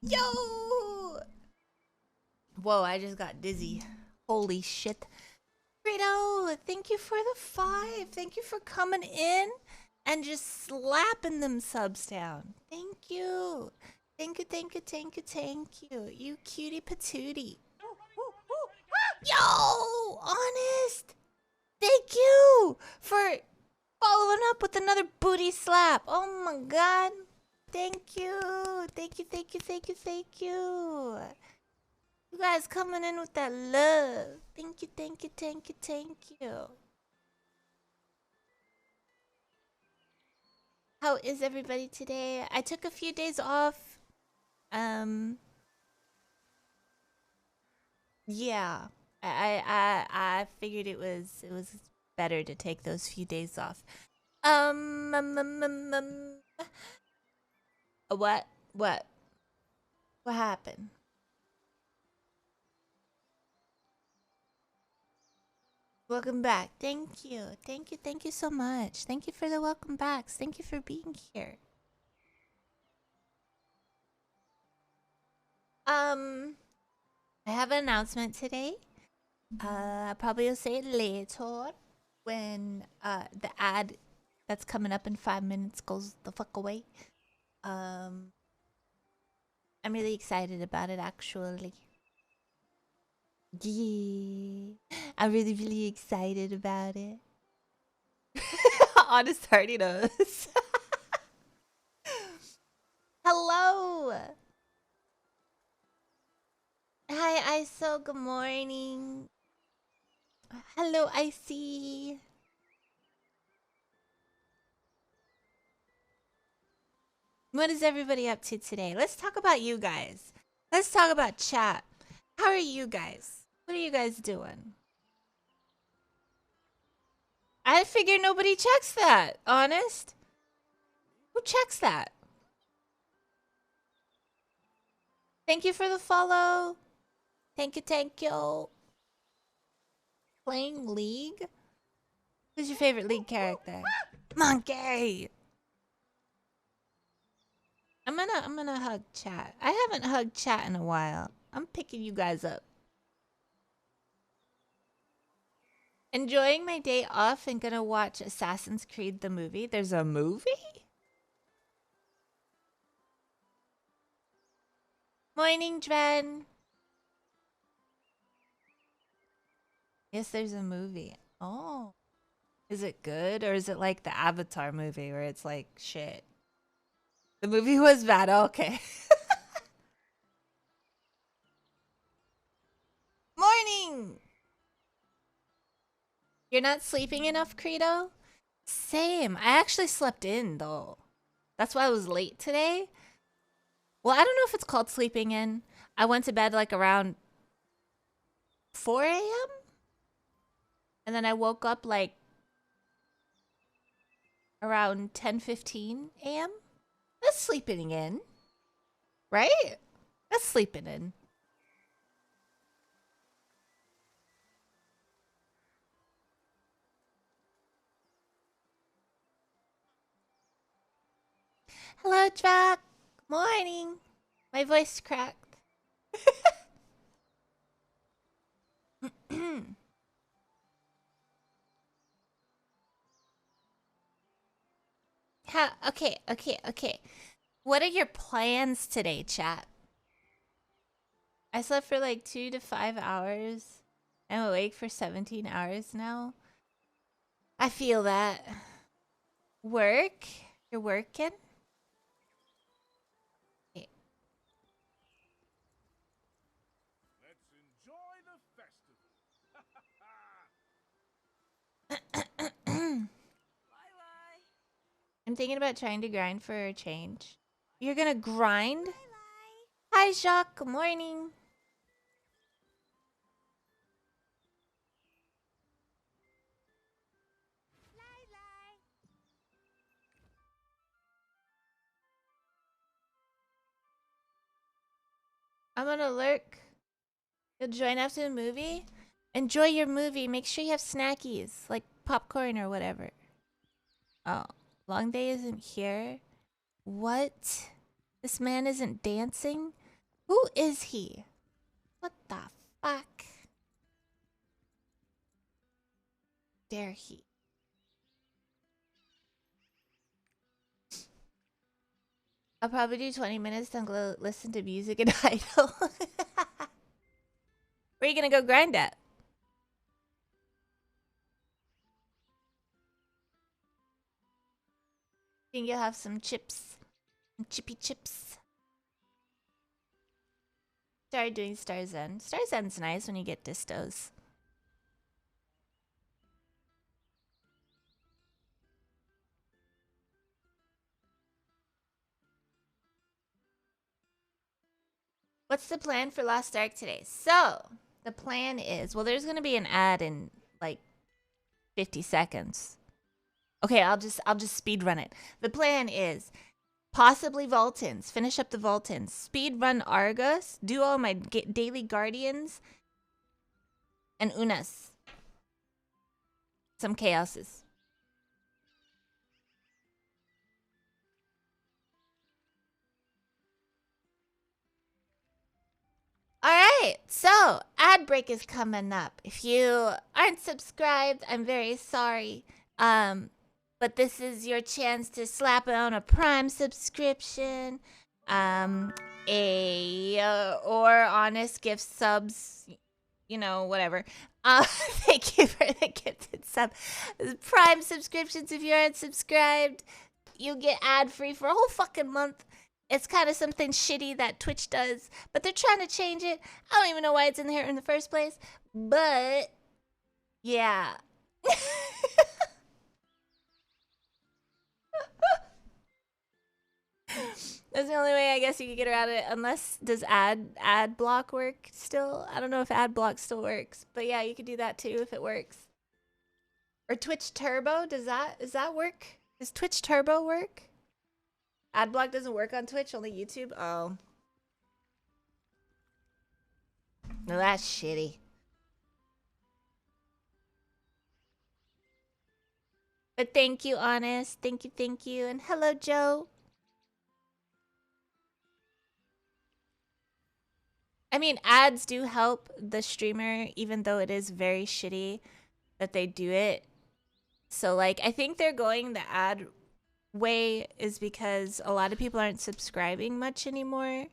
Yo! Whoa, I just got dizzy. Holy shit. Rito, thank you for the 5. Thank you for coming in and just slapping them subs down. Thank you. Thank you, thank you, thank you, thank you. You cutie patootie. Yo! Honest! Thank you for following up with another booty slap. Oh my god. Thank you. Thank you, thank you, thank you, thank you. You guys coming in with that love. Thank you, thank you, thank you, thank you. How is everybody today? I took a few days off. Yeah. I figured it was better to take those few days off. Um, um, um, um, um what? What? What happened? Welcome back. Thank you. Thank you. Thank you so much. Thank you for the welcome backs. Thank you for being here. I have an announcement today. I probably will say it later when the ad that's coming up in 5 minutes goes the fuck away. Um, I'm really excited about it actually. Yeah, I'm really really excited about it. Honest already knows. Hello. Hi, ISO. Good morning. Hello, Icy. What is everybody up to today? Let's talk about you guys. Let's talk about chat. How are you guys? What are you guys doing? I figure nobody checks that. Honest? Who checks that? Thank you for the follow. Thank you, thank you. Playing League? Who's your favorite League character? Monkey! I'm gonna hug chat. I haven't hugged chat in a while. I'm picking you guys up. Enjoying my day off and gonna watch Assassin's Creed the movie. There's a movie? Morning, Dren. Yes, there's a movie. Oh. Is it good or is it like the Avatar movie where it's like shit? The movie was bad. Oh, okay. Morning. You're not sleeping enough, Credo? Same. I actually slept in though. That's why I was late today. Well, I don't know if it's called sleeping in. I went to bed like around 4 a.m. and then I woke up like around 10:15 a.m. That's sleeping in, right? That's sleeping in. Hello, Jack. Morning. My voice cracked. Okay. What are your plans today, chat? I slept for like 2 to 5 hours. I'm awake for 17 hours now. I feel that. Work? You're working? Okay. Let's enjoy the festival. Bye bye. I'm thinking about trying to grind for a change. You're gonna grind? Bye bye. Hi, Jacques. Good morning. Bye bye. I'm gonna lurk. You'll join after the movie? Enjoy your movie. Make sure you have snackies, like popcorn or whatever. Oh, Long Day isn't here? What? This man isn't dancing? Who is he? What the fuck? Dare he? I'll probably do 20 minutes, then go listen to music and idle. Where are you gonna go grind at? Think you'll have some chips? Some chippy chips. Started doing Star Zen. Star Zen's nice when you get distos. What's the plan for Lost Ark today? So, the plan is, well, there's going to be an ad in like 50 seconds. Okay, I'll just speed run it. The plan is possibly Vultans, finish up the Vultans, speed run Argus, do all my daily Guardians, and Unas. Some chaoses. All right, so ad break is coming up. If you aren't subscribed, I'm very sorry. But this is your chance to slap on a Prime subscription, or honest gift subs, you know, whatever. Thank you for the gifted sub. Prime subscriptions. If you aren't subscribed, you get ad free for a whole fucking month. It's kind of something shitty that Twitch does, but they're trying to change it. I don't even know why it's in here in the first place, but yeah. That's the only way I guess you could get around it, unless does ad block work still? I don't know if ad block still works, but yeah, you could do that too if it works. Or Twitch Turbo, does that work? Does Twitch Turbo work? Adblock doesn't work on Twitch, only YouTube? Oh. No, that's shitty. But thank you, Honest. Thank you. And hello, Joe. I mean, ads do help the streamer, even though it is very shitty that they do it. So, like, I think they're going the ad way is because a lot of people aren't subscribing much anymore.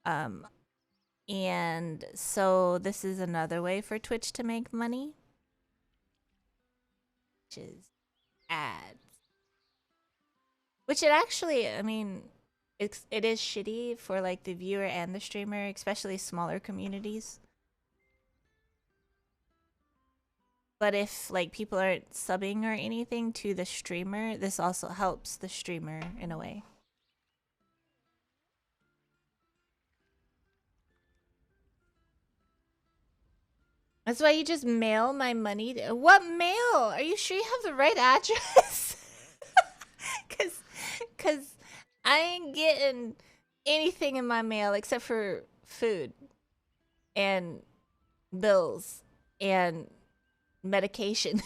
And so this is another way for Twitch to make money, which is ads. Which it actually, I mean, it is shitty for like the viewer and the streamer, especially smaller communities. But if like people aren't subbing or anything to the streamer, this also helps the streamer in a way. That's why you just mail my money to— what mail? Are you sure you have the right address? Cause I ain't getting anything in my mail except for food and bills and medication.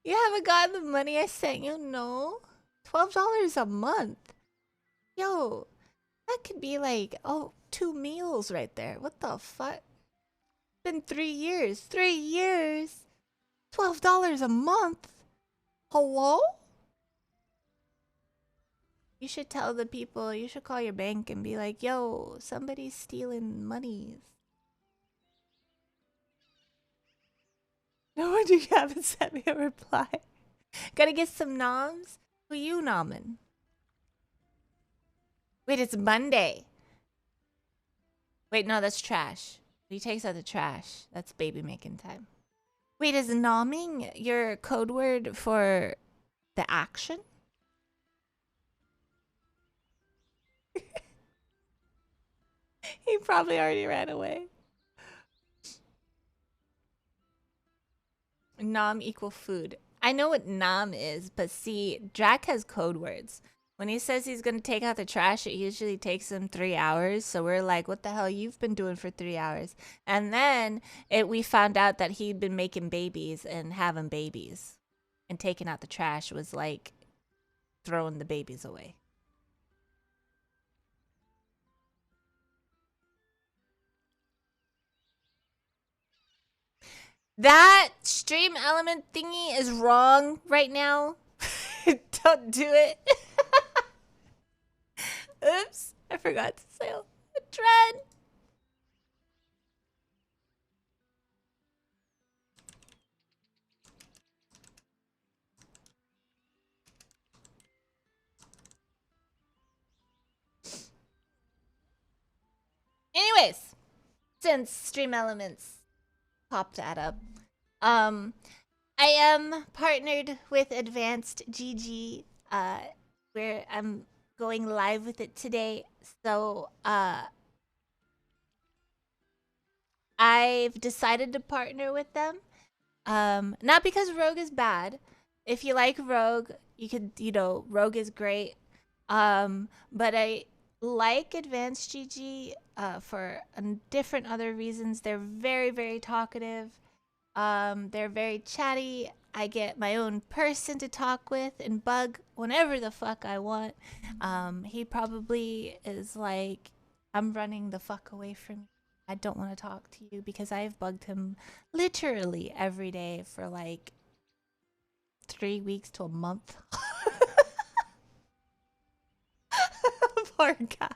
You haven't gotten the money I sent you? No. $12 a month. Yo, that could be like, oh, 2 meals right there. What the fuck? It's been 3 years. 3 years? $12 a month? Hello? You should tell the people, you should call your bank and be like, yo, somebody's stealing monies. No wonder you haven't sent me a reply. Gotta get some noms? Who you nomming? Wait, it's Monday. Wait, no, that's trash. He takes out the trash. That's baby making time. Wait, is nomming your code word for the action? He probably already ran away. Nom equal food. I know what nom is, but see, Drac has code words. When he says he's gonna take out the trash, it usually takes him 3 hours. So we're like, what the hell you've been doing for 3 hours? And then we found out that he'd been making babies and having babies. And taking out the trash was like throwing the babies away. That stream element thingy is wrong right now. Don't do it. Oops, I forgot to say a trend. Anyways, since stream elements popped that up, I am partnered with Advanced GG, where I'm going live with it today. So, I've decided to partner with them. Not because Rogue is bad. If you like Rogue, you could, Rogue is great. But I like Advanced GG for different other reasons. They're very, very talkative. They're very chatty. I get my own person to talk with and bug whenever the fuck I want. He probably is like, I'm running the fuck away from you. I don't want to talk to you because I've bugged him literally every day for like 3 weeks to a month. Poor guy.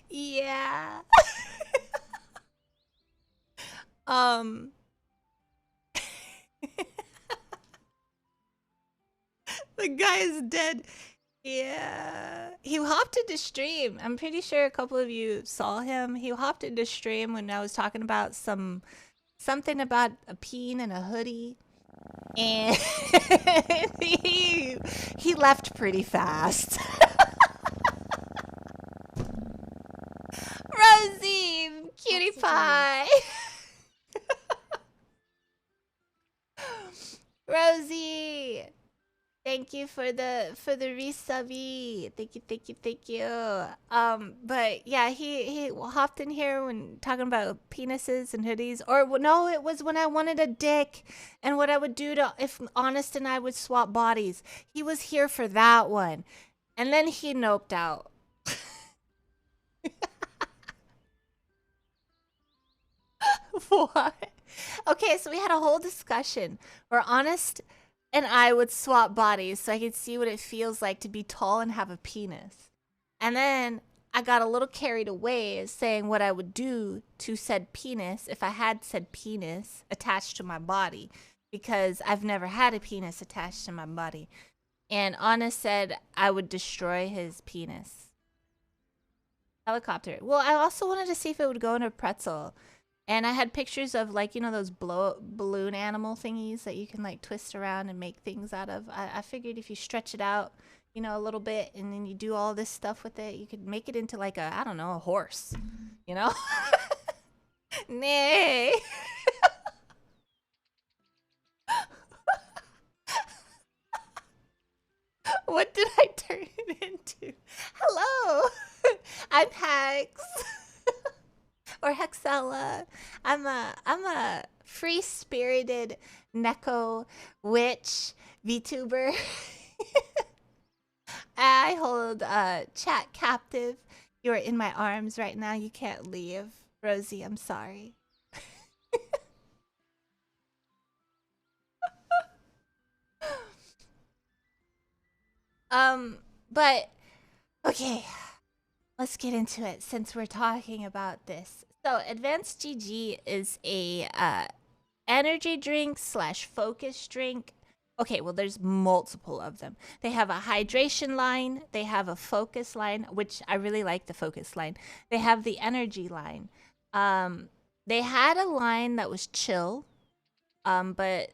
Yeah. The guy is dead. Yeah. He hopped into stream. I'm pretty sure a couple of you saw him. He hopped into stream when I was talking about something about a peen and a hoodie. And he left pretty fast. Rosie, cutie pie. Rosie, thank you for the resubby. Thank you. But yeah, he hopped in here when talking about penises and hoodies. Or no, it was when I wanted a dick and what I would do to if Honest and I would swap bodies. He was here for that one, and then he noped out. What? Okay, so we had a whole discussion where Honest and I would swap bodies so I could see what it feels like to be tall and have a penis. And then I got a little carried away saying what I would do to said penis if I had said penis attached to my body, because I've never had a penis attached to my body. And Honest said I would destroy his penis. Helicopter. Well, I also wanted to see if it would go in a pretzel. And I had pictures of, like, those balloon animal thingies that you can, like, twist around and make things out of. I figured if you stretch it out, a little bit, and then you do all this stuff with it, you could make it into, like, I don't know, a horse, Nay. What did I turn it into? Hello. I'm Hex. Or Hexella. I'm a free-spirited Neko witch VTuber. I hold chat captive. You're in my arms right now. You can't leave. Rosie, I'm sorry. But okay. Let's get into it since we're talking about this. So, Advanced GG is a energy drink / focus drink. Okay, well, there's multiple of them. They have a hydration line. They have a focus line, which I really like the focus line. They have the energy line. They had a line that was chill, but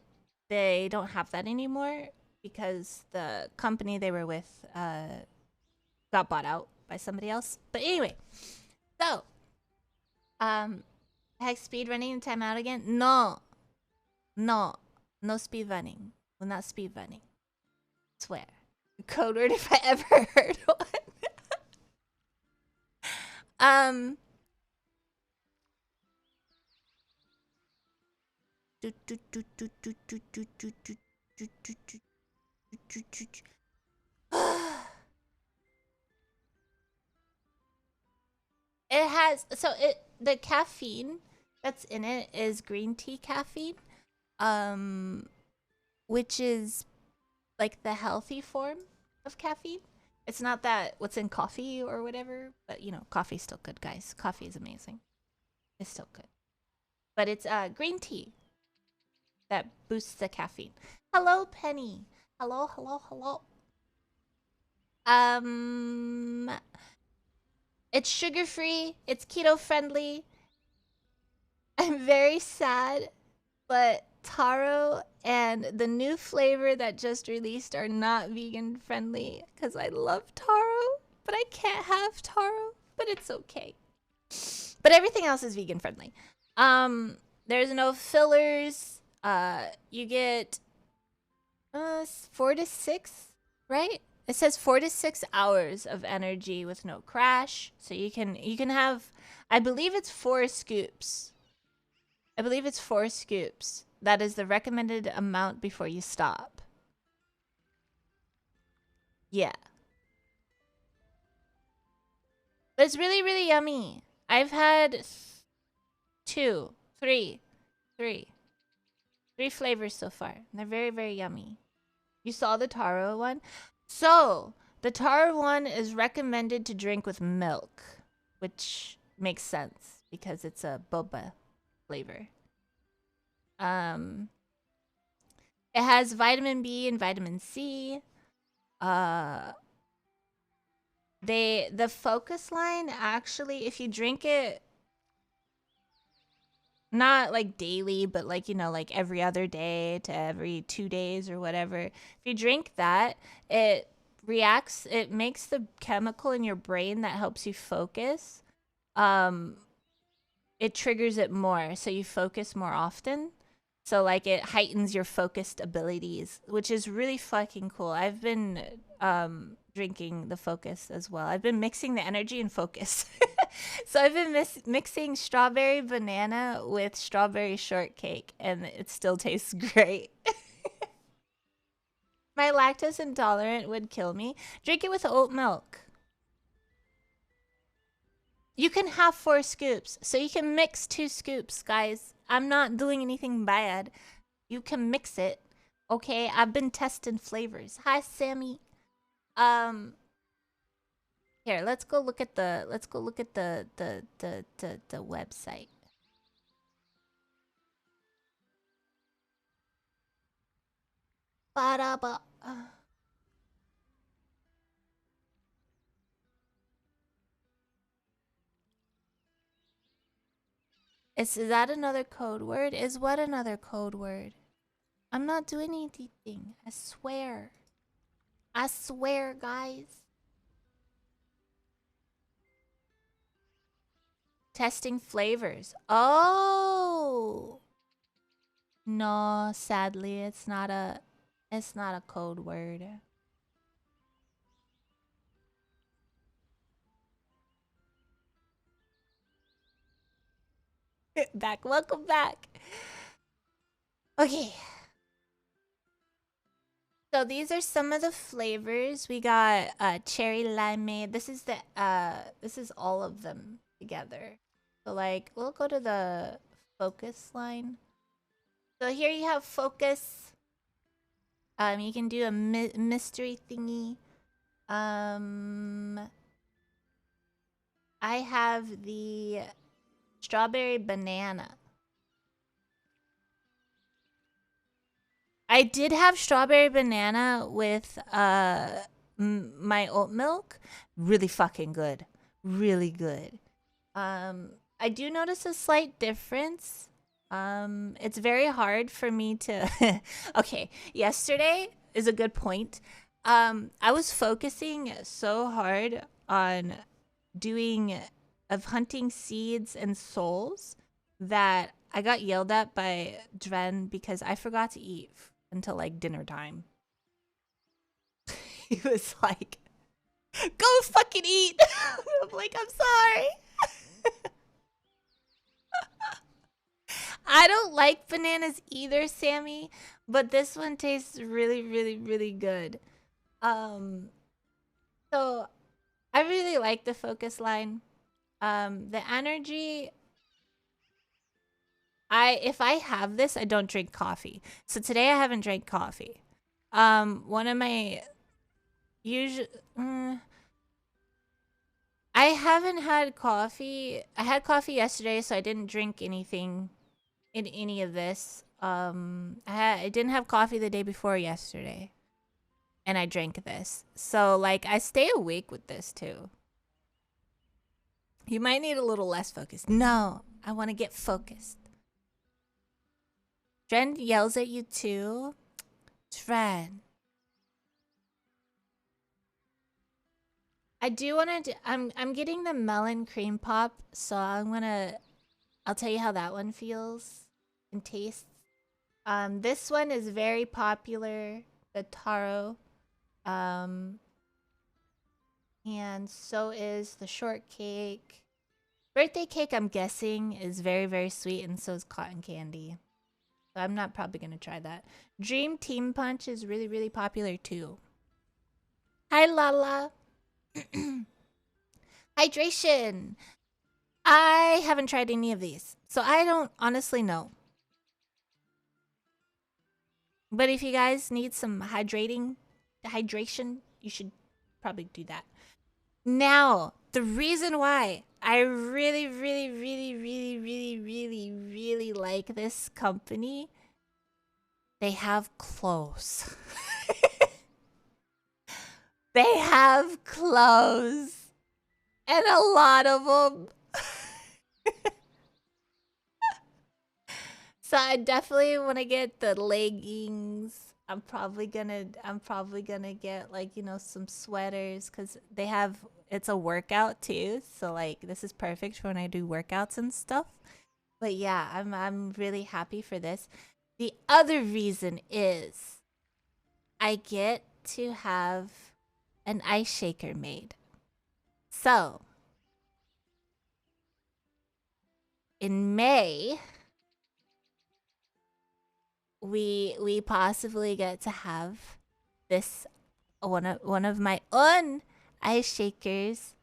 they don't have that anymore because the company they were with got bought out by somebody else. But anyway, so heck, speed running and time out again? No speed running. Well, not speed running. Swear. Code word if I ever heard one. It has the caffeine that's in it is green tea caffeine, um, which is like the healthy form of caffeine. It's not that what's in coffee or whatever, but you know, coffee's still good, guys. Coffee is amazing. It's still good. But it's green tea that boosts the caffeine. Hello, Penny. Hello, hello, hello. Um, it's sugar free. It's keto friendly. I'm very sad, but taro and the new flavor that just released are not vegan friendly because I love taro, but I can't have taro, but it's okay. But everything else is vegan friendly. There's no fillers. You get 4 to 6, right? It says 4 to 6 hours of energy with no crash. So you can have, I believe it's 4 scoops. I believe it's 4 scoops. That is the recommended amount before you stop. Yeah. But it's really, really yummy. I've had three flavors so far. They're very, very yummy. You saw the taro one? So, the taro one is recommended to drink with milk, which makes sense because it's a boba flavor. It has vitamin B and vitamin C. The focus line actually, if you drink it not like daily, but like, you know, like every other day to every 2 days or whatever. If you drink that, it reacts, it makes the chemical in your brain that helps you focus. It triggers it more, so you focus more often. So like it heightens your focused abilities, which is really fucking cool. I've been drinking the focus as well. I've been mixing the energy and focus. So I've been mixing strawberry banana with strawberry shortcake, and it still tastes great. My lactose intolerant would kill me. Drink it with oat milk. You can have 4 scoops, so you can mix 2 scoops, guys. I'm not doing anything bad. You can mix it. Okay, I've been testing flavors. Hi, Sammy. Here, let's go look at the website. Ba-da-ba. Is that another code word? Is what another code word? I'm not doing anything. I swear. I swear, guys. Testing flavors. Oh. No, sadly, it's not a code word. Back. Welcome back. Okay. So these are some of the flavors. We got cherry limeade. This is all of them together. So like we'll go to the focus line. So here you have focus. You can do a mystery thingy. I have the strawberry banana. I did have strawberry banana with my oat milk. Really fucking good. Really good. I do notice a slight difference. It's very hard for me to okay, yesterday is a good point. I was focusing so hard on hunting seeds and souls that I got yelled at by Dren because I forgot to eat until like dinner time. He was like, "Go fucking eat." I'm like, "I'm sorry." I don't like bananas either, Sammy, but this one tastes really, really, really good. So I really like the focus line. The energy, if I have this, I don't drink coffee. So today I haven't drank coffee. One of my usual, I haven't had coffee. I had coffee yesterday, so I didn't drink anything in any of this. I didn't have coffee the day before yesterday, and I drank this. So like I stay awake with this too. You might need a little less focus. No, I want to get focused. Dren yells at you too. Dren. I do want to. I'm getting the melon cream pop, so I'll tell you how that one feels and tastes. This one is very popular, the taro. And so is the shortcake. Birthday cake, I'm guessing, is very, very sweet, and so is cotton candy. So I'm not probably going to try that. Dream Team Punch is really, really popular, too. Hi, Lala. Hydration. I haven't tried any of these, so I don't honestly know. But if you guys need some hydration, you should probably do that. Now, the reason why I really, really, really, really, really, really, really like this company, they have clothes. They have clothes. And a lot of them. So I definitely want to get the leggings. I'm probably gonna get like, you know, some sweaters because they have, it's a workout too. So like this is perfect for when I do workouts and stuff. But yeah, I'm really happy for this. The other reason is I get to have an ice shaker made. So in May, we possibly get to have this one of my own ice shakers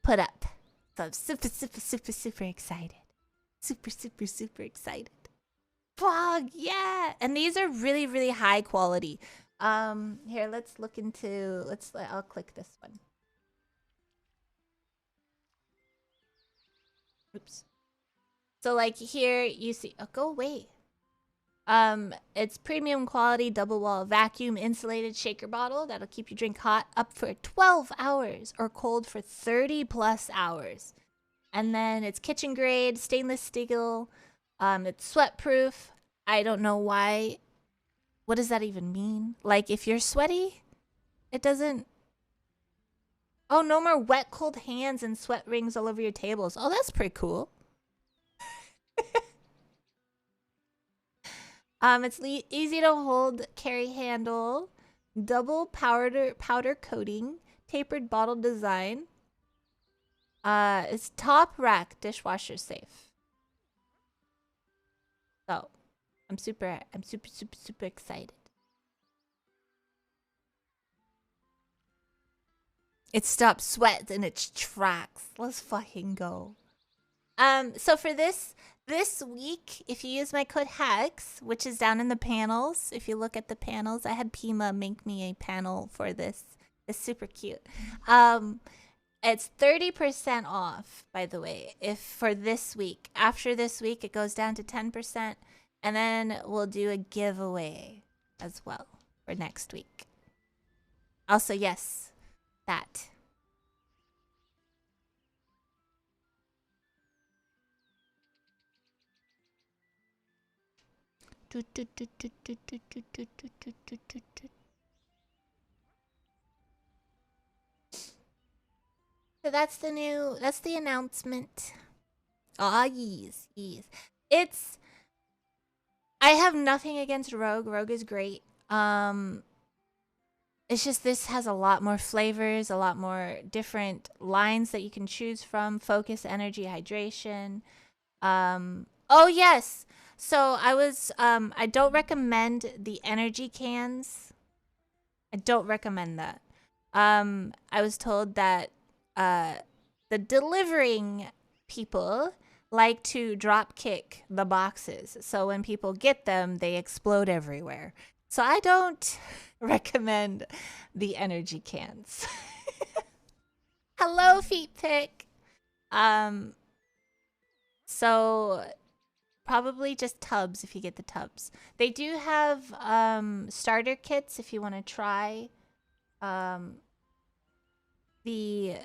put up. So I'm super excited. Super excited. Fog, yeah. And these are really, really high quality. Here, let's look into, I'll click this one. Oops. So like here you see, oh, go away. It's premium quality double wall vacuum insulated shaker bottle that'll keep your drink hot up for 12 hours or cold for 30 plus hours. And then it's kitchen grade, stainless steel. It's sweat proof. I don't know why. What does that even mean? Like if you're sweaty, it doesn't. Oh, no more wet cold hands and sweat rings all over your tables. Oh, that's pretty cool. It's easy to hold, carry handle, double powder coating, tapered bottle design. It's top rack dishwasher safe. So, I'm super excited. It stops sweat in its tracks. Let's fucking go. So for this week, if you use my code HEX, which is down in the panels, if you look at the panels, I had Pima make me a panel for this. It's super cute. It's 30% off, by the way, if for this week. After this week, it goes down to 10%, and then we'll do a giveaway as well for next week. Also, yes, that. So that's the announcement. Ah, yes. I have nothing against Rogue. Rogue is great. It's just this has a lot more flavors, a lot more different lines that you can choose from. Focus, energy, hydration. Oh yes. So I don't recommend the energy cans. I don't recommend that. I was told that the delivering people like to drop kick the boxes. So when people get them, they explode everywhere. So I don't recommend the energy cans. Hello, Feet Pick. So probably just tubs if you get the tubs. They do have starter kits if you want to try the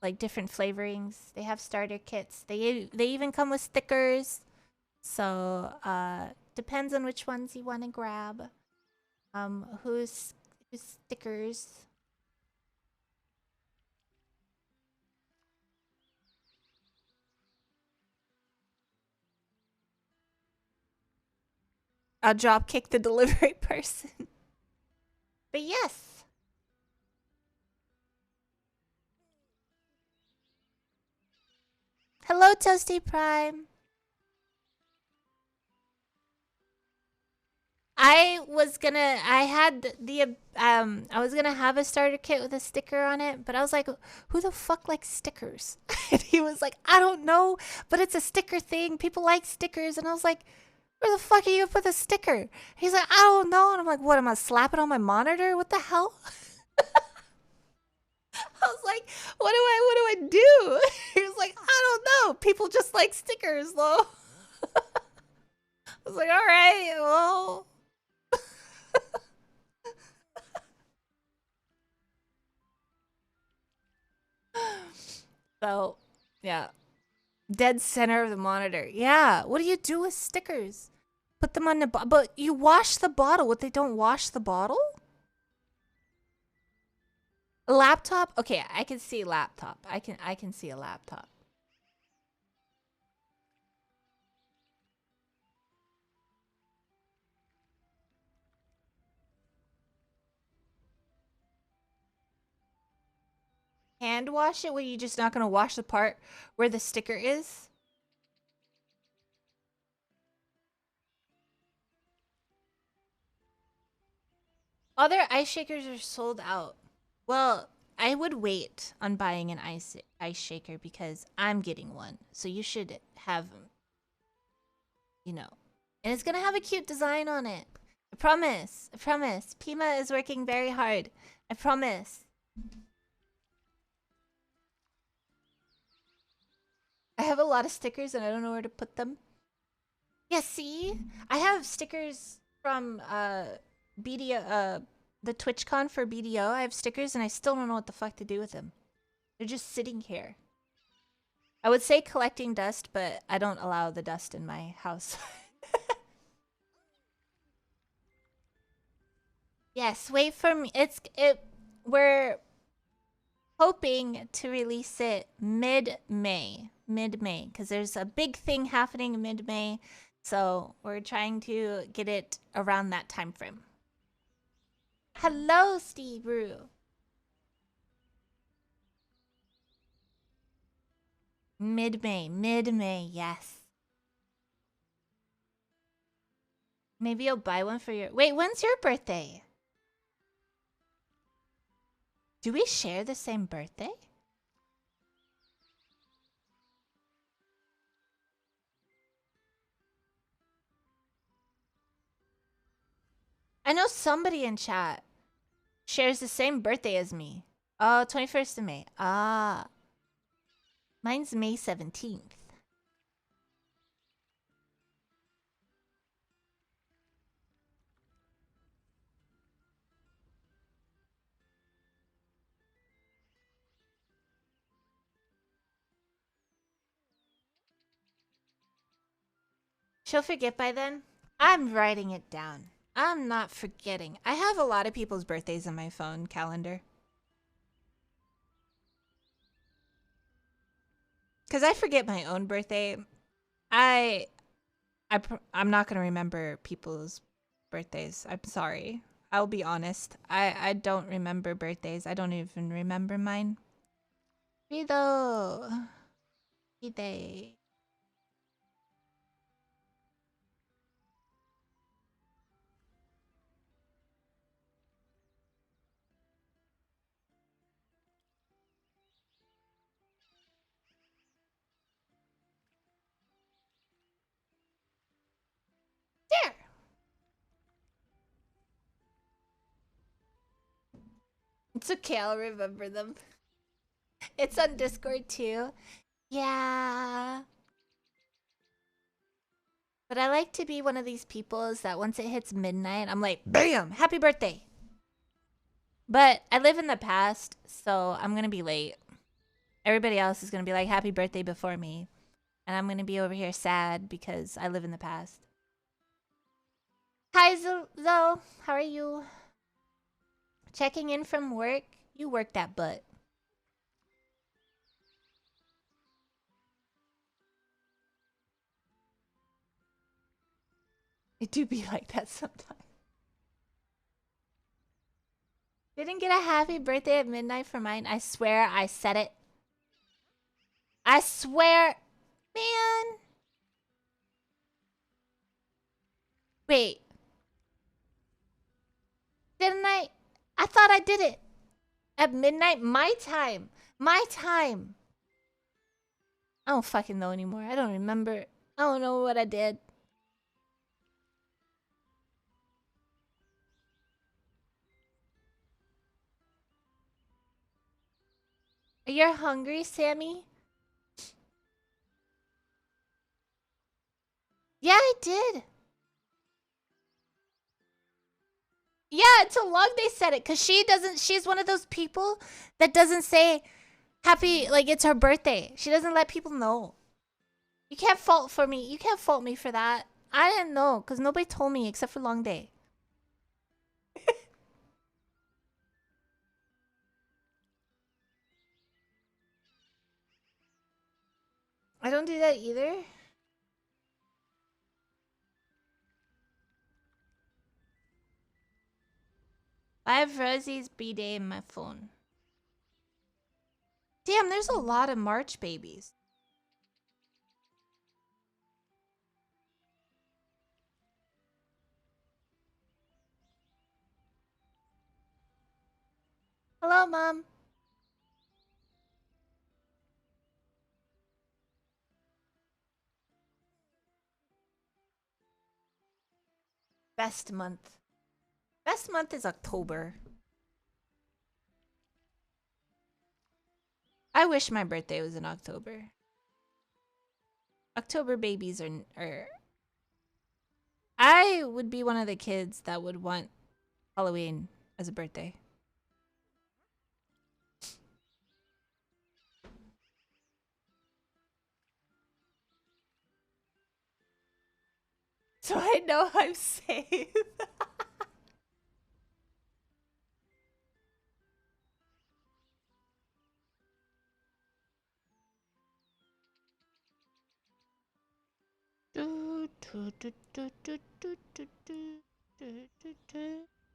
like different flavorings. They have starter kits. They even come with stickers. So depends on which ones you want to grab. Who's stickers? I'll drop kick the delivery person. But yes. Hello, Toasty Prime. I was gonna have a starter kit with a sticker on it, but I was like, who the fuck likes stickers? And he was like, I don't know, but it's a sticker thing. People like stickers. And I was like, where the fuck are you gonna put the sticker? He's like, I don't know. And I'm like, what am I slapping on my monitor? What the hell? I was like, what do I do? He was like, I don't know. People just like stickers though. I was like, all right, well. So, yeah. Dead center of the monitor. Yeah. What do you do with stickers? Put them on the but you wash the bottle. What, they don't wash the bottle? A laptop? Okay, I can see laptop. I can see a laptop. Hand wash it? Where you just not gonna wash the part where the sticker is? Other ice shakers are sold out. Well, I would wait on buying an ice shaker because I'm getting one. So you should have, you know. And it's gonna have a cute design on it. I promise. I promise. Pima is working very hard. I promise. I have a lot of stickers and I don't know where to put them. Yeah, see? I have stickers from BDO, the TwitchCon for BDO. I have stickers and I still don't know what the fuck to do with them. They're just sitting here. I would say collecting dust, but I don't allow the dust in my house. Yes, wait for me. We're hoping to release it mid-May, because there's a big thing happening mid-May, so we're trying to get it around that time frame. Hello, Steve Brew. Mid-May, yes. Maybe you'll buy one for your... Wait, when's your birthday? Do we share the same birthday? I know somebody in chat shares the same birthday as me. Oh, 21st of May. Ah. Mine's May 17th. She'll forget by then. I'm writing it down. I'm not forgetting. I have a lot of people's birthdays in my phone calendar. Because I forget my own birthday. I'm not going to remember people's birthdays. I'm sorry. I'll be honest. I don't remember birthdays. I don't even remember mine. Rido. Birthday. It's okay, I'll remember them. It's on Discord too. Yeah. But I like to be one of these people is that once it hits midnight, I'm like, bam, happy birthday. But I live in the past, so I'm going to be late. Everybody else is going to be like, happy birthday before me. And I'm going to be over here sad because I live in the past. Hi, Zoe. How are you? Checking in from work? You work that butt. It do be like that sometimes. Didn't get a happy birthday at midnight for mine. I swear I said it. I swear. Man. Wait. Didn't I? I thought I did it. At midnight, my time. My time. I don't fucking know anymore. I don't remember. I don't know what I did. You're hungry, Sammy? Yeah, I did. Yeah, until Long Day said it, because she's one of those people that doesn't say happy, like it's her birthday. She doesn't let people know. You can't fault for me. You can't fault me for that. I didn't know, because nobody told me except for Long Day. I don't do that either. I have Rosie's B-Day in my phone. Damn, there's a lot of March babies. Hello, Mom. Best month. Best month is October. I wish my birthday was in October. October babies are... I would be one of the kids that would want Halloween as a birthday. So I know I'm safe.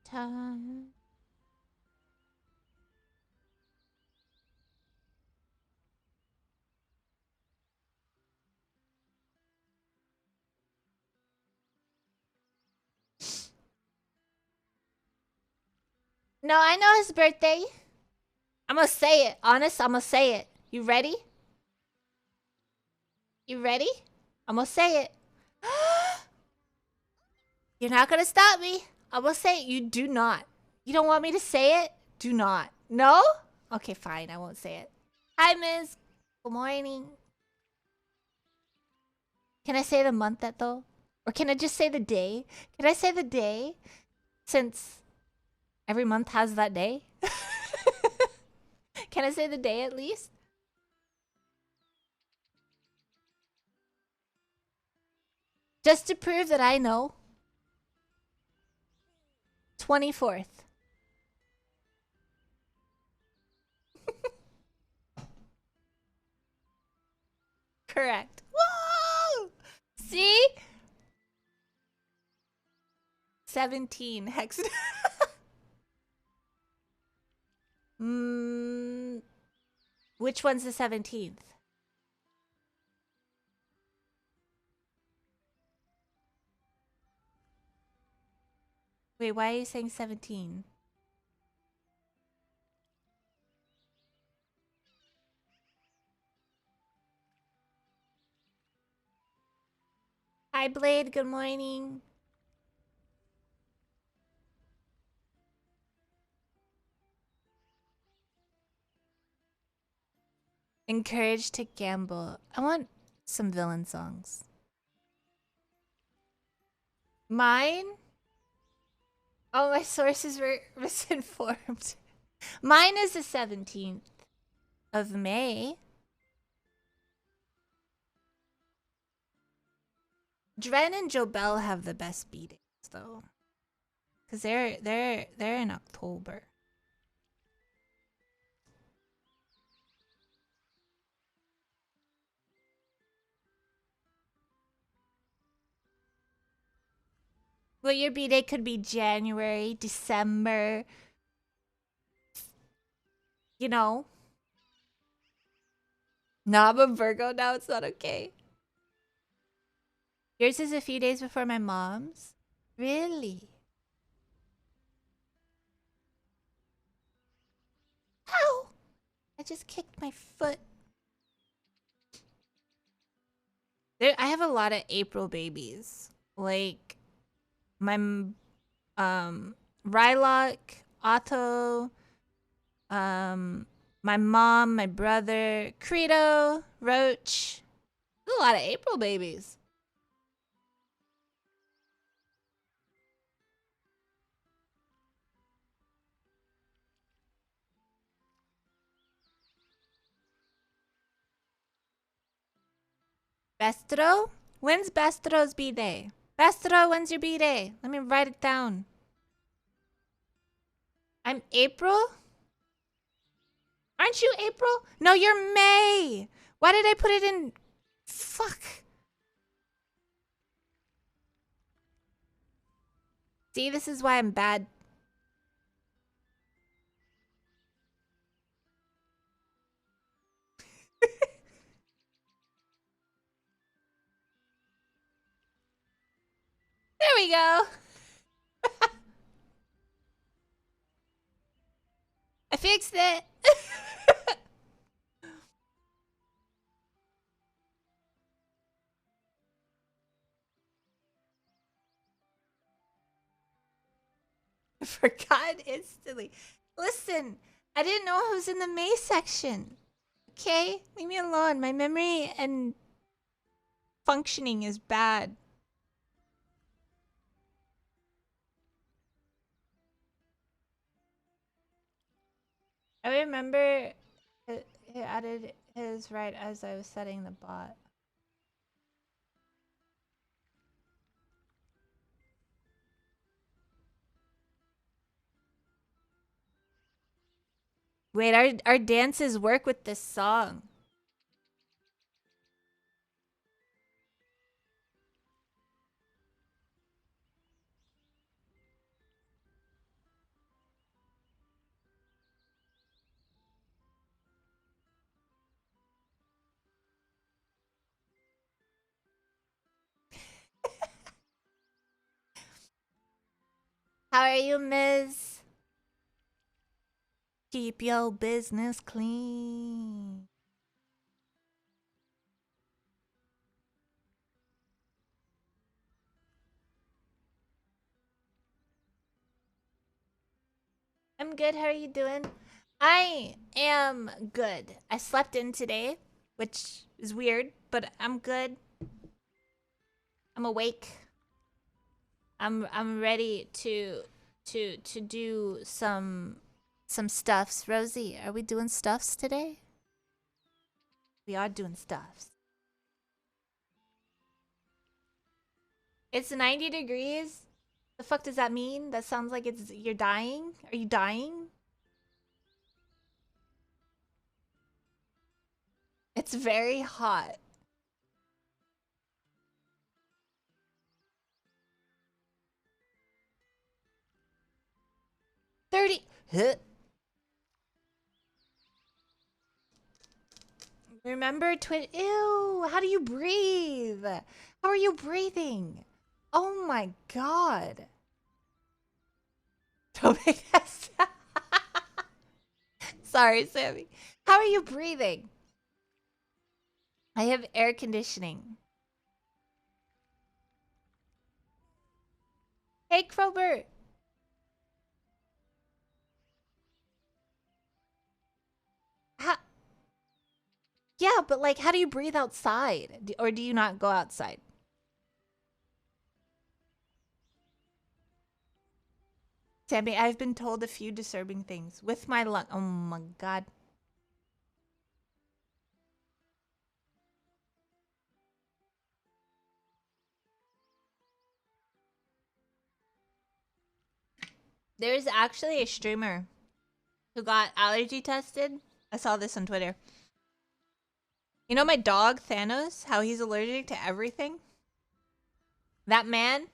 Time. No, I know his birthday. I'm gonna say it. Honest, I'm gonna say it. You ready? You ready? I'm gonna say it. You're not gonna stop me. I'm gonna say it. You do not. You don't want me to say it? Do not. No? Okay, fine. I won't say it. Hi, Miss. Good morning. Can I say the month that though? Or can I just say the day? Can I say the day? Since every month has that day? Can I say the day at least? Just to prove that I know. 24th. Correct. Whoa! See? 17 hex. Which one's the 17th? Wait, why are you saying 17? Hi, Blade. Good morning. Encouraged to gamble. I want some villain songs. Mine? All my sources were misinformed. Mine is the 17th of May. Dren and Jobel have the best beatings though. Cause they're in October. Well, your B-Day could be January, December. You know? No, I'm a Virgo now. It's not okay. Yours is a few days before my mom's? Really? Ow! I just kicked my foot. I have a lot of April babies. Like, my Rylock, Otto, my mom, my brother, Credo, Roach. There's a lot of April babies. Bestro? When's Bestro's B-Day? Bestro, when's your B-Day? Let me write it down. I'm April? Aren't you April? No, you're May. Why did I put it in? Fuck. See, this is why I'm bad. There we go. I fixed it. I forgot instantly. Listen, I didn't know I was in the May section. Okay? Leave me alone. My memory and functioning is bad. I remember it added his right as I was setting the bot. Wait, our dances work with this song. How are you, Ms.? Keep your business clean. I'm good. How are you doing? I am good. I slept in today, which is weird, but I'm good. I'm awake. I'm ready to do some stuffs. Rosie, are we doing stuffs today? We are doing stuffs. It's 90 degrees. The fuck does that mean? That sounds like you're dying. Are you dying? It's very hot. 30. Huh. Remember Ew, how do you breathe? How are you breathing? Oh my god. Don't make that sound. Sorry, Sammy. How are you breathing? I have air conditioning. Hey, Crowbert. Yeah, but like, how do you breathe outside? Or do you not go outside? Sammy, I've been told a few disturbing things with my lung. Oh my god. There's actually a streamer who got allergy tested. I saw this on Twitter. You know my dog, Thanos? How he's allergic to everything? That man,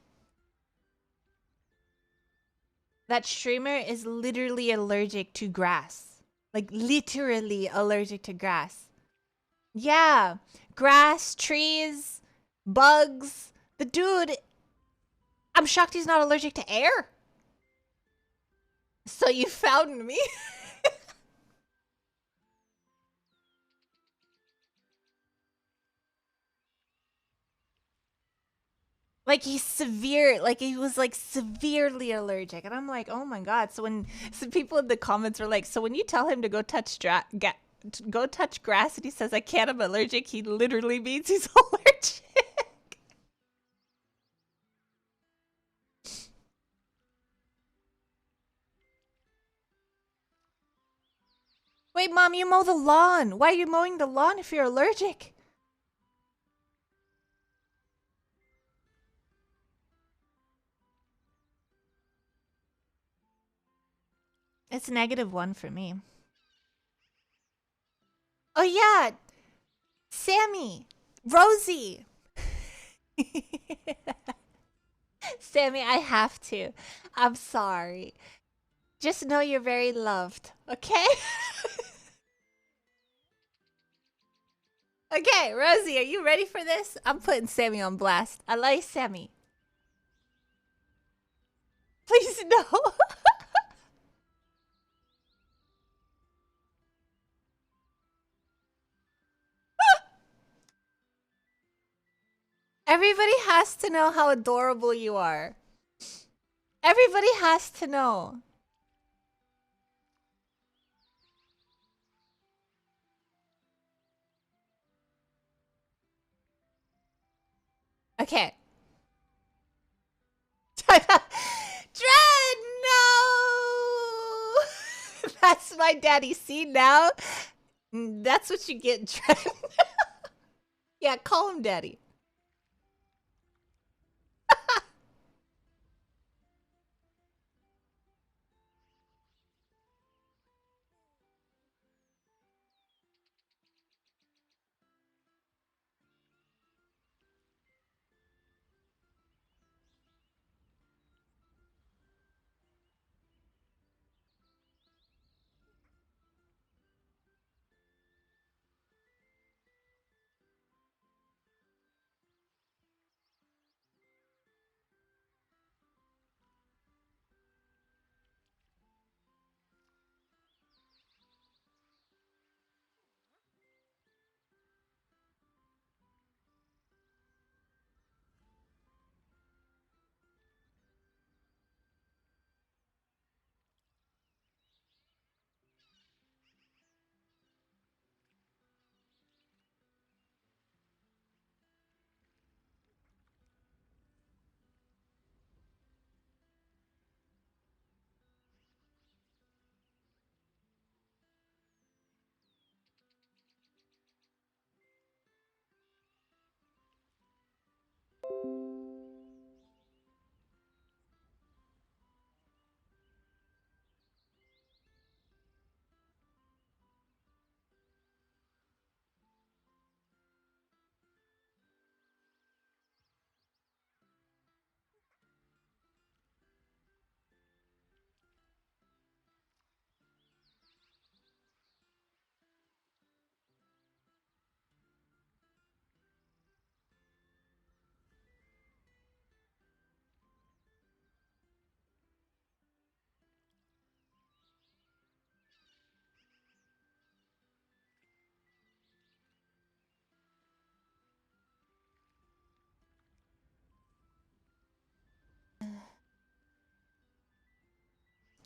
that streamer is literally allergic to grass. Like, literally allergic to grass. Yeah. Grass, trees, bugs. The dude, I'm shocked he's not allergic to air. So you found me? Like he's severe, like he was like severely allergic, and I'm like, oh my god. So when some people in the comments were like, so when you tell him to go touch go touch grass, and he says I can't, I'm allergic, he literally means he's allergic. Wait, mom, you mow the lawn. Why are you mowing the lawn if you're allergic? It's -1 for me. Oh yeah, Sammy, Rosie. Sammy, I have to. I'm sorry. Just know you're very loved, okay? Okay, Rosie, are you ready for this? I'm putting Sammy on blast. I like Sammy. Please no. Everybody has to know how adorable you are. Everybody has to know. Okay. Dread, no! That's my daddy. See now? That's what you get, Dread. Yeah, call him daddy.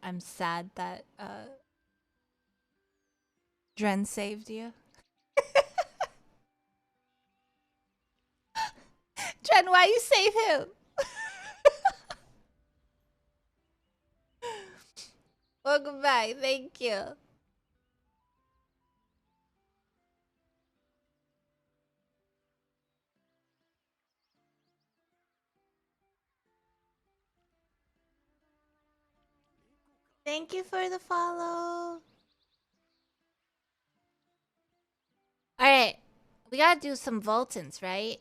I'm sad that Dren saved you. Tren, why you save him? Welcome back. Thank you. Thank you for the follow. Alright. We gotta do some Voltons, right?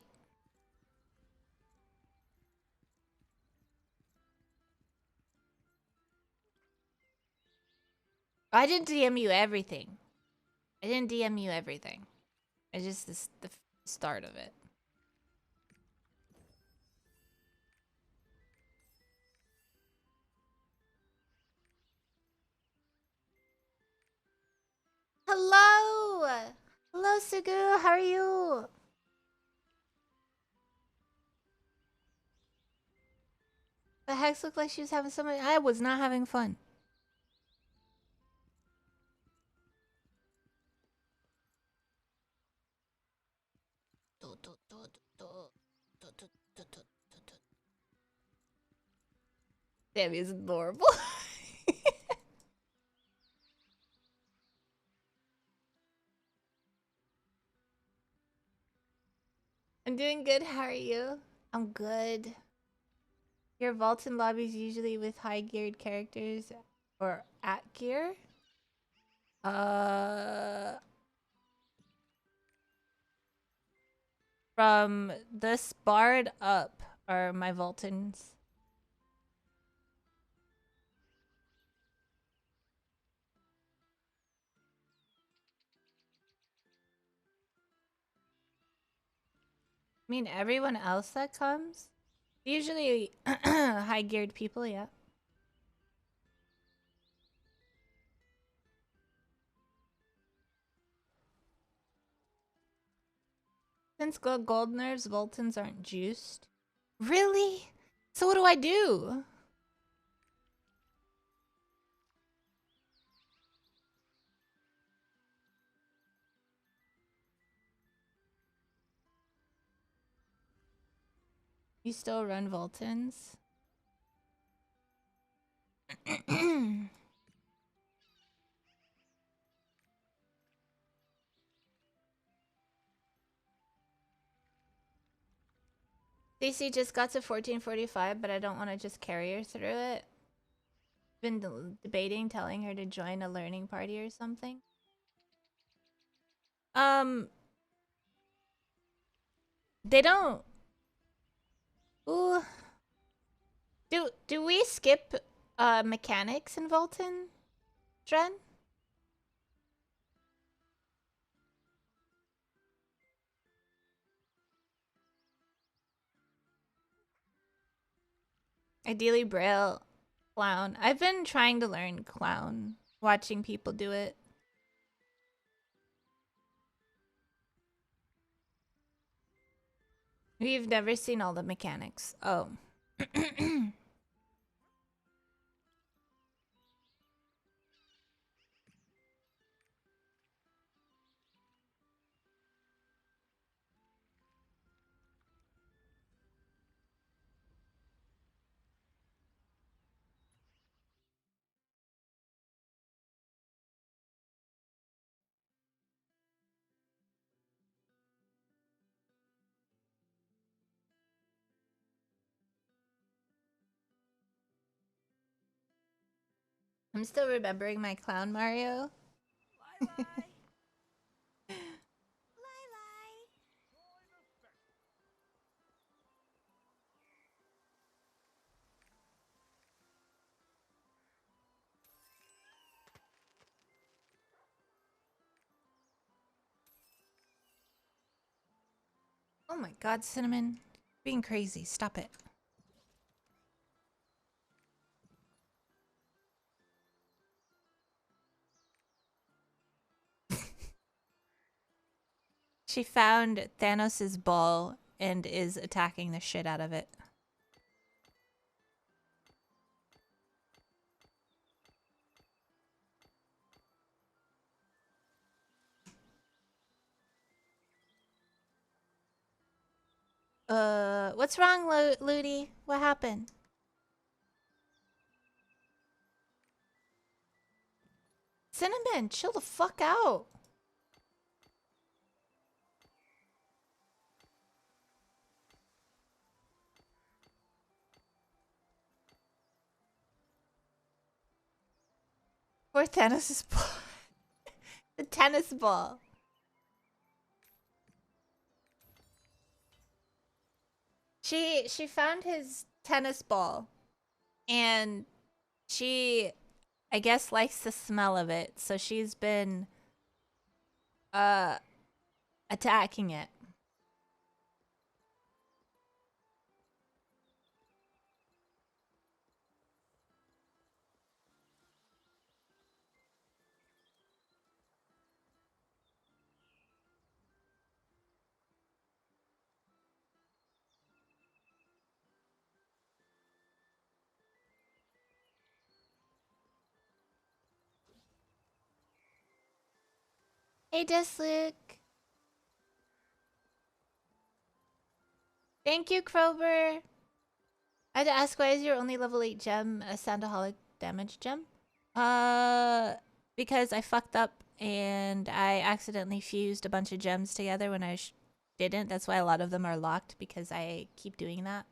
I didn't DM you everything. I didn't DM you everything. It's just the start of it. Hello! Hello, Sugu. How are you? The Hex looked like she was having so much. I was not having fun. Damn, he's adorable. I'm doing good. How are you? I'm good. Your Vaulton lobbies usually with high geared characters or at gear? From this bard up are my Voltons. I mean, everyone else that comes? Usually high geared people, yeah. Since gold nerves, Voltons aren't juiced. Really? So what do I do? You still run Voltons? DC just got to 1445, but I don't want to just carry her through it. Been debating telling her to join a learning party or something. They don't. Ooh. Do we skip mechanics in Volton, Dren? Ideally Braille, Clown. I've been trying to learn Clown, watching people do it. We've never seen all the mechanics. Oh. I'm still remembering my Clown Mario. Oh my god, Cinnamon. Being crazy. Stop it. She found Thanos' ball and is attacking the shit out of it. What's wrong, Ludi? What happened? Cinnamon, chill the fuck out. Poor tennis ball. The tennis ball. She found his tennis ball, and she, I guess, likes the smell of it, so she's been uh attacking it. Hey, Desluke. Thank you, Krober. I had to ask, why is your only level 8 gem a Sandaholic damage gem? Because I fucked up and I accidentally fused a bunch of gems together when I didn't. That's why a lot of them are locked, because I keep doing that.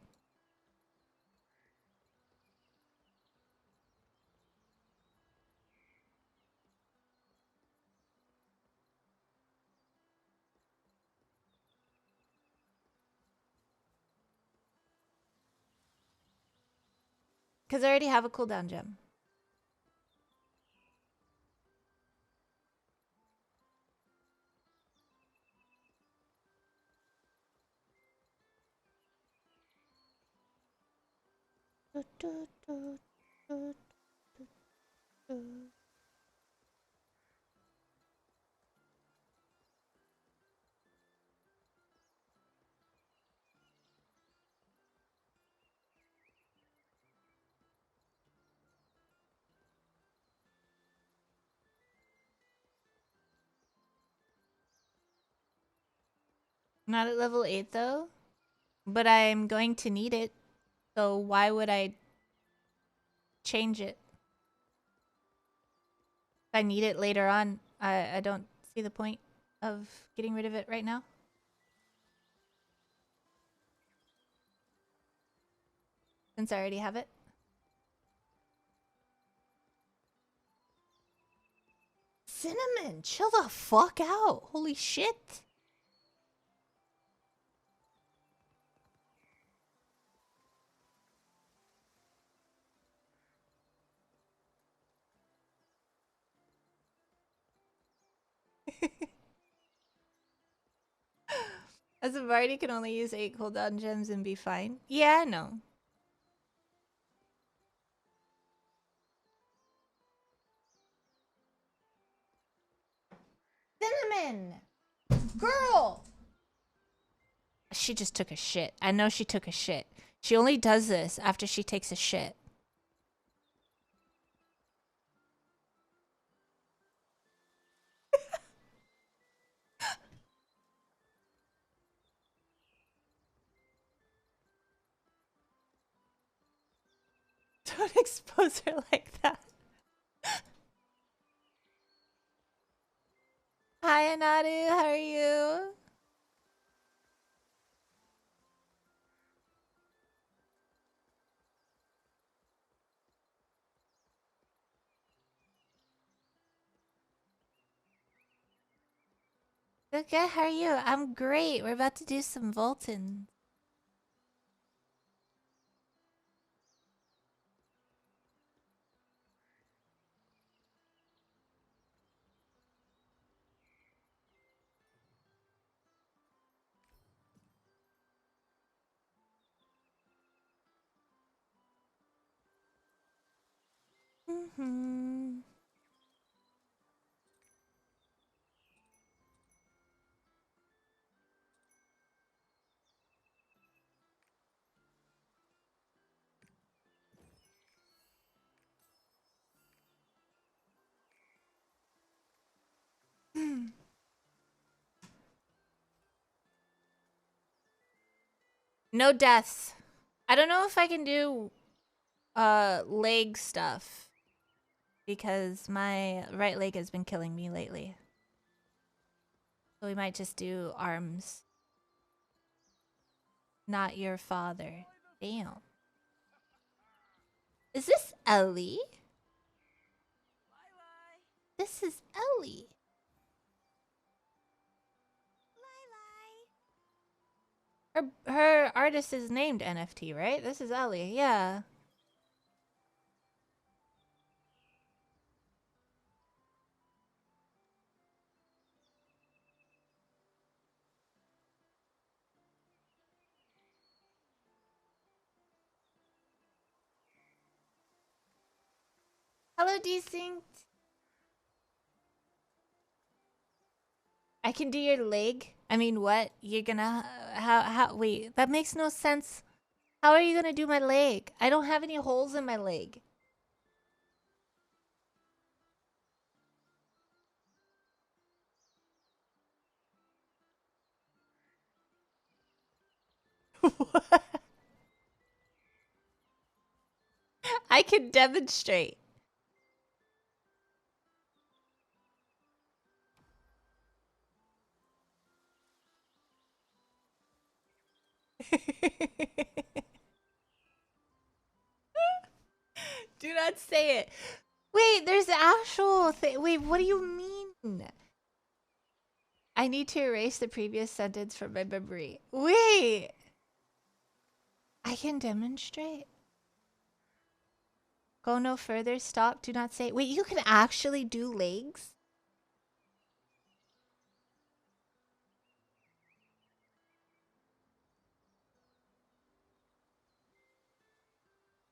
Because I already have a cooldown gem. Not at level 8 though, but I'm going to need it. So why would I change it? If I need it later on, I don't see the point of getting rid of it right now. Since I already have it. Cinnamon, chill the fuck out. Holy shit. As a bard, you can only use 8 cooldown gems and be fine. Yeah, no. Cinnamon! Girl! She just took a shit. I know she took a shit. She only does this after she takes a shit. Don't expose her like that. Hi, Anadu. How are you? Good, good. How are you? I'm great. We're about to do some Voltons. Mm-hmm. No deaths. I don't know if I can do leg stuff because my right leg has been killing me lately. So we might just do arms. Not your father. Damn. Is this Ellie? This is Ellie. Her artist is named NFT, right? This is Ellie. Yeah. Hello, Desync. I can do your leg. I mean, what? You're gonna how wait, that makes no sense. How are you gonna do my leg? I don't have any holes in my leg. I can demonstrate. Do not say it. Wait, there's actual thing. Wait, what do you mean? I need to erase the previous sentence from my memory. Wait. I can demonstrate. Go no further. Stop. Do not say. Wait, you can actually do legs?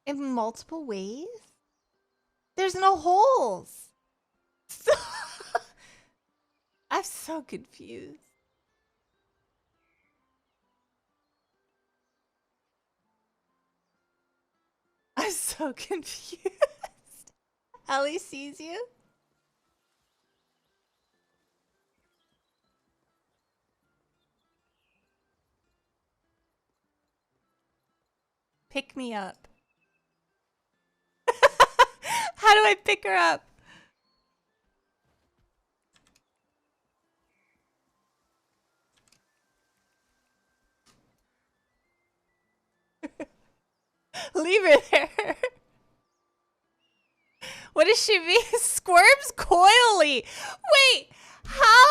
In multiple ways? There's no holes. I'm so confused. I'm so confused. Ellie sees you? Pick me up. How do I pick her up? Leave her there. What does she mean? Squirms coyly. Wait, how?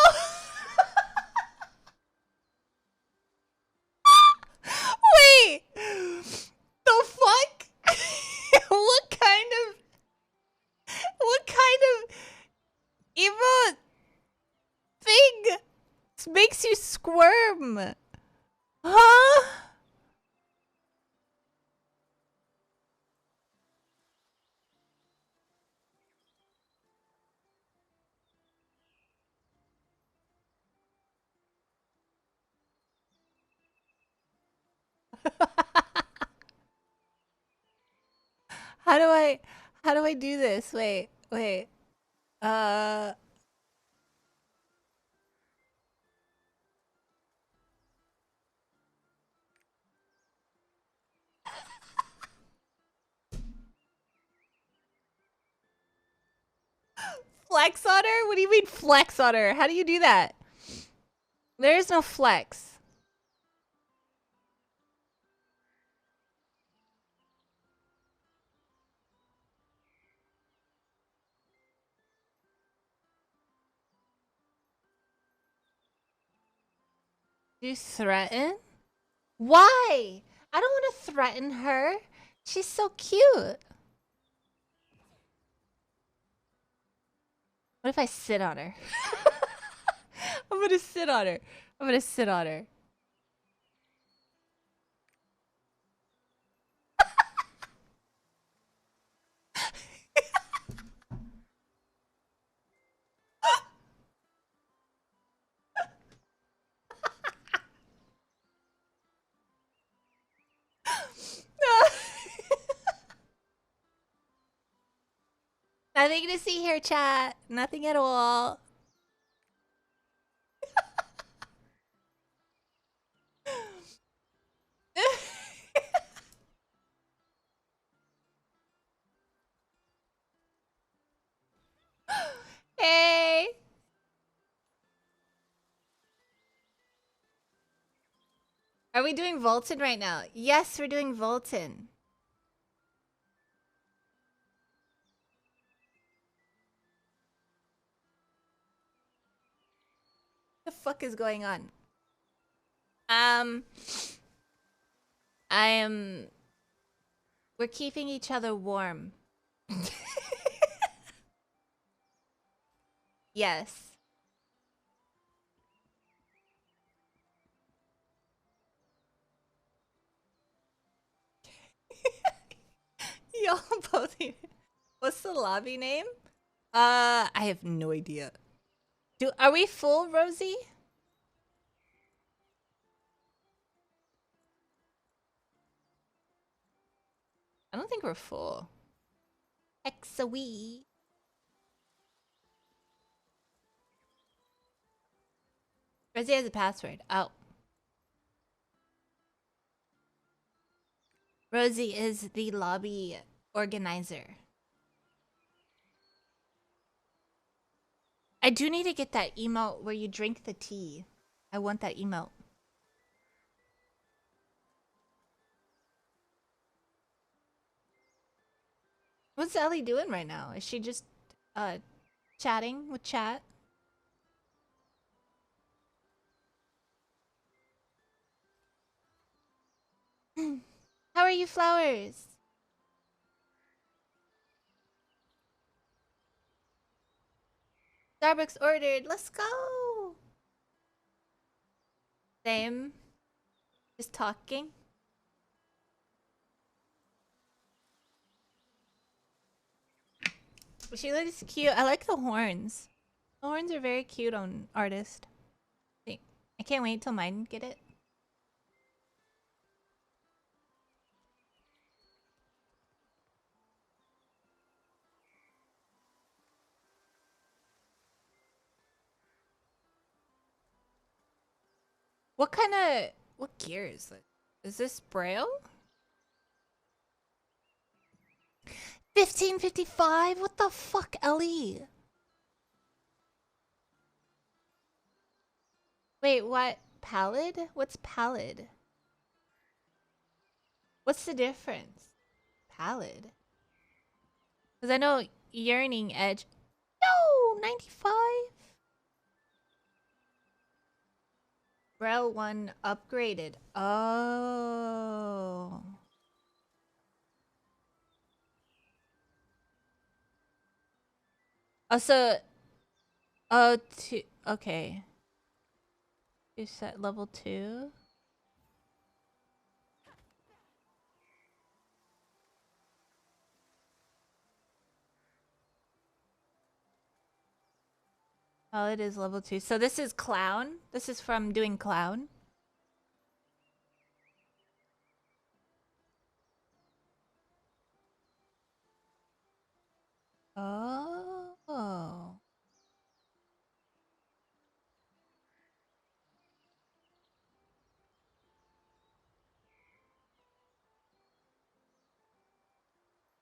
Wait, the fuck? What kind of emo thing makes you squirm? Huh? How do I do this? Wait. Uh Flex on her? What do you mean flex on her? How do you do that? There is no flex. You threaten? Why? I don't want to threaten her. She's so cute. What if I sit on her? I'm gonna sit on her. I'm gonna sit on her. Nothing to see here, chat. Nothing at all. Are we doing Volton right now? Yes, we're doing Volton. What the fuck is going on? I am. We're keeping each other warm. Yes. Y'all both. What's the lobby name? I have no idea. Are we full, Rosie? I don't think we're full. Hexella. Rosie has a password. Oh. Rosie is the lobby organizer. I do need to get that emote where you drink the tea. I want that emote. What's Ellie doing right now? Is she just chatting with chat? How are you, flowers? Starbucks ordered. Let's go. Same. Just talking. She looks cute. I like the horns. The horns are very cute on artist. I can't wait till mine get it. What gear is this? Is this Braille? 1555? What the fuck, Ellie? Wait, what? Pallid? What's pallid? What's the difference? Pallid? Because I know yearning edge. No! 95? Braille 1 upgraded. Oh. Also, okay. You set level 2. Oh, it is level 2. So this is clown. This is from doing clown. Oh.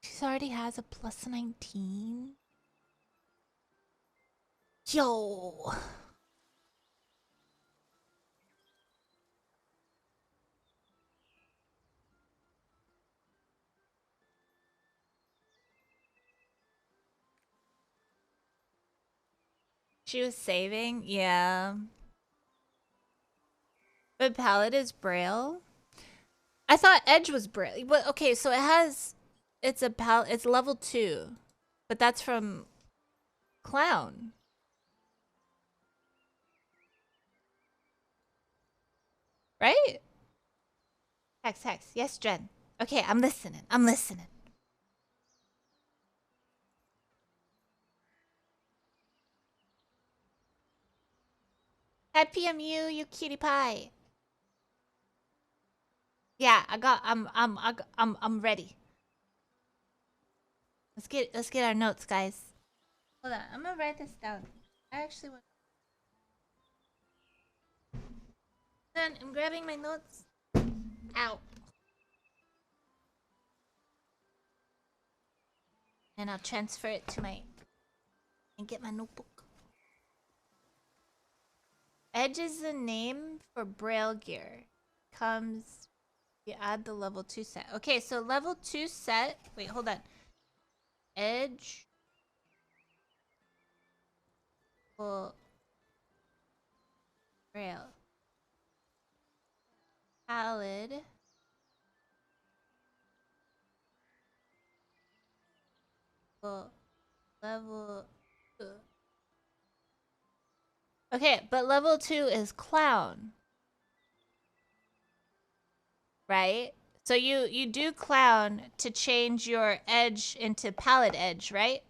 She already has a plus 19. Yo. She was saving? Yeah. But palette is Braille? I thought Edge was Braille. But okay, so it's level 2. But that's from Clown. Right? Hex. Yes, Jen. Okay, I'm listening. Happy PMU, you cutie pie. Yeah, I'm ready. Let's get our notes, guys. Hold on, I'm gonna write this down. I actually want. Then I'm grabbing my notes. Ow. And I'll transfer it to and get my notebook. Edge is the name for Braille gear. comes, you add the level 2 set. Okay, so level 2 set. Wait, hold on. Edge. Well, rail. Pallid. Well, level. Okay, but level 2 is clown. Right? So you do clown to change your edge into pallid edge, right?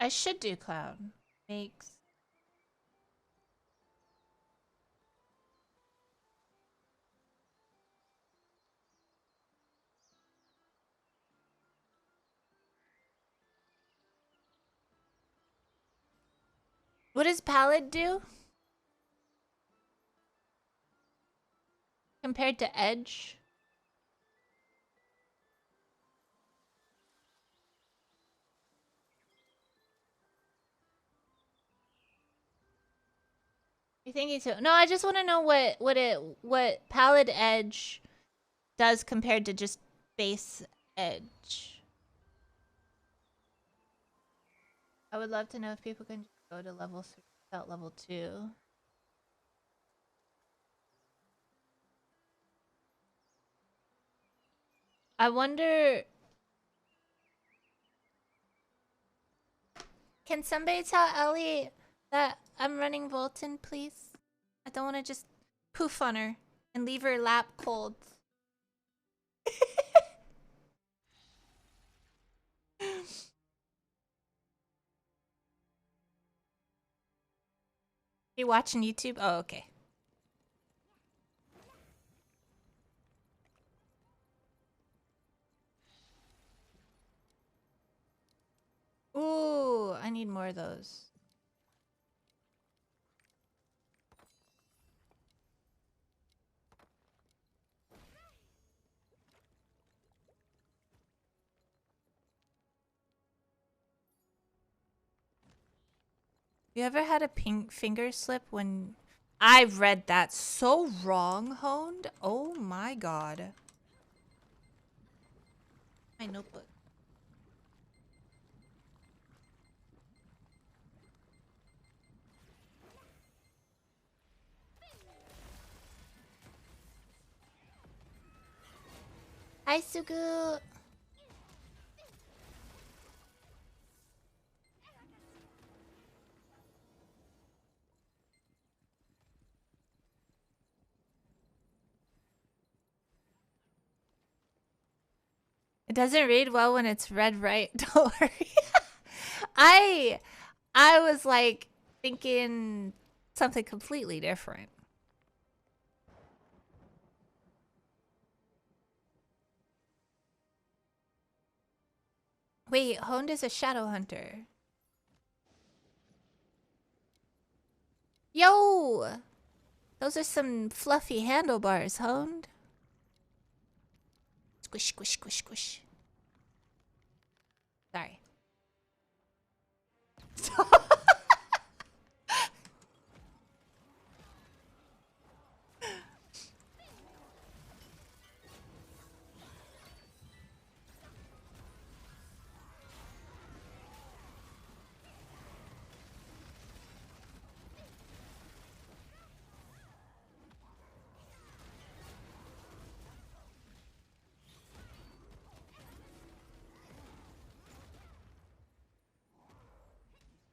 I should do clown. Makes. What does pallid do compared to edge? You thinking so? No, I just want to know what pallid edge does compared to just base edge. I would love to know if people can just go to level 3 without level 2. I wonder. Can somebody tell Ellie that I'm running Volton, please? I don't want to just poof on her and leave her lap cold. You watching YouTube? Oh, okay. Ooh, I need more of those. You ever had a pink finger slip when I've read that so wrong, Honed? Oh my god. My notebook. Hi, Sugu. It doesn't read well when it's read right. Don't worry. I I was like thinking something completely different. Wait, Honed is a shadow hunter. Yo! Those are some fluffy handlebars, Honed. Squish, squish, squish, squish. Sorry.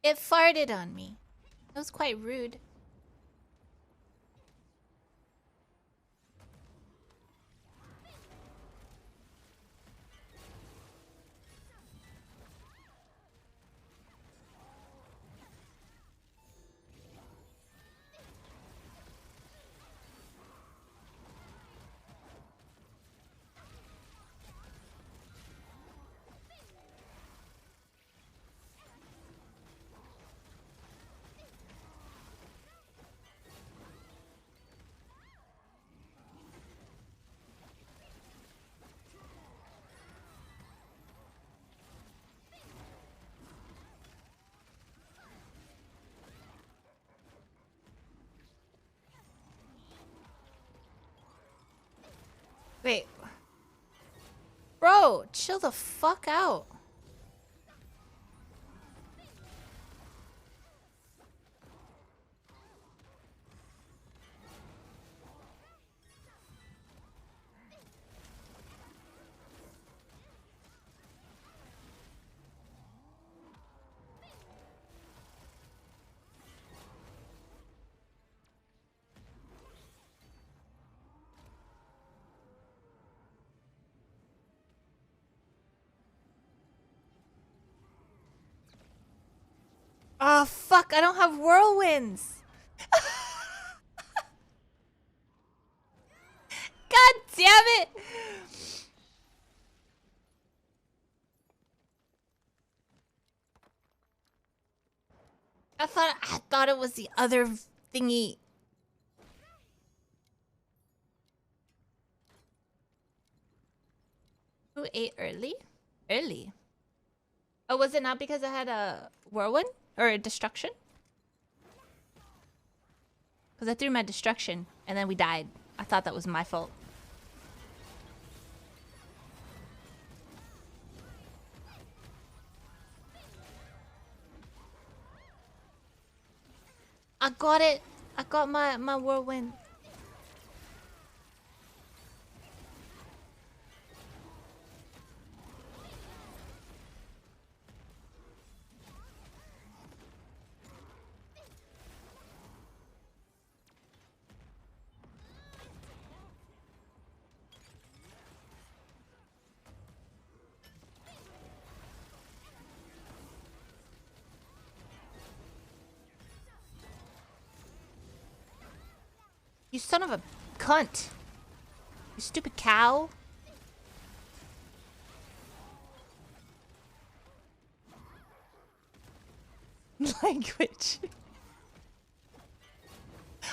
It farted on me. That was quite rude. Bro, chill the fuck out. Oh, fuck. I don't have whirlwinds. God damn it. I thought it was the other thingy. Who ate early? Early. Oh, was it not because I had a whirlwind? Or a destruction? Because I threw my destruction and then we died. I thought that was my fault. I got it. I got my whirlwind. You son of a cunt. You stupid cow. Language.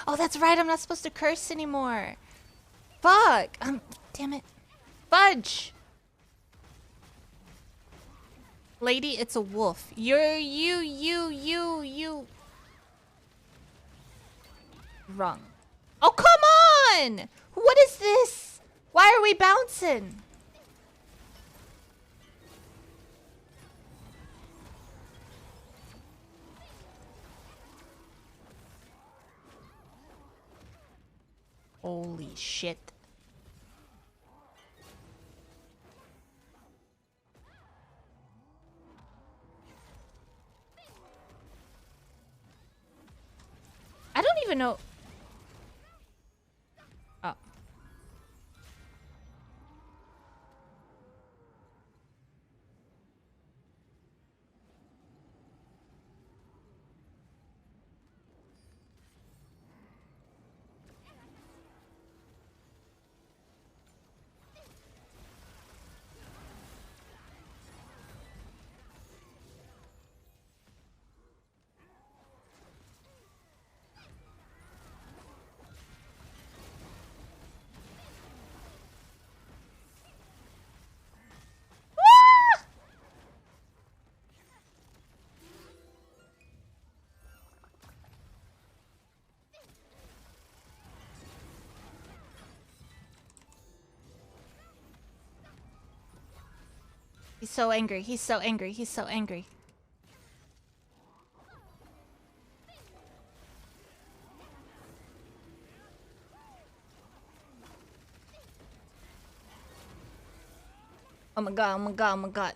Oh, that's right. I'm not supposed to curse anymore. Fuck. Damn it. Fudge. Lady, it's a wolf. You. Wrong. Oh, come on! What is this? Why are we bouncing? Holy shit. I don't even know. Oh. He's so angry. He's so angry. He's so angry. Oh my god, oh my god, oh my god.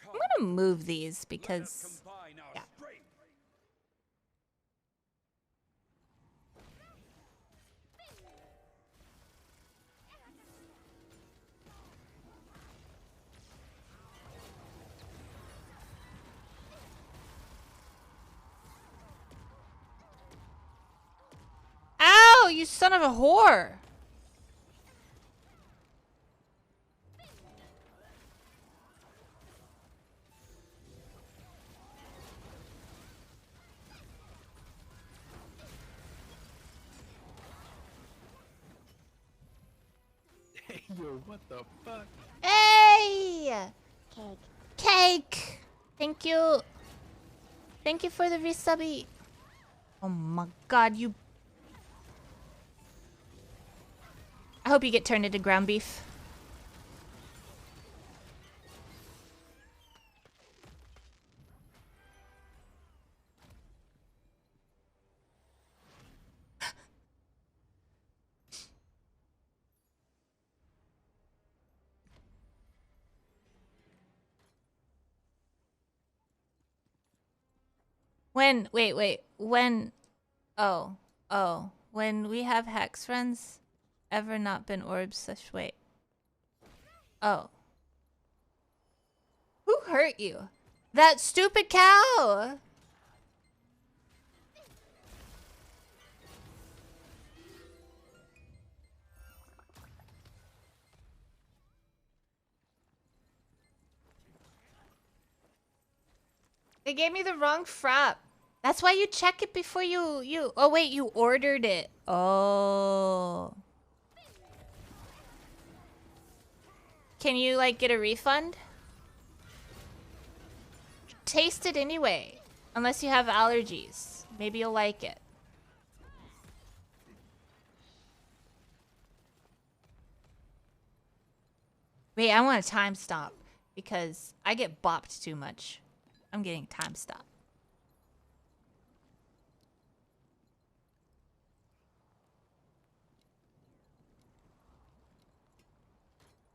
I'm gonna move these because... Yeah. Ow, you son of a whore! Yo, what the fuck? Hey! Cake! Thank you. Thank you for the resubby. Oh my god, you hope you get turned into ground beef. When we have hex friends, ever not been orbs such wait. Oh. Who hurt you? That stupid cow! They gave me the wrong frap. That's why you check it before you... Oh, wait, you ordered it. Oh. Can you, like, get a refund? Taste it anyway. Unless you have allergies. Maybe you'll like it. Wait, I want a time stop. Because I get bopped too much. I'm getting time stop.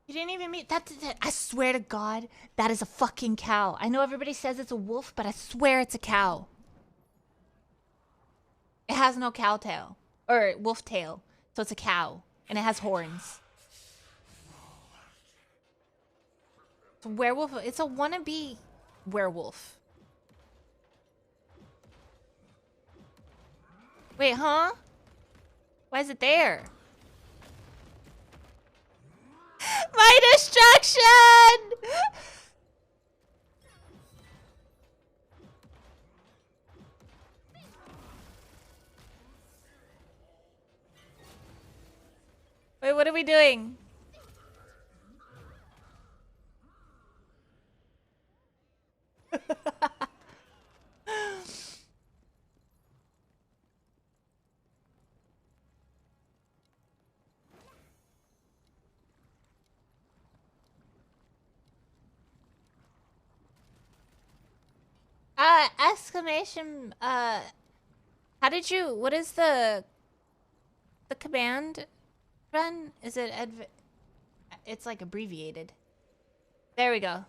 You didn't even meet that. I swear to God, that is a fucking cow. I know everybody says it's a wolf, but I swear it's a cow. It has no cow tail or wolf tail, so it's a cow, and it has horns. It's a werewolf. It's a wannabe werewolf. Wait, huh? Why is it there? My destruction! Wait, what are we doing? Exclamation, how did you, what is the command run? Is it it's like abbreviated. There we go.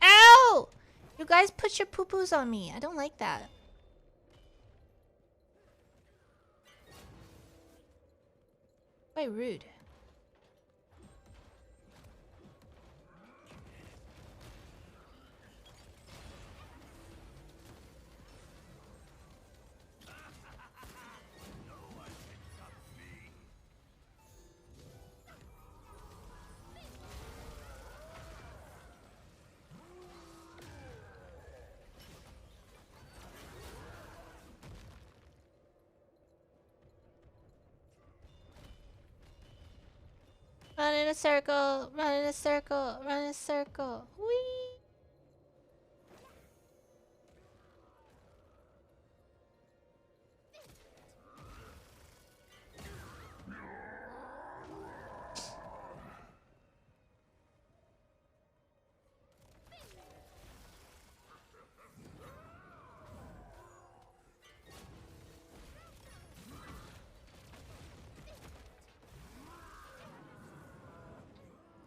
Ow! You guys put your poo-poos on me. I don't like that. Quite rude. Run in a circle, run in a circle, run in a circle. Whee!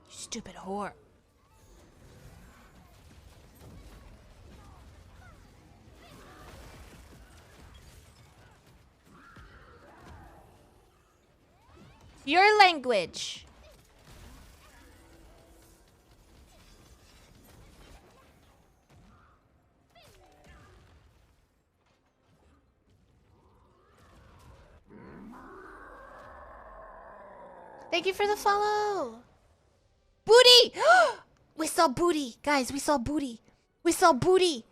Stupid whore. Your language. Thank you for the follow. Booty! We saw booty. Guys, we saw booty. We saw booty.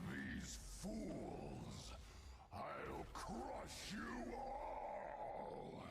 These fools! I'll crush you all!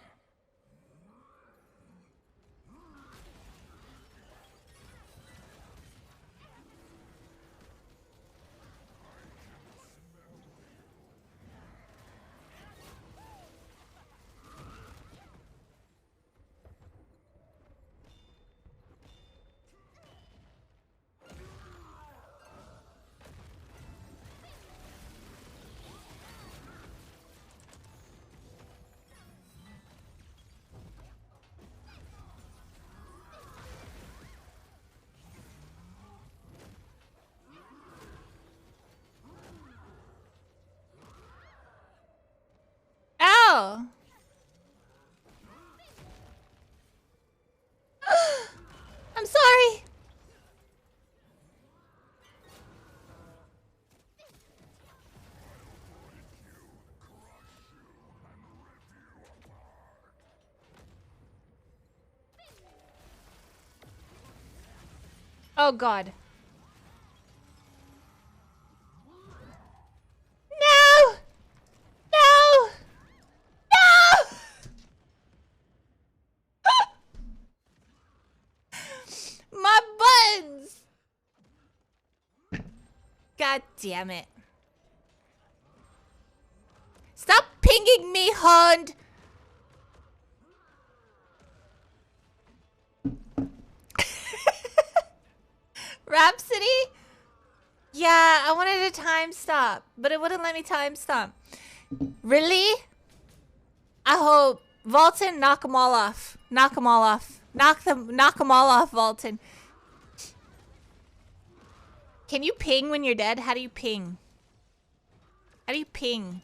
Ow! I'm sorry. Oh God. No! No! No! My buttons! God damn it. Stop pinging me, Hund! Rhapsody? Yeah, I wanted a time stop, but it wouldn't let me time stop. Really? I hope. Volton, knock them all off. Knock them all off. Knock them all off, Volton. Can you ping when you're dead? How do you ping? How do you ping?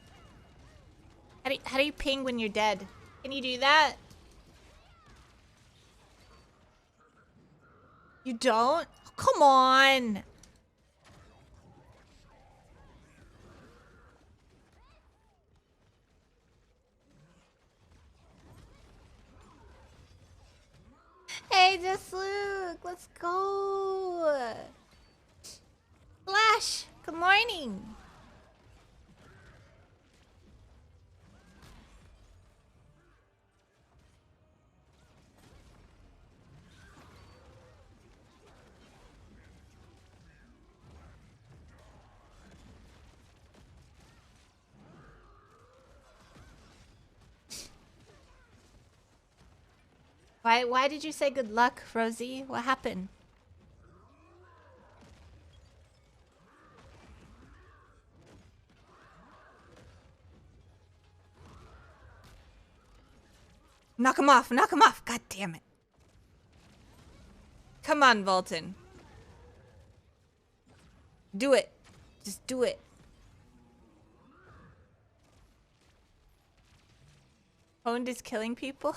How do you ping when you're dead? Can you do that? You don't? Come on. Hey, just Luke, let's go. Flash, good morning. Why did you say good luck, Rosie? What happened? Knock him off, knock him off. God damn it. Come on, Volton. Do it. Just do it. Honed is killing people?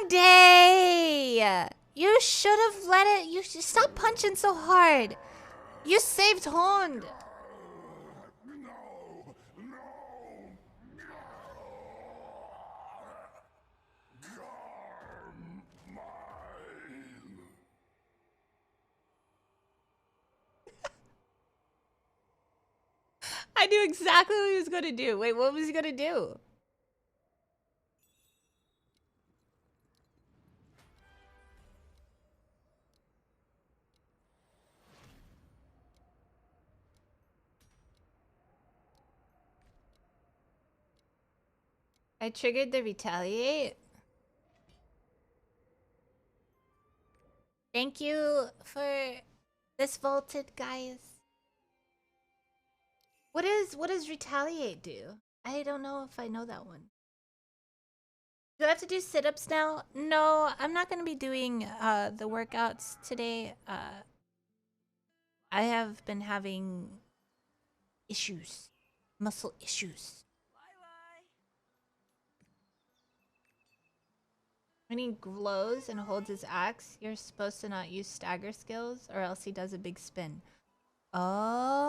Day! You should have let it. You should stop punching so hard. You saved Hond. I knew exactly what he was gonna do. Wait, what was he gonna do? I triggered the retaliate. Thank you for this vaulted, guys. What does retaliate do? I don't know if I know that one. Do I have to do sit-ups now? No, I'm not gonna be doing the workouts today. I have been having issues. Muscle issues. When he glows and holds his axe, you're supposed to not use stagger skills or else he does a big spin. Oh.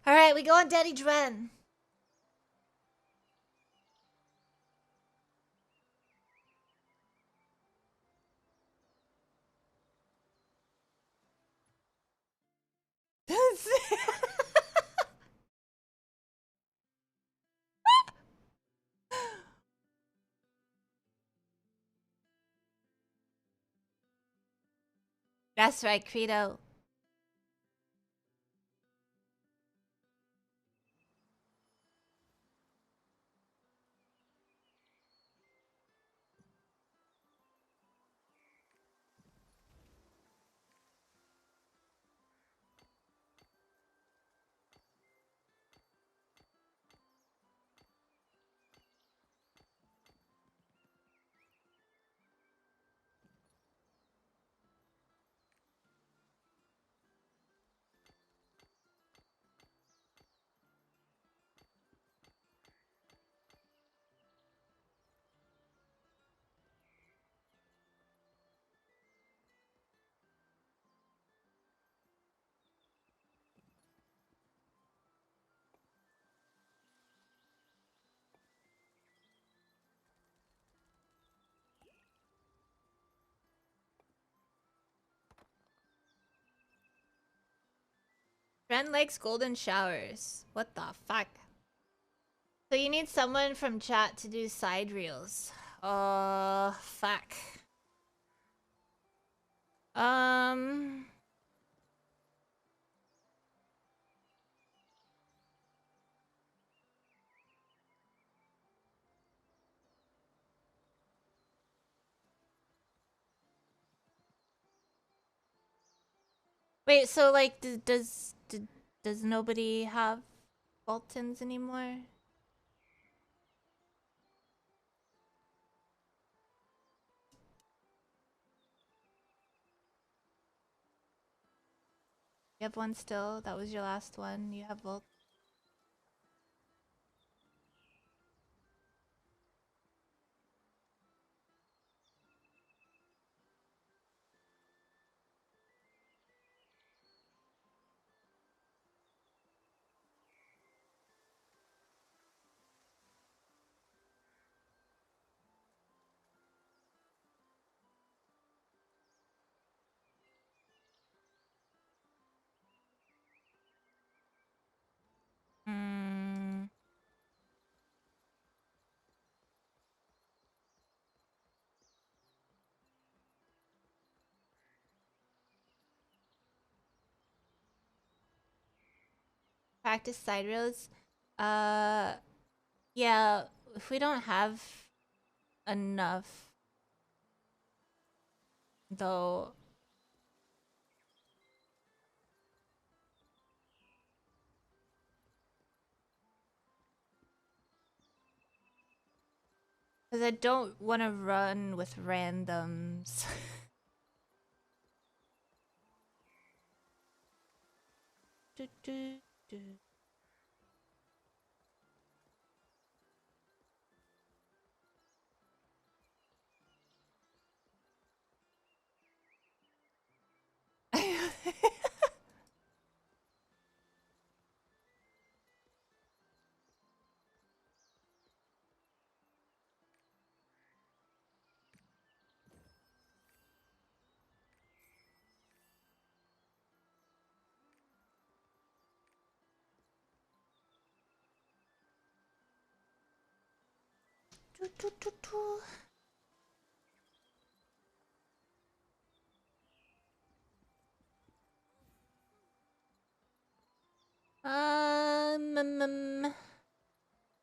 All right, we go on Daddy Dren. That's right, Credo. Dren likes golden showers. What the fuck? So you need someone from chat to do side reels. Fuck. Um... Wait, so like, does nobody have Boltons anymore? You have one still? That was your last one? You have Bolt? Practice side roads. Yeah, if we don't have enough, though. Because I don't want to run with randoms. Do, do, do. Do, do, do, do.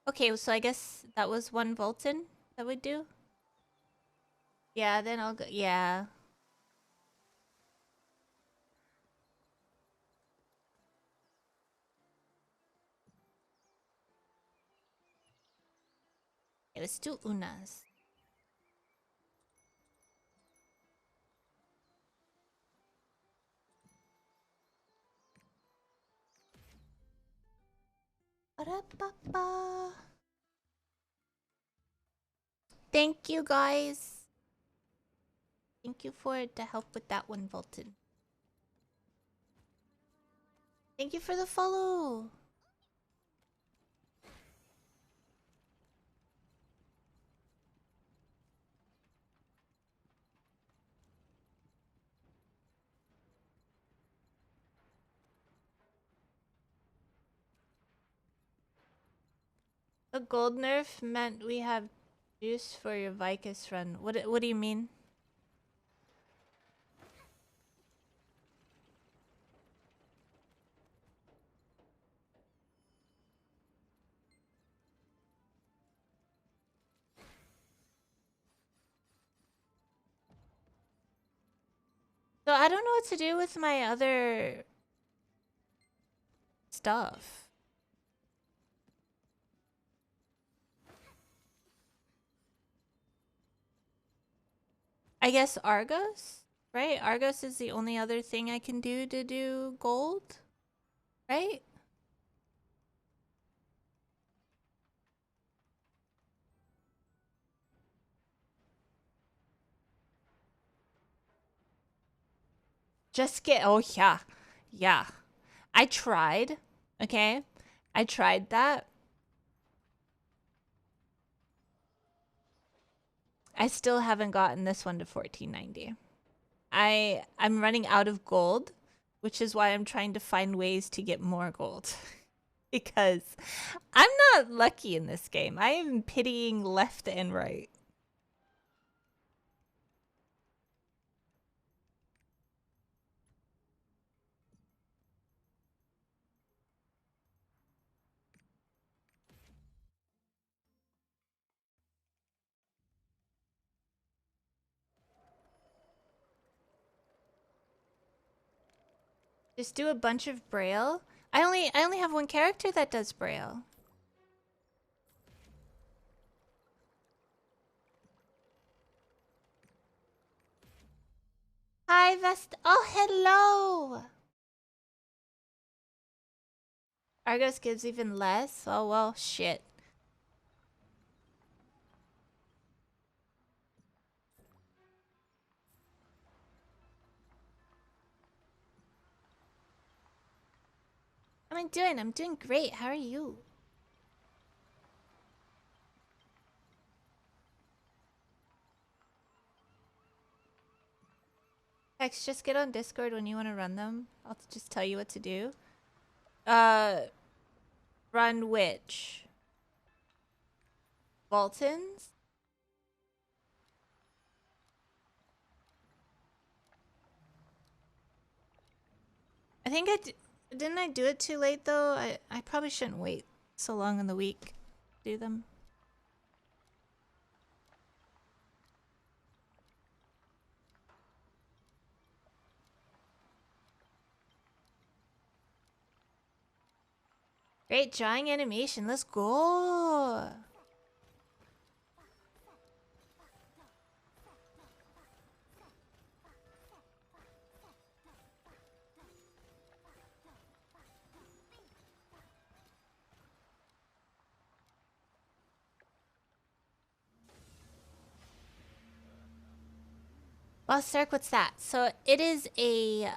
Okay, so I guess that was one Volton that would do. Yeah, then I'll go. Yeah. It was two Unas. Ba-da-ba-ba. Thank you guys. Thank you for the help with that one, Volton. Thank you for the follow. The gold nerf meant we have juice for your Vicus run. What do you mean? So I don't know what to do with my other stuff. I guess Argos, right? Argos is the only other thing I can do to do gold, right? Just get, oh yeah, yeah. I tried, okay? I tried that. I still haven't gotten this one to 1490. I'm running out of gold, which is why I'm trying to find ways to get more gold. Because I'm not lucky in this game. I am pitying left and right. Just do a bunch of braille. I only have one character that does braille. Hi, Vest. Oh, hello. Argos gives even less. Oh well, shit. How am I doing? I'm doing great. How are you? Hex, just get on Discord when you want to run them. I'll just tell you what to do. Run which? Boltons? I think Didn't I do it too late though? I probably shouldn't wait so long in the week to do them. Great drawing animation. Let's go. Lost Ark, what's that? So it is a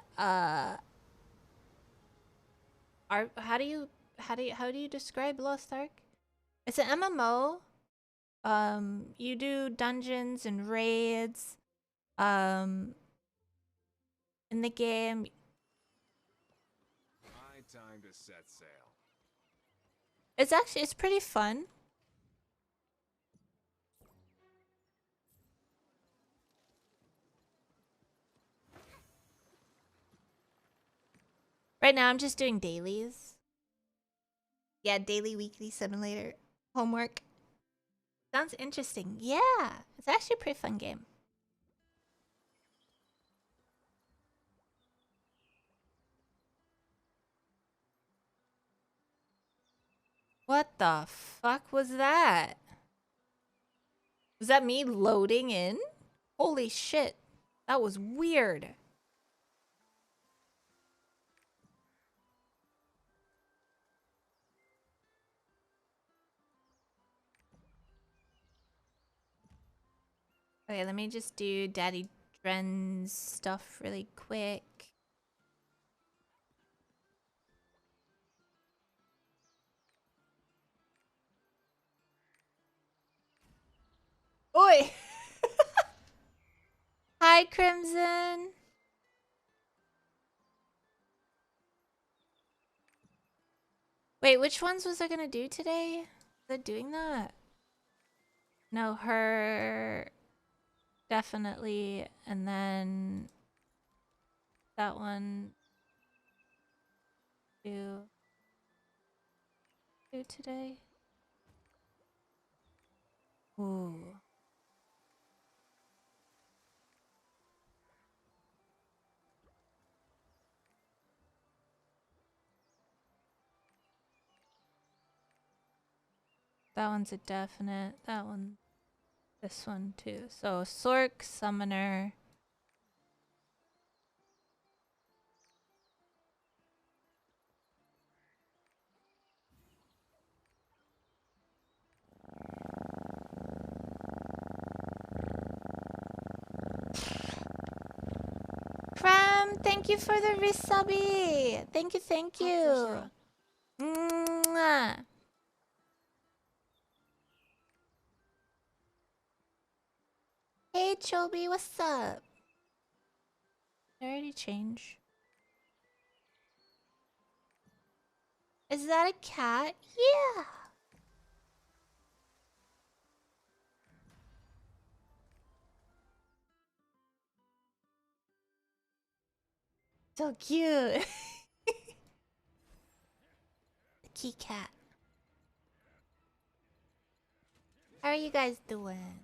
how do you describe Lost Ark? It's an MMO. You do dungeons and raids. In the game. My time to set sail. It's pretty fun. Right now I'm just doing dailies. Yeah, daily, weekly, simulator, homework. Sounds interesting. Yeah, it's actually a pretty fun game. What the fuck was that? Was that me loading in? Holy shit. That was weird. Okay, let me just do Daddy Dren's stuff really quick. Oi! Hi, Crimson. Wait, which ones was I gonna do today? Was I doing that? No, her. Definitely. And then that one. Do today. Ooh. That one's a definite. That one. This one too. So Sork, Summoner. Cram, thank you for the resubby. Thank you, thank you. Mwah. Hey Chobi, what's up? Did I already change? Is that a cat? Yeah. So cute. The key cat. How are you guys doing?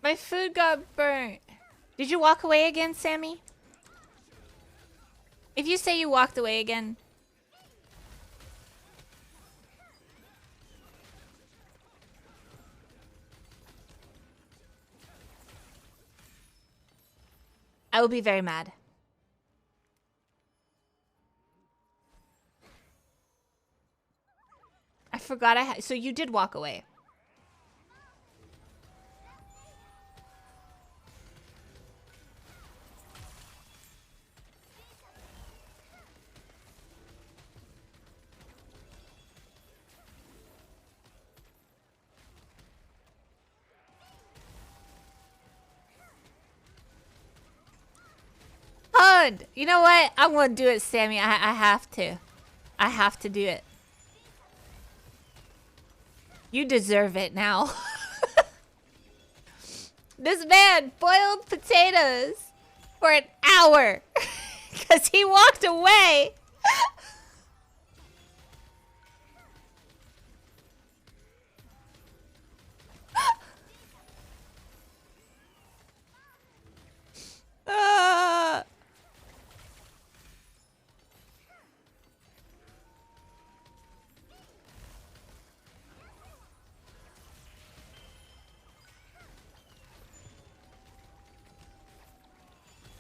My food got burnt. Did you walk away again, Sammy? If you say you walked away again. I will be very mad. I forgot I had. So you did walk away. You know what? I'm gonna do it, Sammy. I have to. I have to do it. You deserve it now. This man boiled potatoes for an hour because he walked away.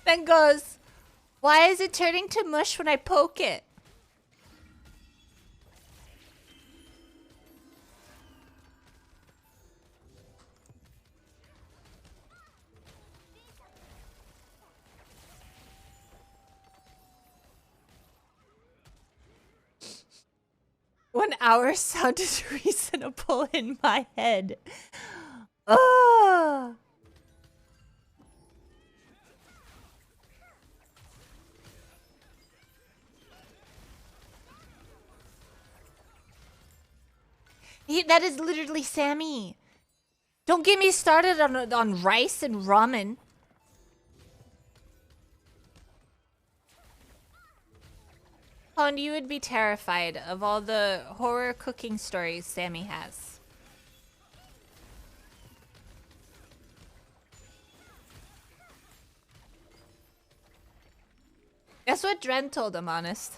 Then goes, why is it turning to mush when I poke it? One hour sounded reasonable in my head. Oh. That is literally Sammy. Don't get me started on rice and ramen. Hon, you would be terrified of all the horror cooking stories Sammy has. That's what Dren told him, honest.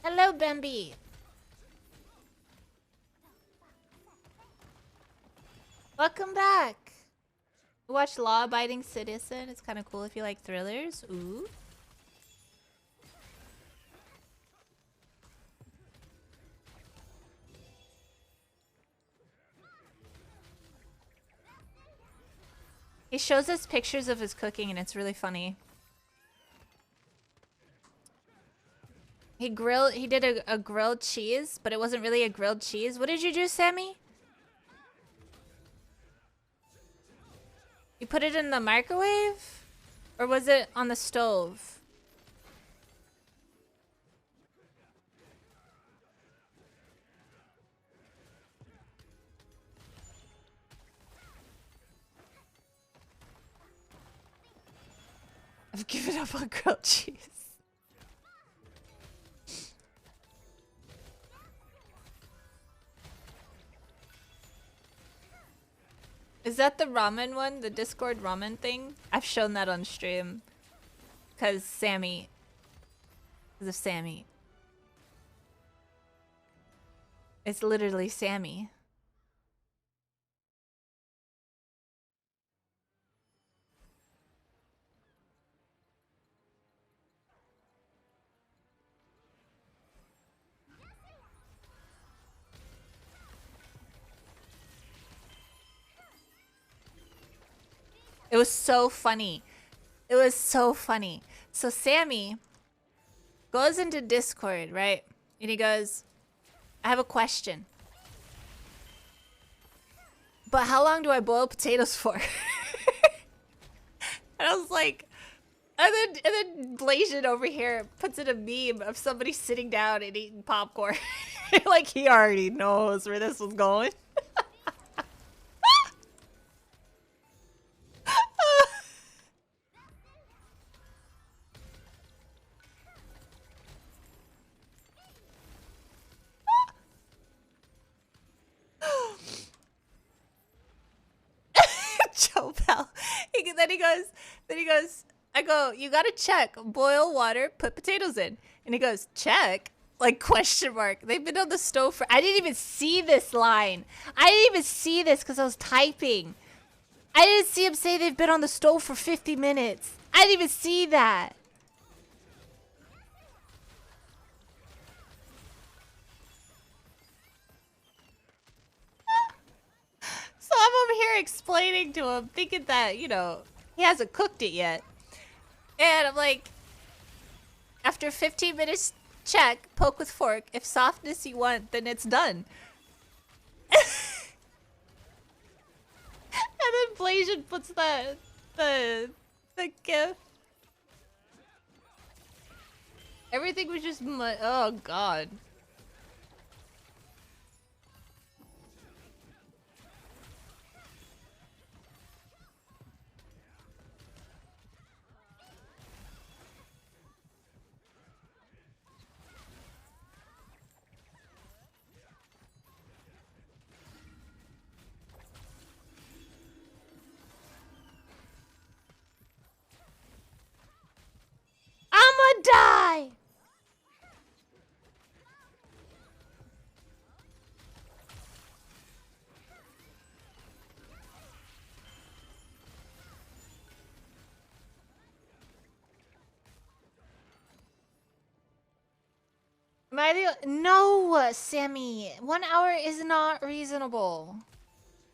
Hello, Bambi. Welcome back. Watch Law Abiding Citizen. It's kind of cool if you like thrillers. Ooh. He shows us pictures of his cooking and it's really funny. He did a grilled cheese, but it wasn't really a grilled cheese. What did you do, Sammy? You put it in the microwave? Or was it on the stove? I've given up on grilled cheese. Is that the ramen one? The Discord ramen thing? I've shown that on stream. Because Sammy. Because of Sammy. It's literally Sammy. It was so funny. It was so funny. So Sammy goes into Discord, right? And he goes, I have a question. But how long do I boil potatoes for? And I was like, and then Blasian over here puts in a meme of somebody sitting down and eating popcorn. Like he already knows where this was going. Joe Bell. Then he goes, I go, you gotta check. Boil water, put potatoes in. And he goes, check? Like question mark. They've been on the stove for, I didn't even see this line. I didn't even see this because I was typing. I didn't see him say they've been on the stove for 50 minutes. I didn't even see that. So I'm over here explaining to him, thinking that, you know, he hasn't cooked it yet. And I'm like, after 15 minutes, check, poke with fork. If softness you want, then it's done. And then Blasian puts the gif. Everything was just oh god. I'ma die! Am I the... No, Sammy. 1 hour is not reasonable.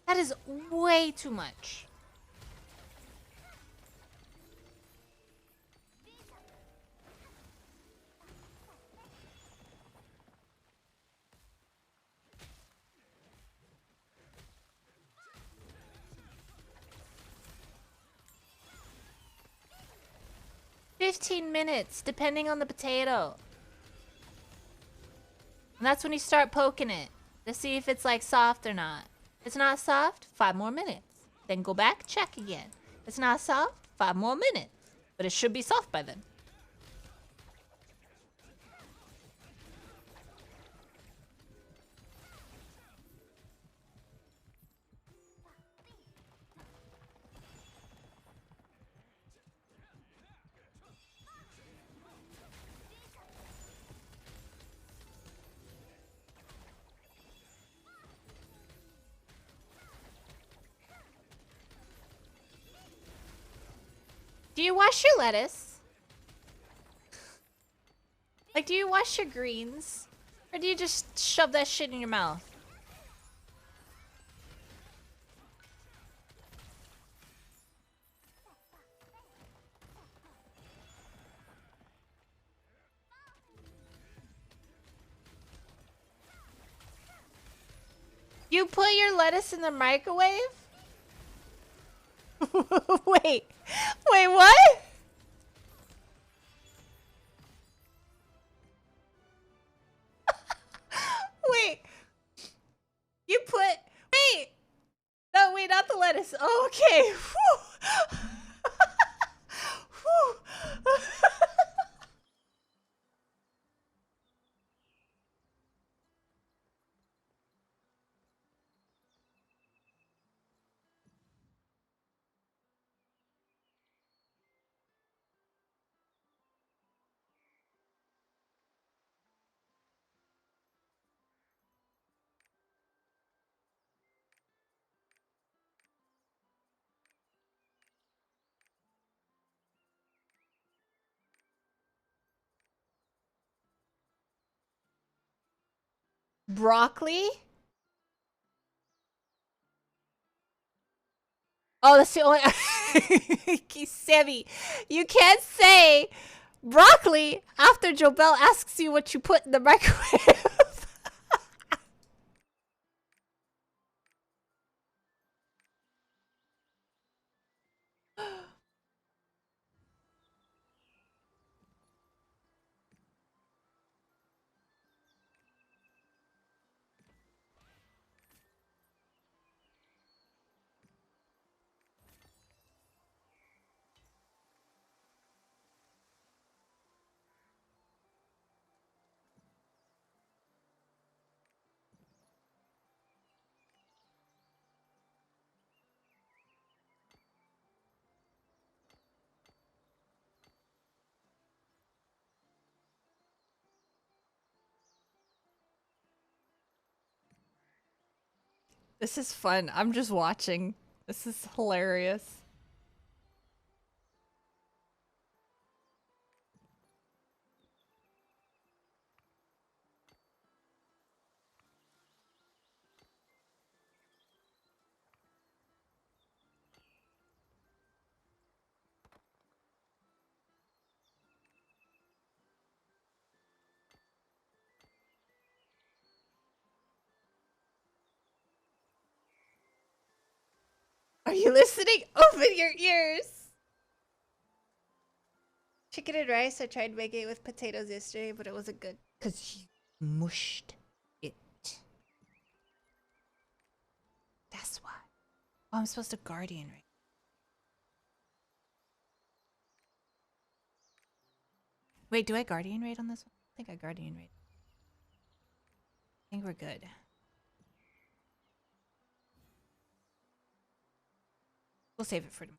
That is way too much. $15, depending on the potato. And that's when you start poking it to see if it's like soft or not. If it's not soft, 5 more minutes. Then go back, check again. If it's not soft, 5 more minutes. But it should be soft by then. Do you wash your lettuce? Like, do you wash your greens? Or do you just shove that shit in your mouth? You put your lettuce in the microwave? Wait. Wait, what? Wait. You put... Wait. No, wait, not the lettuce. Oh, okay. Whew. Whew. Broccoli? Oh, that's the only... Sammy, you can't say broccoli after Jobel asks you what you put in the microwave. This is fun. I'm just watching. This is hilarious. Are you listening? Open your ears. Chicken and rice. I tried making it with potatoes yesterday, but it wasn't good. Because you mushed it. That's why. Oh, I'm supposed to guardian right. Wait, do I guardian raid on this one? I think I guardian raid. I think we're good. We'll save it for tomorrow.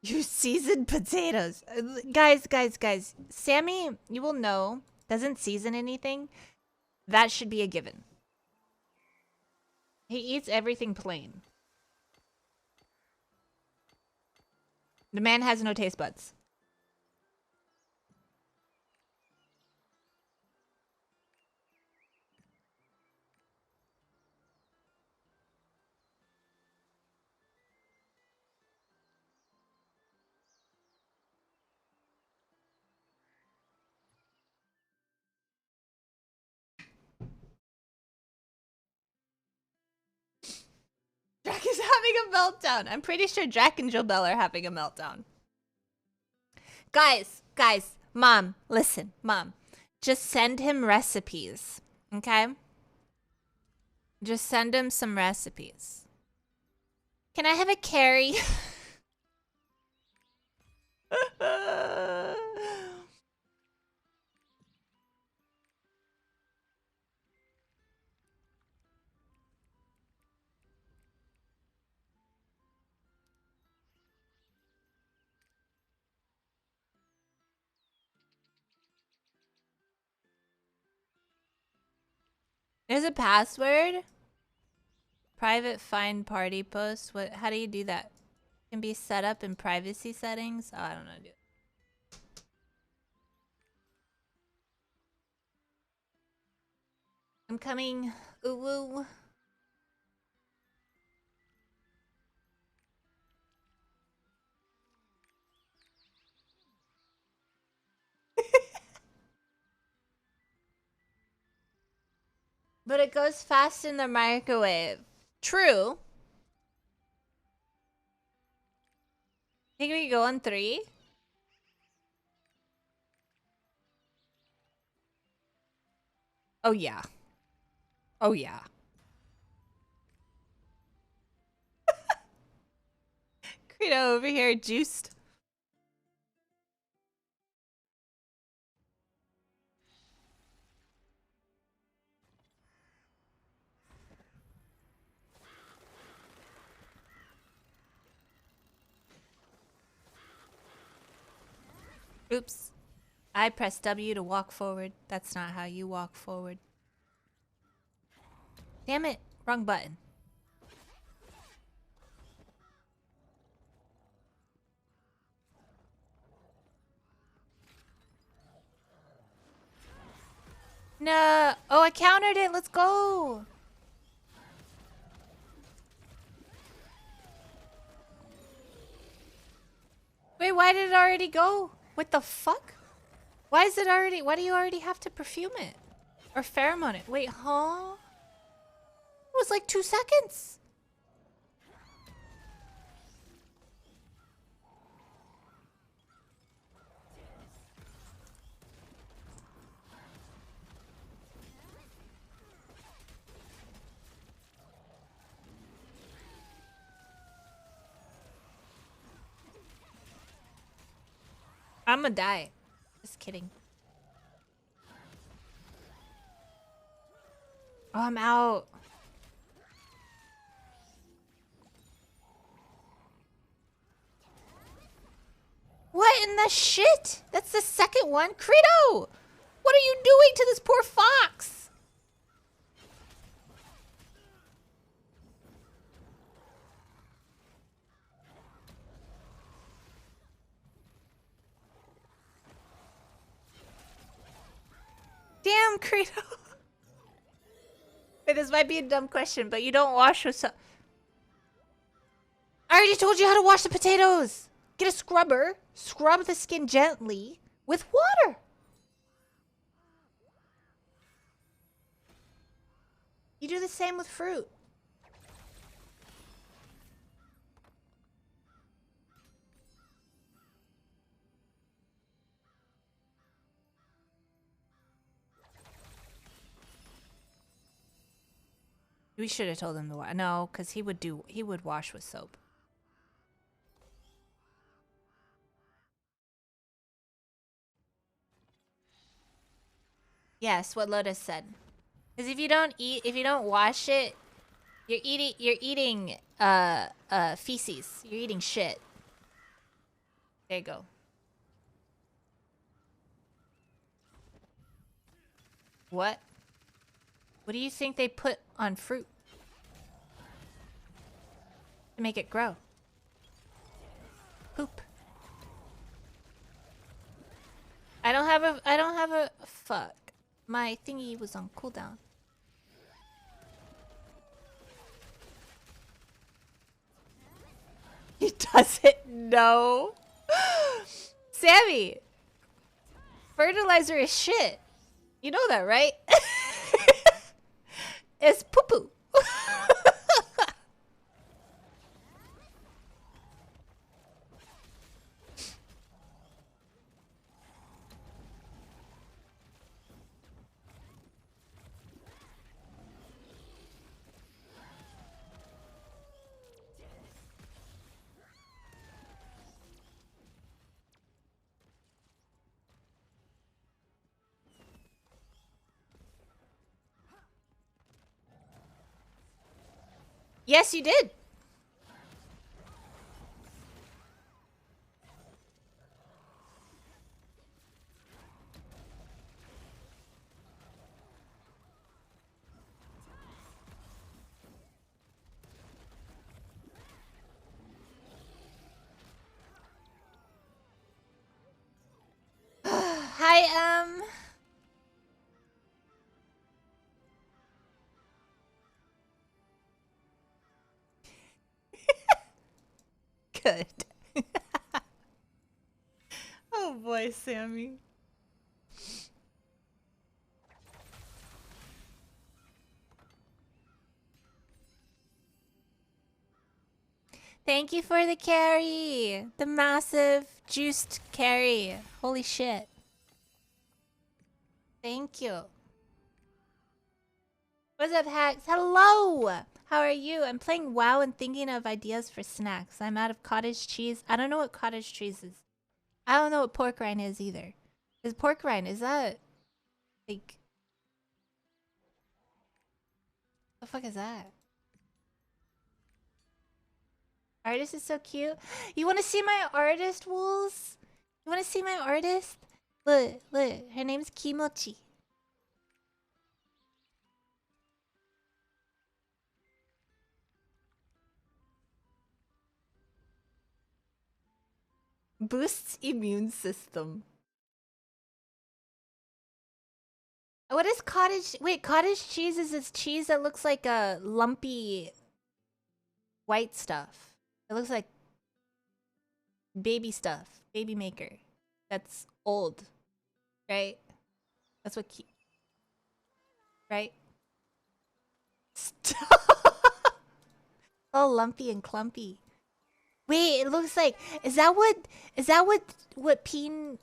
You seasoned potatoes. Guys. Sammy, you will know, doesn't season anything. That should be a given. He eats everything plain. The man has no taste buds. Jack is having a meltdown. I'm pretty sure Jack and Jobel are having a meltdown. Guys, Mom, listen, Mom. Just send him recipes, okay? Just send him some recipes. Can I have a carry? There's a password. Private find party post. What? How do you do that? Can be set up in privacy settings. Oh, I don't know. Dude. I'm coming. Ooh woo. But it goes fast in the microwave. True. Think we go on 3? Oh yeah. Oh yeah. Credo over here juiced. Oops. I press W to walk forward. That's not how you walk forward. Damn it. Wrong button. No. Oh, I countered it. Let's go. Wait, why did it already go? What the fuck? Why is it already... Why do you already have to perfume it? Or pheromone it? Wait, huh? It was like 2 seconds. I'm gonna die. Just kidding. Oh, I'm out. What in the shit? That's the second one? Credo! What are you doing to this poor fox? Damn, Credo. Wait, this might be a dumb question, but you don't wash with I already told you how to wash the potatoes. Get a scrubber. Scrub the skin gently with water. You do the same with fruit. We should have told him to wash. No, because he would wash with soap. Yes, what Lotus said. Because if you don't wash it, you're eating feces. You're eating shit. There you go. What? What do you think they put on fruit to make it grow? Poop. I don't have a fuck. My thingy was on cooldown. He doesn't know. Sammy, fertilizer is shit. You know that, right? It's poo-poo. Yes, you did. Hi, Good. Oh boy, Sammy. Thank you for the carry. The massive juiced carry. Holy shit. Thank you. What's up, Hacks? Hello! How are you? I'm playing WoW and thinking of ideas for snacks. I'm out of cottage cheese. I don't know what cottage cheese is. I don't know what pork rind is either. Is pork rind, is that like the fuck is that? Artist is so cute. You wanna see my artist, Wolves? You wanna see my artist? Look, look, her name's Kimochi. Boosts immune system. What is cottage? Wait, cottage cheese is this cheese that looks like a lumpy white stuff. It looks like baby stuff, baby maker. That's old, right? That's what right? Stop. All lumpy and clumpy. Wait, it looks like is that what peen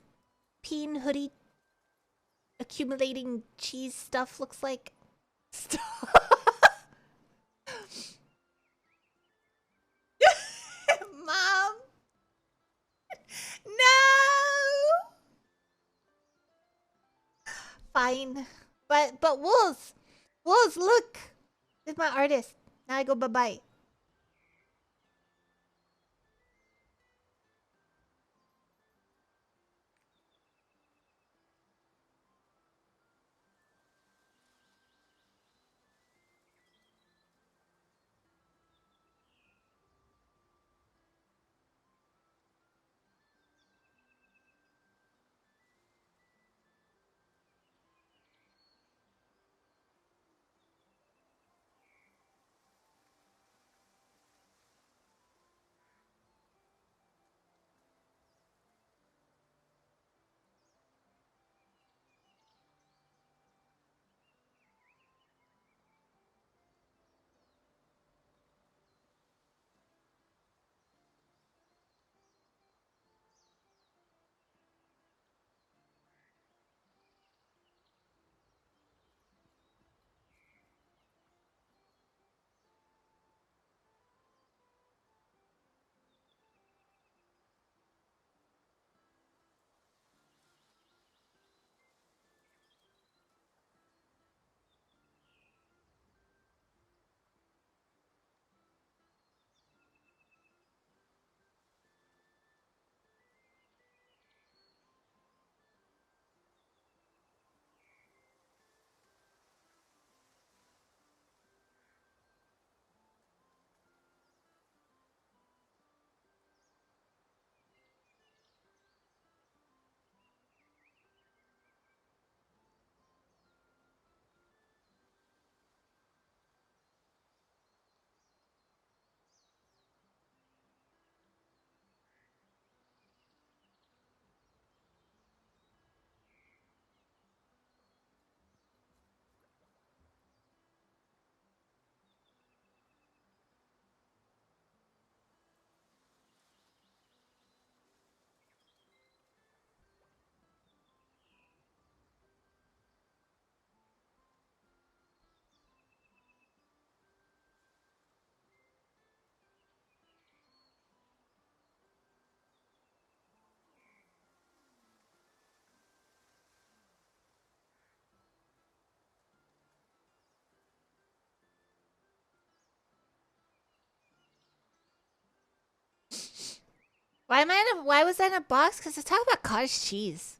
hoodie accumulating cheese stuff looks like? Stop. Mom. No. Fine. But Wolves. Wolves, look. This is my artist. Now I go bye-bye. Why was I in a box? Because it's talking about cottage cheese.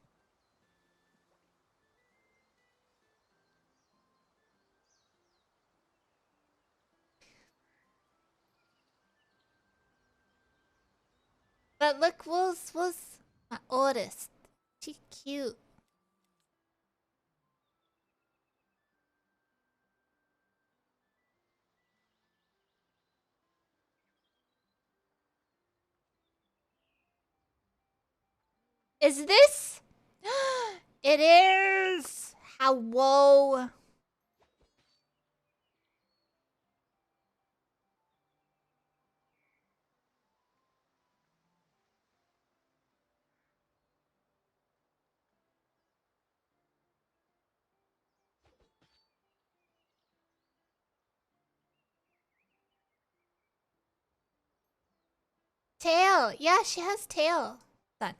But look, Will's my oldest. She cute. Is this? It is. How whoa. Tail. Yeah, she has tail. Done.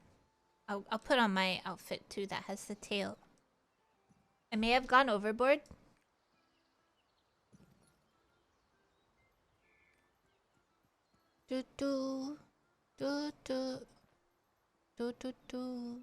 I'll put on my outfit too that has the tail. I may have gone overboard. Do do do do do do do.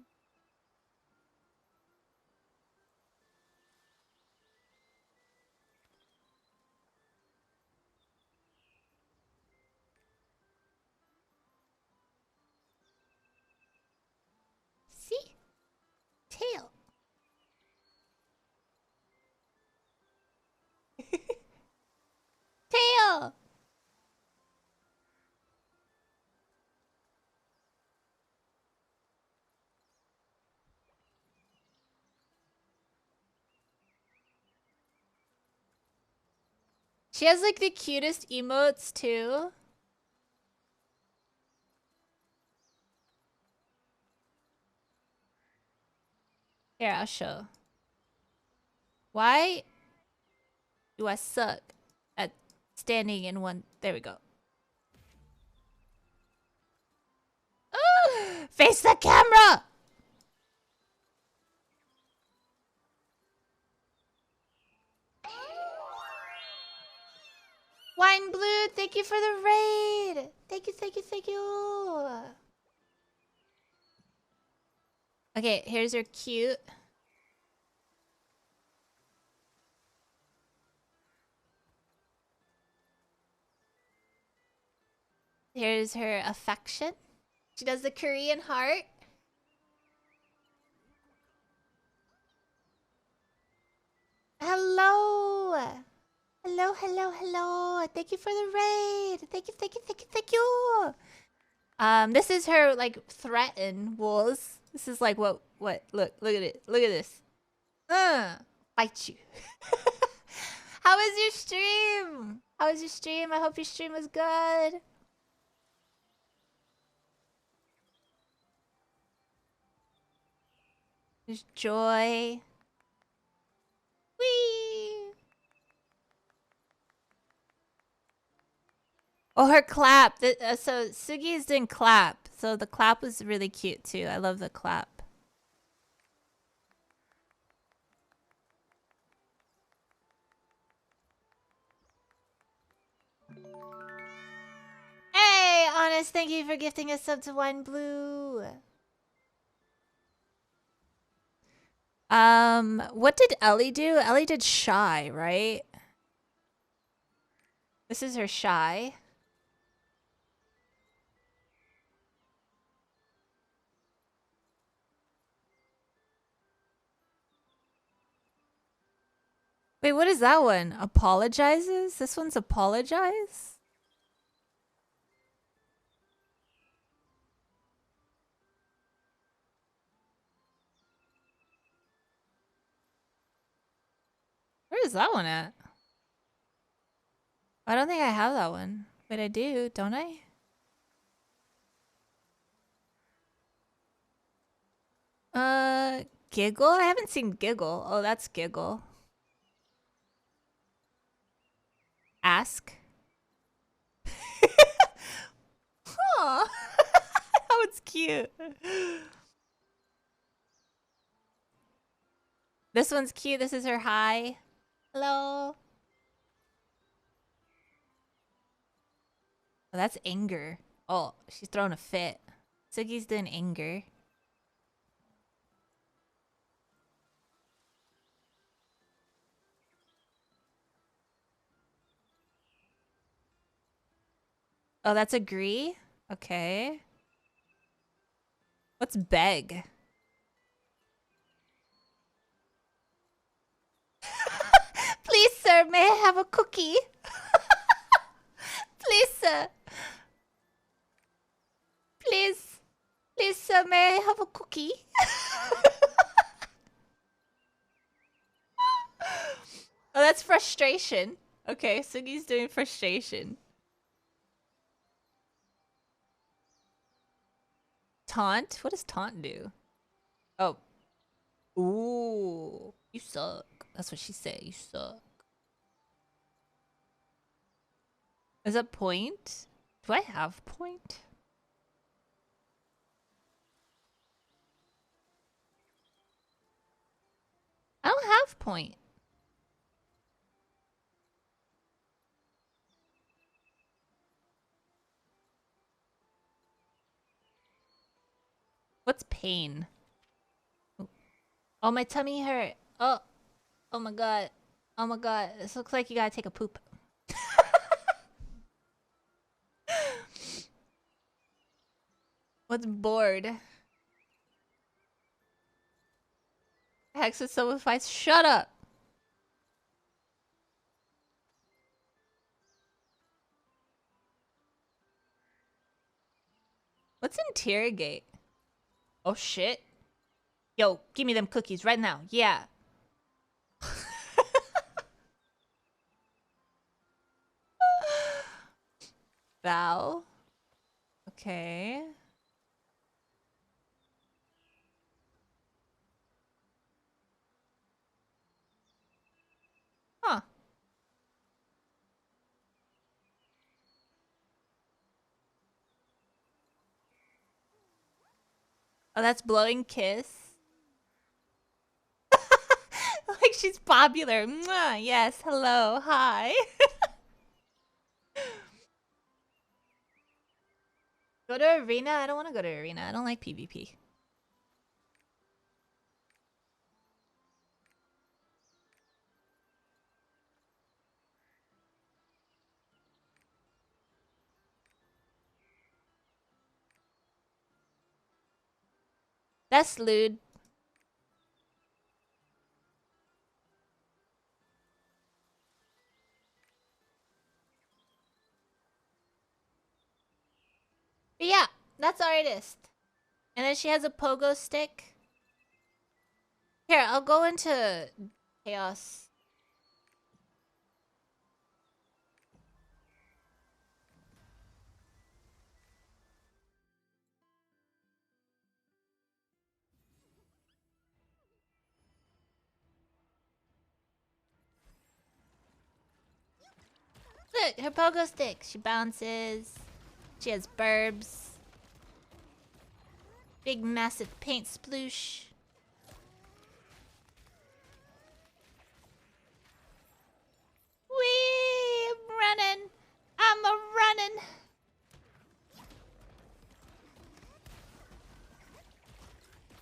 See? Tail. Tail. She has like the cutest emotes too. Here, I'll show. Why do I suck at standing in one? There we go. Face the camera! Wine Blue, thank you for the raid. Thank you, thank you, thank you. Okay, here's her cute. Here's her affection. She does the Korean heart. Hello. Hello, hello, hello. Thank you for the raid. Thank you, thank you, thank you, thank you. This is her like threaten wolves. This is like what look at it. Look at this. Bite you. How was your stream? How was your stream? I hope your stream was good. There's joy. Whee! Oh, her clap. So Sugi is doing clap. So the clap was really cute too. I love the clap. Hey, Honest, thank you for gifting a sub to Wine Blue. What did Ellie do? Ellie did Shy, right? This is her Shy. Wait, what is that one? Apologizes? This one's apologize? Where is that one at? I don't think I have that one. Wait, I do, don't I? Giggle? I haven't seen Giggle. Oh, that's Giggle. Ask. Aw. That one's cute. This one's cute. This is her hi. Hello. Oh, that's anger. Oh, she's throwing a fit. Sugi's doing anger. Oh, that's agree? Okay. What's beg? Please, sir, may I have a cookie? Please, sir. Please. Please, sir, may I have a cookie? Oh, that's frustration. Okay, Sugi's doing frustration. Taunt? What does taunt do? Oh. Ooh. You suck. That's what she said. You suck. Is that point? Do I have point? I don't have point. What's pain? Oh, my tummy hurt. Oh. Oh my god. Oh my god. This looks like you gotta take a poop. What's bored? Hex with someone fights. Shut up! What's interrogate? Oh shit. Yo, give me them cookies right now. Yeah. Val. Okay. Huh. Oh, that's blowing kiss. Like she's popular. Mwah, yes, hello, hi. Go to arena? I don't want to go to arena. I don't like PvP. That's lewd. But yeah, that's artist. And then she has a pogo stick. Here, I'll go into chaos. Look, her pogo stick. She bounces. She has burbs. Big massive paint sploosh. Wee! I'm running. I'm a running.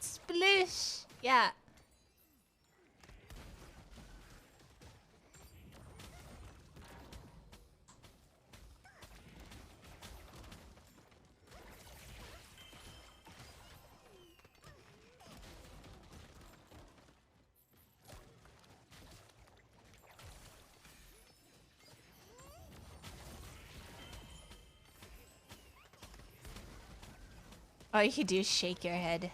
Sploosh. Yeah. All you can do is shake your head.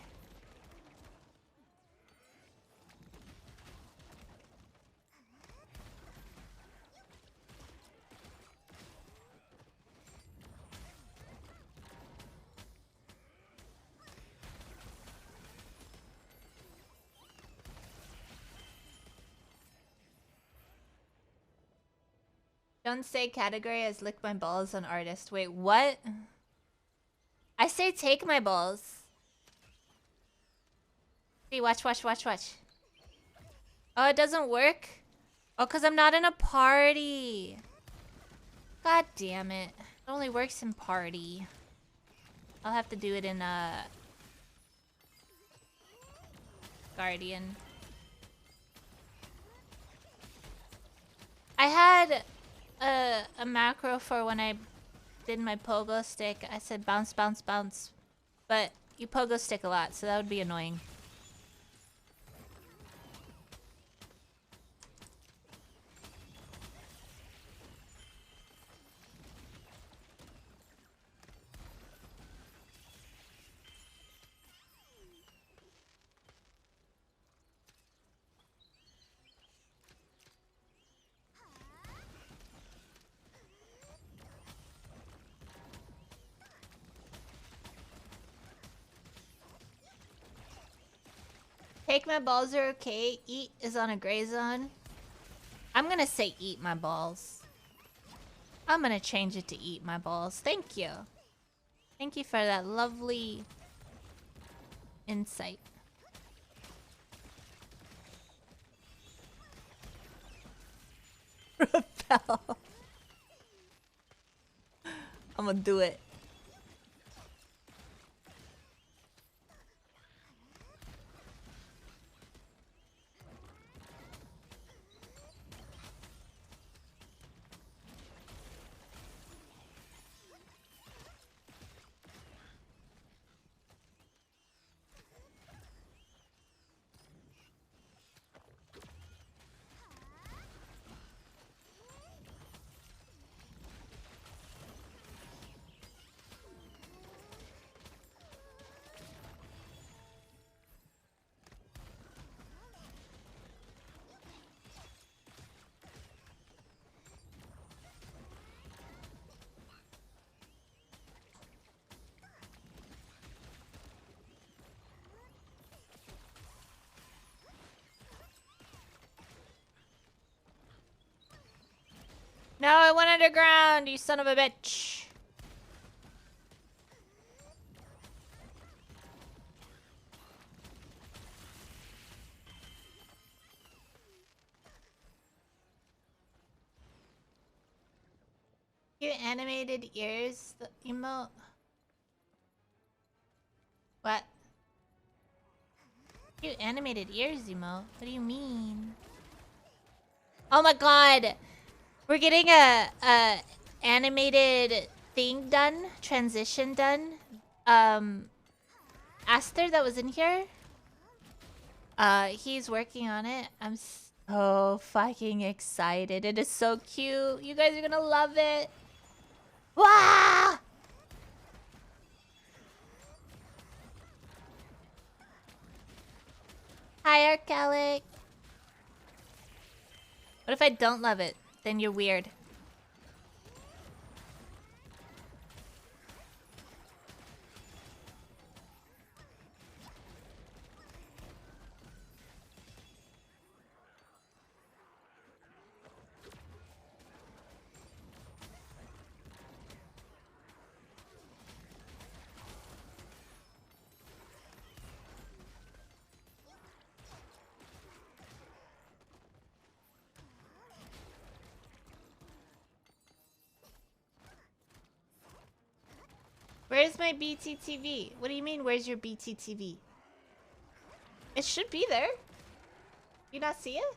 Don't say category as lick my balls on artist. Wait, what? I say take my balls. See, watch, watch, watch, watch. Oh, it doesn't work? Oh, because I'm not in a party. God damn it. It only works in party. I'll have to do it in Guardian. I had a macro for when I did my pogo stick. I said bounce, bounce, bounce. But you pogo stick a lot, so that would be annoying. Take my balls are okay. Eat is on a gray zone. I'm gonna say eat my balls. I'm gonna change it to eat my balls. Thank you. Thank you for that lovely insight. Repel. I'm gonna do it. No, I went underground, you son of a bitch. You animated ears, the emote. What? You animated ears emote? What do you mean? Oh my god! We're getting a animated thing done, transition done. Aster that was in here. He's working on it. I'm so fucking excited. It is so cute. You guys are gonna love it. Wow! Hi, Arcalic. What if I don't love it? Then you're weird. Where's my BTTV? What do you mean, where's your BTTV? It should be there. You not see it?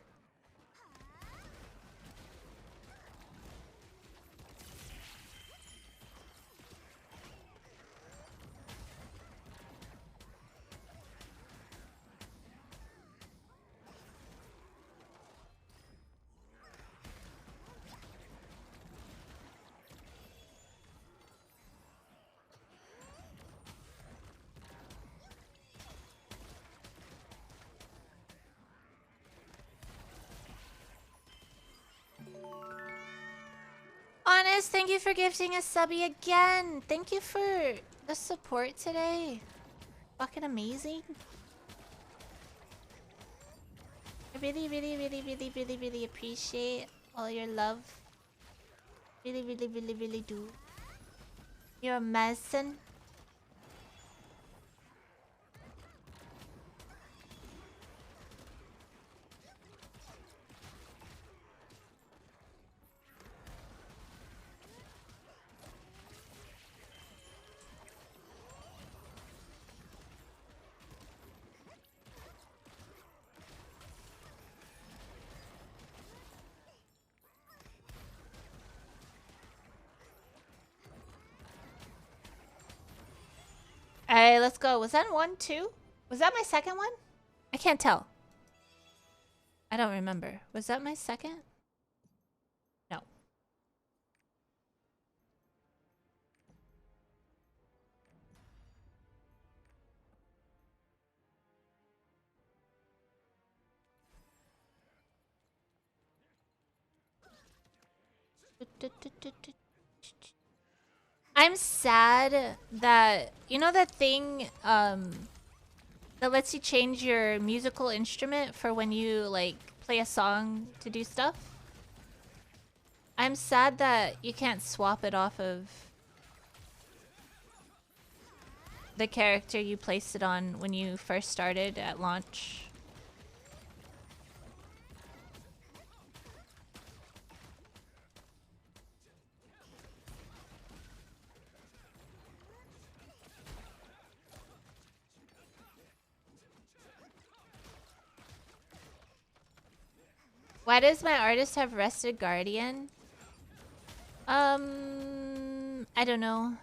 Honest, thank you for gifting a subby again. Thank you for the support today. Fucking amazing. I really, really, really, really, really, really appreciate all your love. Really, really, really, really do. You're amazing. Okay, let's go. Was that 1, 2? Was that my second one? I can't tell. I don't remember. Was that my second? No. I'm sad that, you know that thing that lets you change your musical instrument for when you like play a song to do stuff? I'm sad that you can't swap it off of the character you placed it on when you first started at launch. Why does my artist have Rested Guardian? I don't know.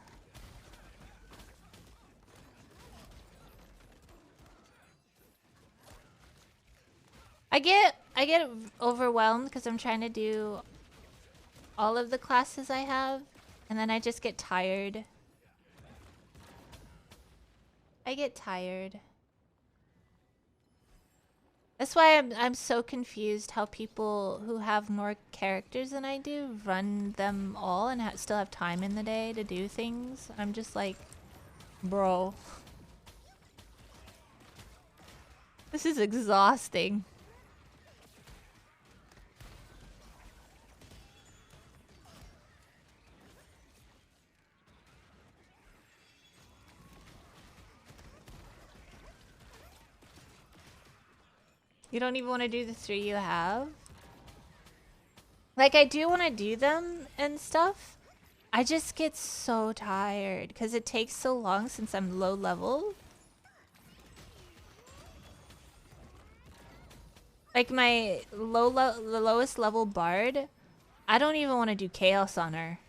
I get overwhelmed because I'm trying to do all of the classes I have, and then I just get tired. I get tired. That's why I'm so confused how people who have more characters than I do run them all and still have time in the day to do things. I'm just like, bro. This is exhausting. You don't even want to do the 3 you have? Like, I do want to do them and stuff. I just get so tired because it takes so long since I'm low level. Like, my the lowest level bard, I don't even want to do chaos on her.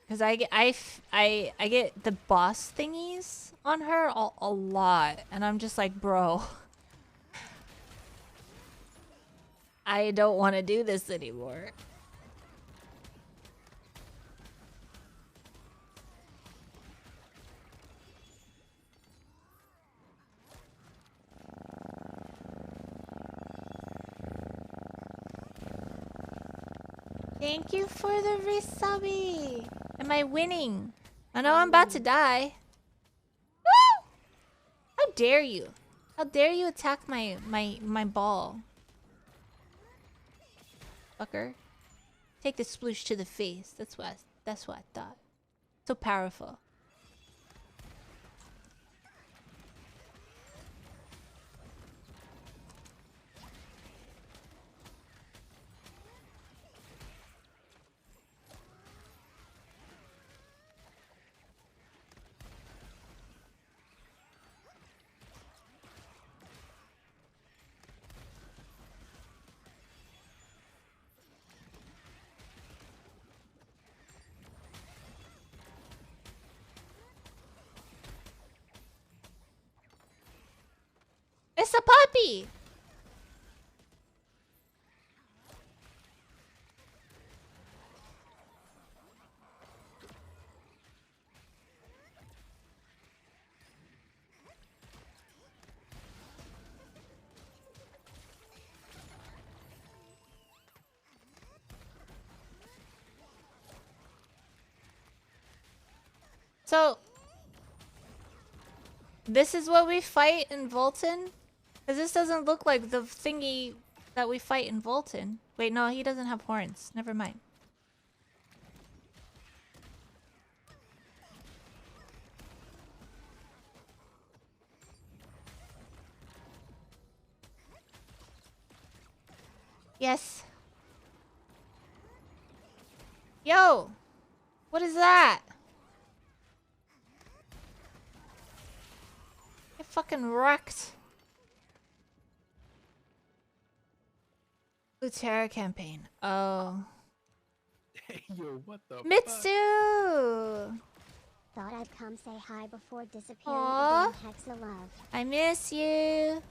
Because I get the boss thingies on her a lot. And I'm just like, bro. I don't want to do this anymore. Thank you for the resubby. Am I winning? I know I'm about to die. Woo! How dare you? How dare you attack my ball? Fucker. Take the sploosh to the face. That's what I thought. So powerful. It's a puppy! So, this is what we fight in Volton? Because this doesn't look like the thingy that we fight in Volton. Wait, no, he doesn't have horns. Never mind. Yes. Yo! What is that? Get fucking wrecked. Luterra campaign. Oh. Hey, yo, what the fuck? Mitsu! Thought I'd come say hi before disappearing Aw. again, Hexella Love. I miss you.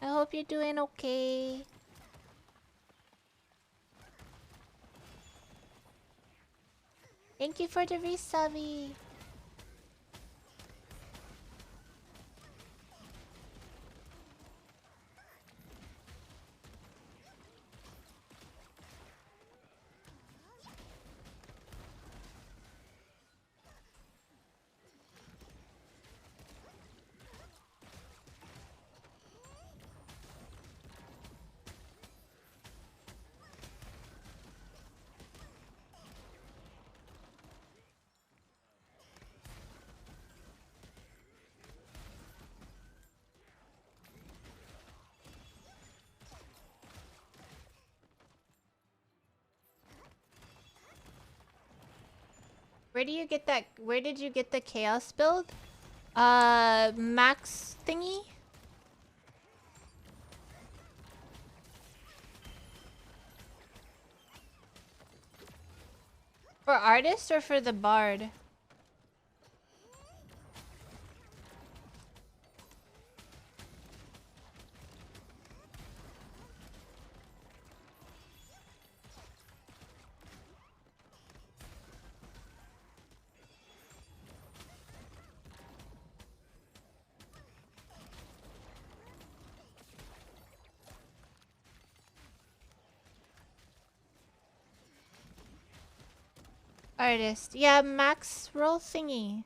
I hope you're doing okay. Thank you for the resubby. Where do you get that? Where did you get the chaos build? Max thingy? For artist or for the bard? Artist. Yeah, max roll thingy.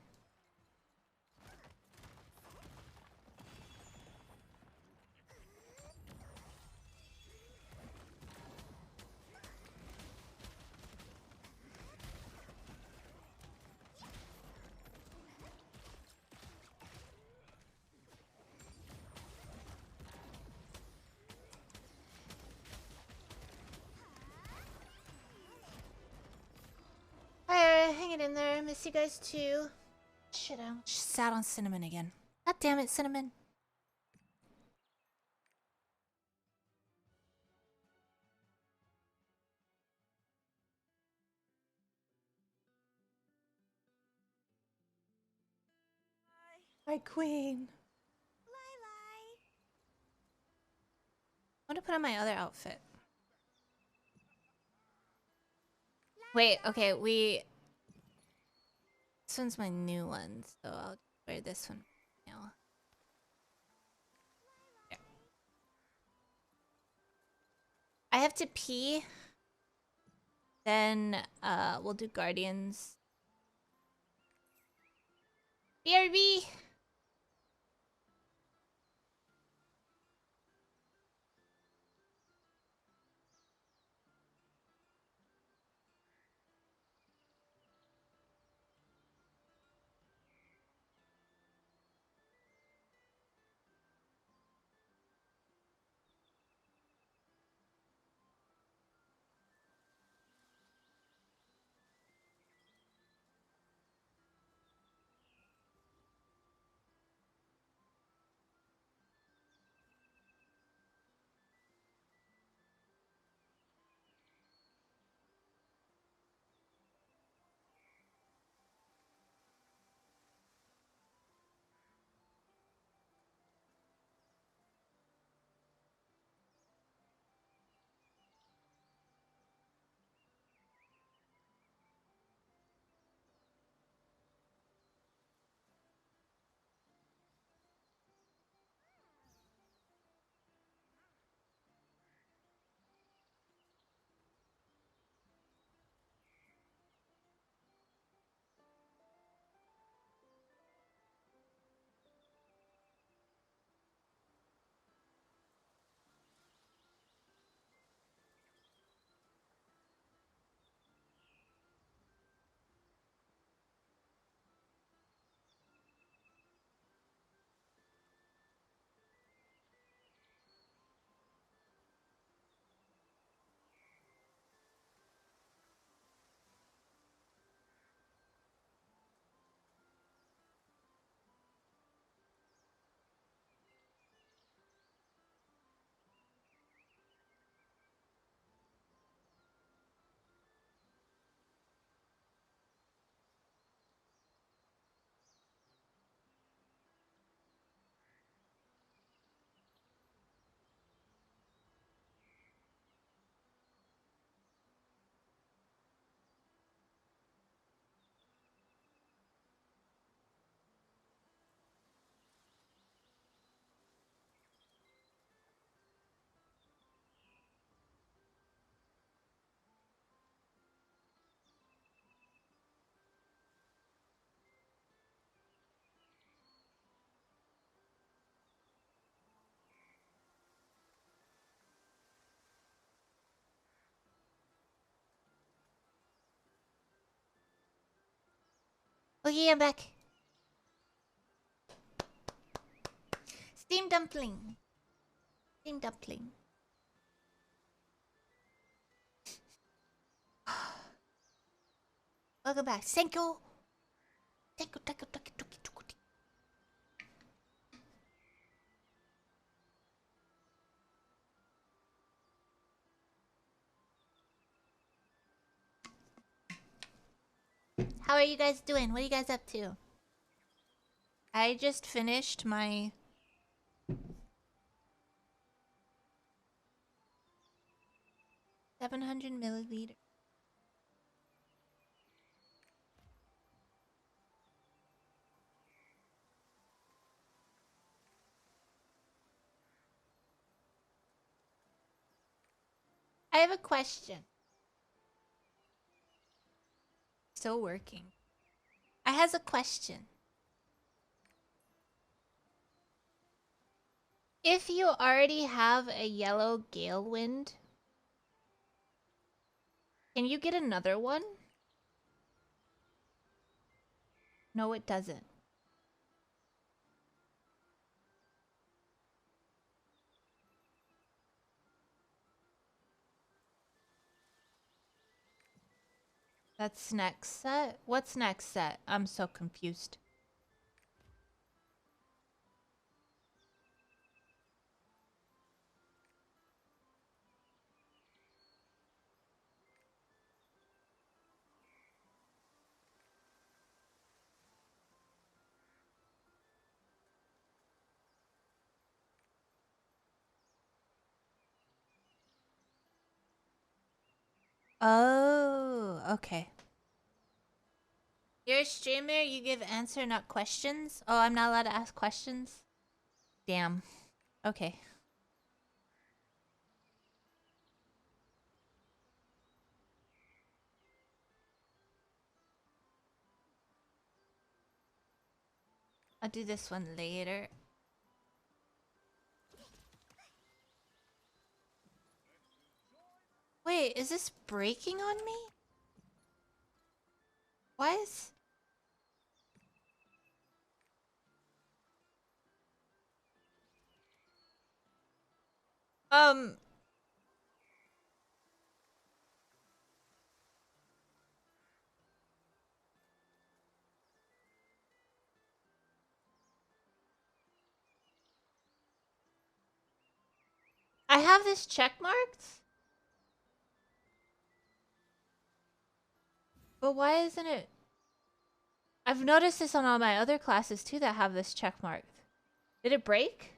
Alright, hang it in there. Miss you guys too. Shit, I sat on cinnamon again. God damn it, cinnamon. My queen. I want to put on my other outfit. Wait, okay, this one's my new one, so I'll wear this one now. Yeah. I have to pee. Then, we'll do Guardians. BRB! Okay, I'm back. Steam dumpling. Steam dumpling. Welcome back. Thank you. Thank you, thank you, thank you, thank you, thank you. How are you guys doing? What are you guys up to? I just finished my 700 milliliter. I have a question. Still working. I has a question. If you already have a yellow gale wind, can you get another one? No, it doesn't. That's next set? What's next set? I'm so confused. Oh, okay. You're a streamer, you give answer, not questions? Oh, I'm not allowed to ask questions? Damn. Okay. I'll do this one later. Wait, is this breaking on me? Why is... Um... I have this check marked? But why isn't it... I've noticed this on all my other classes too that have this check marked. Did it break?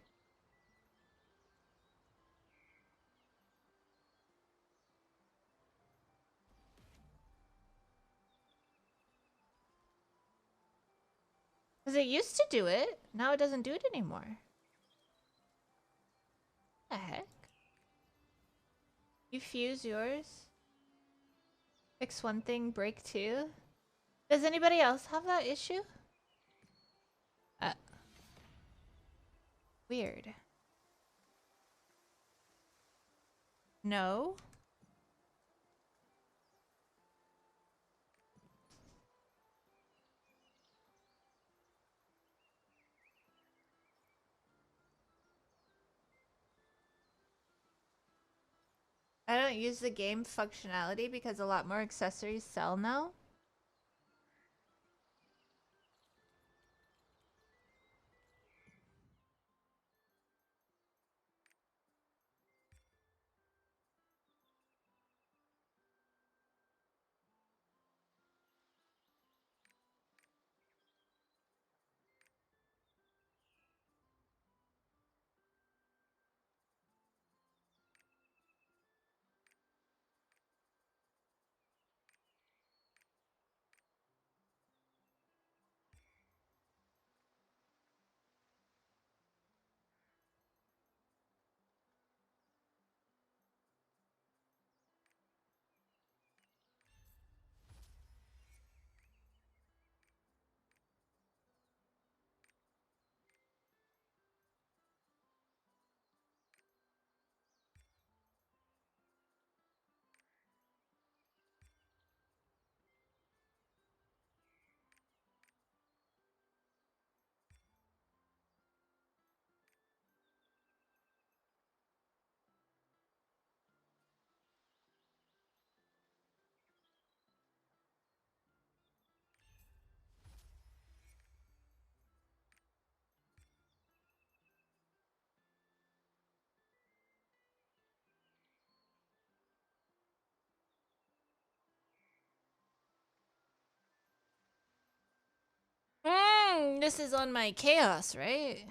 Because it used to do it. Now it doesn't do it anymore. What the heck? You fuse yours? Fix one thing, break two? Does anybody else have that issue? Weird. No? I don't use the game functionality because a lot more accessories sell now. This is on my chaos, right?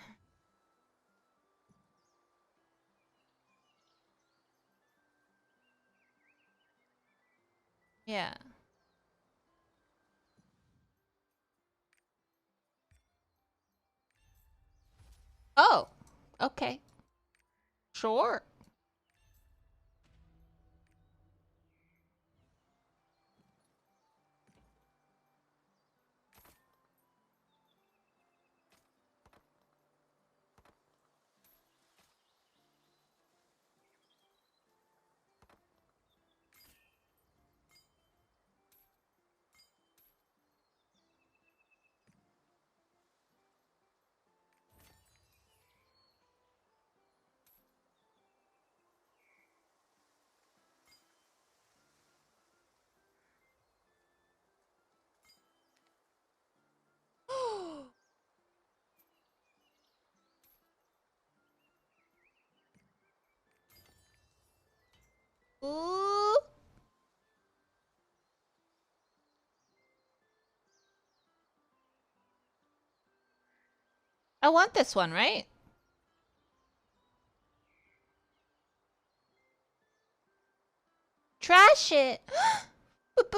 Yeah. Oh, okay. Sure. Ooh. I want this one, right? Trash it. But.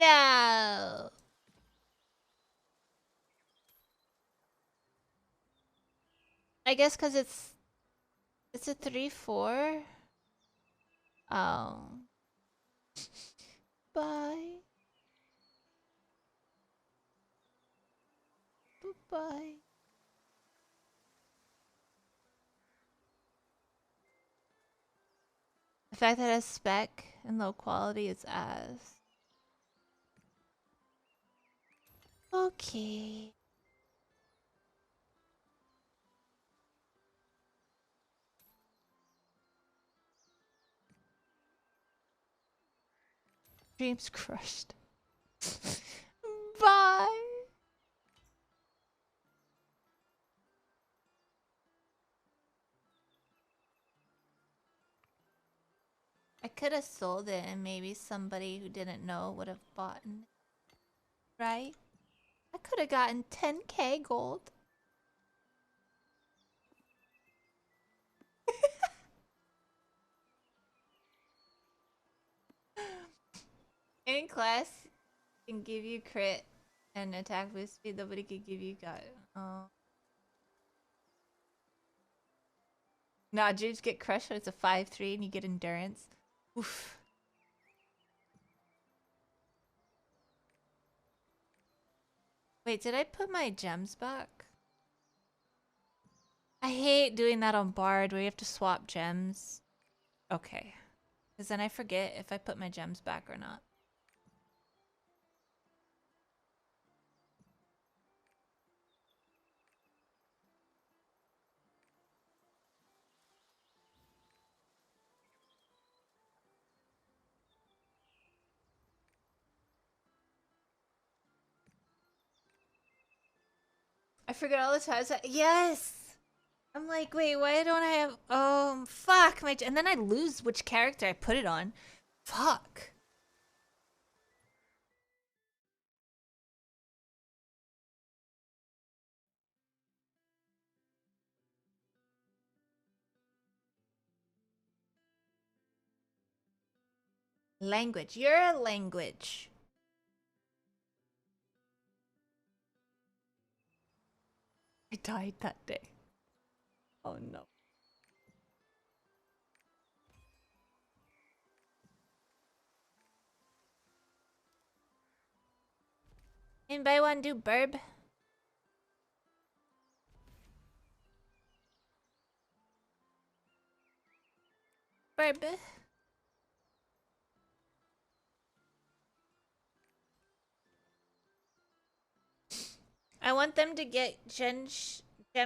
No. I guess because it's a 3-4. Oh. Bye. Bye. The fact that it's spec and low quality is ass. Okay. Dreams crushed. Bye. I could have sold it and maybe somebody who didn't know would have bought it. Right? I could have gotten 10k gold. In class can give you crit and attack boost speed. Nobody could give you gut. Oh. Nah, dreams get crushed when it's a 5-3 and you get endurance. Oof. Wait, did I put my gems back? I hate doing that on Bard where you have to swap gems. Okay. Because then I forget if I put my gems back or not. I forget all the times. Yes! I'm like, wait, why don't I have... fuck. And then I lose which character I put it on. Fuck. Language. You're a language. I died that day. Oh no. Anybody want to do burb? Burb. I want them to get gem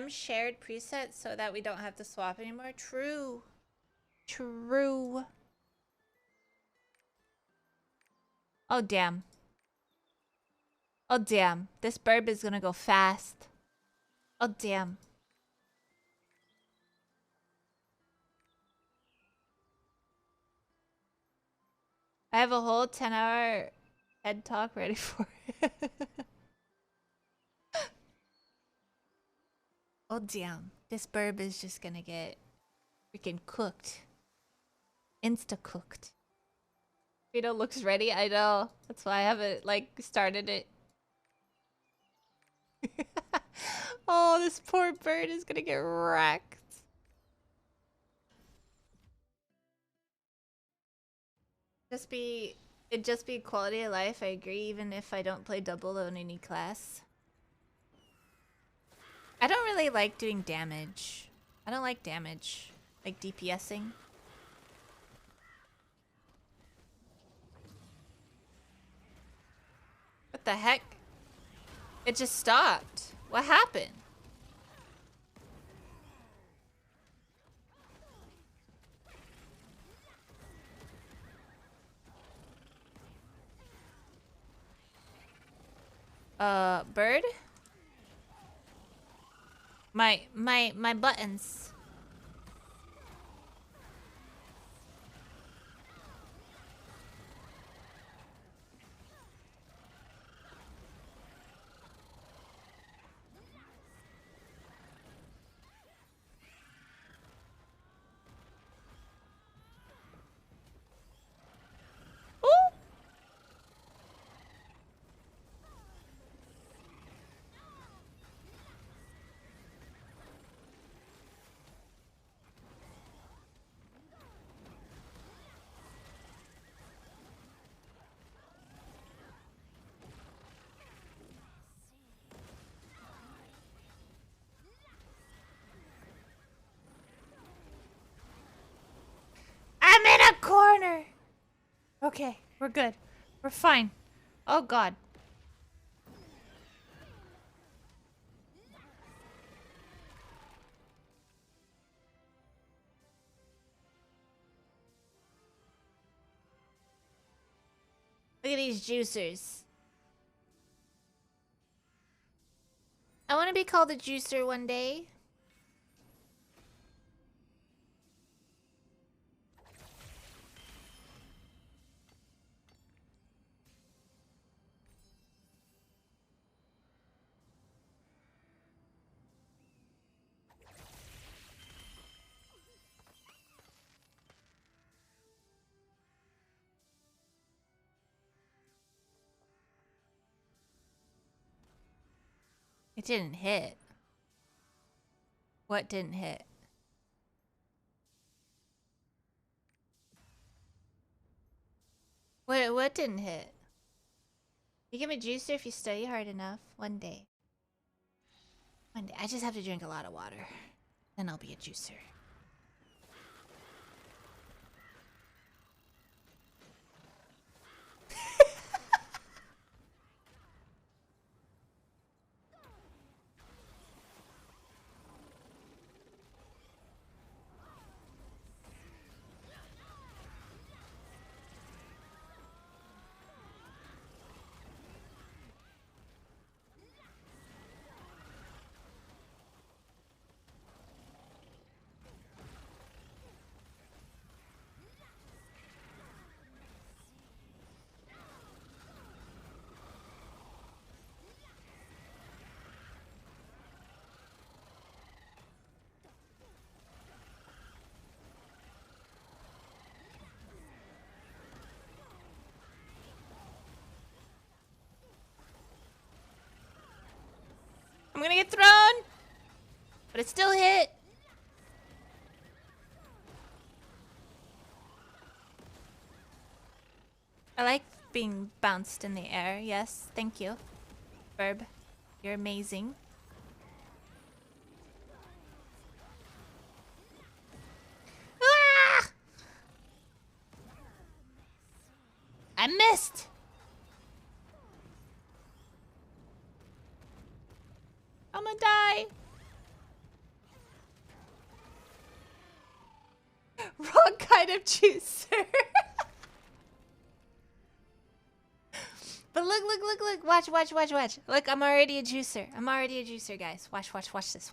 shared presets so that we don't have to swap anymore. True. True. Oh, damn. Oh, damn. This burb is gonna go fast. Oh, damn. I have a whole 10-hour Head talk ready for it. Oh damn. This burb is just gonna get freaking cooked. Insta cooked. Vito looks ready, I know. That's why I haven't like started it. Oh, this poor bird is gonna get wrecked. It'd just be quality of life, I agree, even if I don't play double on any class. I don't really like doing damage. I don't like damage. Like DPSing. What the heck? It just stopped. What happened? Bird? My buttons. Ooh! I'm in a corner! Okay, we're good. We're fine. Oh god. Look at these juicers. I want to be called a juicer one day. It didn't hit. What didn't hit? What didn't hit? You give me juicer if you study hard enough. One day. One day. I just have to drink a lot of water. Then I'll be a juicer. I'm gonna get thrown! But it still hit! I like being bounced in the air. Yes, thank you. Verb, you're amazing. Ah! I missed! I'm gonna die! Wrong kind of juicer. But look. Watch. Look, I'm already a juicer. I'm already a juicer, guys. Watch this.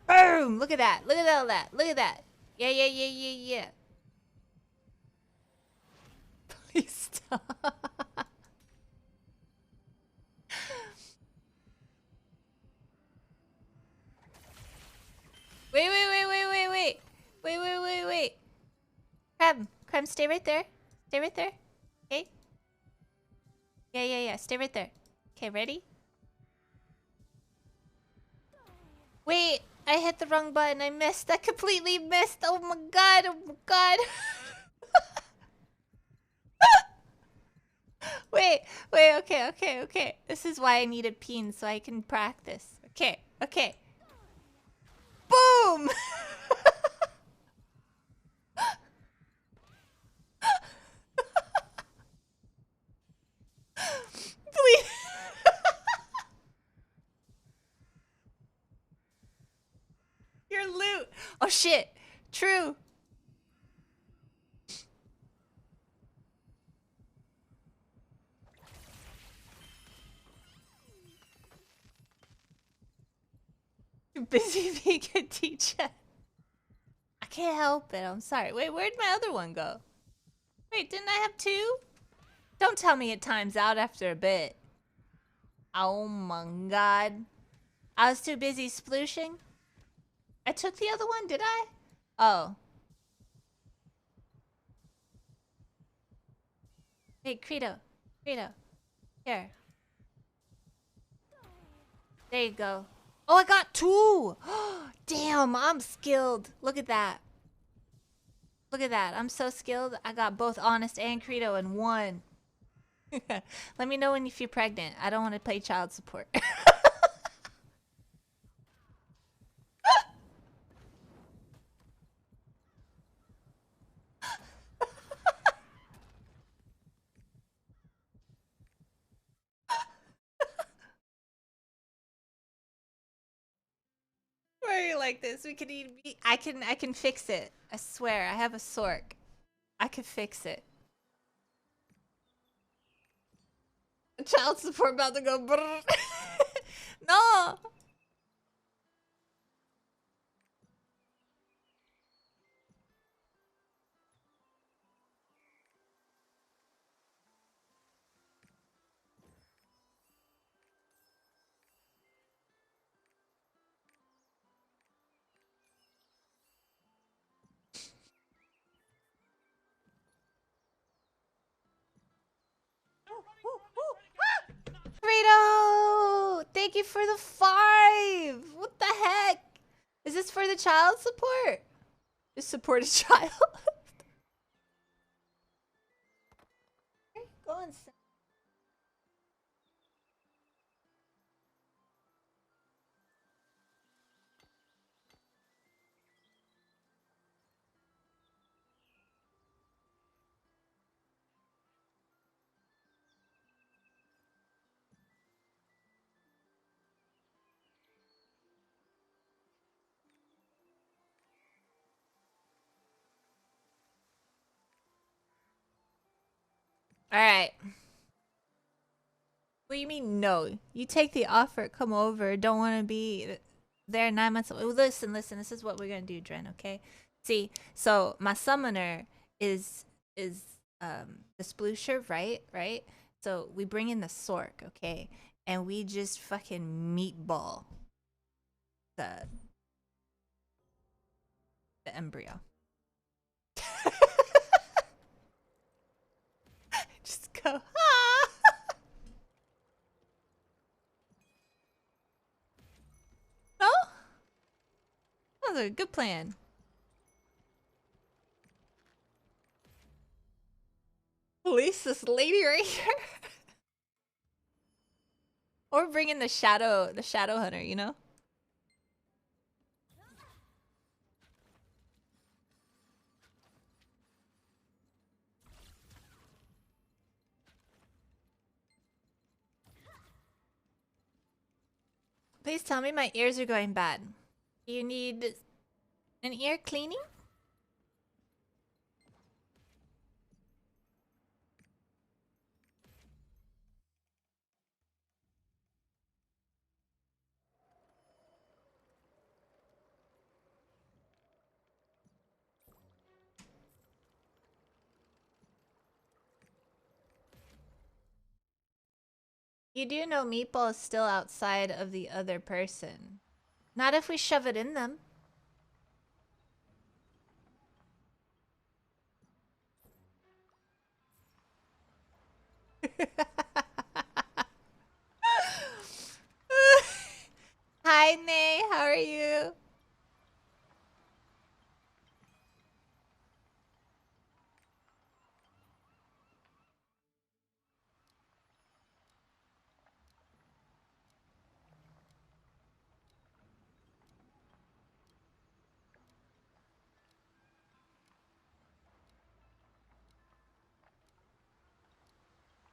Boom! Look at that. Look at all that. Look at that. Yeah. Wait, wait, wait, wait, wait, wait. Wait, wait, wait, wait. Crab, stay right there. Stay right there. Okay? Yeah, yeah, yeah. Stay right there. Okay, ready? Wait, I hit the wrong button. I missed. I completely missed. Oh my god. Oh my god. Wait, wait, okay, okay, okay. This is why I need a peen so I can practice. Okay, okay. Boom! Please. Your loot. Oh shit. True. Too busy being a teacher. I can't help it. I'm sorry. Wait, where'd my other one go? Wait, didn't I have two? Don't tell me it times out after a bit. Oh my god. I was too busy splooshing. I took the other one, did I? Oh. Hey, Credo. Credo. Here. There you go. Oh, I got two! Damn, I'm skilled. Look at that. Look at that. I'm so skilled. I got both Honest and Credo in one. Let me know when if you're pregnant. I don't want to play child support. Why are you like this? We can eat meat. I can fix it. I swear. I have a sork. I can fix it. Child support about to go brrr. No. Rito! Thank you for the 5! What the heck? Is this for the child support? Just support a child? Go on. Alright. What do you mean no? You take the offer, come over, don't want to be there 9 months. Listen, listen, this is what we're gonna do, Dren, okay? See, so my summoner is the sploosher, right? Right? So we bring in the sork, okay? And we just fucking meatball the embryo. Just go, ah! No? That was a good plan. Release this lady right here. Or bring in the shadow hunter, you know? Please tell me my ears are going bad. Do you need an ear cleaning? You do know Meatball is still outside of the other person. Not if we shove it in them. Hi, Nay. How are you?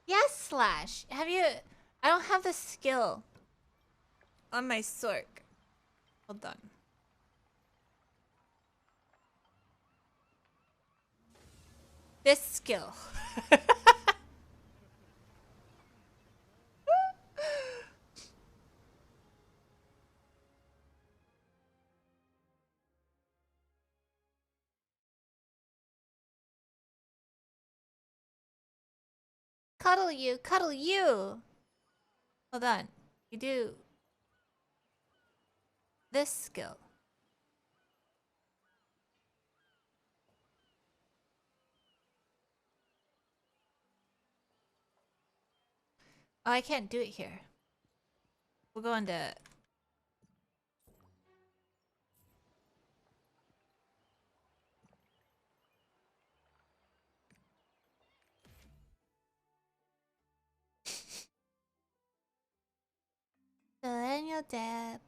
Yes, Slash. Have you... I don't have the skill on my Sork. Hold on. This skill. Cuddle you, cuddle you. Hold on. You do this skill. Oh, I can't do it here. We'll go into... Millennial Dab.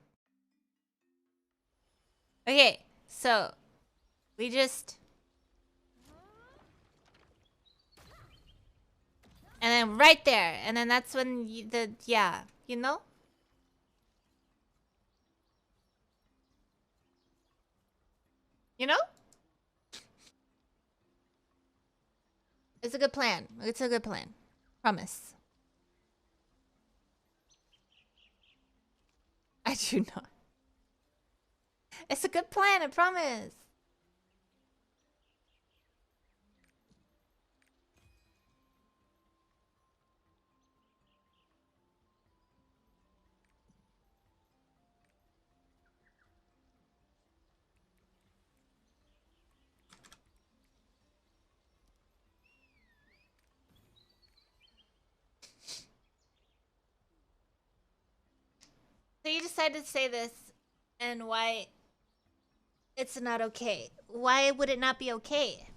Okay, so... We just... And then right there. And then that's when you, the... Yeah. You know? You know? It's a good plan. It's a good plan. Promise. I do not. It's a good plan, I promise. So you decided to say this, and why it's not okay. Why would it not be okay?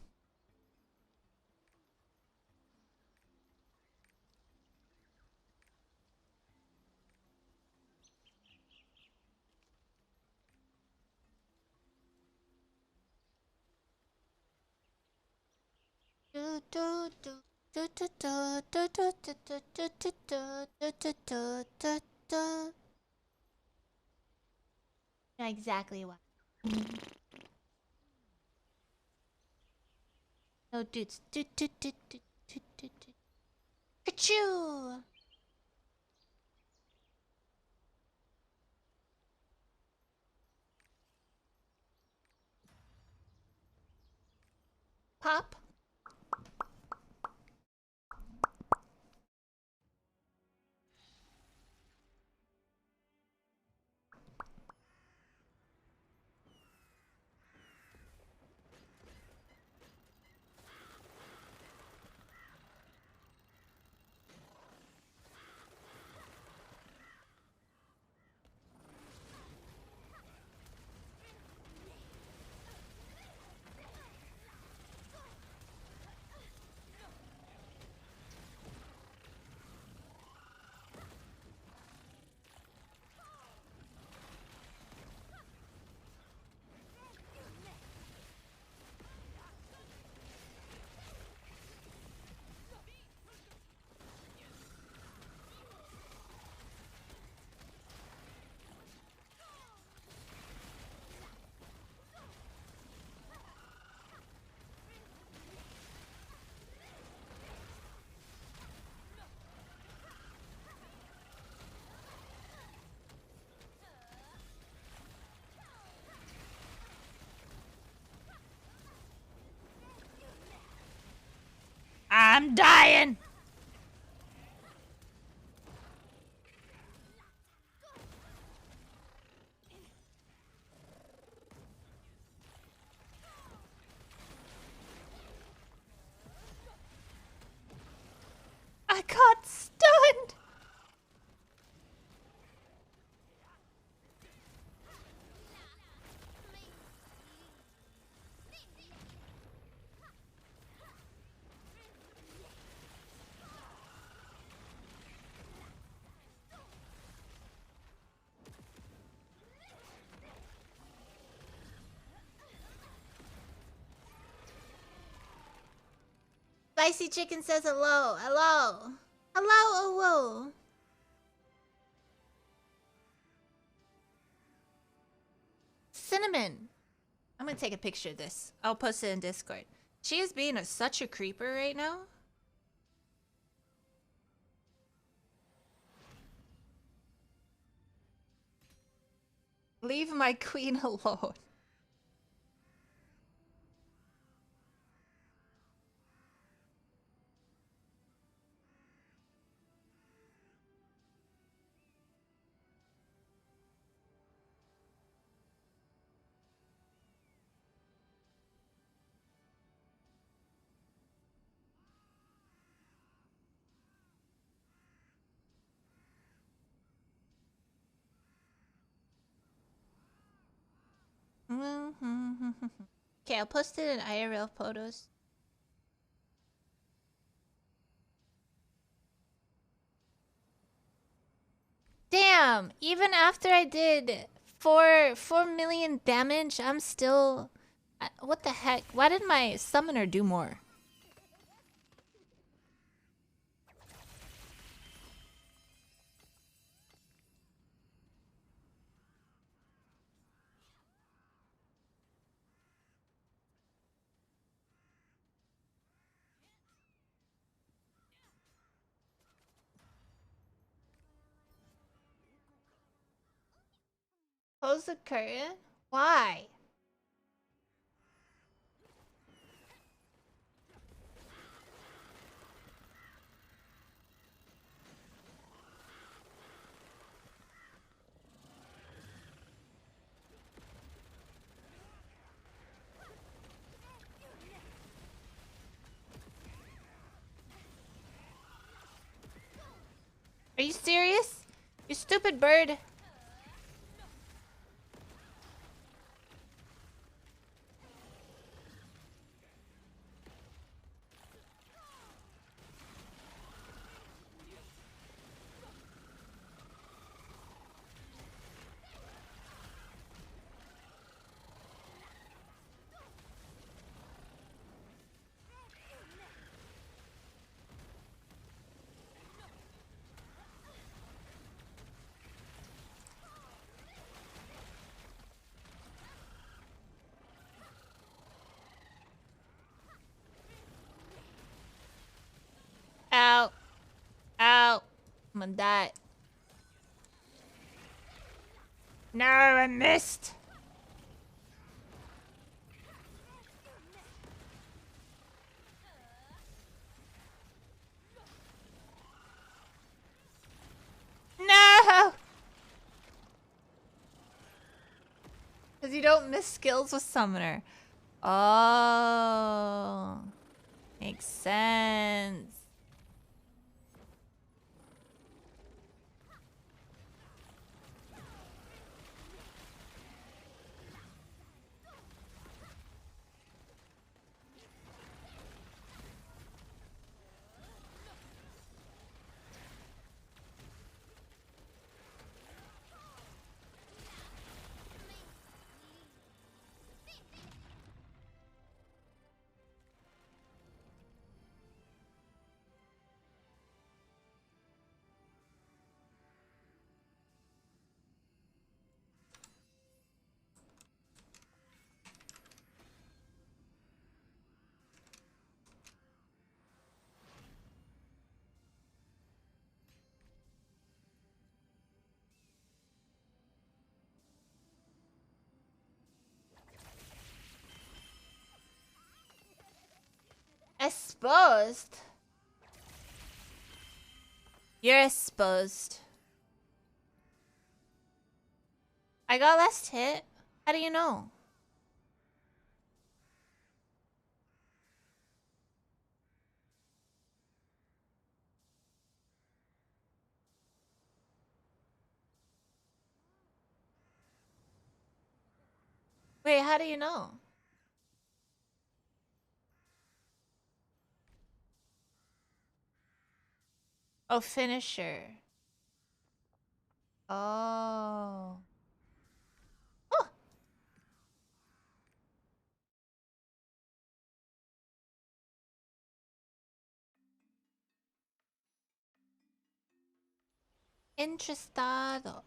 Do do do do do do do do do do do do do do do do. Not exactly why. No dudes. Do do do do do do do. Achoo! Pop. I'm dying. Spicy Chicken says hello. Hello. Hello, whoa. Cinnamon. I'm gonna take a picture of this. I'll post it in Discord. She is being such a creeper right now. Leave my queen alone. Okay, I'll post it in IRL photos. Damn! Even after I did 4 million damage, I'm still... what the heck? Why did my summoner do more? Close the curtain? Why? Are you serious? You stupid bird. Ow. Ow. I'm gonna die. No, I missed. No! Because you don't miss skills with Summoner. Oh. Makes sense. Exposed? You're exposed. I got last hit. How do you know? Wait, how do you know? Oh, finisher. Oh. Oh. Interesado.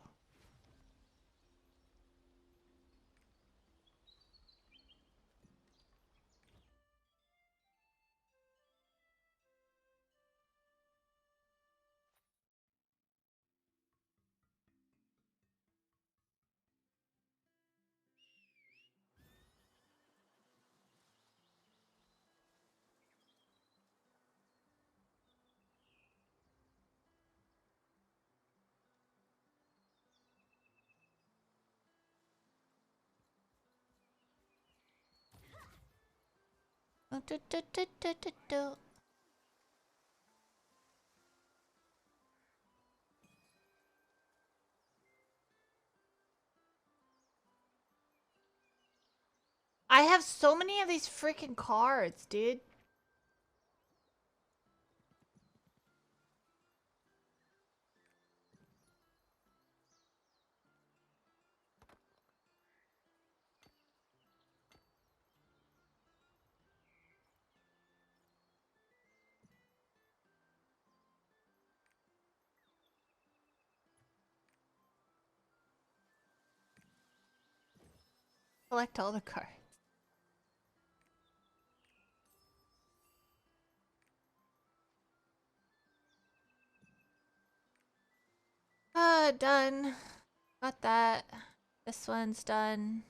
Do, do, do, do, do, do. I have so many of these freaking cards, dude. Collect all the cards. Done. Got that. This one's done.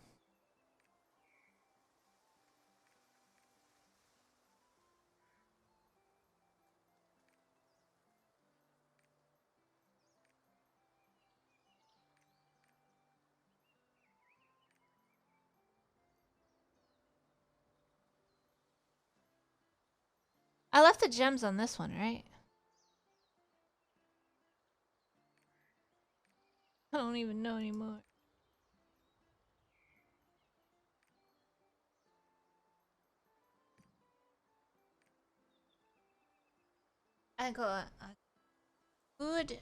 I left the gems on this one, right? I don't even know anymore. I got a good.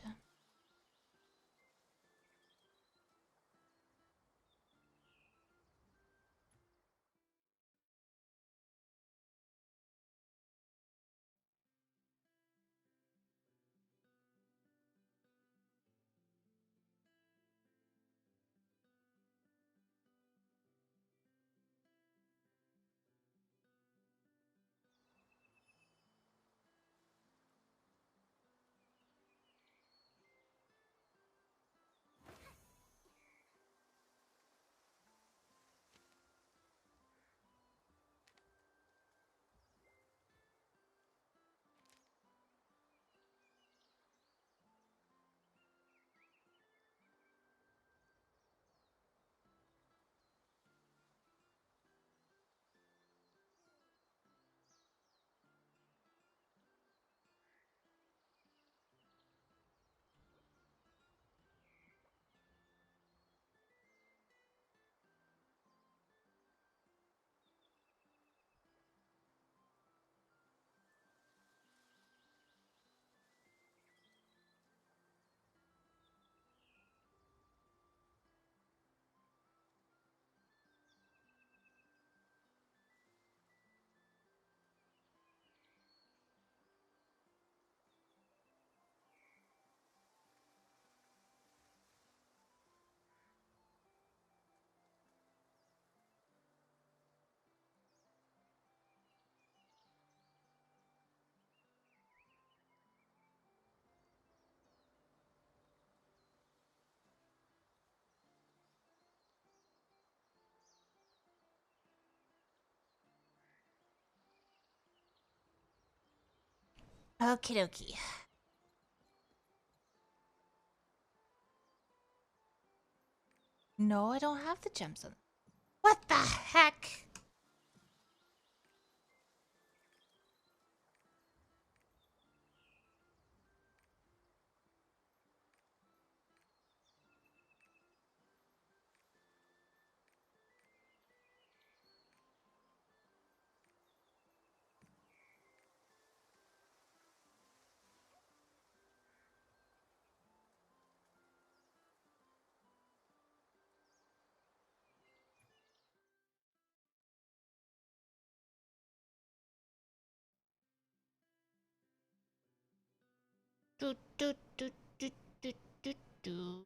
Okie dokie. No, I don't have the gems on. What the heck? Do, do, do, do, do, do, do.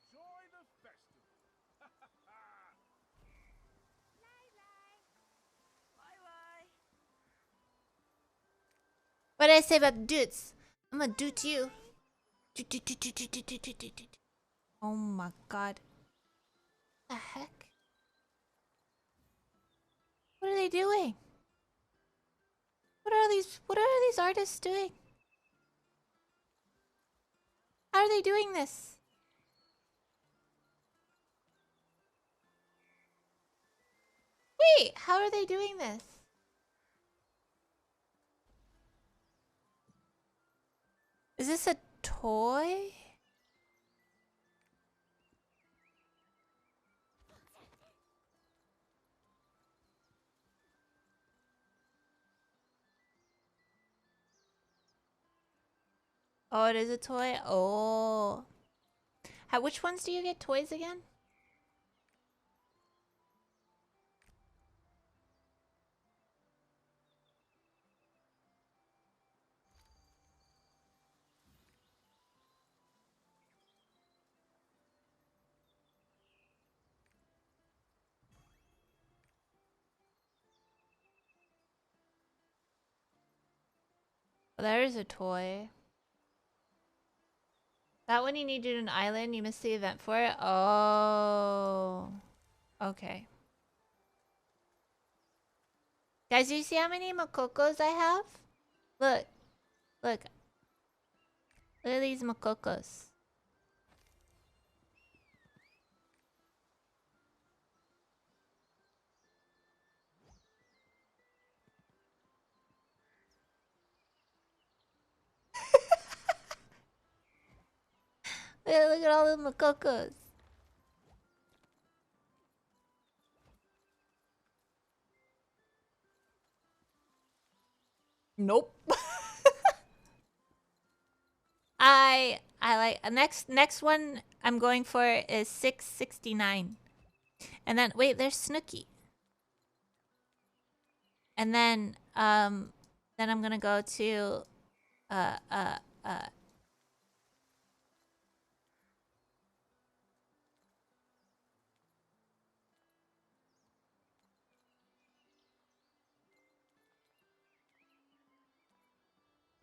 Enjoy the festival. What did I say about dudes? I'm gonna doot you. Doot, doot, doot, doot, doot, doot, doot, doot, doot, doot. Oh my god. The heck? What are they doing? What are these artists doing? How are they doing this? Wait, how are they doing this? Is this a toy? Oh, it is a toy? Oh. Which ones do you get toys again? Oh, there is a toy. That one you needed an island, you missed the event for it? Oh. Okay. Guys, do you see how many Makokos I have? Look. Look. Look at these Makokos. Look at all the Makokos. Nope. I like next one I'm going for is 669. And then wait, there's Snooki. And then I'm gonna go to uh uh uh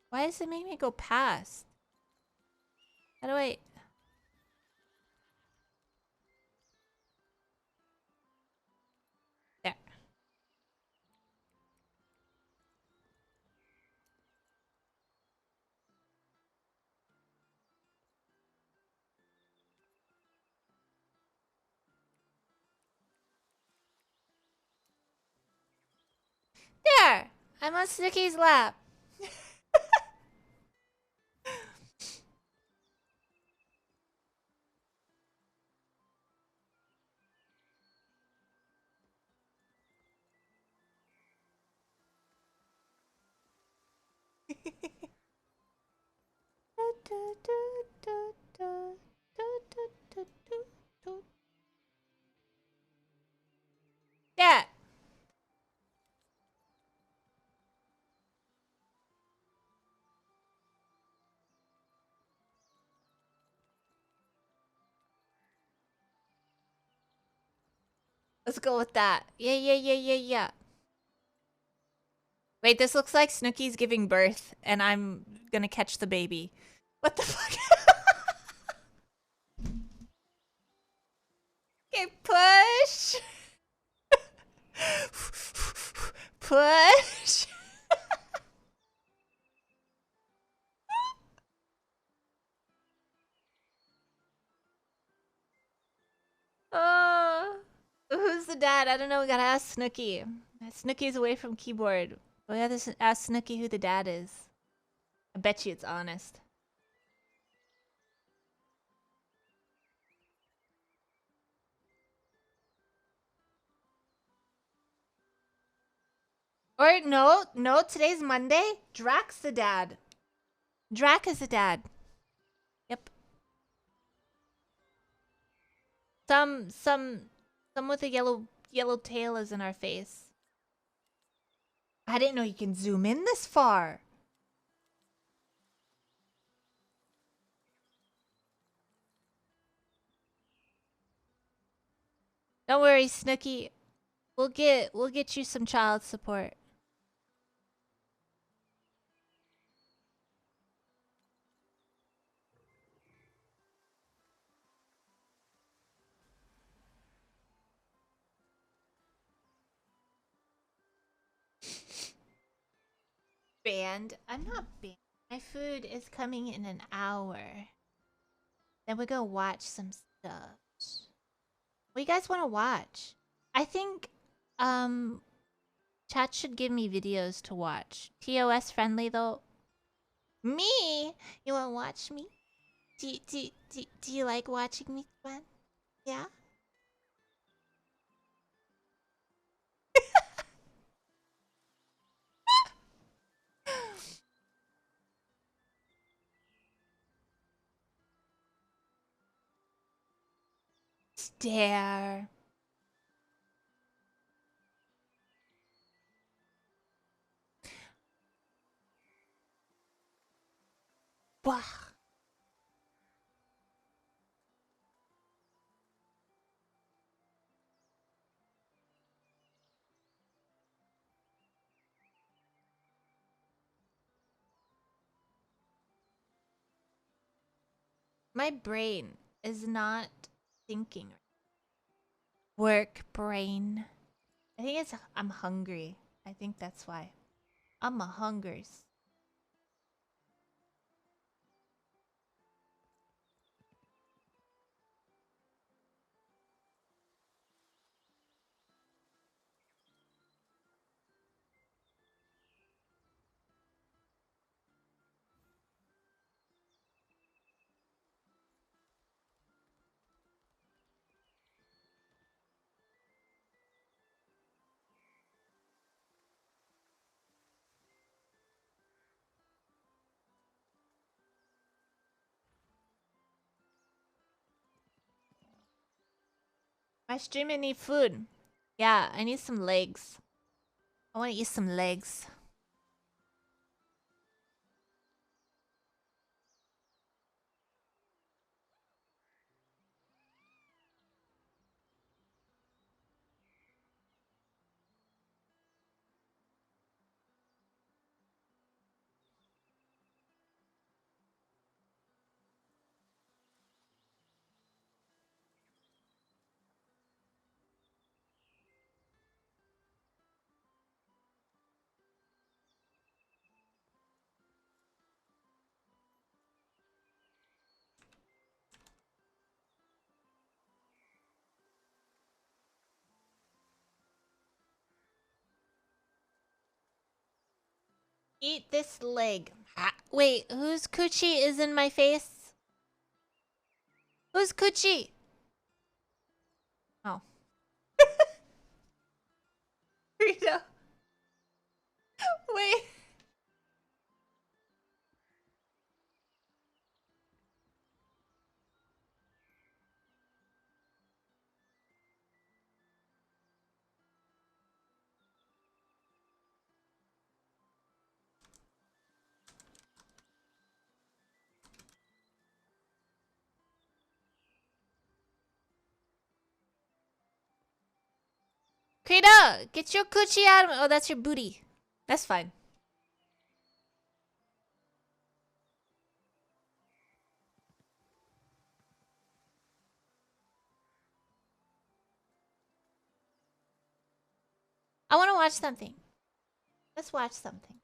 why does it make me go past? How do I there? There! I'm on Snooki's lap. Yeah. Let's go with that. Yeah, yeah, yeah, yeah, yeah. Wait, this looks like Snooki's giving birth, and I'm gonna catch the baby. What the fuck? Okay, push. Push. Who's the dad? I don't know. We gotta ask Snooki. Snooki's away from keyboard. We have to ask Snooki who the dad is. I bet you it's honest. Or no, today's Monday. Drack's the dad. Drack is the dad. Yep. Some Some with a yellow tail is in our face. I didn't know you can zoom in this far. Don't worry, Snooky. We'll get you some child support. Banned? I'm not banned. My food is coming in an hour. Then we're gonna watch some stuff. What do you guys want to watch? I think chat should give me videos to watch. TOS friendly though. Me? You wanna watch me? Do you like watching me, Gwen? Yeah? Stare. Wah. My brain is not thinking. Work brain. I think it's I'm hungry. I think that's why. I'm a hungers. My streamer need food. Yeah, I need some legs. I want to eat some legs. Eat this leg. Wait, whose coochie is in my face? Whose coochie? Oh. Rita. Wait. Krita, get your coochie out of me. Oh, that's your booty. That's fine. I want to watch something. Let's watch something.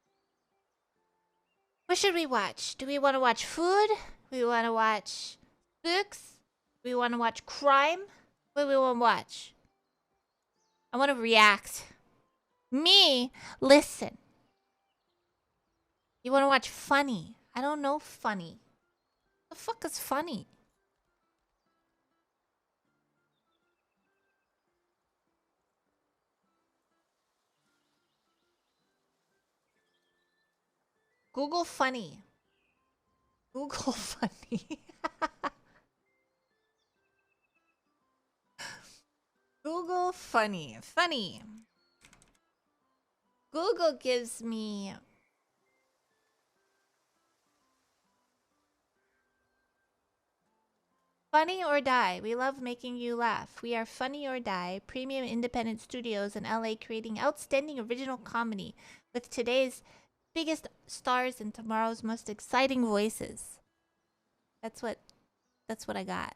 What should we watch? Do we want to watch food? Do we want to watch books? Do we want to watch crime? What do we want to watch? I want to react. Me? Listen. You want to watch funny? I don't know funny. The fuck is funny? Google funny. Google funny. Google funny. Funny. Google gives me Funny or Die. We love making you laugh. We are Funny or Die, premium independent studios in LA creating outstanding original comedy with today's biggest stars and tomorrow's most exciting voices. That's what I got.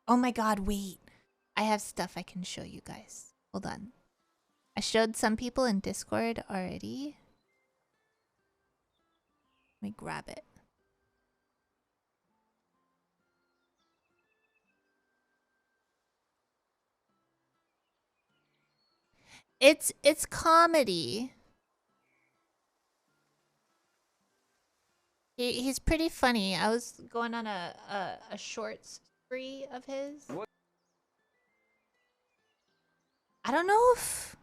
Oh my god, wait. I have stuff I can show you guys. Hold on. I showed some people in Discord already. Let me grab it. It's comedy. He's pretty funny. I was going on a short spree of his. What? I don't know if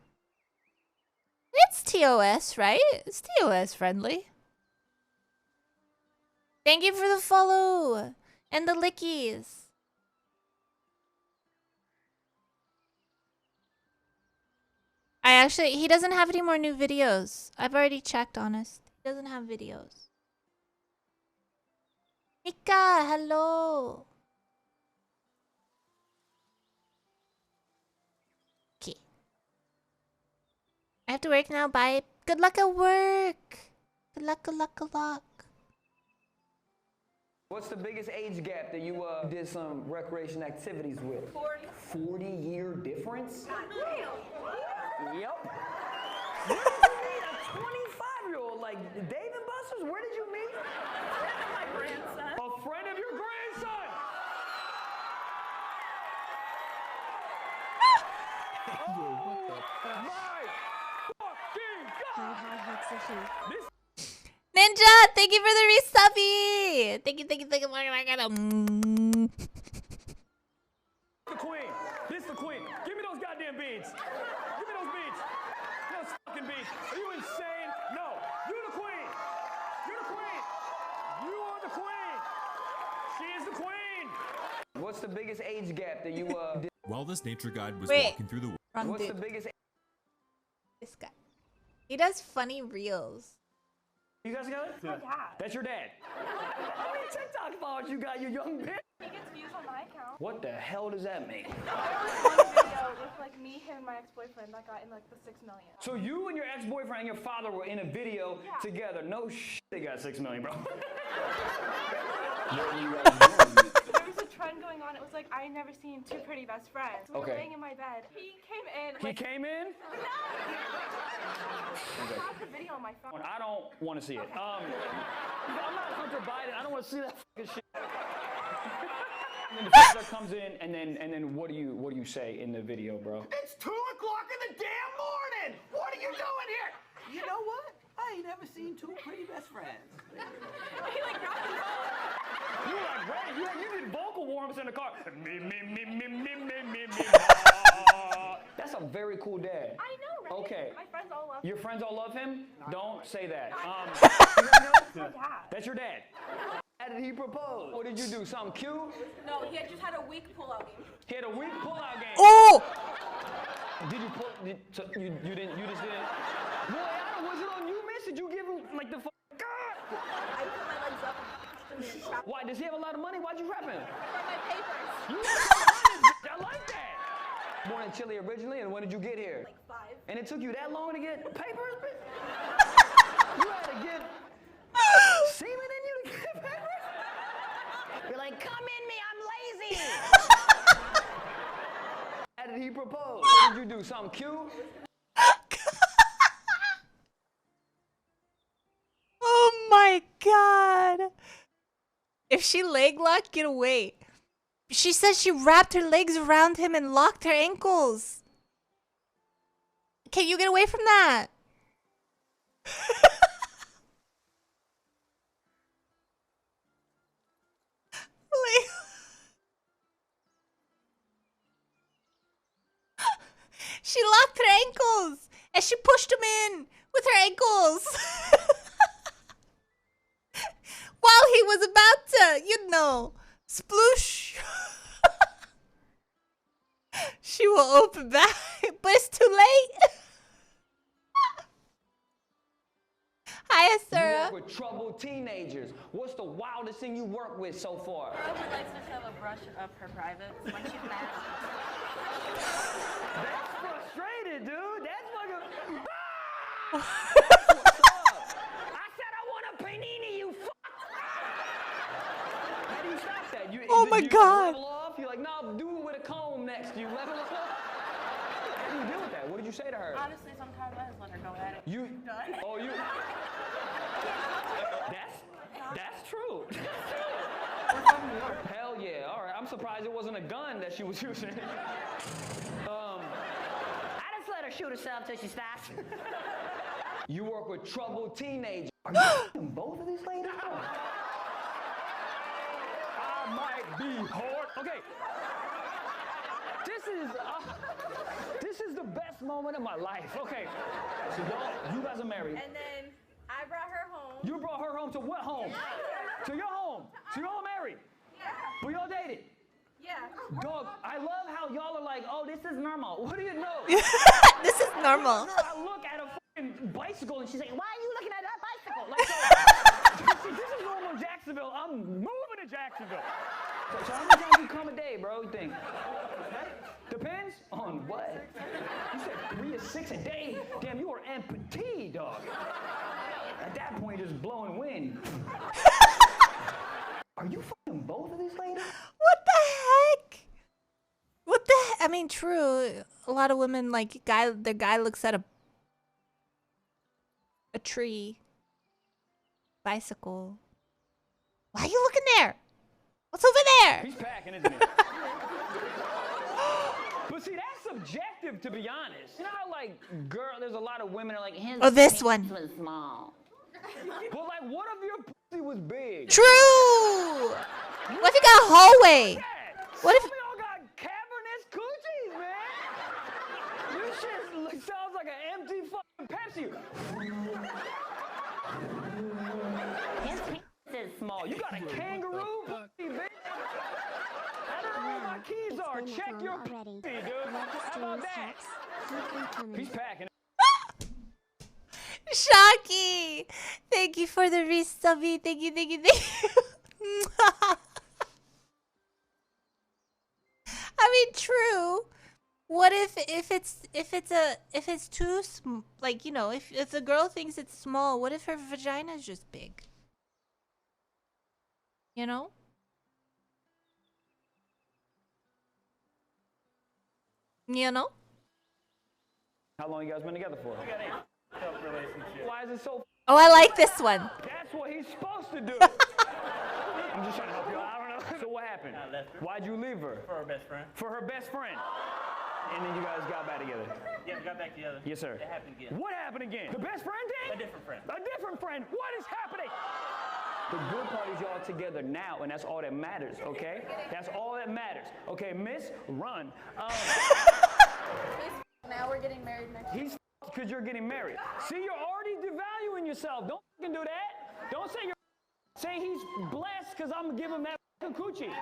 it's TOS, right? It's TOS friendly. Thank you for the follow and the lickies. He doesn't have any more new videos. I've already checked, honest. He doesn't have videos. Mika, hello. Okay. I have to work now. Bye. Good luck at work. Good luck, good luck, good luck. What's the biggest age gap that you did some recreation activities with? 40. 40-year difference? Yep. What do you mean a 25-year-old? Like Dave and Buster's? Where did you meet? My grandson. A friend of your grandson! Oh my fucking God! Hi, Hexella. Ninja, thank you for the resubby. Thank you. Mm. The queen. This the queen. Give me those goddamn beads. Give me those beads. Those fucking beads. Are you insane? No. You're the queen. You're the queen. You are the queen. She is the queen. What's the biggest age gap that you did? While this nature guide was Wait. walking through the Wrong What's dude. the biggest? This guy. He does funny reels. You guys together? My dad. That's your dad. How many TikTok followers you got, you young bitch? He gets views on my account. What the hell does that mean? I was on a video with like me, him, and my ex-boyfriend that got in like the 6 million. So you and your ex-boyfriend and your father were in a video together. No they got 6 million, bro. There was a trend going on. It was like I had never seen two pretty best friends. We were Okay. laying in my bed. He came in. He Like, came in? I have the video on my phone. I don't want to see it. I'm not Hunter Biden. I don't want to see that fucking shit. And then the father comes in, and then what do you say in the video, bro? It's 2 o'clock in the damn morning! What are you doing here? You know what? I ain't never seen two pretty best friends. He like grabbed the phone. You were like ready. You did vocal warm-ups in the car. Me. That's a very cool dad. I know, right? Okay. My friends all love Your friends all love him? Don't say that. my dad. That's your dad. How did he propose? What did you do? Something cute? No, he had just had a weak pullout game. He had a weak pullout game. Oh! Did you pull? So you didn't? You just didn't? Boy, was it on you, miss? Did you give him like the God? I put my legs up and just wrapped Why? Does he have a lot of money? Why'd you rap him? my papers. You I like that. Born in Chile originally, and when did you get here? Like 5. And it took you that long to get papers? You had to get semen in you to get papers? You're like, come in me, I'm lazy. How did he propose? What did you do? Something cute? Oh my god. If she leg locked, get away. She says she wrapped her legs around him and locked her ankles. Can you get away from that? Like- She locked her ankles And she pushed him in with her ankles. While he was about to, sploosh. She will open back, but it's too late. Hi, You Asura. work with troubled teenagers. What's the wildest thing you work with so far? I would like to shove a brush up her privates when she's mad. That's frustrated, dude. That's fucking. I said I want a panini, you fuck. How do you stop that? Oh my God. Level off? You're like, no, do it with a comb next. You level off. How do you deal with that? What did you say to her? Honestly, sometimes I just let her go at it. You done? Oh, you. That's true. Hell yeah. All right. I'm surprised it wasn't a gun that she was using. I just let her shoot herself till she stops. You work with troubled teenagers. Are you f***ing both of these ladies? I might be hard. Okay. This is the best moment of my life. Okay. So you guys are married. And then I brought her home. You brought her home to what home? To your home. So y'all married. Yeah. But y'all dated. Yeah. Dog, I love how y'all are like, oh, this is normal. What do you know? This is normal. Girl, I look at a fucking bicycle and she's like, why are you looking at that bicycle? Like, so, this is normal Jacksonville. I'm moving to Jacksonville. So how many times you come a day, bro? You think? Depends on what? You said 3 to 6 a day? Damn, you are amputee, dog. At that point, you're just blowing wind. Are you fucking both of these ladies? What the heck? What the heck? I mean, true. A lot of women, like, the guy looks at a tree, bicycle. Why are you looking there? What's over there? He's packing, isn't he? But see, that's subjective, to be honest. You know how, like, there's a lot of women are like, his Oh, this penis one. was small. But, like, what if your pussy was big? True. What if you got a hallway? What if? Some of y'all got cavernous coochies, man. This shit sounds like an empty fucking Pepsi. His penis is small. You got a kangaroo pussy, bitch. I don't know where my keys are. It's been Check that your long already. pussy, dude. Love the How about streams, that? Hex. Keep them coming. He's packing. Shocky. Thank you for the resubby. Thank you. I mean, true. What if it's too like, if the girl thinks it's small, what if her vagina is just big? You know? You know? How long you guys been together for? Why is it so? Oh, I like this one. That's what he's supposed to do. I'm just trying to help you out. I don't know. So what happened? I left her. Why'd you leave her? For her best friend. For her best friend. And then you guys got back together. Yeah, we got back together. Yes, sir. It happened again. What happened again? The best friend A thing? different friend. A different friend. What is happening? The good part is y'all together now, and that's all that matters, okay? That's all that matters. Okay, miss, run. Now we're getting married next year. He's because you're getting married. See, you're already devaluing yourself. Don't fucking do that. Don't say you're say he's blessed because I'm gonna give him that fucking coochie.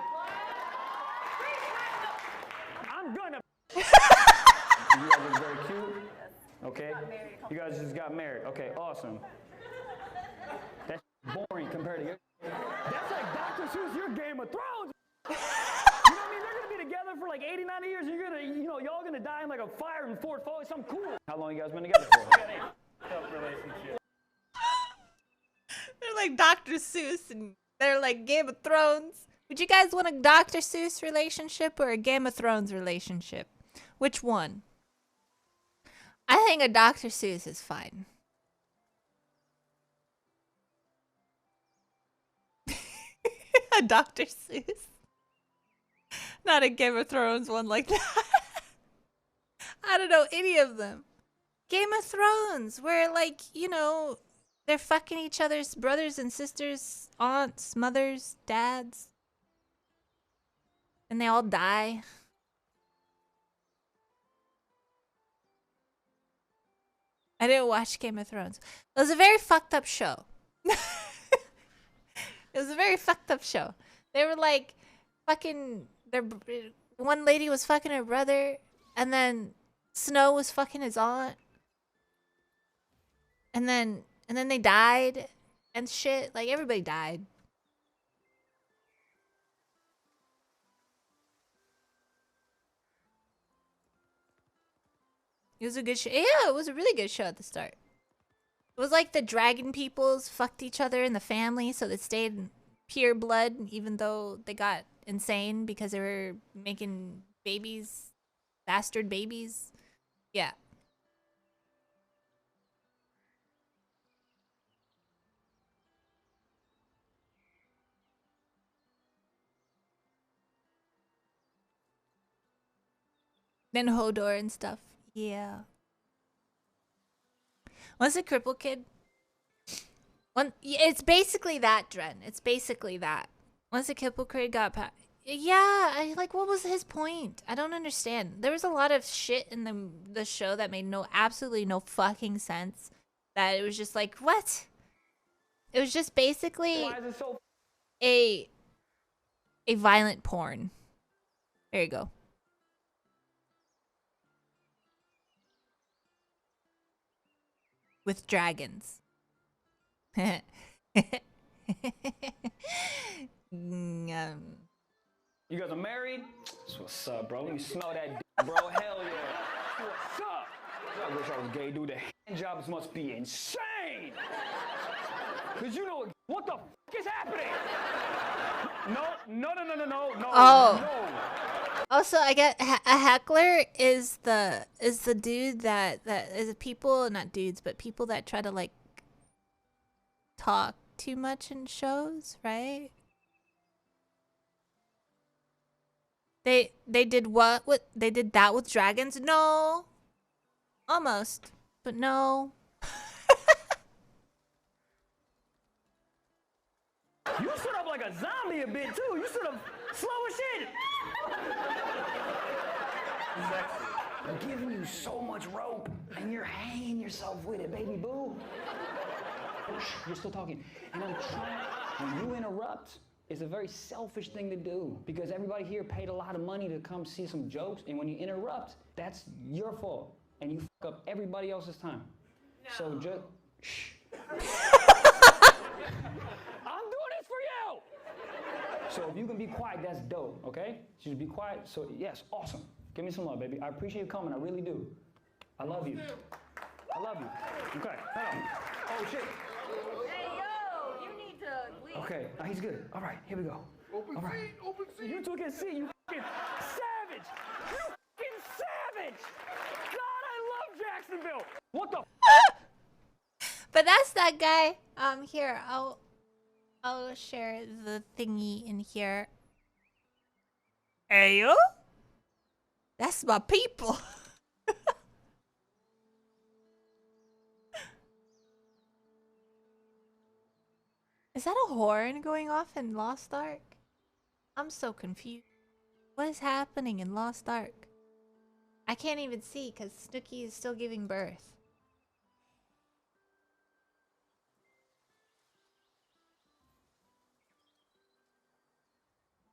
I'm gonna. You guys look very cute. Okay. You guys just got married. Okay, awesome. That's boring compared to your. That's like Dr. Seuss, your Game of Thrones. You know what I mean? They're gonna be together for like 80, 90 years, and you're gonna, y'all gonna die in like a fire in Fort Foley, something cool. How long you guys been together for? Relationship. They're like Dr. Seuss and they're like Game of Thrones. Would you guys want a Dr. Seuss relationship or a Game of Thrones relationship? Which one? I think a Dr. Seuss is fine. A Dr. Seuss. Not a Game of Thrones one like that. I don't know any of them. Game of Thrones, where like, they're fucking each other's brothers and sisters, aunts, mothers, dads. And they all die. I didn't watch Game of Thrones. It was a very fucked up show. It was a very fucked up show. They were like fucking one lady was fucking her brother, and then Snow was fucking his aunt. And then they died and shit. Like everybody died. It was a good show. Yeah, it was a really good show at the start. It was like the dragon peoples fucked each other in the family, so they stayed in pure blood, even though they got insane because they were making babies, bastard babies. Yeah. Then Hodor and stuff. Yeah. What's a cripple kid? It's basically that, Dren. It's basically that. Once the cripple kid got yeah, like what was his point? I don't understand. There was a lot of shit in the show that made absolutely no fucking sense. That it was just like, what? It was just basically Why is it so a violent porn. There you go. With dragons. You guys are married? That's what's up, bro. Let me smell that dick, bro. Hell yeah. What's up? I wish I was gay, dude. The hand jobs must be insane. Cause you know what the fuck is happening? No. Oh. No. Also, I get a heckler is the dude that is people, not dudes, but people that try to like talk too much in shows, right? They did what? They did that with dragons? No. Almost, but no. You stood up like a zombie a bit too. You stood up slow as shit. I'm giving you so much rope, and you're hanging yourself with it, baby boo. You're still talking, and I'm trying. When you interrupt, it's a very selfish thing to do because everybody here paid a lot of money to come see some jokes, and when you interrupt, that's your fault, and you fuck up everybody else's time. No. So just shh. I'm doing this for you. So if you can be quiet, that's dope, okay? Just be quiet. So yes, awesome. Give me some love, baby. I appreciate you coming. I really do. I love you. I love you. Okay. Oh shit. Hey, yo, you need to leave. Okay. He's good. All right. Here we go. Open All right. seat, open seat. You took a seat. You fucking savage. You fucking savage. God, I love Jacksonville. What the? But that's that guy. Here, I'll share the thingy in here. Hey, yo? That's my people. Is that a horn going off in Lost Ark? I'm so confused. What is happening in Lost Ark? I can't even see because Snooki is still giving birth.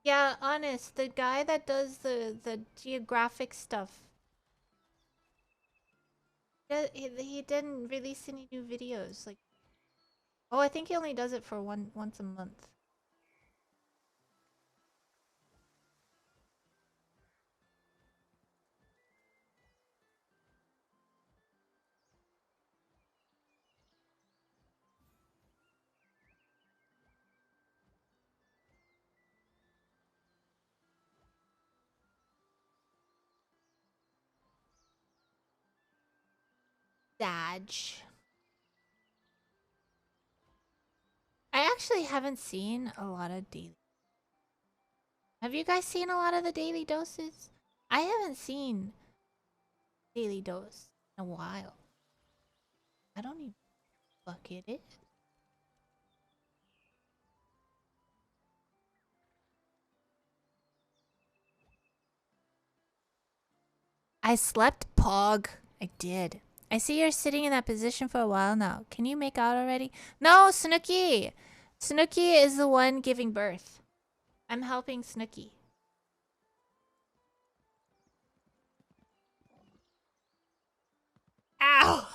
Yeah, honest, the guy that does the geographic stuff. He didn't release any new videos. Like, oh, I think he only does it for once a month. Dodge. I actually haven't seen a lot of daily. Have you guys seen a lot of the daily doses? I haven't seen daily dose in a while. I don't even know what the fuck it is. I slept, Pog. I did. I see you're sitting in that position for a while now. Can you make out already? No, Snooky! Snooky is the one giving birth. I'm helping Snooky. Ow!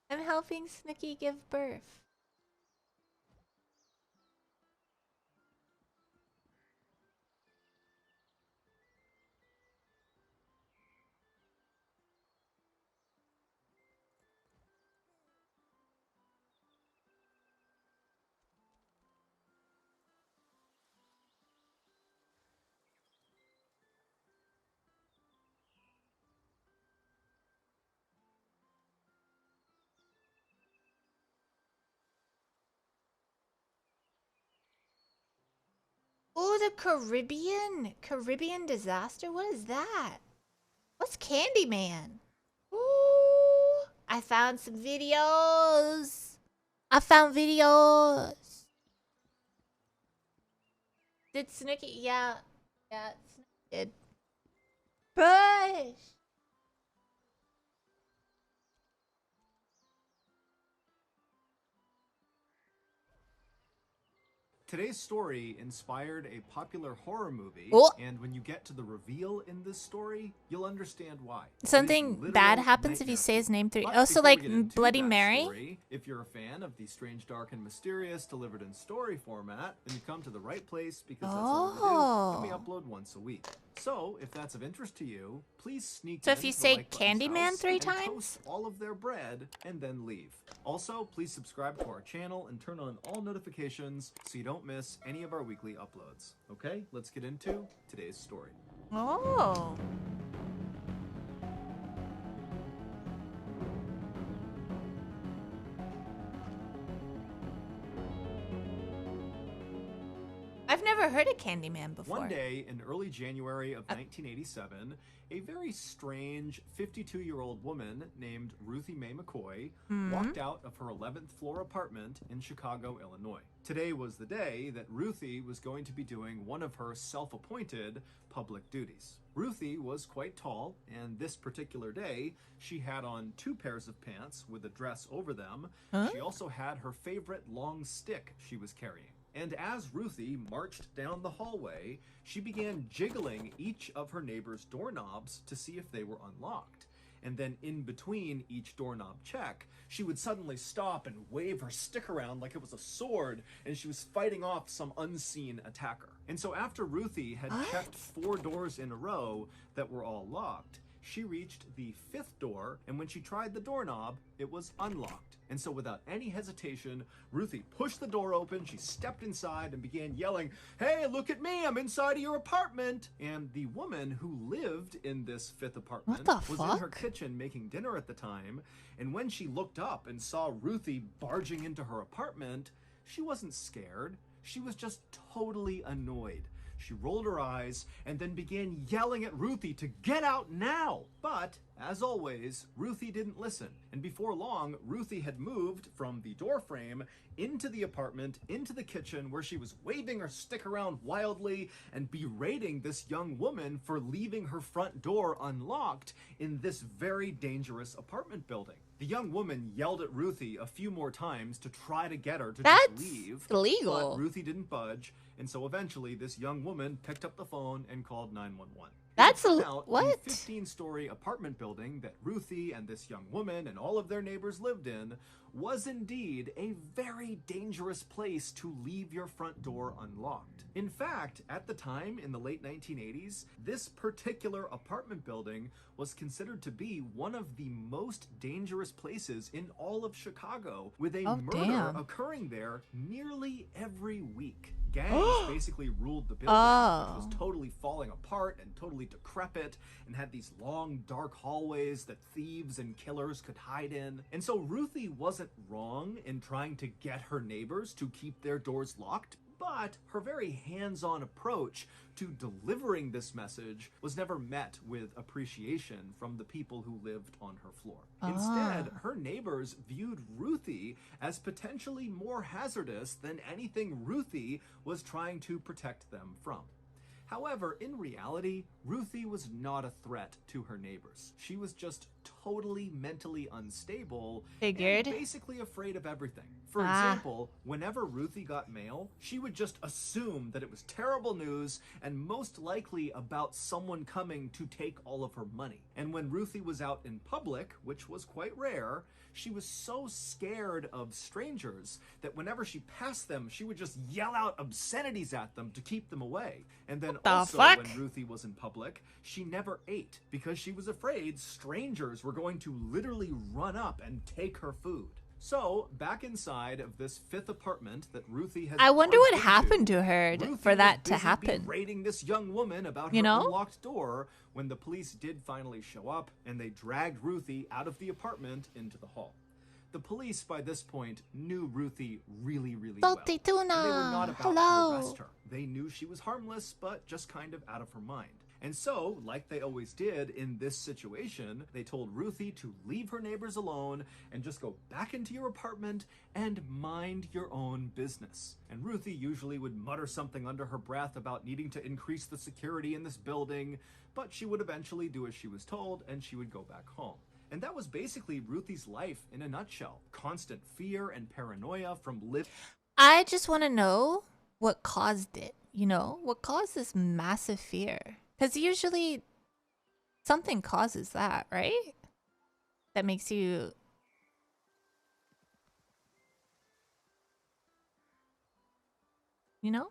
I'm helping Snooky give birth. Oh, the Caribbean disaster? What is that? What's Candyman? Ooh, I found some videos. I found videos. Did Snooky? Yeah. Yeah, Snooky did. Push! Today's story inspired a popular horror movie, Oh. and when you get to the reveal in this story, you'll understand why. It is Something literal bad happens if you nightmare say his fuel. name three. But Oh, so before we like get into Bloody that Mary? story, if you're a fan of the strange, dark, and mysterious delivered in story format, then you've come to the right place because that's what we do, and we upload once a week. So, if that's of interest to you, please sneak So in if you to the say like button's Candyman house 3 and times? toast all of their bread and then leave. Also, please subscribe to our channel and turn on all notifications so you don't miss any of our weekly uploads. Okay, let's get into today's story. Oh. I've never heard of Candyman before. One day in early January of 1987, a very strange 52-year-old woman named Ruthie Mae McCoy walked out of her 11th floor apartment in Chicago, Illinois. Today was the day that Ruthie was going to be doing one of her self-appointed public duties. Ruthie was quite tall, and this particular day, she had on 2 pairs of pants with a dress over them. She also had her favorite long stick she was carrying. And as Ruthie marched down the hallway, she began jiggling each of her neighbor's doorknobs to see if they were unlocked. And then in between each doorknob check, she would suddenly stop and wave her stick around like it was a sword, and she was fighting off some unseen attacker. And so after Ruthie had checked 4 doors in a row that were all locked, she reached the 5th door, and when she tried the doorknob, it was unlocked. And so without any hesitation, Ruthie pushed the door open, she stepped inside and began yelling, "Hey, look at me, I'm inside of your apartment!" And the woman who lived in this 5th apartment was in her kitchen making dinner at the time, and when she looked up and saw Ruthie barging into her apartment, she wasn't scared, she was just totally annoyed. She rolled her eyes and then began yelling at Ruthie to get out now. But, as always, Ruthie didn't listen. And before long, Ruthie had moved from the doorframe into the apartment, into the kitchen, where she was waving her stick around wildly and berating this young woman for leaving her front door unlocked in this very dangerous apartment building. The young woman yelled at Ruthie a few more times to try to get her to just leave. Illegal. But Ruthie didn't budge, and so eventually this young woman picked up the phone and called 911. That's what? The 15-story apartment building that Ruthie and this young woman and all of their neighbors lived in was indeed a very dangerous place to leave your front door unlocked. In fact, at the time in the late 1980s, this particular apartment building was considered to be one of the most dangerous places in all of Chicago, with a murder occurring there nearly every week. Gangs basically ruled the building, which was totally falling apart and totally decrepit, and had these long, dark hallways that thieves and killers could hide in. And so Ruthie wasn't wrong in trying to get her neighbors to keep their doors locked, but her very hands-on approach to delivering this message was never met with appreciation from the people who lived on her floor. Instead, her neighbors viewed Ruthie as potentially more hazardous than anything Ruthie was trying to protect them from. However, in reality, Ruthie was not a threat to her neighbors. She was just totally mentally unstable Figured. and basically afraid of everything. For Ah. example, whenever Ruthie got mail, she would just assume that it was terrible news and most likely about someone coming to take all of her money. And when Ruthie was out in public, which was quite rare, she was so scared of strangers that whenever she passed them, she would just yell out obscenities at them to keep them away. And then also, fuck? when Ruthie was in public, she never ate because she was afraid strangers were going to literally run up and take her food. So, back inside of this 5th apartment that Ruthie has I wonder what barged happened into, to her Ruthie for was that to busy happen. berating this young woman about You her know? unlocked door when the police did finally show up and they dragged Ruthie out of the apartment into the hall. The police by this point knew Ruthie really, really well. Salty And they were tuna. not about Hello. to arrest her. They knew she was harmless, but just kind of out of her mind. And so, like they always did in this situation, they told Ruthie to leave her neighbors alone and just go back into your apartment and mind your own business. And Ruthie usually would mutter something under her breath about needing to increase the security in this building, but she would eventually do as she was told and she would go back home. And that was basically Ruthie's life in a nutshell. Constant fear and paranoia from living. I just want to know what caused it. You know, what caused this massive fear? Because usually something causes that, right? That makes you... You know?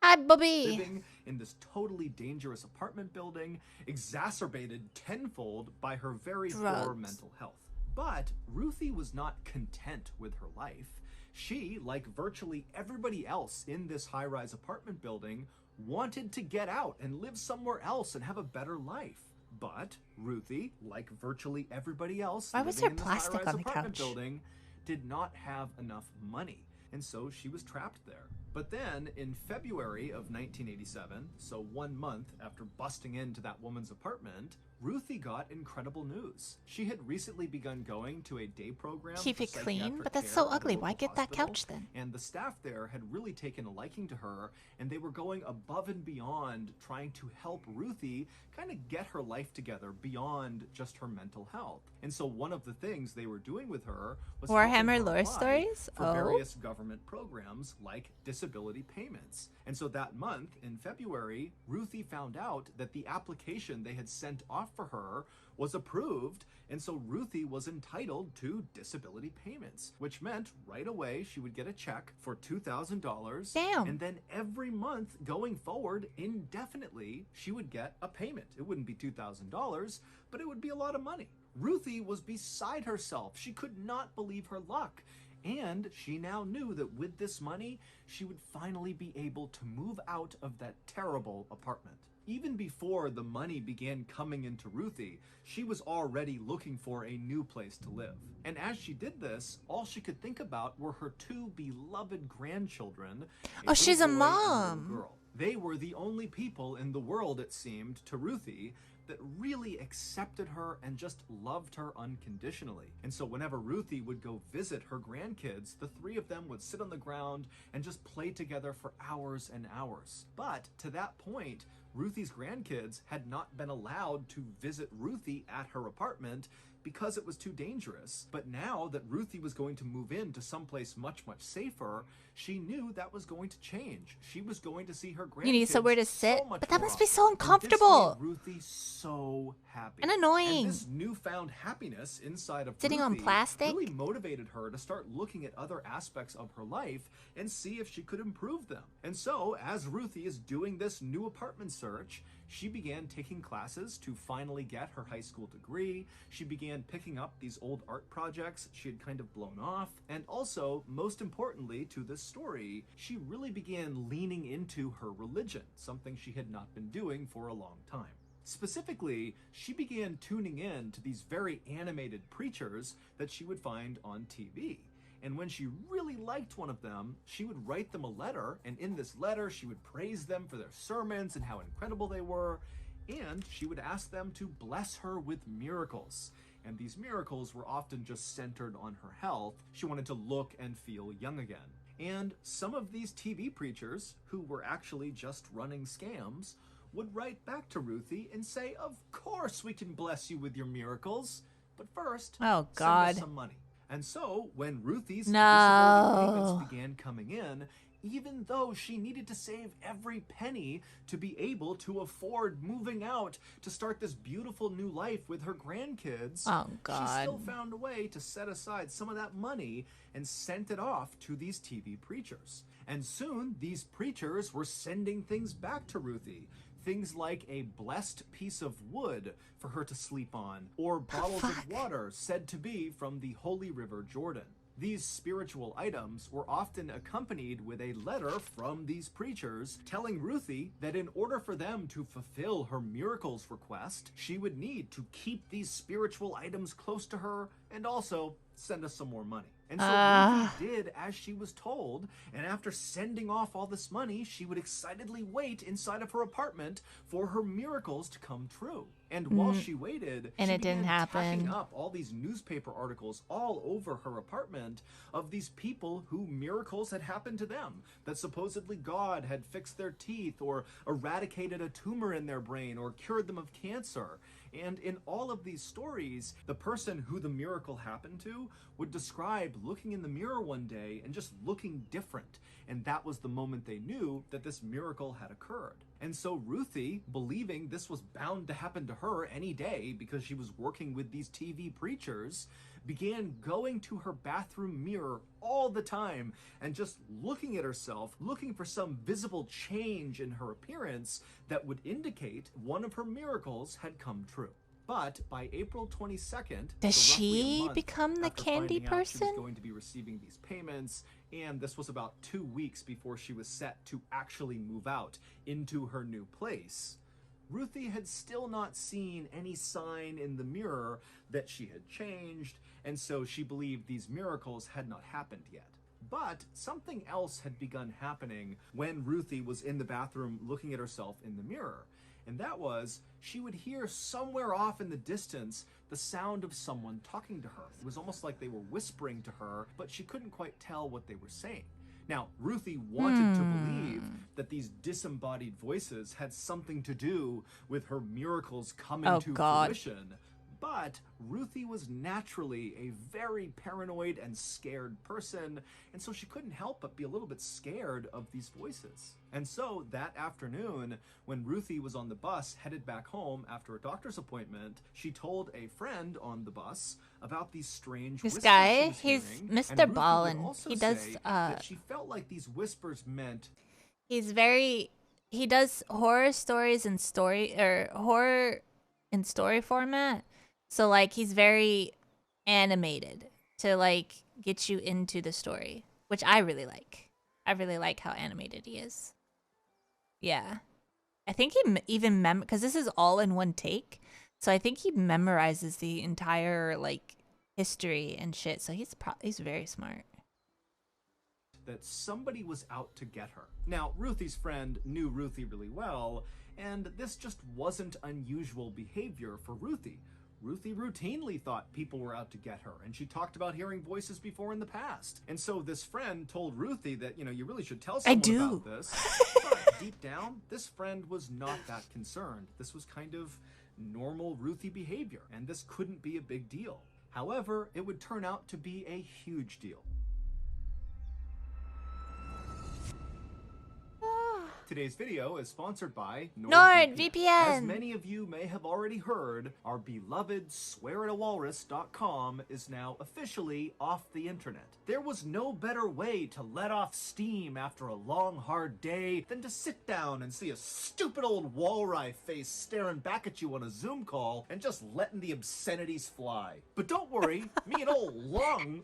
Hi, Bobby. Living in this totally dangerous apartment building, exacerbated tenfold by her very poor Drugs. mental health. But Ruthie was not content with her life. She, like virtually everybody else in this high-rise apartment building, wanted to get out and live somewhere else and have a better life. But Ruthie, like virtually everybody else Why was living there in this plastic high-rise on the apartment couch? building, did not have enough money. And so she was trapped there. But then, in February of 1987, so 1 month after busting into that woman's apartment, Ruthie got incredible news. She had recently begun going to a day program Keep for it clean, psychiatric but that's care so at a ugly. Why local get that hospital, couch then? and the staff there had really taken a liking to her, and they were going above and beyond trying to help Ruthie kind of get her life together beyond just her mental health. And so one of the things they were doing with her was helping Warhammer her lore apply stories? for Oh. various government programs like disability payments. And so that month, in February, Ruthie found out that the application they had sent off for her was approved, and so Ruthie was entitled to disability payments, which meant right away she would get a check for $2,000. Damn. And then every month going forward, indefinitely, she would get a payment. It wouldn't be $2,000, but it would be a lot of money. Ruthie was beside herself. She could not believe her luck. And she now knew that with this money, she would finally be able to move out of that terrible apartment. Even before the money began coming into Ruthie, she was already looking for a new place to live. And as she did this, all she could think about were her 2 beloved grandchildren. Oh, she's a little boy and little mom. girl. They were the only people in the world, it seemed, to Ruthie that really accepted her and just loved her unconditionally. And so whenever Ruthie would go visit her grandkids, the 3 of them would sit on the ground and just play together for hours and hours. But to that point, Ruthie's grandkids had not been allowed to visit Ruthie at her apartment because it was too dangerous. But now that Ruthie was going to move into someplace much, much safer, she knew that was going to change. She was going to see her grandkids. You need somewhere to sit? so much But that more must be so often. And this uncomfortable. made Ruthie so happy. And annoying. And this newfound happiness inside of Sitting on Ruthie plastic? really motivated her to start looking at other aspects of her life and see if she could improve them. And so, as Ruthie is doing this new apartment search, she began taking classes to finally get her high school degree. She began picking up these old art projects she had kind of blown off. And also, most importantly to this story, she really began leaning into her religion, something she had not been doing for a long time. Specifically, she began tuning in to these very animated preachers that she would find on TV. And when she really liked one of them, she would write them a letter, and in this letter she would praise them for their sermons and how incredible they were, and she would ask them to bless her with miracles. And these miracles were often just centered on her health. She wanted to look and feel young again. And some of these TV preachers, who were actually just running scams, would write back to Ruthie and say, of course we can bless you with your miracles, but first, Oh, send God. us some money. And so, when Ruthie's No. disability payments began coming in, even though she needed to save every penny to be able to afford moving out to start this beautiful new life with her grandkids, Oh, she God. still found a way to set aside some of that money and sent it off to these TV preachers. And soon, these preachers were sending things back to Ruthie. Things like a blessed piece of wood for her to sleep on, or bottles of water said to be from the holy river Jordan. These spiritual items were often accompanied with a letter from these preachers telling Ruthie that in order for them to fulfill her miracles request, she would need to keep these spiritual items close to her and also send us some more money. And so Ruthie did as she was told, and after sending off all this money, she would excitedly wait inside of her apartment for her miracles to come true. And while she waited, And she it didn't began happen. tacking up all these newspaper articles all over her apartment of these people who miracles had happened to them, that supposedly God had fixed their teeth or eradicated a tumor in their brain or cured them of cancer. And in all of these stories, the person who the miracle happened to would describe looking in the mirror one day and just looking different. And that was the moment they knew that this miracle had occurred. And so Ruthie, believing this was bound to happen to her any day because she was working with these TV preachers, began going to her bathroom mirror all the time and just looking at herself, looking for some visible change in her appearance that would indicate one of her miracles had come true. But by April 22nd, Does so roughly a she month become the after candy finding out she person? was going to be receiving these payments, and this was about 2 weeks before she was set to actually move out into her new place, Ruthie had still not seen any sign in the mirror that she had changed, and so she believed these miracles had not happened yet. But something else had begun happening when Ruthie was in the bathroom looking at herself in the mirror. And that was, she would hear somewhere off in the distance the sound of someone talking to her. It was almost like they were whispering to her, but she couldn't quite tell what they were saying. Now, Ruthie wanted to believe that these disembodied voices had something to do with her miracles coming to fruition. But Ruthie was naturally a very paranoid and scared person, and so she couldn't help but be a little bit scared of these voices. And so that afternoon, when Ruthie was on the bus headed back home after a doctor's appointment, she told a friend on the bus about these strange This whispers guy, she was he's hearing, Mr. and Ruthie would Ballin. also He does, say that she felt like these whispers meant he does horror stories in horror in story format. So like he's very animated to like get you into the story, which I really like. I really like how animated he is. Yeah. I think he even because this is all in one take. So I think he memorizes the entire like history and shit. So he's very smart. That somebody was out to get her. Now, Ruthie's friend knew Ruthie really well, and this just wasn't unusual behavior for Ruthie. Ruthie routinely thought people were out to get her, and she talked about hearing voices before in the past. And so this friend told Ruthie that, you really should tell someone about this. But deep down, this friend was not that concerned. This was kind of normal Ruthie behavior, and this couldn't be a big deal. However, it would turn out to be a huge deal. Today's video is sponsored by NordVPN. As many of you may have already heard, our beloved swearatawalrus.com is now officially off the internet. There was no better way to let off steam after a long, hard day than to sit down and see a stupid old walleye face staring back at you on a Zoom call and just letting the obscenities fly. But don't worry, me and old Lung...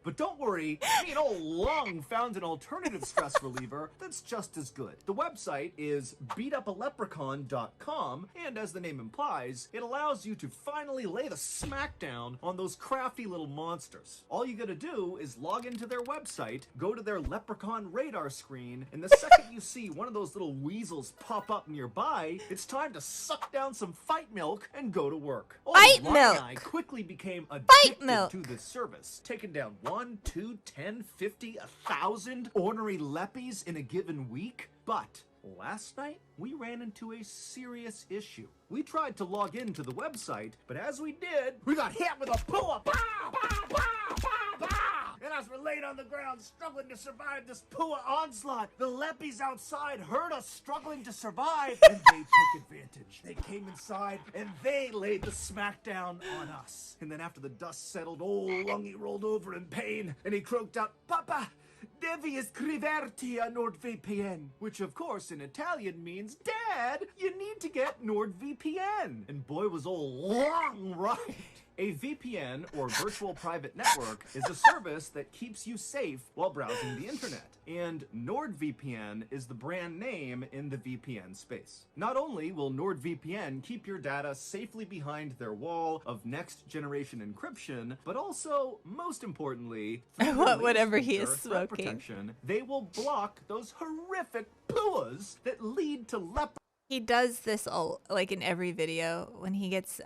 But don't worry, me and old Lung found an alternative stress reliever that's just as good. The website is beatupaleprechaun.com, and as the name implies, it allows you to finally lay the smackdown on those crafty little monsters. All you gotta do is log into their website, go to their leprechaun radar screen, and the second you see one of those little weasels pop up nearby, it's time to suck down some fight milk and go to work. Old Fight Lung milk! and I quickly became addicted to this service, taking down 1, 2, 10, 50, 1,000 ornery leppies in a given week. But last night, we ran into a serious issue. We tried to log into the website, but as we did, we got hit with a pua! Pow, pow, pow, pow, pow! And as we're laid on the ground, struggling to survive this pua onslaught, the leppies outside heard us struggling to survive, and they took advantage. They came inside, and they laid the smackdown on us. And then after the dust settled, old Lungy rolled over in pain, and he croaked out, "Papa, devi iscriverti a NordVPN," which of course in Italian means, "Dad, you need to get NordVPN." And boy was old Lung right. A VPN, or virtual private network, is a service that keeps you safe while browsing the internet. And NordVPN is the brand name in the VPN space. Not only will NordVPN keep your data safely behind their wall of next generation encryption, but also, most importantly, through their Whatever latest he is feature, threat smoking. protection, they will block those horrific puas that lead to leprosy. He does this like in every video when he gets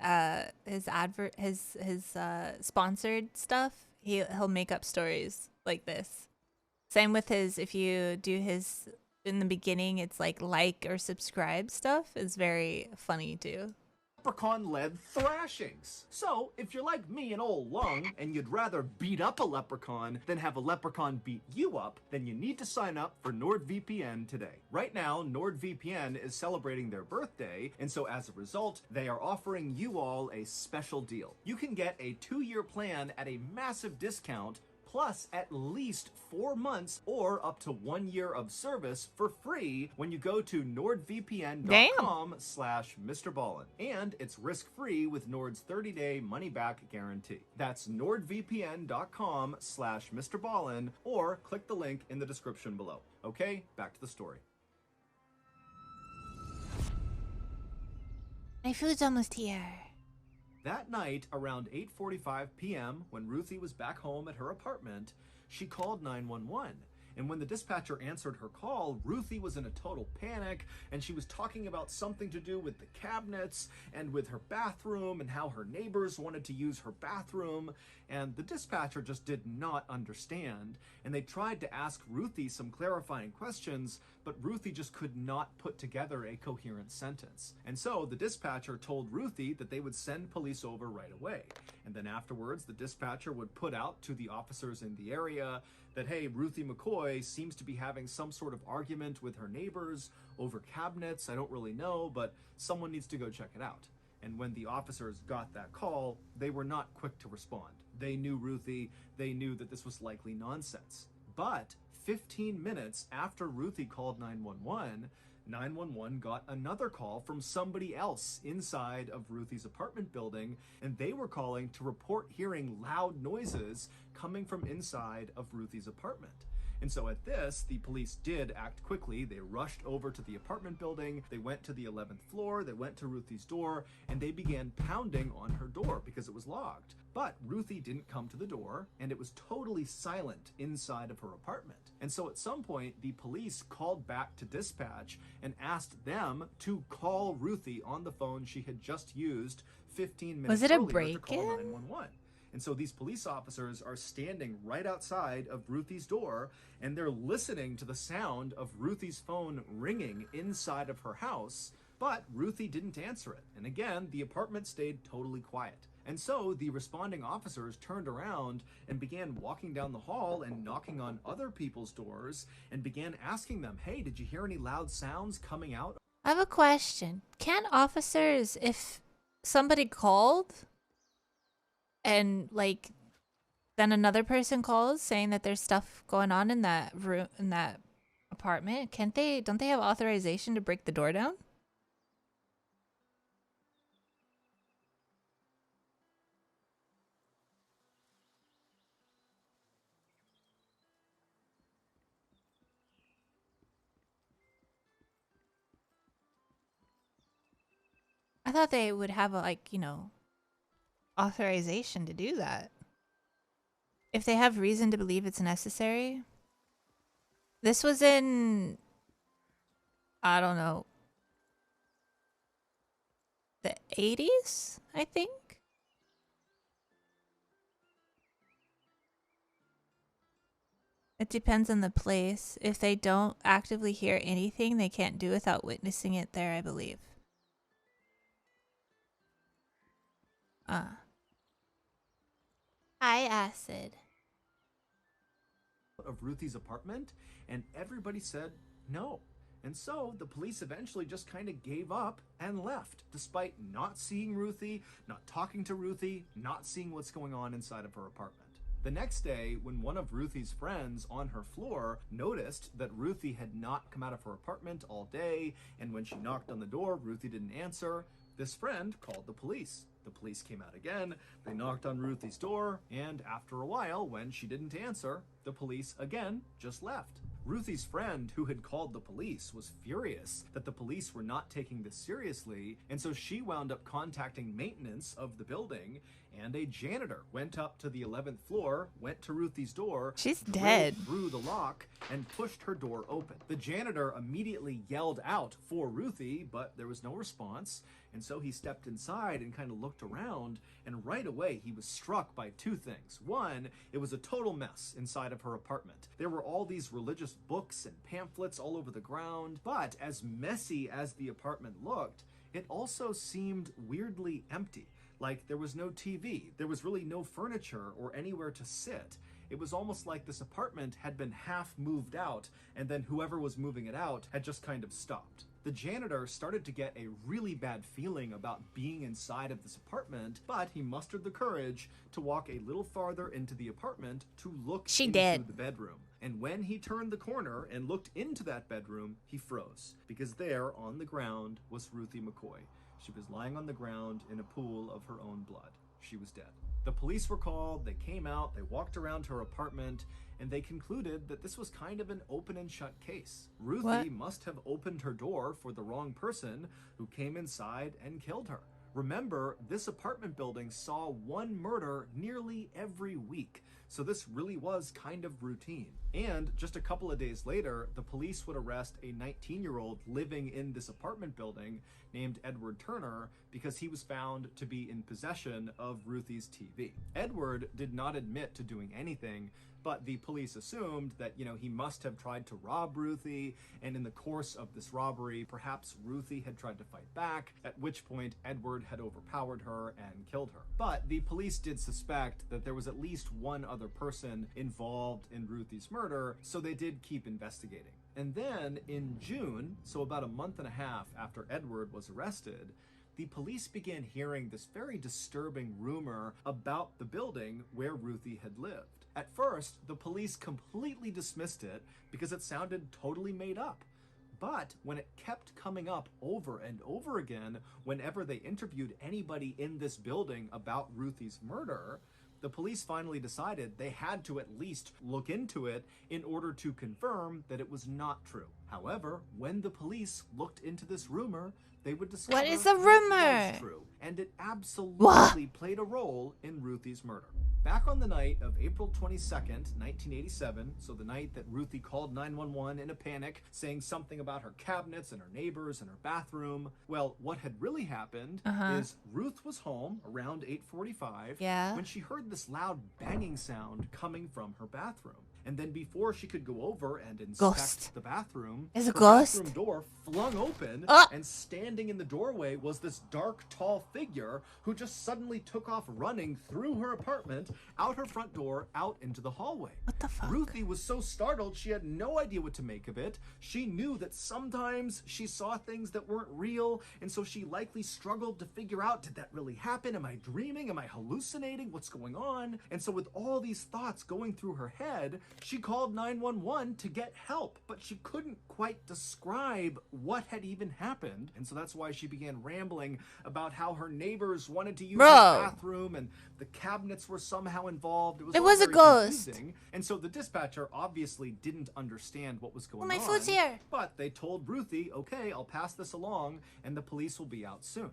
his sponsored stuff. He'll make up stories like this. Same with his, if you do his in the beginning, it's like or subscribe stuff is very funny too. Leprechaun-led thrashings. So, if you're like me and old Lung, and you'd rather beat up a leprechaun than have a leprechaun beat you up, then you need to sign up for NordVPN today. Right now, NordVPN is celebrating their birthday, and so as a result, they are offering you all a special deal. You can get a 2-year plan at a massive discount, plus at least 4 months or up to 1 year of service for free when you go to nordvpn.com/MrBallin. And it's risk-free with Nord's 30-day money-back guarantee. That's nordvpn.com/MrBallin, or click the link in the description below. Okay, back to the story. My food's almost here. That night, around 8:45 p.m., when Ruthie was back home at her apartment, she called 911. And when the dispatcher answered her call, Ruthie was in a total panic, and she was talking about something to do with the cabinets and with her bathroom and how her neighbors wanted to use her bathroom. And the dispatcher just did not understand. And they tried to ask Ruthie some clarifying questions, but Ruthie just could not put together a coherent sentence. And so the dispatcher told Ruthie that they would send police over right away. And then afterwards, the dispatcher would put out to the officers in the area that, hey, Ruthie McCoy seems to be having some sort of argument with her neighbors over cabinets. I don't really know, but someone needs to go check it out. And when the officers got that call, they were not quick to respond. They knew Ruthie. They knew that this was likely nonsense. But 15 minutes after Ruthie called 911, 911 got another call from somebody else inside of Ruthie's apartment building, and they were calling to report hearing loud noises coming from inside of Ruthie's apartment. And so at this, the police did act quickly. They rushed over to the apartment building, they went to the 11th floor, they went to Ruthie's door, and they began pounding on her door because it was locked. But Ruthie didn't come to the door, and it was totally silent inside of her apartment. And so at some point, the police called back to dispatch and asked them to call Ruthie on the phone she had just used 15 minutes Was it a earlier to call break-in? 911. And so these police officers are standing right outside of Ruthie's door, and they're listening to the sound of Ruthie's phone ringing inside of her house, but Ruthie didn't answer it. And again, the apartment stayed totally quiet. And so the responding officers turned around and began walking down the hall and knocking on other people's doors and began asking them, hey, did you hear any loud sounds coming out? I have a question. Can officers, if somebody called and like then another person calls saying that there's stuff going on in that room, in that apartment, don't they have authorization to break the door down? I thought they would have a, like, you know, authorization to do that. If they have reason to believe it's necessary. This was in, I don't know, the 80s, I think. It depends on the place. If they don't actively hear anything, they can't do without witnessing it there, I believe. Hi, Acid. Of Ruthie's apartment, and everybody said no. And so the police eventually just kind of gave up and left, despite not seeing Ruthie, not talking to Ruthie, not seeing what's going on inside of her apartment. The next day, when one of Ruthie's friends on her floor noticed that Ruthie had not come out of her apartment all day, and when she knocked on the door, Ruthie didn't answer, this friend called the police. The police came out again, they knocked on Ruthie's door, and after a while, when she didn't answer, the police again just left. Ruthie's friend, who had called the police, was furious that the police were not taking this seriously, and so she wound up contacting maintenance of the building, and a janitor went up to the 11th floor, went to Ruthie's door, She's drilled dead. through the lock, and pushed her door open. The janitor immediately yelled out for Ruthie, but there was no response, and so he stepped inside and kind of looked around, and right away he was struck by two things. One, it was a total mess inside of her apartment. There were all these religious books and pamphlets all over the ground, but as messy as the apartment looked, it also seemed weirdly empty. Like there was no TV, there was really no furniture or anywhere to sit. It was almost like this apartment had been half moved out, and then whoever was moving it out had just kind of stopped. The janitor started to get a really bad feeling about being inside of this apartment, but he mustered the courage to walk a little farther into the apartment to look into the bedroom. And when he turned the corner and looked into that bedroom, he froze, because there on the ground was Ruthie McCoy. She was lying on the ground in a pool of her own blood. She was dead. The police were called, they came out, they walked around her apartment, and they concluded that this was kind of an open and shut case. Ruthie must have opened her door for the wrong person who came inside and killed her. Remember, this apartment building saw one murder nearly every week, so this really was kind of routine. And just a couple of days later, the police would arrest a 19-year-old living in this apartment building named Edward Turner because he was found to be in possession of Ruthie's TV. Edward did not admit to doing anything, but the police assumed that, he must have tried to rob Ruthie, and in the course of this robbery, perhaps Ruthie had tried to fight back, at which point Edward had overpowered her and killed her. But the police did suspect that there was at least one other person involved in Ruthie's murder, so they did keep investigating. And then in June, so about a month and a half after Edward was arrested, the police began hearing this very disturbing rumor about the building where Ruthie had lived. At first, the police completely dismissed it because it sounded totally made up. But when it kept coming up over and over again, whenever they interviewed anybody in this building about Ruthie's murder, the police finally decided they had to at least look into it in order to confirm that it was not true. However, when the police looked into this rumor, they would discover what is the rumor? It was true, and it absolutely played a role in Ruthie's murder. Back on the night of April 22nd, 1987, so the night that Ruthie called 911 in a panic, saying something about her cabinets and her neighbors and her bathroom, well, what had really happened is Ruth was home around 8:45 when she heard this loud banging sound coming from her bathroom. And then before she could go over and inspect the bathroom, her bathroom door flung open, and standing in the doorway was this dark, tall figure who just suddenly took off running through her apartment, out her front door, out into the hallway. What the fuck? Ruthie was so startled she had no idea what to make of it. She knew that sometimes she saw things that weren't real, and so she likely struggled to figure out, did that really happen? Am I dreaming? Am I hallucinating? What's going on? And so with all these thoughts going through her head, she called 911 to get help, but she couldn't quite describe what had even happened. And so that's why she began rambling about how her neighbors wanted to use the bathroom and the cabinets were somehow involved. It was a ghost. Confusing. And so the dispatcher obviously didn't understand what was going on. My food's here. But they told Ruthie, okay, I'll pass this along and the police will be out soon.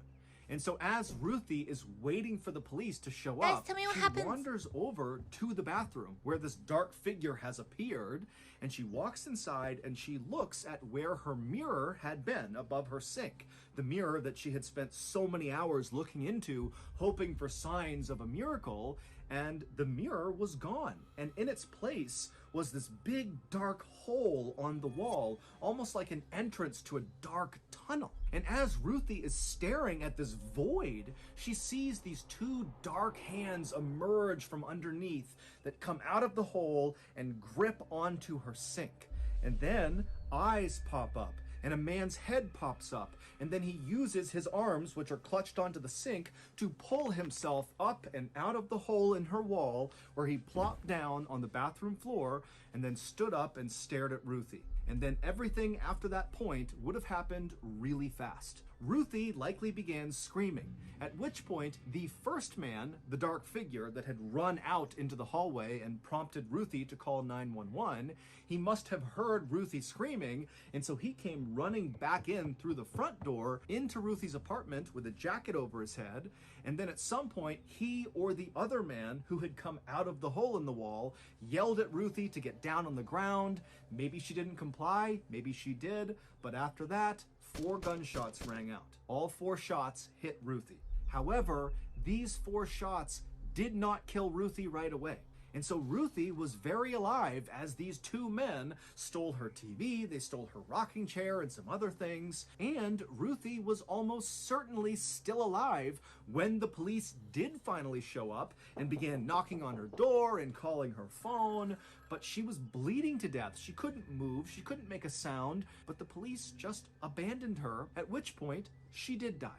And so as Ruthie is waiting for the police to show up, tell me what she happens. wanders over to the bathroom where this dark figure has appeared, and she walks inside and she looks at where her mirror had been above her sink. The mirror that she had spent so many hours looking into, hoping for signs of a miracle, and the mirror was gone. And in its place was this big dark hole on the wall, almost like an entrance to a dark tunnel. And as Ruthie is staring at this void, she sees these two dark hands emerge from underneath that come out of the hole and grip onto her sink. And then eyes pop up and a man's head pops up, and then he uses his arms, which are clutched onto the sink, to pull himself up and out of the hole in her wall, where he plopped down on the bathroom floor and then stood up and stared at Ruthie. And then everything after that point would have happened really fast. Ruthie likely began screaming, at which point the first man, the dark figure that had run out into the hallway and prompted Ruthie to call 911, he must have heard Ruthie screaming, and so he came running back in through the front door into Ruthie's apartment with a jacket over his head, and then at some point he or the other man who had come out of the hole in the wall yelled at Ruthie to get down on the ground. Maybe she didn't comply, maybe she did, but after that, 4 gunshots rang out. All 4 shots hit Ruthie. However, these 4 shots did not kill Ruthie right away. And so Ruthie was very alive as these 2 men stole her TV, they stole her rocking chair and some other things, and Ruthie was almost certainly still alive when the police did finally show up and began knocking on her door and calling her phone, but she was bleeding to death. She couldn't move, she couldn't make a sound, but the police just abandoned her, at which point she did die.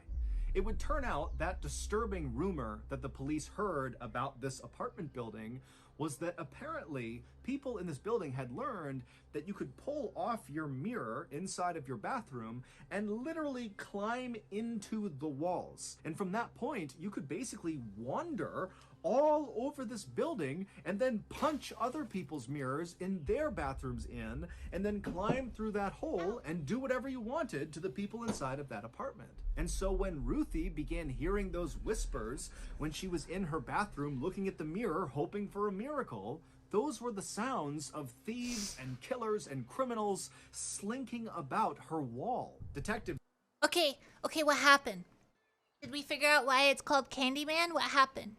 It would turn out that disturbing rumor that the police heard about this apartment building was that apparently people in this building had learned that you could pull off your mirror inside of your bathroom and literally climb into the walls. And from that point, you could basically wander all over this building and then punch other people's mirrors in their bathrooms in, and then climb through that hole and do whatever you wanted to the people inside of that apartment. And so when Ruthie began hearing those whispers when she was in her bathroom looking at the mirror hoping for a miracle, those were the sounds of thieves and killers and criminals slinking about her wall. Detective... Okay, what happened? Did we figure out why it's called Candyman? What happened?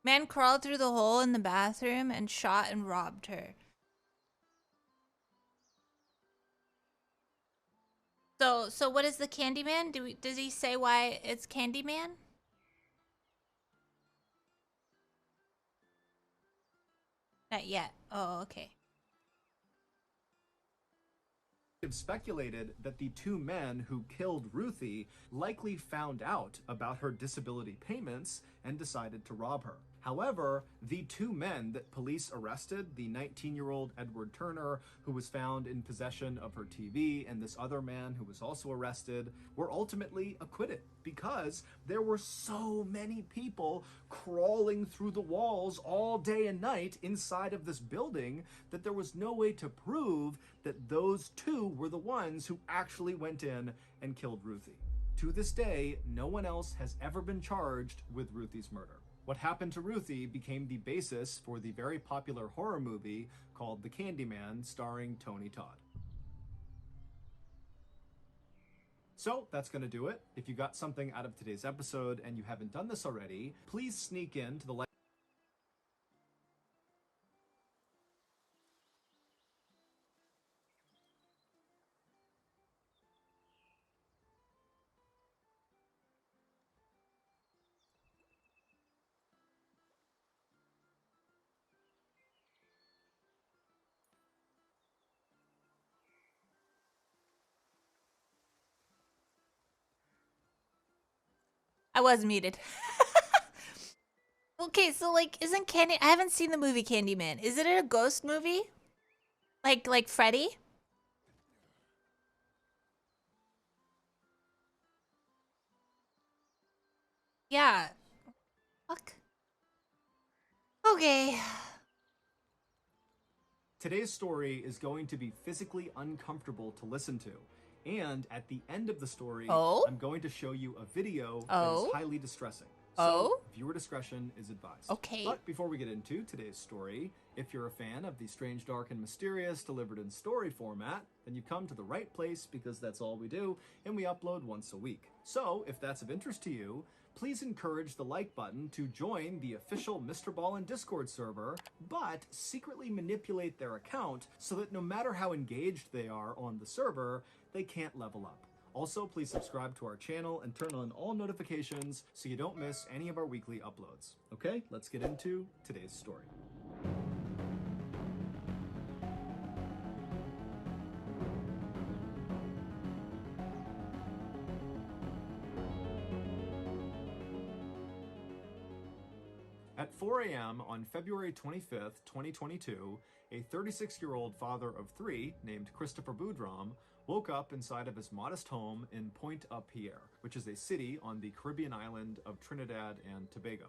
Man crawled through the hole in the bathroom and shot and robbed her. So what is the Candyman? Does he say why it's Candyman? Not yet. Oh, okay. Speculated that the 2 men who killed Ruthie likely found out about her disability payments and decided to rob her. However, the 2 men that police arrested, the 19-year-old Edward Turner, who was found in possession of her TV, and this other man who was also arrested, were ultimately acquitted because there were so many people crawling through the walls all day and night inside of this building that there was no way to prove that those 2 were the ones who actually went in and killed Ruthie. To this day, no one else has ever been charged with Ruthie's murder. What happened to Ruthie became the basis for the very popular horror movie called The Candyman, starring Tony Todd. So that's going to do it. If you got something out of today's episode and you haven't done this already, please sneak in to the I was muted. Okay, so like, isn't I haven't seen the movie Candyman. Is it a ghost movie? Like Freddy? Yeah. Fuck. Okay. Today's story is going to be physically uncomfortable to listen to. And at the end of the story, I'm going to show you a video that is highly distressing. So viewer discretion is advised. Okay. But before we get into today's story, if you're a fan of the strange, dark, and mysterious delivered in story format, then you've come to the right place because that's all we do, and we upload once a week. So if that's of interest to you, please encourage the like button to join the official Mr. Ballin Discord server, but secretly manipulate their account so that no matter how engaged they are on the server, they can't level up. Also, please subscribe to our channel and turn on all notifications so you don't miss any of our weekly uploads. Okay, let's get into today's story. At 4 a.m. on February 25th, 2022, a 36-year-old father of three named Christopher Boudram woke up inside of his modest home in Pointe-à-Pierre, which is a city on the Caribbean island of Trinidad and Tobago.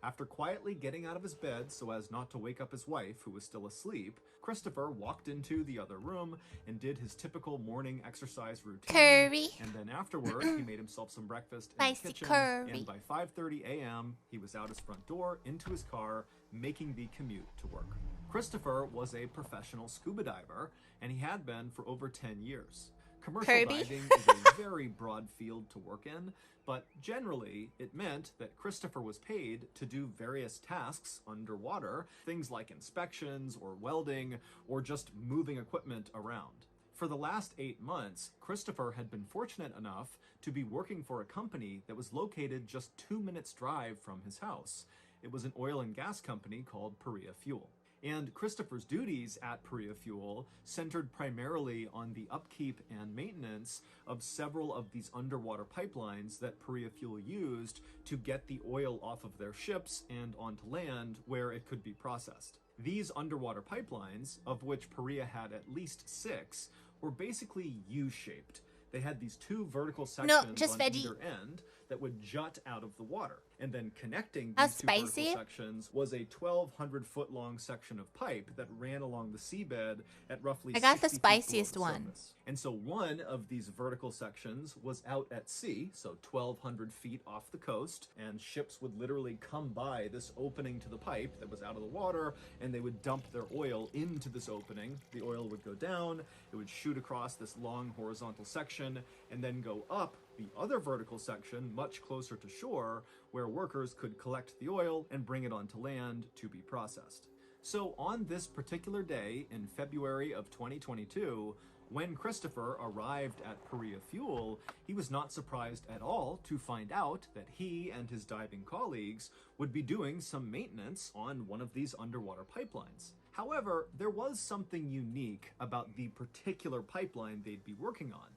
After quietly getting out of his bed so as not to wake up his wife, who was still asleep, Christopher walked into the other room and did his typical morning exercise routine. Curry. And then afterward, he made himself some breakfast in the Spicy kitchen. curry. And by 5:30 a.m., he was out his front door, into his car, making the commute to work. Christopher was a professional scuba diver, and he had been for over 10 years. Commercial Kirby. diving is a very broad field to work in, but generally it meant that Christopher was paid to do various tasks underwater, things like inspections or welding or just moving equipment around. For the last 8 months, Christopher had been fortunate enough to be working for a company that was located just 2 minutes' drive from his house. It was an oil and gas company called Perea Fuel. And Christopher's duties at Perea Fuel centered primarily on the upkeep and maintenance of several of these underwater pipelines that Perea Fuel used to get the oil off of their ships and onto land where it could be processed. These underwater pipelines, of which Perea had at least 6, were basically U-shaped. They had these 2 vertical sections just on veggie. either end that would jut out of the water. And then connecting How these 2 vertical spicy? sections was a 1,200-foot long section of pipe that ran along the seabed at roughly I got 60 the feet below spiciest the one. surface. And so one of these vertical sections was out at sea, so 1,200 feet off the coast, and ships would literally come by this opening to the pipe that was out of the water, and they would dump their oil into this opening. The oil would go down, it would shoot across this long horizontal section, and then go up the other vertical section much closer to shore, where workers could collect the oil and bring it onto land to be processed. So on this particular day in February of 2022, when Christopher arrived at Perea Fuel, he was not surprised at all to find out that he and his diving colleagues would be doing some maintenance on one of these underwater pipelines. However, there was something unique about the particular pipeline they'd be working on.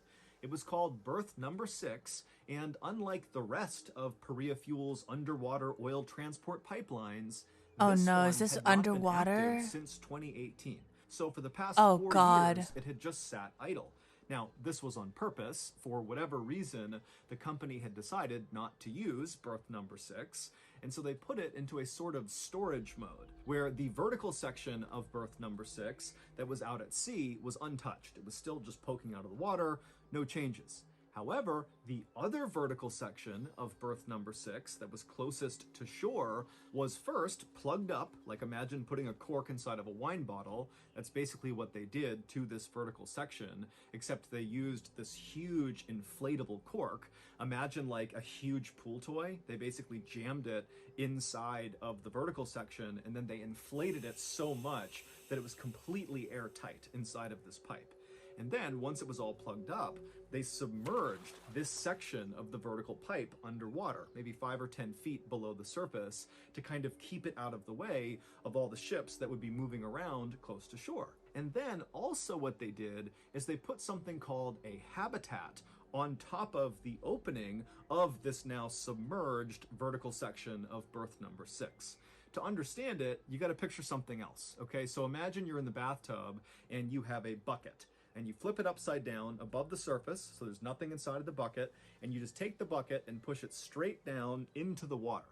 It was called Berth Number 6, and unlike the rest of Perea Fuel's underwater oil transport pipelines, Oh this no, one is this had not been underwater? active since 2018. So for the past Oh, 4 God. years, it had just sat idle. Now, this was on purpose. For whatever reason, the company had decided not to use Berth Number 6, and so they put it into a sort of storage mode, where the vertical section of Berth Number 6 that was out at sea was untouched. It was still just poking out of the water, no changes. However, the other vertical section of Berth Number 6 that was closest to shore was first plugged up, like imagine putting a cork inside of a wine bottle. That's basically what they did to this vertical section, except they used this huge inflatable cork. Imagine like a huge pool toy. They basically jammed it inside of the vertical section, and then they inflated it so much that it was completely airtight inside of this pipe. And then, once it was all plugged up, they submerged this section of the vertical pipe underwater, maybe 5 or 10 feet below the surface, to kind of keep it out of the way of all the ships that would be moving around close to shore. And then, also what they did is they put something called a habitat on top of the opening of this now submerged vertical section of Berth Number 6. To understand it, you got to picture something else, okay? So imagine you're in the bathtub and you have a bucket, and you flip it upside down above the surface, so there's nothing inside of the bucket, and you just take the bucket and push it straight down into the water.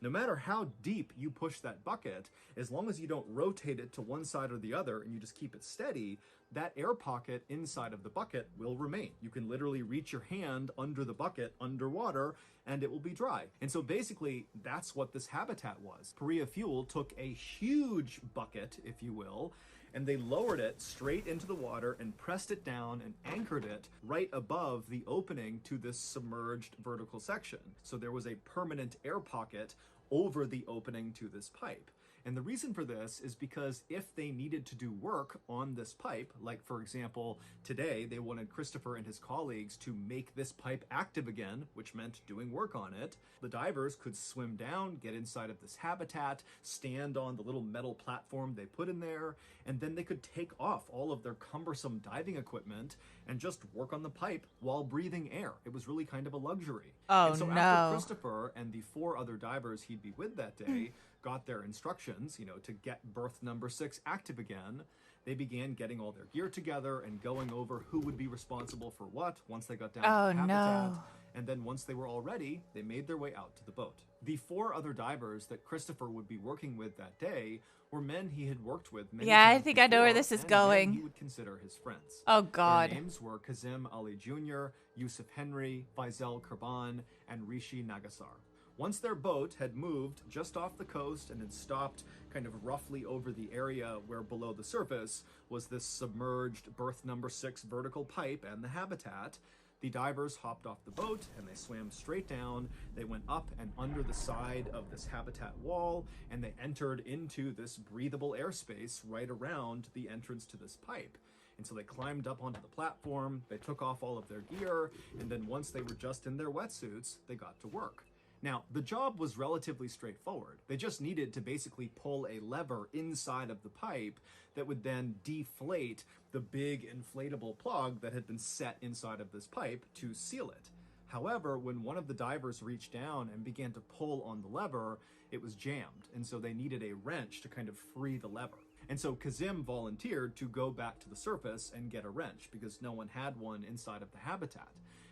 No matter how deep you push that bucket, as long as you don't rotate it to one side or the other and you just keep it steady, that air pocket inside of the bucket will remain. You can literally reach your hand under the bucket underwater and it will be dry. And so basically that's what this habitat was. Perea Fuel took a huge bucket, if you will, and they lowered it straight into the water and pressed it down and anchored it right above the opening to this submerged vertical section. So there was a permanent air pocket over the opening to this pipe. And the reason for this is because if they needed to do work on this pipe, like for example, today they wanted Christopher and his colleagues to make this pipe active again, which meant doing work on it, the divers could swim down, get inside of this habitat, stand on the little metal platform they put in there, and then they could take off all of their cumbersome diving equipment and just work on the pipe while breathing air. It was really kind of a luxury. Oh, and so no. after Christopher and the 4 other divers he'd be with that day got their instructions, to get berth number 6 active again, they began getting all their gear together and going over who would be responsible for what once they got down to the habitat. No. And then once they were all ready, they made their way out to the boat. The 4 other divers that Christopher would be working with that day were men he had worked with many Yeah, I times think I know where before, this is and men going. he would consider his friends. Oh, God. Their names were Kazim Ali Jr., Yusuf Henry, Faisal Kurban, and Rishi Nagasar. Once their boat had moved just off the coast and had stopped kind of roughly over the area where below the surface was this submerged berth number 6 vertical pipe and the habitat, the divers hopped off the boat and they swam straight down. They went up and under the side of this habitat wall, and they entered into this breathable airspace right around the entrance to this pipe. And so they climbed up onto the platform, they took off all of their gear, and then once they were just in their wetsuits, they got to work. Now, the job was relatively straightforward. They just needed to basically pull a lever inside of the pipe that would then deflate the big inflatable plug that had been set inside of this pipe to seal it. However, when one of the divers reached down and began to pull on the lever, it was jammed, and so they needed a wrench to kind of free the lever. And so Kazim volunteered to go back to the surface and get a wrench because no one had one inside of the habitat.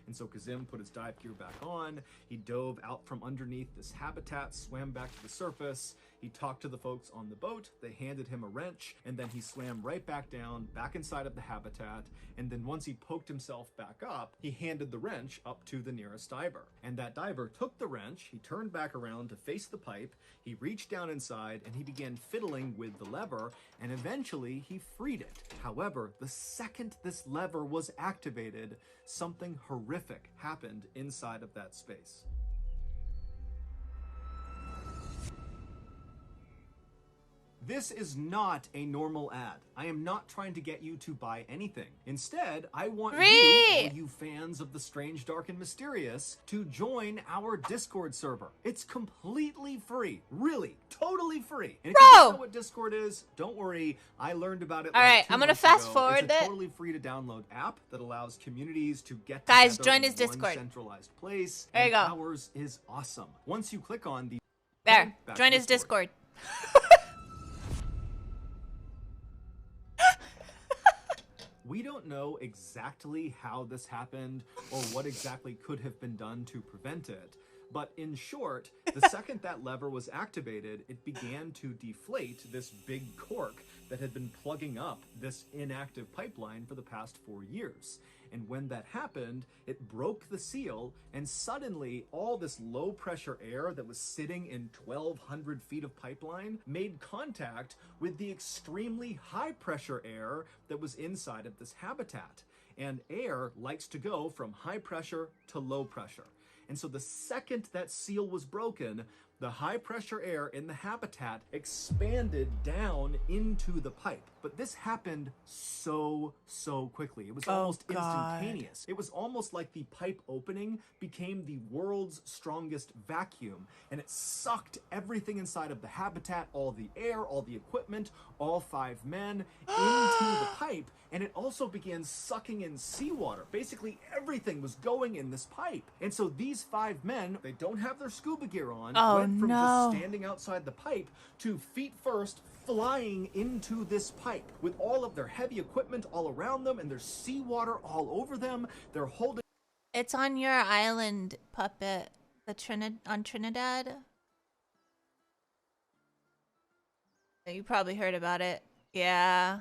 And so Kazim put his dive gear back on, he dove out from underneath this habitat, swam back to the surface, he talked to the folks on the boat, they handed him a wrench, and then he swam right back down, back inside of the habitat, and then once he poked himself back up, he handed the wrench up to the nearest diver. And that diver took the wrench, he turned back around to face the pipe, he reached down inside, and he began fiddling with the lever, and eventually he freed it. However, the second this lever was activated, something horrific happened inside of that space. This is not a normal ad. I am not trying to get you to buy anything. Instead, I want you, all you fans of the strange, dark, and mysterious, to join our Discord server. It's completely free. Really, totally free. And if you don't know what Discord is, don't worry. I learned about it. All right, I'm gonna fast forward It's a it. totally free to download app that allows communities to get Guys, together join in his one Discord. centralized place. There you and go. Ours is awesome. Once you click on the There, back join to his the story. Discord. We don't know exactly how this happened or what exactly could have been done to prevent it, but in short, the second that lever was activated, it began to deflate this big cork that had been plugging up this inactive pipeline for the past 4 years. And when that happened, it broke the seal, and suddenly all this low pressure air that was sitting in 1,200 feet of pipeline made contact with the extremely high pressure air that was inside of this habitat. And air likes to go from high pressure to low pressure. And so the second that seal was broken, the high pressure air in the habitat expanded down into the pipe. But this happened so quickly. It was almost instantaneous. It was almost like the pipe opening became the world's strongest vacuum, and it sucked everything inside of the habitat, all the air, all the equipment, all 5 men into the pipe, and it also began sucking in seawater. Basically everything was going in this pipe. And so these 5 men, they don't have their scuba gear on, went from just standing outside the pipe to feet first flying into this pipe with all of their heavy equipment all around them and there's seawater all over them. They're holding. It's on your island, Puppet. On Trinidad. You probably heard about it. Yeah.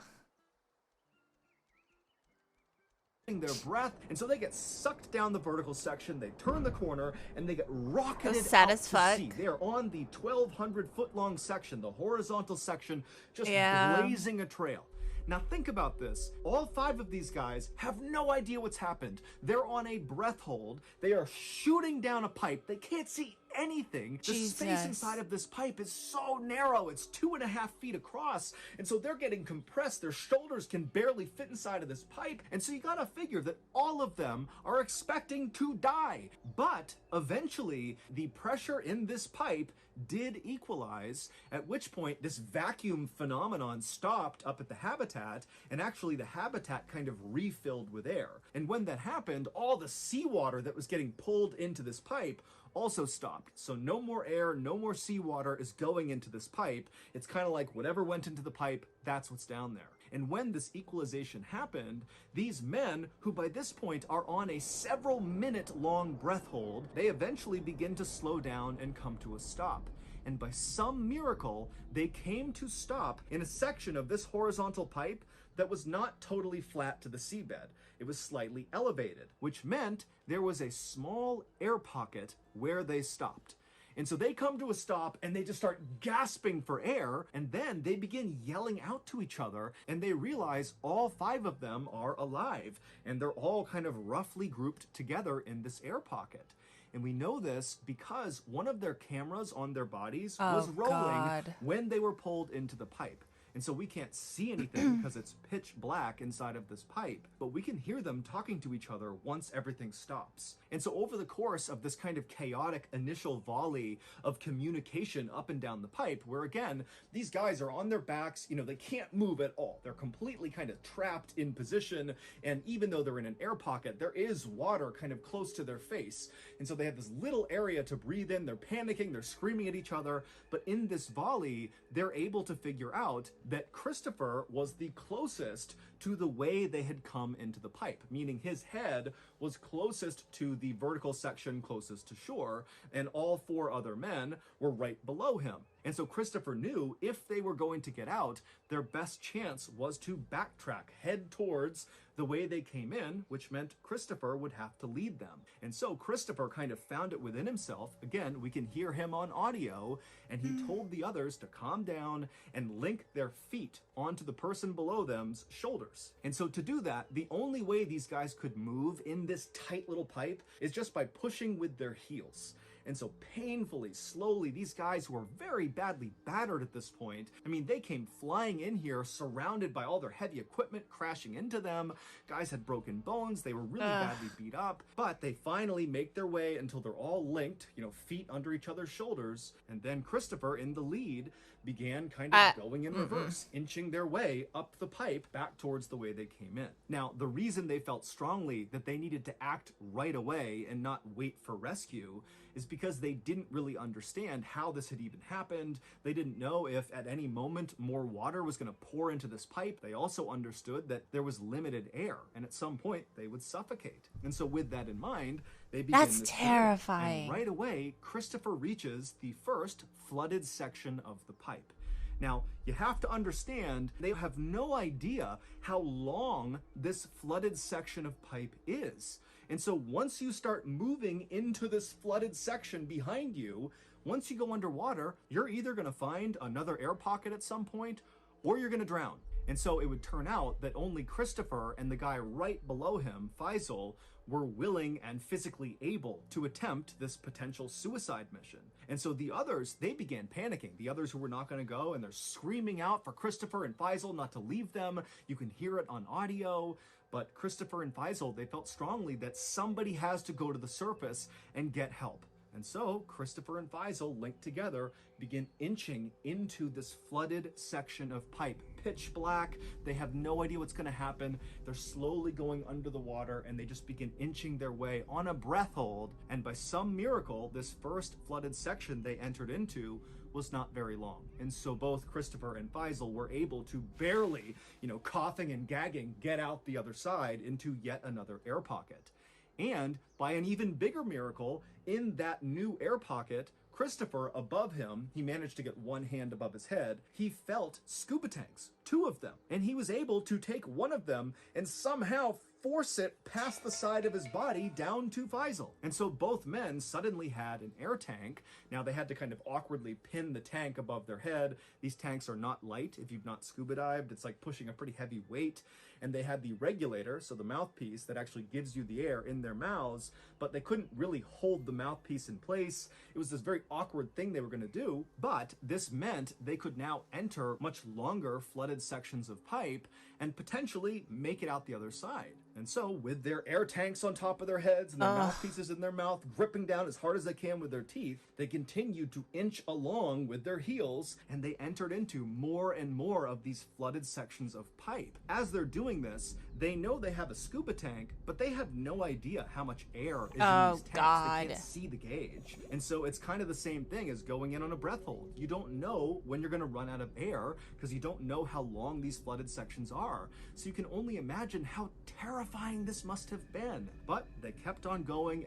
Their breath, and so they get sucked down the vertical section, they turn the corner, and they get rocketed sad out as to fuck. sea. They are on the 1,200 foot long section, the horizontal section, just Yeah. blazing a trail. Now think about this. All 5 of these guys have no idea what's happened. They're on a breath hold. They are shooting down a pipe. They can't see anything. The space inside of this pipe is so narrow. It's 2.5 feet across. And so they're getting compressed. Their shoulders can barely fit inside of this pipe. And so you gotta figure that all of them are expecting to die. But eventually, the pressure in this pipe did equalize, at which point this vacuum phenomenon stopped up at the habitat, and actually the habitat kind of refilled with air. And when that happened, all the seawater that was getting pulled into this pipe also stopped. So no more air, no more seawater is going into this pipe. It's kind of like whatever went into the pipe, that's what's down there. And when this equalization happened, these men, who by this point are on a several minute long breath hold, they eventually begin to slow down and come to a stop. And by some miracle, they came to stop in a section of this horizontal pipe that was not totally flat to the seabed. It was slightly elevated, which meant there was a small air pocket where they stopped. And so they come to a stop and they just start gasping for air, and then they begin yelling out to each other, and they realize all 5 of them are alive, and they're all kind of roughly grouped together in this air pocket. And we know this because one of their cameras on their bodies was rolling when they were pulled into the pipe. And so we can't see anything because it's pitch black inside of this pipe, but we can hear them talking to each other once everything stops. And so over the course of this kind of chaotic initial volley of communication up and down the pipe, where again, these guys are on their backs, you know, they can't move at all. They're completely kind of trapped in position. And even though they're in an air pocket, there is water kind of close to their face. And so they have this little area to breathe in. They're panicking, they're screaming at each other. But in this volley, they're able to figure out that Christopher was the closest to the way they had come into the pipe, meaning his head was closest to the vertical section closest to shore, and all 4 other men were right below him. And so Christopher knew if they were going to get out, their best chance was to backtrack, head towards the way they came in, which meant Christopher would have to lead them. And so Christopher kind of found it within himself. Again, we can hear him on audio, and he told the others to calm down and link their feet onto the person below them's shoulders. And so to do that, the only way these guys could move in this tight little pipe is just by pushing with their heels. And so painfully, slowly, these guys who were very badly battered at this point, I mean, they came flying in here surrounded by all their heavy equipment crashing into them. Guys had broken bones. They were really badly beat up, but they finally make their way until they're all linked, you know, feet under each other's shoulders. And then Christopher, in the lead, began kind of going in reverse, inching their way up the pipe back towards the way they came in. Now, the reason they felt strongly that they needed to act right away and not wait for rescue is because they didn't really understand how this had even happened. They didn't know if at any moment more water was going to pour into this pipe. They also understood that there was limited air, and at some point they would suffocate. And so with that in mind, they begin That's this terrifying. and right away, Christopher reaches the first flooded section of the pipe. Now, you have to understand, they have no idea how long this flooded section of pipe is. And so once you start moving into this flooded section behind you, once you go underwater, you're either going to find another air pocket at some point, or you're going to drown. And so it would turn out that only Christopher and the guy right below him, Faisal, were willing and physically able to attempt this potential suicide mission. And so the others, they began panicking. The others who were not going to go, and they're screaming out for Christopher and Faisal not to leave them. You can hear it on audio. But Christopher and Faisal, they felt strongly that somebody has to go to the surface and get help. And so Christopher and Faisal, linked together, begin inching into this flooded section of pipe. Pitch black, they have no idea what's going to happen. They're slowly going under the water, and they just begin inching their way on a breath hold. And by some miracle, this first flooded section they entered into was not very long. And so both Christopher and Faisal were able to barely, you know, coughing and gagging, get out the other side into yet another air pocket. And by an even bigger miracle, in that new air pocket, Christopher, above him, he managed to get one hand above his head. He felt scuba tanks, 2 of them, and he was able to take one of them and somehow force it past the side of his body down to Faisal. And so both men suddenly had an air tank. Now they had to kind of awkwardly pin the tank above their head. These tanks are not light. If you've not scuba dived, it's like pushing a pretty heavy weight. And they had the regulator, so the mouthpiece that actually gives you the air in their mouths, but they couldn't really hold the mouthpiece in place. It was this very awkward thing they were going to do, but this meant they could now enter much longer flooded sections of pipe and potentially make it out the other side. And so with their air tanks on top of their heads and their mouthpieces in their mouth, gripping down as hard as they can with their teeth, they continued to inch along with their heels, and they entered into more and more of these flooded sections of pipe. As they're doing this, they know they have a scuba tank, but they have no idea how much air is in these tanks. They can't see the gauge. And so it's kind of the same thing as going in on a breath hold. You don't know when you're going to run out of air because you don't know how long these flooded sections are. So you can only imagine how terrifying this must have been. But they kept on going,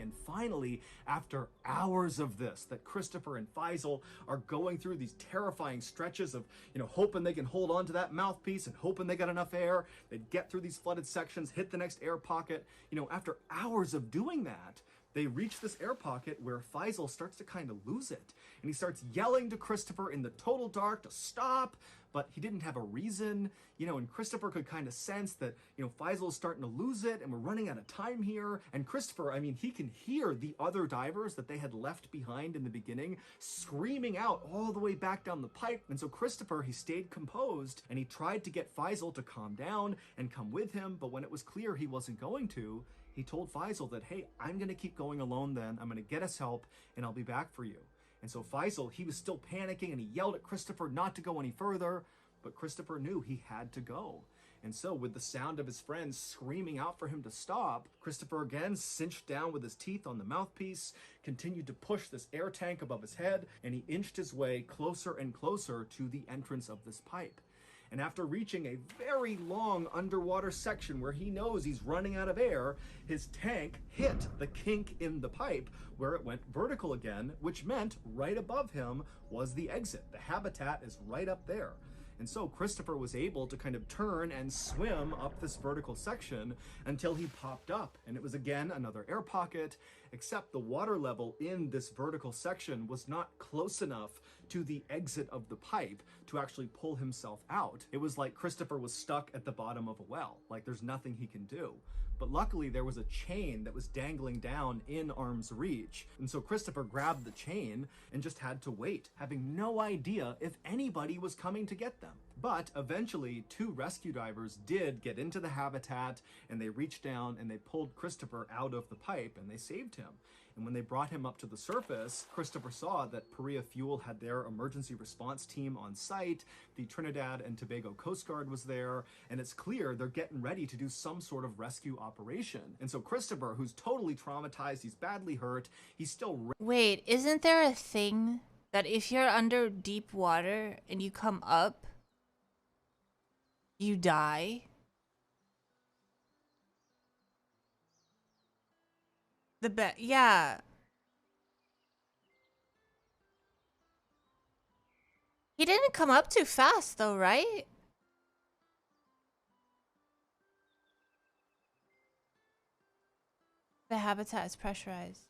and finally, after hours of this, that Christopher and Faisal are going through these terrifying stretches of, hoping they can hold on to that mouthpiece and hoping they got enough air. They'd get through these flooded sections, hit the next air pocket. After hours of doing that, they reach this air pocket where Faisal starts to kind of lose it. And he starts yelling to Christopher in the total dark to stop, but he didn't have a reason, and Christopher could kind of sense that, Faisal is starting to lose it and we're running out of time here. And Christopher, he can hear the other divers that they had left behind in the beginning screaming out all the way back down the pipe. And so Christopher, he stayed composed and he tried to get Faisal to calm down and come with him. But when it was clear he wasn't going to, he told Faisal that, hey, I'm going to keep going alone then. I'm going to get us help and I'll be back for you. And so Faisal, he was still panicking and he yelled at Christopher not to go any further, but Christopher knew he had to go. And so with the sound of his friends screaming out for him to stop, Christopher again cinched down with his teeth on the mouthpiece, continued to push this air tank above his head, and he inched his way closer and closer to the entrance of this pipe. And after reaching a very long underwater section where he knows he's running out of air, his tank hit the kink in the pipe where it went vertical again, which meant right above him was the exit. The habitat is right up there. And so Christopher was able to kind of turn and swim up this vertical section until he popped up. And it was again another air pocket, except the water level in this vertical section was not close enough to the exit of the pipe to actually pull himself out. It was like Christopher was stuck at the bottom of a well, like there's nothing he can do. But luckily there was a chain that was dangling down in arm's reach. And so Christopher grabbed the chain and just had to wait, having no idea if anybody was coming to get them. But eventually 2 rescue divers did get into the habitat and they reached down and they pulled Christopher out of the pipe and they saved him. And when they brought him up to the surface, Christopher saw that Perea Fuel had their emergency response team on site. The Trinidad and Tobago Coast Guard was there, and it's clear they're getting ready to do some sort of rescue operation. And so Christopher, who's totally traumatized, he's badly hurt, he's still... Wait, isn't there a thing that if you're under deep water and you come up, you die? Yeah. He didn't come up too fast though, right? The habitat is pressurized.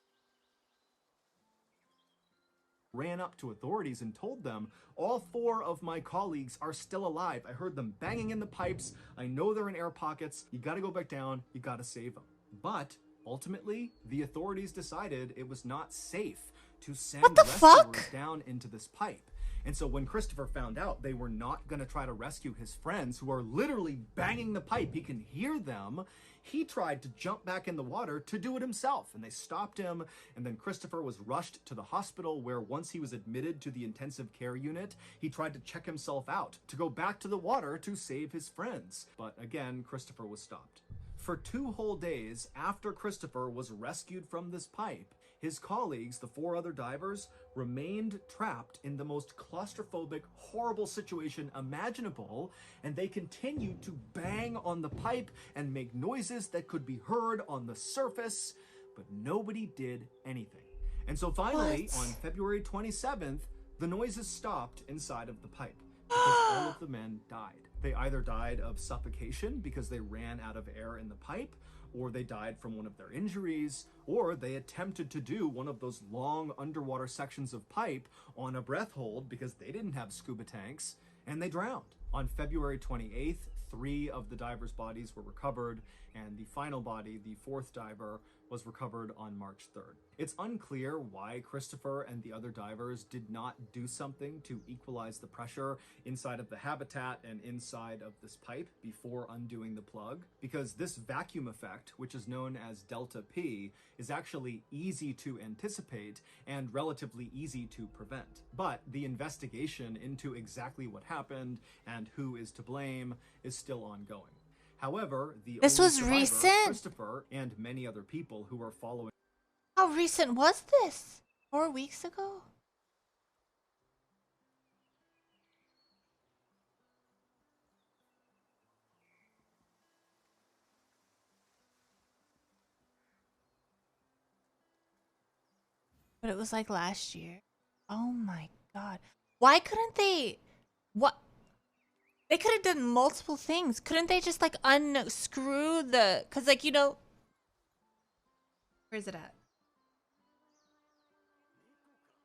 Ran up to authorities and told them, all 4 of my colleagues are still alive. I heard them banging in the pipes. I know they're in air pockets. You gotta go back down. You gotta save them. But ultimately, the authorities decided it was not safe to send rescuers down into this pipe. And so when Christopher found out they were not going to try to rescue his friends who are literally banging the pipe, he can hear them, he tried to jump back in the water to do it himself. And they stopped him, and then Christopher was rushed to the hospital where once he was admitted to the intensive care unit, he tried to check himself out to go back to the water to save his friends. But again, Christopher was stopped. For 2 whole days after Christopher was rescued from this pipe, his colleagues, the 4 other divers, remained trapped in the most claustrophobic, horrible situation imaginable, and they continued to bang on the pipe and make noises that could be heard on the surface, but nobody did anything. And so finally, on February 27th, the noises stopped inside of the pipe. because all of the men died. They either died of suffocation because they ran out of air in the pipe, or they died from one of their injuries, or they attempted to do one of those long underwater sections of pipe on a breath hold because they didn't have scuba tanks, and they drowned. On February 28th, 3 of the divers' bodies were recovered, and the final body, the 4th diver, was recovered on March 3rd. It's unclear why Christopher and the other divers did not do something to equalize the pressure inside of the habitat and inside of this pipe before undoing the plug, because this vacuum effect, which is known as delta P, is actually easy to anticipate and relatively easy to prevent. But the investigation into exactly what happened and who is to blame is still ongoing. However, This only was survivor, recent? Christopher, and many other people who are following How recent was this? 4 weeks ago? But it was like last year. Oh my god. Why couldn't they... What? They could have done multiple things. Couldn't they just like unscrew the... Because like, you know... Where's it at?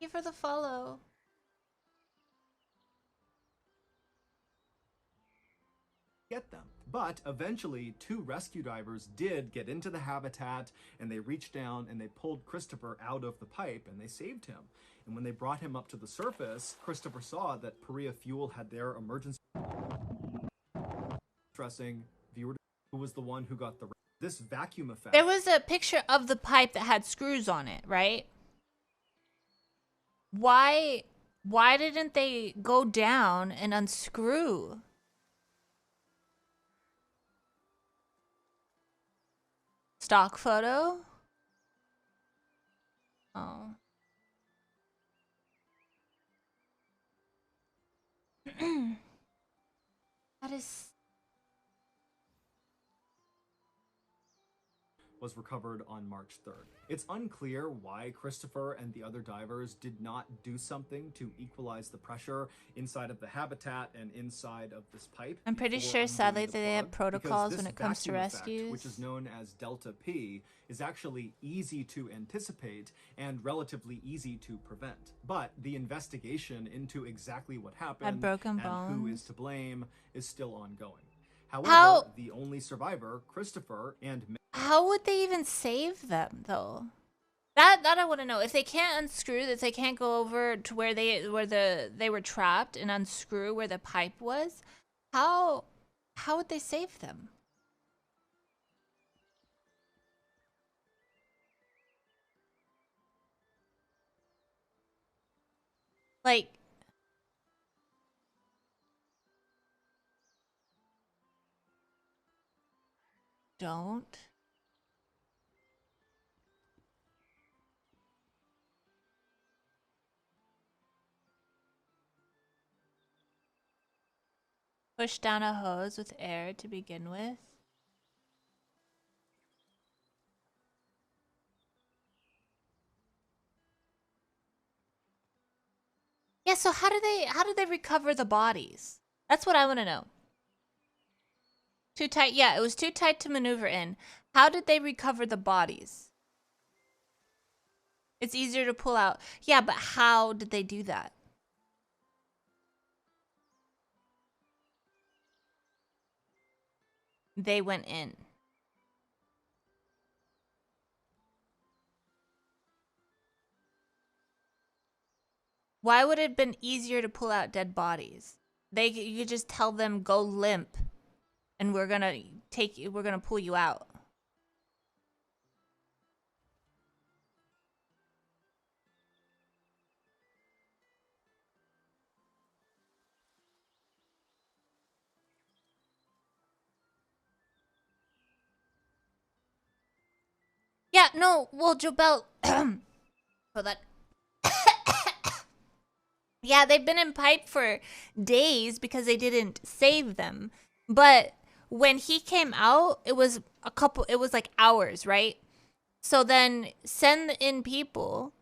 Thank you for the follow. get them. But eventually, 2 rescue divers did get into the habitat, and they reached down and they pulled Christopher out of the pipe and they saved him. And when they brought him up to the surface, Christopher saw that Perea Fuel had their emergency dressing viewer, who was the one who got the this vacuum effect. There was a picture of the pipe that had screws on it, right? Why didn't they go down and unscrew? Stock photo? Oh. That is... was recovered on March 3rd. It's unclear why Christopher and the other divers did not do something to equalize the pressure inside of the habitat and inside of this pipe. I'm pretty before sure, undoing sadly, the that they have plug, because protocols this when it comes to vacuum effect, rescues. which is known as delta P, is actually easy to anticipate and relatively easy to prevent. But the investigation into exactly what happened broken and who is bones. to blame is still ongoing. However, How- the only survivor, Christopher, and How would they even save them, though? That I want to know. If they can't unscrew, if they can't go over to where they were trapped and unscrew where the pipe was, how would they save them? Like, don't. Push down a hose with air to begin with. Yeah, so how do they recover the bodies? That's what I want to know. Too tight. Yeah, it was too tight to maneuver in. How did they recover the bodies? It's easier to pull out. Yeah, but how did they do that? They went in. Why would it have been easier to pull out dead bodies? You could just tell them go limp and we're going to pull you out. Yeah, no, well, Jobel, for that. Yeah, they've been in pipe for days because they didn't save them. But when he came out, it was like hours, right? So then send in people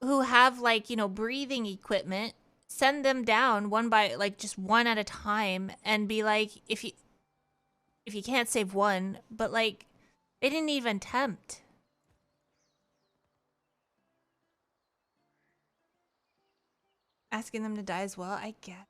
who have, like, you know, breathing equipment send them down one by, like, just one at a time and be like, if you can't save one, but like, they didn't even attempt. Asking them to die as well, I guess.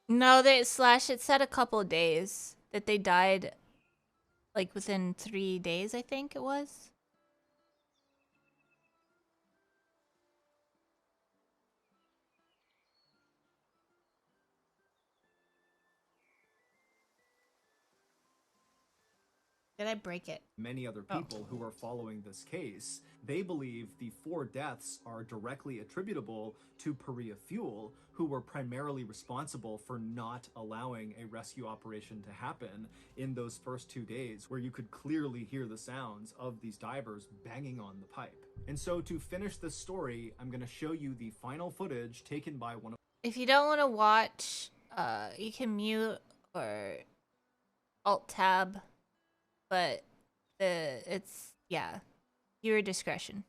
No, they slash it said a couple of days that they died, like within 3 days, I think it was. Did I break it? Many other people who are following this case, they believe the 4 deaths are directly attributable to Perea Fuel, who were primarily responsible for not allowing a rescue operation to happen in those first 2 days, where you could clearly hear the sounds of these divers banging on the pipe. And so to finish this story, I'm going to show you the final footage taken by one of... If you don't want to watch, you can mute or alt-tab, but it's, yeah, your discretion.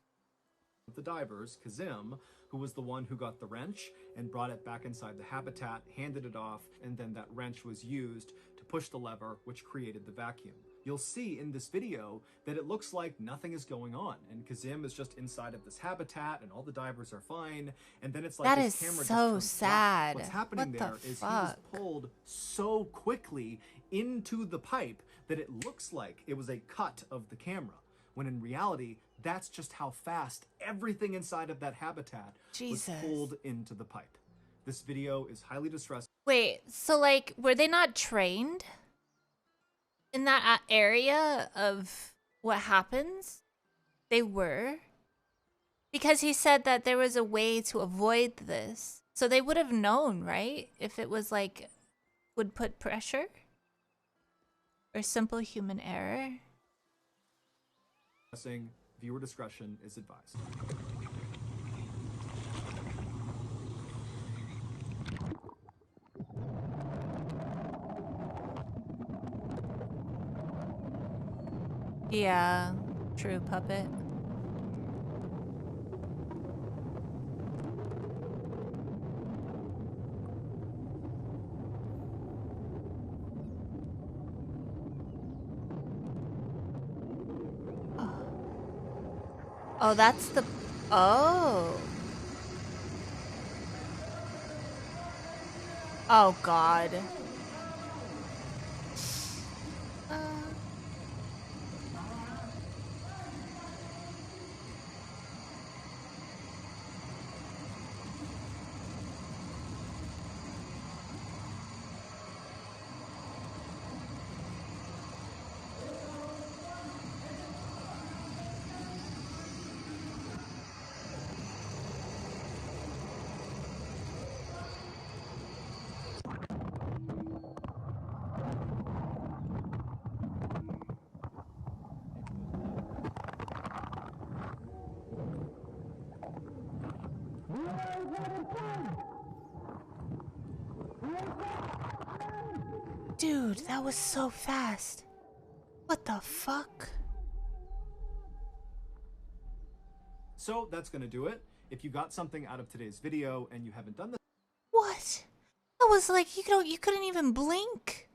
The divers, Kazim, who was the one who got the wrench and brought it back inside the habitat, handed it off, and then that wrench was used to push the lever, which created the vacuum. You'll see in this video that it looks like nothing is going on, and Kazim is just inside of this habitat, and all the divers are fine, and then it's like That his is camera just so turns sad. black. What's happening What there the is he was fuck? pulled so quickly into the pipe that it looks like it was a cut of the camera, when in reality, that's just how fast everything inside of that habitat was pulled into the pipe. This video is highly distressing. Wait, so like, were they not trained in that area of what happens? They were? Because he said that there was a way to avoid this. So they would have known, right? If it was like, would put pressure? Or simple human error? Viewer discretion is advised. Yeah, true, puppet. Oh, that's the... Oh. Oh, God. Dude, that was so fast. What the fuck? So that's going to do it. If you got something out of today's video and you haven't done this, What? That was like, you couldn't even blink.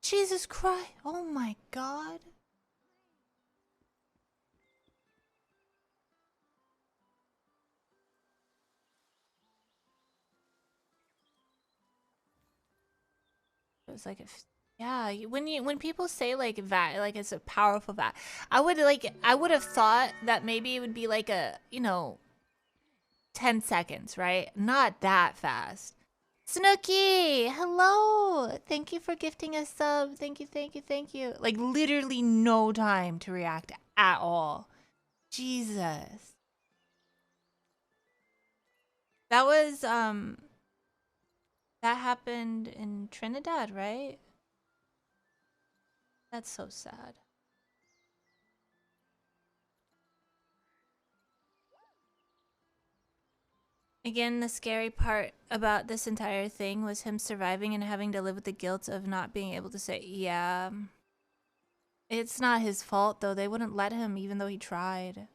Jesus Christ. Oh my God. It was like, yeah, when people say like that, like it's a powerful that, I would have thought that maybe it would be like a, 10 seconds, right? Not that fast. Snooky, hello. Thank you for gifting a sub. Thank you, thank you, thank you. Like literally no time to react at all. Jesus. That was, that happened in Trinidad, right? That's so sad. Again, the scary part about this entire thing was him surviving and having to live with the guilt of not being able to say, yeah. It's not his fault, though. They wouldn't let him, even though he tried.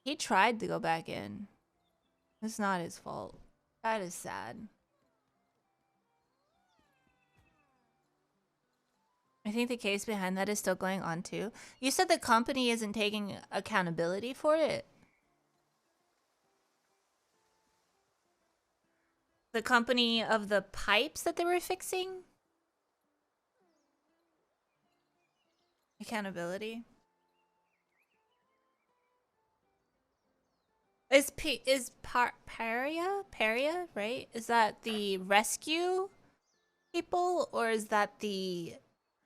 He tried to go back in. It's not his fault. That is sad. I think the case behind that is still going on, too. You said the company isn't taking accountability for it. The company of the pipes that they were fixing? Accountability. Is Paria, right? Is that the rescue people or is that the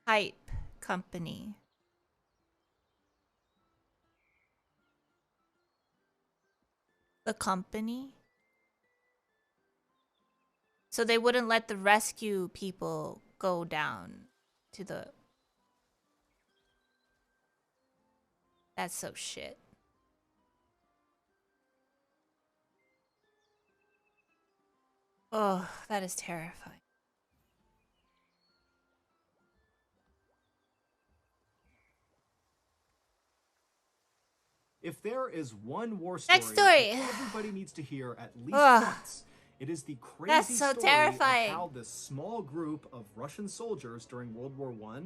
pipe company? The company? So they wouldn't let the rescue people go down to the... That's so shit. Oh, that is terrifying. If there is one war Next story story. that everybody needs to hear at least Ugh. once, it is the crazy That's so story terrifying. of how this small group of Russian soldiers during World War I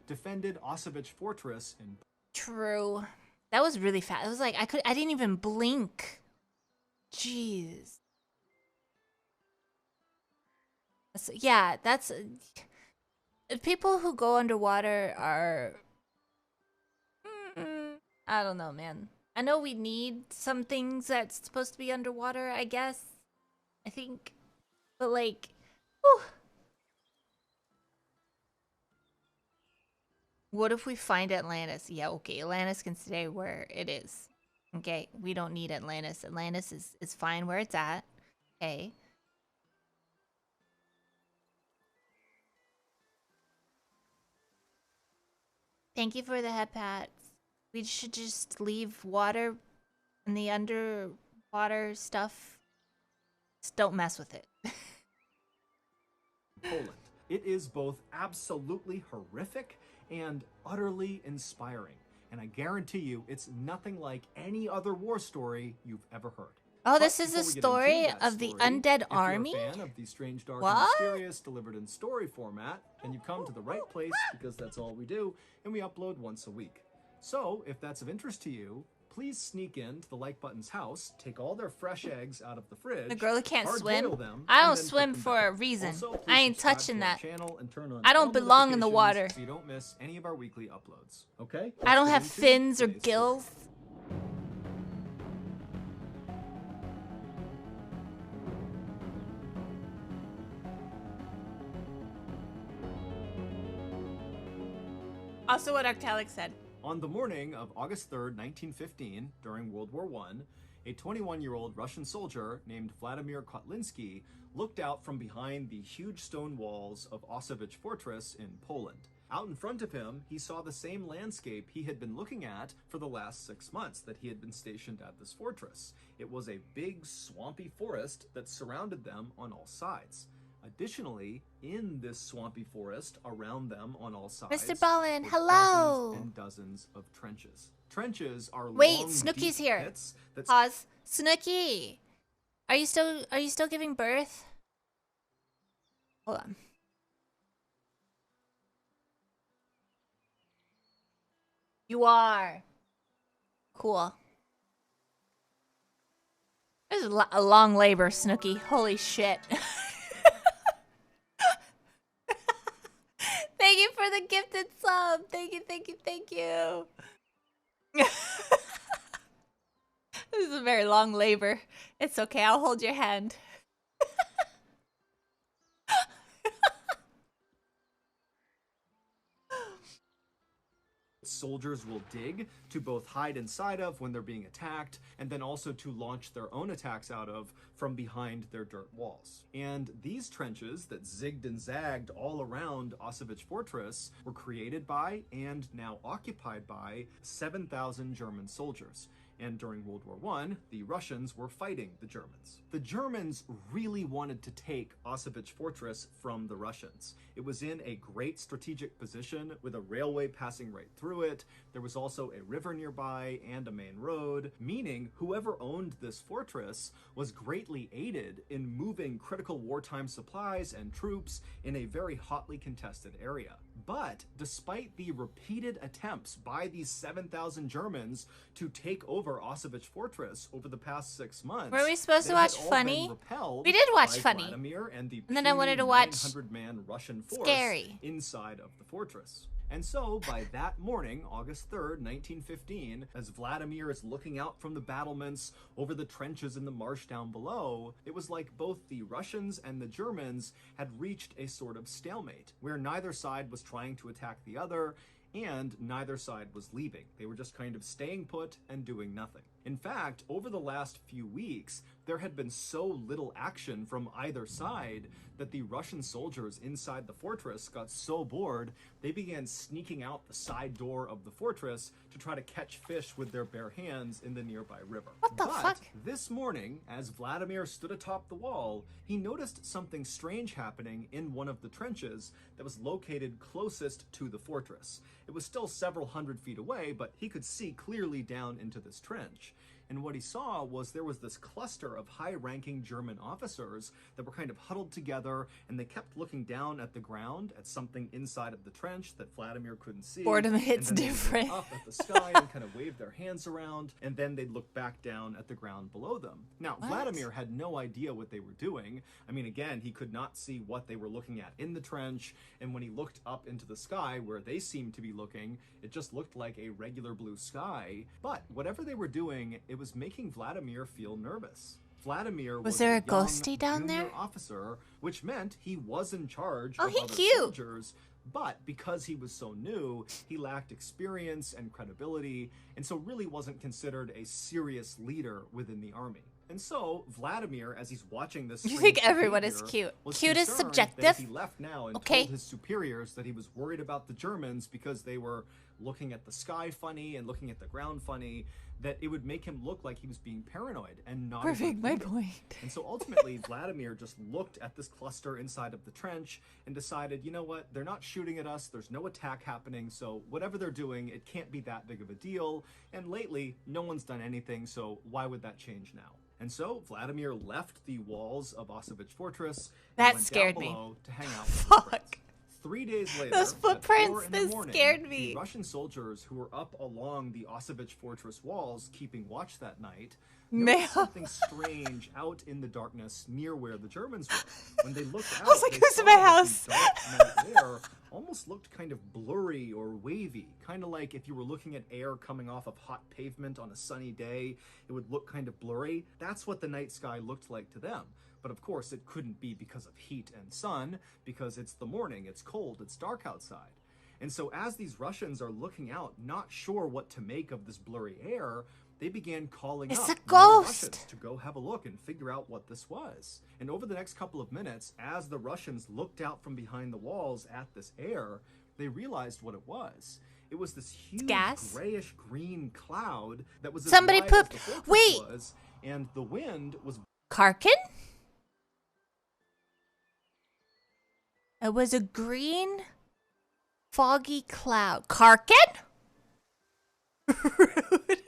defended Auschwitz Fortress in... True. That was really fast. It was like I didn't even blink. Jeez. Yeah, that's people who go underwater are I don't know, man. I know we need some things that's supposed to be underwater, I guess. I think. But like, whew. What if we find Atlantis? Yeah, okay, Atlantis can stay where it is. Okay, we don't need Atlantis. Atlantis is fine where it's at. Okay. Thank you for the head pats. We should just leave water and the underwater stuff. Just don't mess with it. Poland. It is both absolutely horrific and utterly inspiring. And I guarantee you, it's nothing like any other war story you've ever heard. Oh, But this is before a we get story into that of the story, undead if you're army? a fan of the strange, dark, What? and mysterious delivered in story format, then you've come to the right place because that's all we do, and we upload once a week. So, if that's of interest to you, please sneak in to the like button's house, take all their fresh eggs out of the fridge, The girl who can't hard swim? boil them, I and don't then swim put them for back. a reason. Also, please I ain't subscribe touching to our that. channel and turn on I don't all belong in the notifications water. so you don't miss any of our weekly uploads. Okay? I don't Let's have get into fins or today's story. gills. Also what Octalic said. On the morning of August 3rd, 1915, during World War I, a 21-year-old Russian soldier named Vladimir Kotlinsky looked out from behind the huge stone walls of Auschwitz Fortress in Poland. Out in front of him, he saw the same landscape he had been looking at for the last 6 months that he had been stationed at this fortress. It was a big, swampy forest that surrounded them on all sides. Additionally, in this swampy forest around them on all sides, Mr. Ballin, were hello! dozens and dozens of trenches. Trenches are Wait, long, Snooki's deep here. pits that Pause. Snooki! Are you still giving birth? Hold on. You are. Cool. This is a long labor, Snooki. Holy shit. Thank you for the gifted sub. Thank you, thank you, thank you. This is a very long labor. It's okay, I'll hold your hand. soldiers will dig to both hide inside of when they're being attacked, and then also to launch their own attacks out of from behind their dirt walls. And these trenches that zigged and zagged all around Auschwitz Fortress were created by and now occupied by 7,000 German soldiers. And during World War I, the Russians were fighting the Germans. The Germans really wanted to take Auschwitz Fortress from the Russians. It was in a great strategic position with a railway passing right through it. There was also a river nearby and a main road, meaning whoever owned this fortress was greatly aided in moving critical wartime supplies and troops in a very hotly contested area. But despite the repeated attempts by these 7,000 Germans to take over Auschwitz Fortress over the past 6 months, Were we supposed to they had watch all Funny? been repelled We did watch by Funny. Vladimir and the And then I wanted to watch 900-man Russian force Scary. inside of the fortress. And so, by that morning, August 3rd, 1915, as Vladimir is looking out from the battlements over the trenches in the marsh down below, it was like both the Russians and the Germans had reached a sort of stalemate, where neither side was trying to attack the other, and neither side was leaving. They were just kind of staying put and doing nothing. In fact, over the last few weeks, there had been so little action from either side that the Russian soldiers inside the fortress got so bored, they began sneaking out the side door of the fortress to try to catch fish with their bare hands in the nearby river. What the fuck? This morning, as Vladimir stood atop the wall, he noticed something strange happening in one of the trenches that was located closest to the fortress. It was still several hundred feet away, but he could see clearly down into this trench. And what he saw was there was this cluster of high-ranking German officers that were kind of huddled together, and they kept looking down at the ground at something inside of the trench that Vladimir couldn't see. Boredom hits and then different. They'd look up at the sky and kind of wave their hands around, and then they'd look back down at the ground below them. Now, What? Vladimir had no idea what they were doing. I mean, again, he could not see what they were looking at in the trench, and when he looked up into the sky where they seemed to be looking, it just looked like a regular blue sky. But whatever they were doing, it was making Vladimir feel nervous. Vladimir was there a young ghosty down junior there? officer, which meant he was in charge Oh, of he other cute. soldiers. But because he was so new, he lacked experience and credibility, and so really wasn't considered a serious leader within the army. And so, Vladimir, as he's watching this, You think strange everyone is behavior, cute. was Cute is concerned that subjective. if he left now and Okay. told his superiors that he was worried about the Germans because they were looking at the sky funny and looking at the ground funny, that it would make him look like he was being paranoid and not a good Proving my leader. point. And so ultimately, Vladimir just looked at this cluster inside of the trench and decided, you know what, they're not shooting at us, there's no attack happening, so whatever they're doing, it can't be that big of a deal, and lately, no one's done anything, so why would that change now? And so, Vladimir left the walls of Auschwitz Fortress and That went scared down me. below to hang out with his Fuck. friends. 3 days later, Those at footprints, 4 in the they morning, scared me. the Russian soldiers who were up along the Auschwitz Fortress walls keeping watch that night Man. noticed something strange out in the darkness near where the Germans were. When they looked out, was like, they who's saw in my that house? the dark night air almost looked kind of blurry or wavy, kind of like if you were looking at air coming off of hot pavement on a sunny day, it would look kind of blurry. That's what the night sky looked like to them. But of course, it couldn't be because of heat and sun, because it's the morning, it's cold, it's dark outside. And so as these Russians are looking out, not sure what to make of this blurry air, they began calling It's up a more ghost! Russians to go have a look and figure out what this was. And over the next couple of minutes, as the Russians looked out from behind the walls at this air, they realized what it was. It was this huge gas? grayish-green cloud that was as Somebody wide as pooped. the fortress Wait! was, and the wind was Karkin? It was a green, foggy cloud. Karkin? Rude.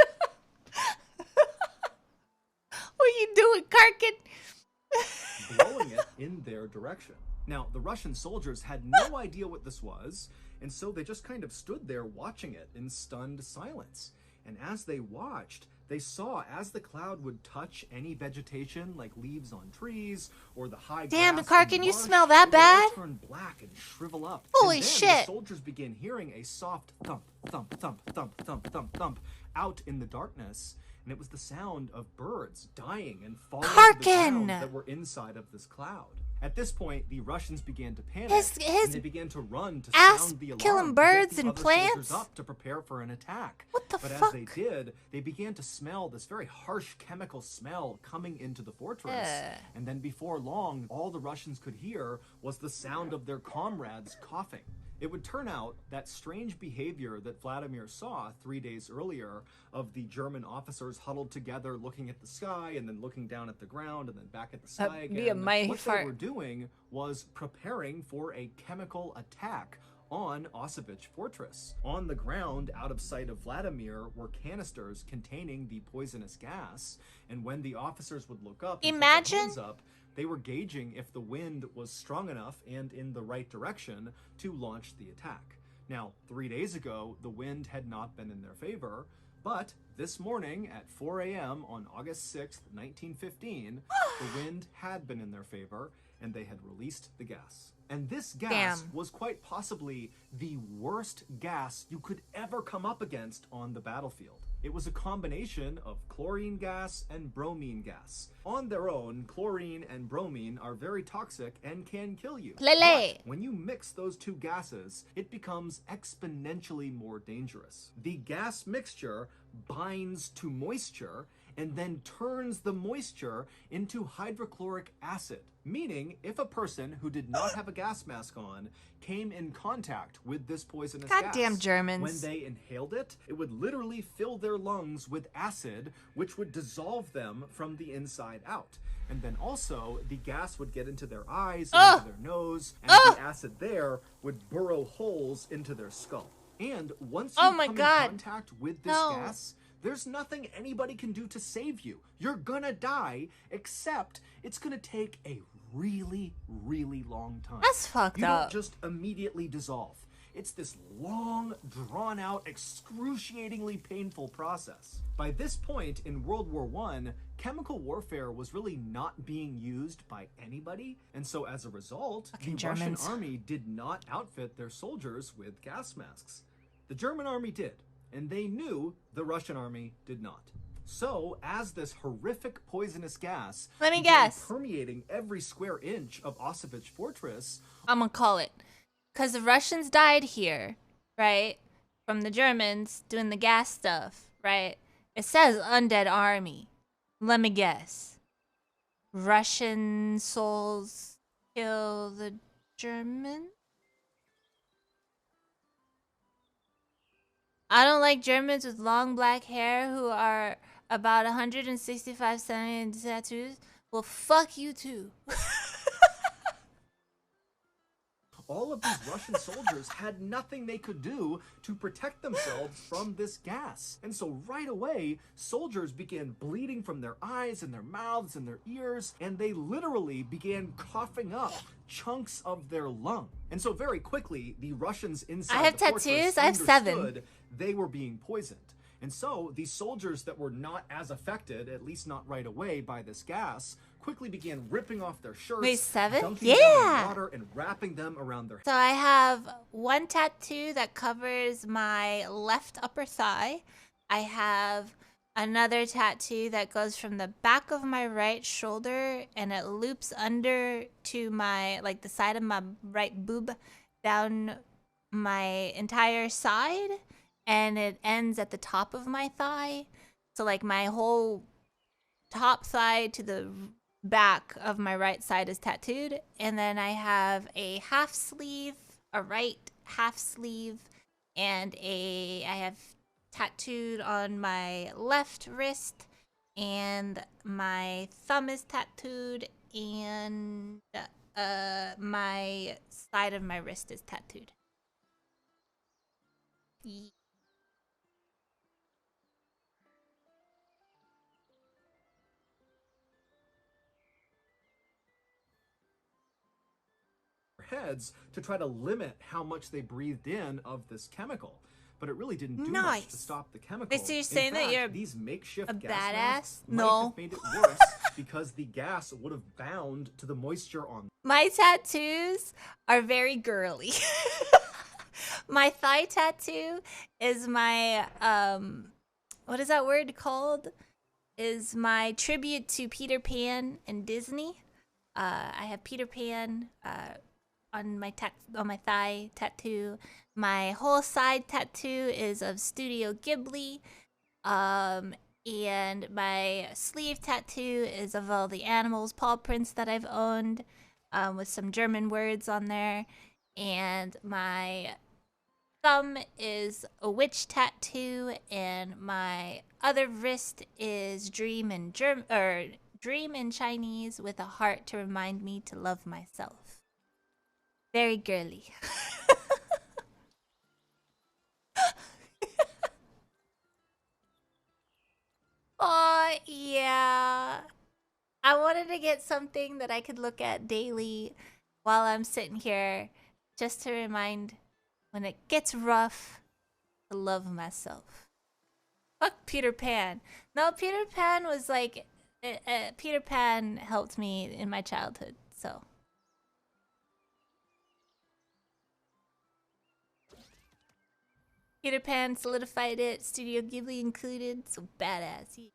What are you doing, Karkin? blowing it in their direction. Now, the Russian soldiers had no idea what this was, and so they just kind of stood there watching it in stunned silence. And as they watched, they saw as the cloud would touch any vegetation, like leaves on trees, or the high Damn, grass Karkin, in the you marsh, smell that it would all bad? turn black and shrivel up. Holy and then shit. The soldiers began hearing a soft thump, thump, thump, thump, thump, thump, thump out in the darkness. And it was the sound of birds dying and falling to the Karkin! ground that were inside of this cloud. At this point, the Russians began to panic, His and they began to run to ass sound the alarm killing to birds get the and other soldiers plants? up to prepare for an attack. What the but fuck? as they did, they began to smell this very harsh chemical smell coming into the fortress. And then before long, all the Russians could hear was the sound of their comrades coughing. It would turn out that strange behavior that Vladimir saw 3 days earlier of the German officers huddled together looking at the sky and then looking down at the ground and then back at the sky That'd again. be a mighty What fart. they were doing was preparing for a chemical attack on Auschwitz Fortress. On the ground, out of sight of Vladimir, were canisters containing the poisonous gas, and when the officers would look up and put their Imagine- hands up, they were gauging if the wind was strong enough and in the right direction to launch the attack. Now, 3 days ago, the wind had not been in their favor, but this morning at 4 a.m. on August 6th, 1915, the wind had been in their favor, and they had released the gas. And this gas Damn. was quite possibly the worst gas you could ever come up against on the battlefield. It was a combination of chlorine gas and bromine gas. On their own, chlorine and bromine are very toxic and can kill you. Lele. But when you mix those two gases, it becomes exponentially more dangerous. The gas mixture binds to moisture and then turns the moisture into hydrochloric acid. Meaning, if a person who did not have a gas mask on came in contact with this poisonous Goddamn gas, Germans. when they inhaled it, it would literally fill their lungs with acid, which would dissolve them from the inside out. And then also, the gas would get into their eyes, and into their nose, and the acid there would burrow holes into their skull. And once you Oh my come God. in contact with this No. gas, there's nothing anybody can do to save you. You're gonna die, except it's gonna take a really, really long time. That's fucked you up. don't just immediately dissolve. It's this long, drawn-out, excruciatingly painful process. By this point in World War I, chemical warfare was really not being used by anybody, and so as a result, Fucking the Russian Germans. army did not outfit their soldiers with gas masks. The German army did, and they knew the Russian army did not. So, as this horrific poisonous gas Let me began guess. permeating every square inch of Auschwitz Fortress, I'm gonna call it. Because the Russians died here, right? From the Germans doing the gas stuff, right? It says undead army. Let me guess. Russian souls kill the Germans? I don't like Germans with long black hair who are about 165 centimeters tattoos. Well, fuck you too. all of these Russian soldiers had nothing they could do to protect themselves from this gas. And so right away, soldiers began bleeding from their eyes and their mouths and their ears, and they literally began coughing up chunks of their lung. And so very quickly, the Russians inside I have the fortress tattoos. I have 7. understood they were being poisoned. And so these soldiers that were not as affected, at least not right away, by this gas, quickly began ripping off their shirts, Wait, 7? dunking them in Yeah. water, and wrapping them around their So I have one tattoo that covers my left upper thigh. I have another tattoo that goes from the back of my right shoulder and it loops under to my, like the side of my right boob down my entire side, and it ends at the top of my thigh. So like my whole top thigh to the back of my right side is tattooed. And then I have a half sleeve, a right half sleeve, and I have tattooed on my left wrist, and my thumb is tattooed, and my side of my wrist is tattooed. heads to try to limit how much they breathed in of this chemical. But it really didn't do much Nice. to stop the chemical. Wait, so you're In saying that fact, you're these makeshift a gas badass? masks might No. have made it worse because the gas would have bound to the moisture on My tattoos are very girly. My thigh tattoo is my what is that word called? Is my tribute to Peter Pan and Disney. I have Peter Pan on my thigh tattoo. My whole side tattoo is of Studio Ghibli. And my sleeve tattoo is of all the animals, paw prints that I've owned, with some German words on there. and my thumb is a witch tattoo, and my other wrist is dream in dream in Chinese with a heart to remind me to love myself. Very girly. Oh, yeah. I wanted to get something that I could look at daily while I'm sitting here just to remind when it gets rough to love myself. Fuck Peter Pan. No, Peter Pan was like, Peter Pan helped me in my childhood, so. Peter Pan solidified it, Studio Ghibli included, so badass.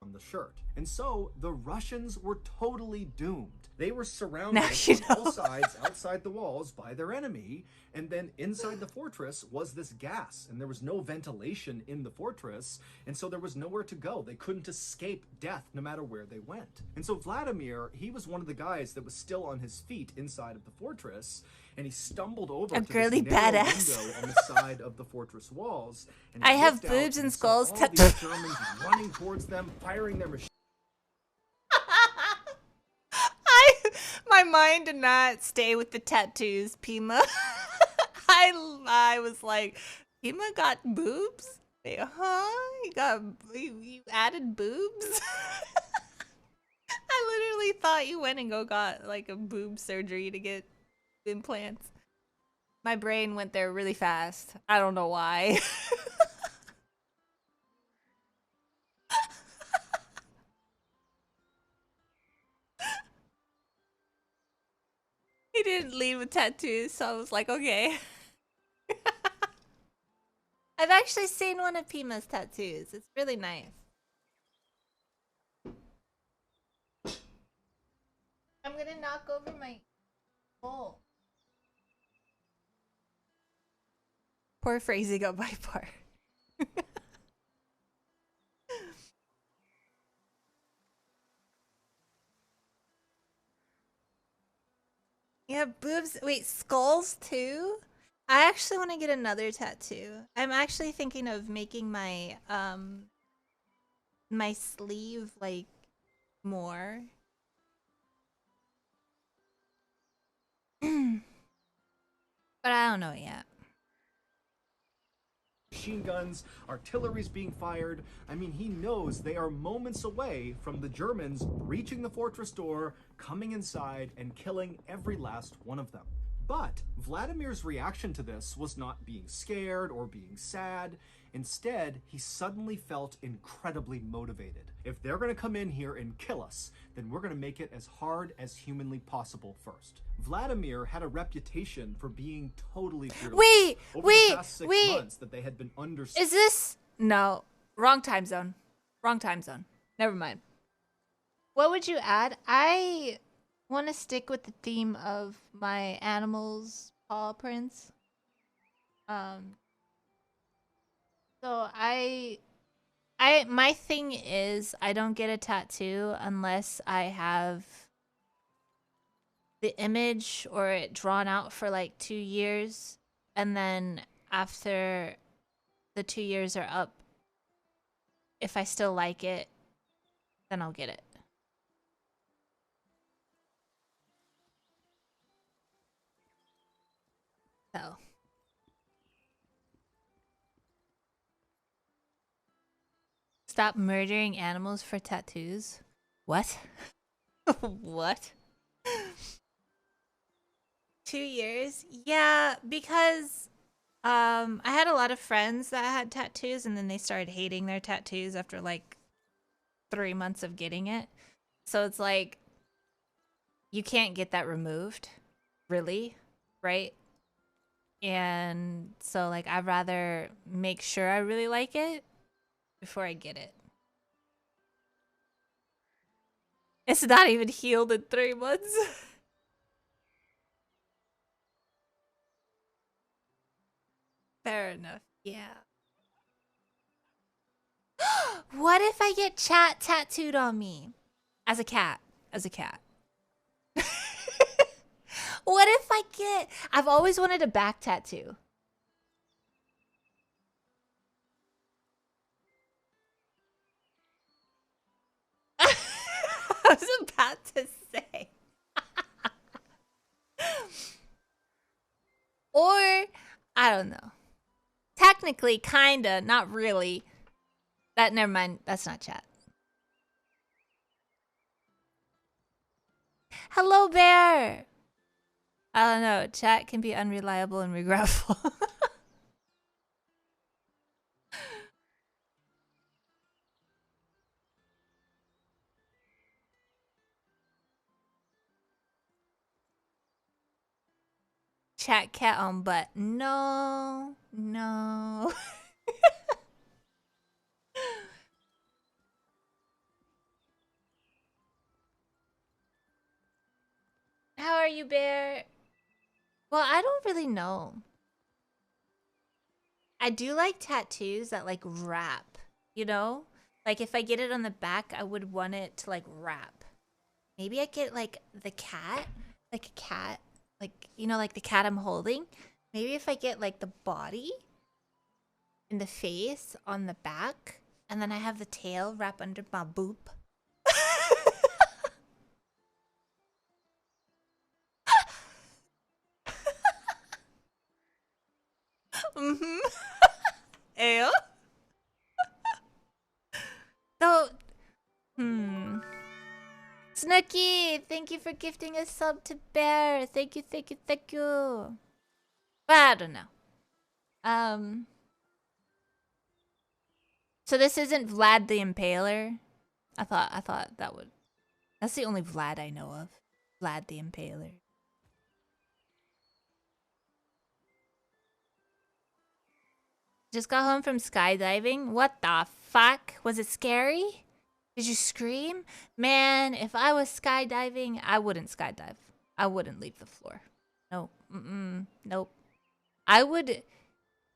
On the shirt. And so the Russians were totally doomed. They were surrounded Now you on all know. sides outside the walls by their enemy, and then inside the fortress was this gas, and there was no ventilation in the fortress, and so there was nowhere to go. They couldn't escape death no matter where they went. And so Vladimir, he was one of the guys that was still on his feet inside of the fortress, and he stumbled over A to girly this narrow badass. window on the side of the fortress walls. And he I have looked out boobs and he saw skulls all tattooed. these Germans running towards them, firing their machine. My mind did not stay with the tattoos, Pima. I was like, Pima got boobs? Wait, huh? You added boobs? I literally thought you went and got like a boob surgery to get implants. My brain went there really fast. I don't know why. He didn't lead with tattoos, so I was like, okay. I've actually seen one of Pima's tattoos. It's really nice. I'm gonna knock over my bowl. Poor phrasing got my part. Yeah, boobs. Wait, skulls too? I actually want to get another tattoo. I'm actually thinking of making my my sleeve like more. But I don't know yet. Machine guns, artillery's being fired. I mean, he knows they are moments away from the Germans breaching the fortress door, coming inside, and killing every last one of them. But Vladimir's reaction to this was not being scared or being sad. Instead, he suddenly felt incredibly motivated. If they're going to come in here and kill us, then we're going to make it as hard as humanly possible first. Vladimir had a reputation for being totally fearless. Wait, Over wait, the past 6 wait. months that they had been under. Is this no wrong time zone? Wrong time zone. Never mind. What would you add? I want to stick with the theme of my animals' paw prints. So my thing is I don't get a tattoo unless I have the image or it drawn out for like 2 years, and then after the 2 years are up, if I still like it, then I'll get it. So stop murdering animals for tattoos. What? What? 2 years? Yeah, because I had a lot of friends that had tattoos, and then they started hating their tattoos after like 3 months of getting it. So it's like you can't get that removed, really, right? And so like I'd rather make sure I really like it before I get it. It's not even healed in 3 months. Fair enough. Yeah. What if I get chat tattooed on me? As a cat. As a cat. What if I get... I've always wanted a back tattoo. I was about to say. Or, I don't know. Technically, kinda, not really. Never mind. That's not chat. Hello, Bear. I don't know. Chat can be unreliable and regretful. Chat cat on butt. No. No. How are you, Bear? Well, I don't really know. I do like tattoos that like wrap, you know? Like if I get it on the back, I would want it to like wrap. Maybe I get like the cat, like a cat, like, you know, like the cat I'm holding. Maybe if I get like the body and the face on the back, and then I have the tail wrap under my boob. Mm-hmm. Ew. So, Snooky, thank you for gifting a sub to Bear. Thank you, thank you, thank you. But I don't know. So this isn't Vlad the Impaler? I thought that would... That's the only Vlad I know of. Vlad the Impaler. Just got home from skydiving. What the fuck? Was it scary? Did you scream? Man, if I was skydiving, I wouldn't skydive. I wouldn't leave the floor. Nope. Nope. I would...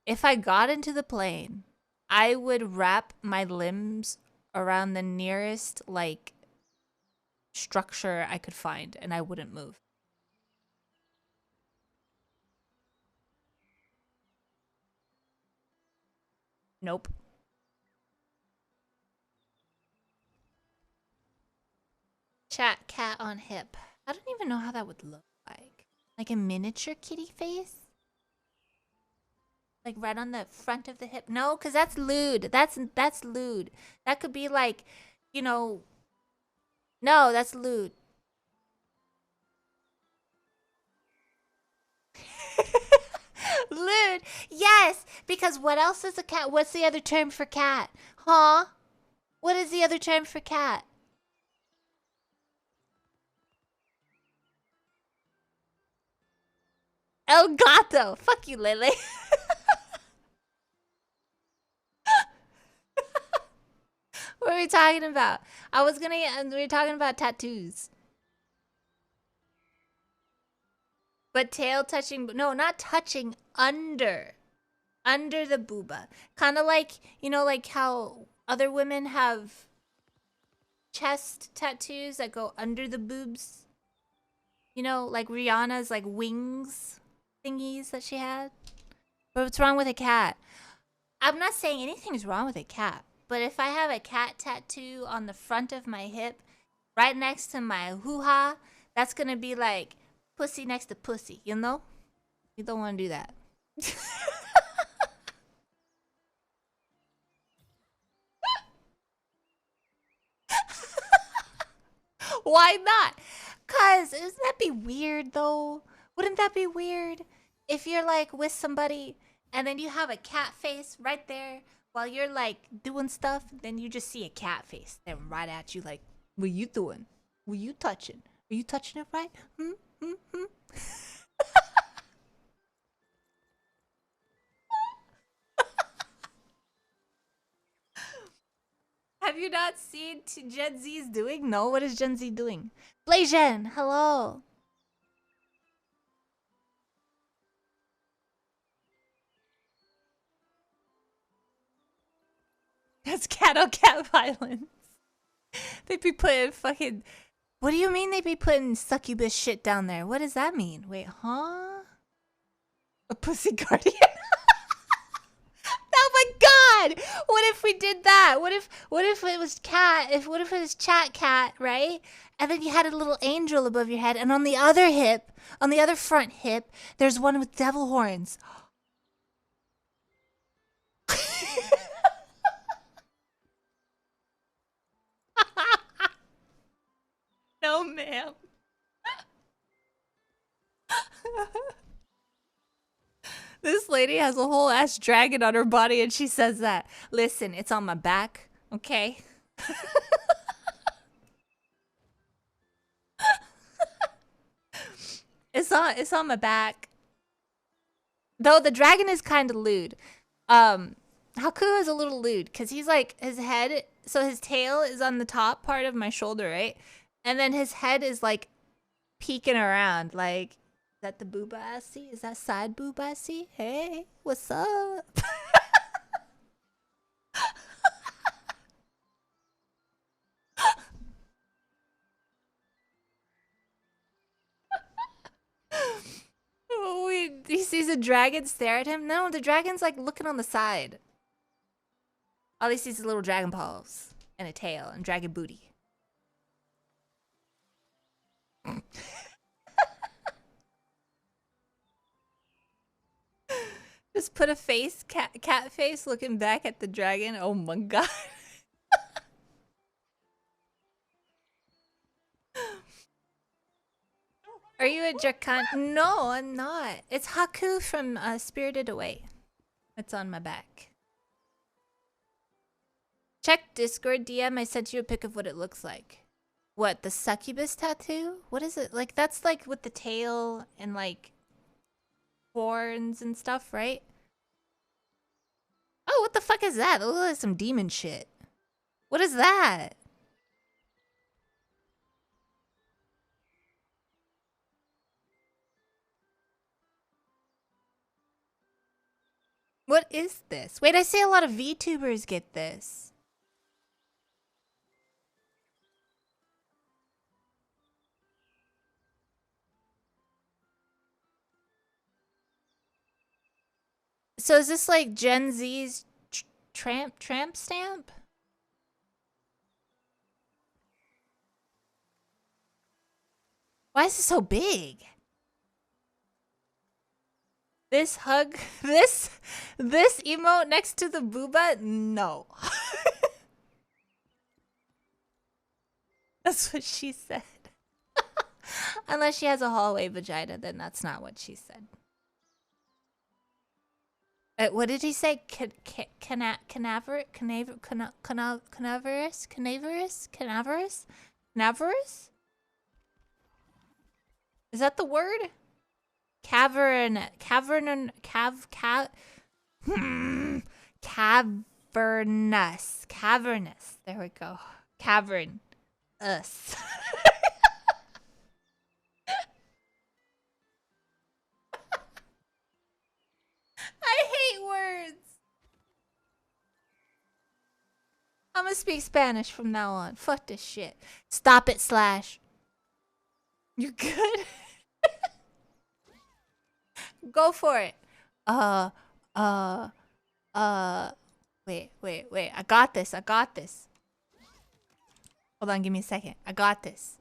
If I got into the plane, I would wrap my limbs around the nearest, like, structure I could find, and I wouldn't move. Nope. Chat cat on hip. I don't even know how that would look like. Like a miniature kitty face? Like right on the front of the hip? No, because that's lewd. That's lewd. That could be like, you know... No, that's lewd. Lewd. Yes, because what else is a cat? What's the other term for cat? Huh? What is the other term for cat? El gato. Fuck you, Lily. What are we talking about? We were talking about tattoos. But tail touching, no, not touching, under the booba. Kind of like, you know, like how other women have chest tattoos that go under the boobs. You know, like Rihanna's like wings thingies that she had. But what's wrong with a cat? I'm not saying anything's wrong with a cat. But if I have a cat tattoo on the front of my hip, right next to my hoo-ha, that's going to be like pussy next to pussy, you know? You don't want to do that. Why not? Cause doesn't that be weird though? Wouldn't that be weird if you're like with somebody and then you have a cat face right there while you're like doing stuff, then you just see a cat face staring right at you like, what you doing? What you touching? Are you touching it right? Have you not seen Gen Z's doing? No, what is Gen Z doing? Blazen, hello. That's cat on cat violence. They'd be putting fucking What do you mean they be putting succubus shit down there? What does that mean? Wait, huh? A pussy guardian? Oh my god! What if we did that? What if it was what if it was chat cat, right? And then you had a little angel above your head, and on the other hip, on the other front hip, there's one with devil horns. No, ma'am. This lady has a whole ass dragon on her body and she says that. Listen, it's on my back, okay? It's on my back. Though the dragon is kind of lewd. Haku is a little lewd because he's like his head, so his tail is on the top part of my shoulder, right? And then his head is like peeking around, like, is that the booba I see? Is that side boob I see? Hey, what's up? Oh, he sees a dragon stare at him? No, the dragon's like looking on the side. All he sees is little dragon paws and a tail and dragon booty. Just put a face, cat face looking back at the dragon. Oh my god. Are you a Drakan? No, I'm not. It's Haku from Spirited Away. It's on my back. Check Discord DM. I sent you a pic of what it looks like. What, the succubus tattoo? What is it? Like, that's like with the tail and like horns and stuff, right? Oh, what the fuck is that? That looks like some demon shit. What is that? What is this? Wait, I see a lot of VTubers get this. So is this like Gen Z's tramp stamp? Why is it so big? This hug, this emote next to the booba? No. That's what she said. Unless she has a hallway vagina, then that's not what she said. What did he say? Canaverous? Is that the word? Cavernous. There we go. Cavernous. I hate words. I'm gonna speak Spanish from now on. Fuck this shit. Stop it, Slash. You good? Go for it. Wait. I got this. Hold on, give me a second. I got this.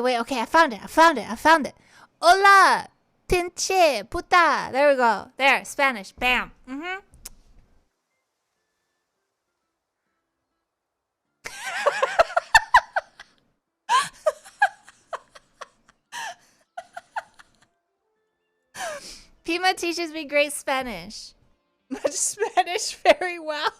Wait. Okay, I found it. Hola, pinche puta. There we go. There, Spanish. Bam. Pima teaches me great Spanish. Much Spanish very well.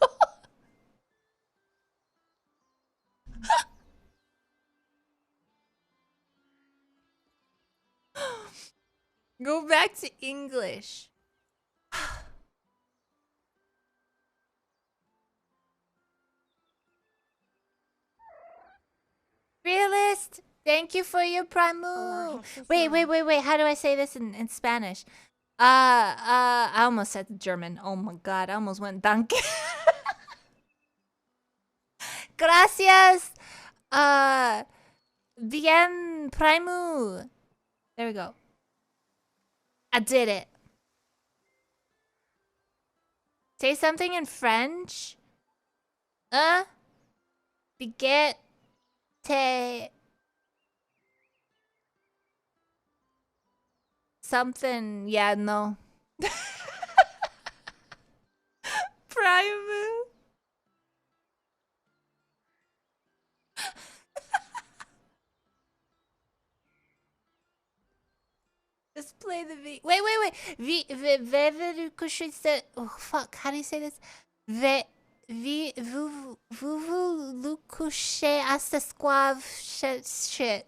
Go back to English. Realist, thank you for your prime Hola, move. Hexella. Wait. How do I say this in Spanish? I almost said German. Oh my god, I almost went danke. Gracias. Bien prime. There we go. I did it. Say something in French. Biget te something. Yeah, no. Prime. Just play the V. Wait. Veveru kushise. Oh fuck. How do you say this? Vuvu lukushe asta squav shit.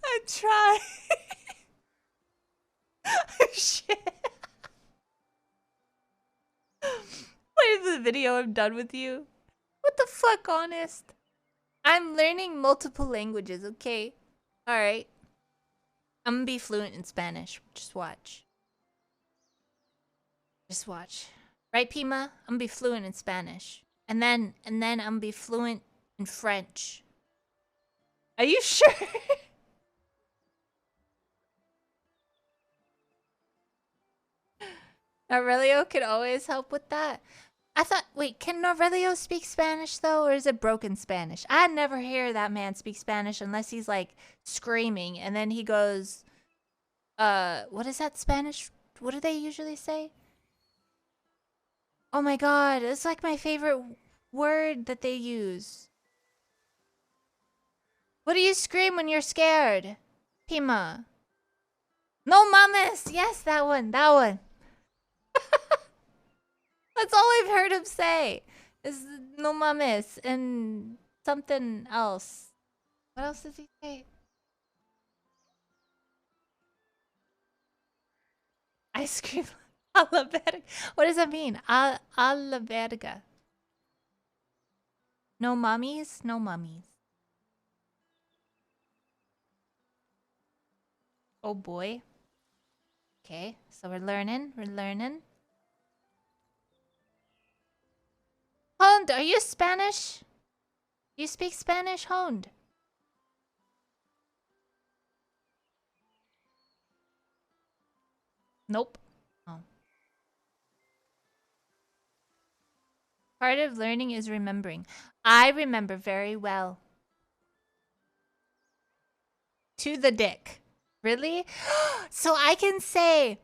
I try. Shit. Play the video. I'm done with you. What the fuck, honest? I'm learning multiple languages, okay? Alright. I'm gonna be fluent in Spanish. Just watch. Just watch. Right, Pima? I'm gonna be fluent in Spanish. And then I'm gonna be fluent in French. Are you sure? Aurelio could always help with that. I thought, wait, can Aurelio speak Spanish though, or is it broken Spanish? I never hear that man speak Spanish unless he's like screaming, and then he goes, what is that Spanish? What do they usually say? Oh my god, it's like my favorite word that they use. What do you scream when you're scared? Pima. No mames! Yes, that one. That's all I've heard him say. Is no mames and something else. What else does he say? Ice cream a la verga. What does that mean? A la verga. No mummies? No mummies. Oh boy. Okay, so we're learning. Hond, are you Spanish? Do you speak Spanish, Hond? Nope. Oh. Part of learning is remembering. I remember very well. To the dick. Really? So I can say...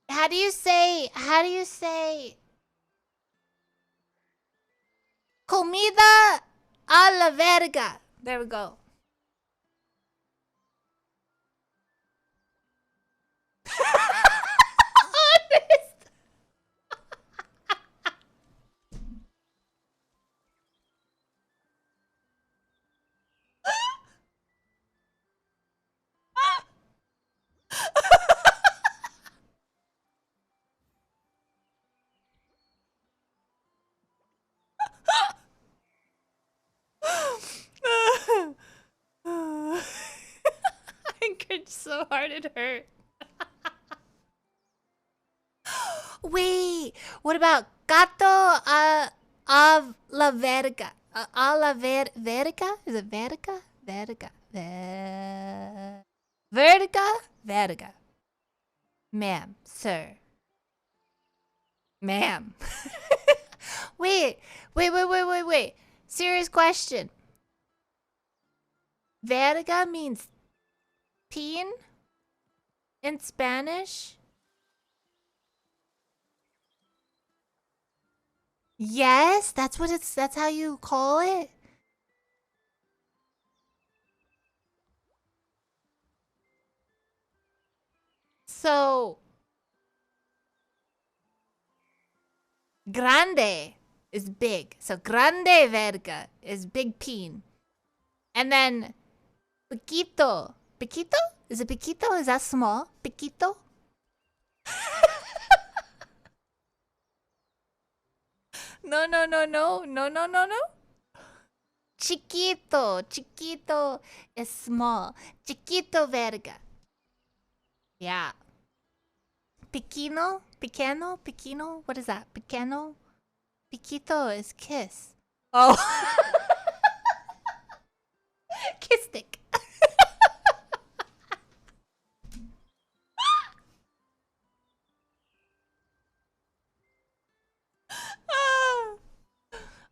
How do you say... Comida a la verga. There we go. Honest. I cringed so hard it hurt. Wait, what about gato a la verga? A la verga? Is it verga? Verga. Verga. Ma'am, sir. Ma'am. Wait. Serious question. Verga means peen in Spanish? Yes, that's how you call it. So grande is big. So grande verga is big peen. And then piquito. Piquito? Is it piquito? Is that small? Piquito? No, no, no, no. No, no, no, no. Chiquito. Chiquito is small. Chiquito verga. Yeah. Piquino? Pequeno? Piquino? What is that? Pequeno? Piquito is kiss. Oh. Kiss stick.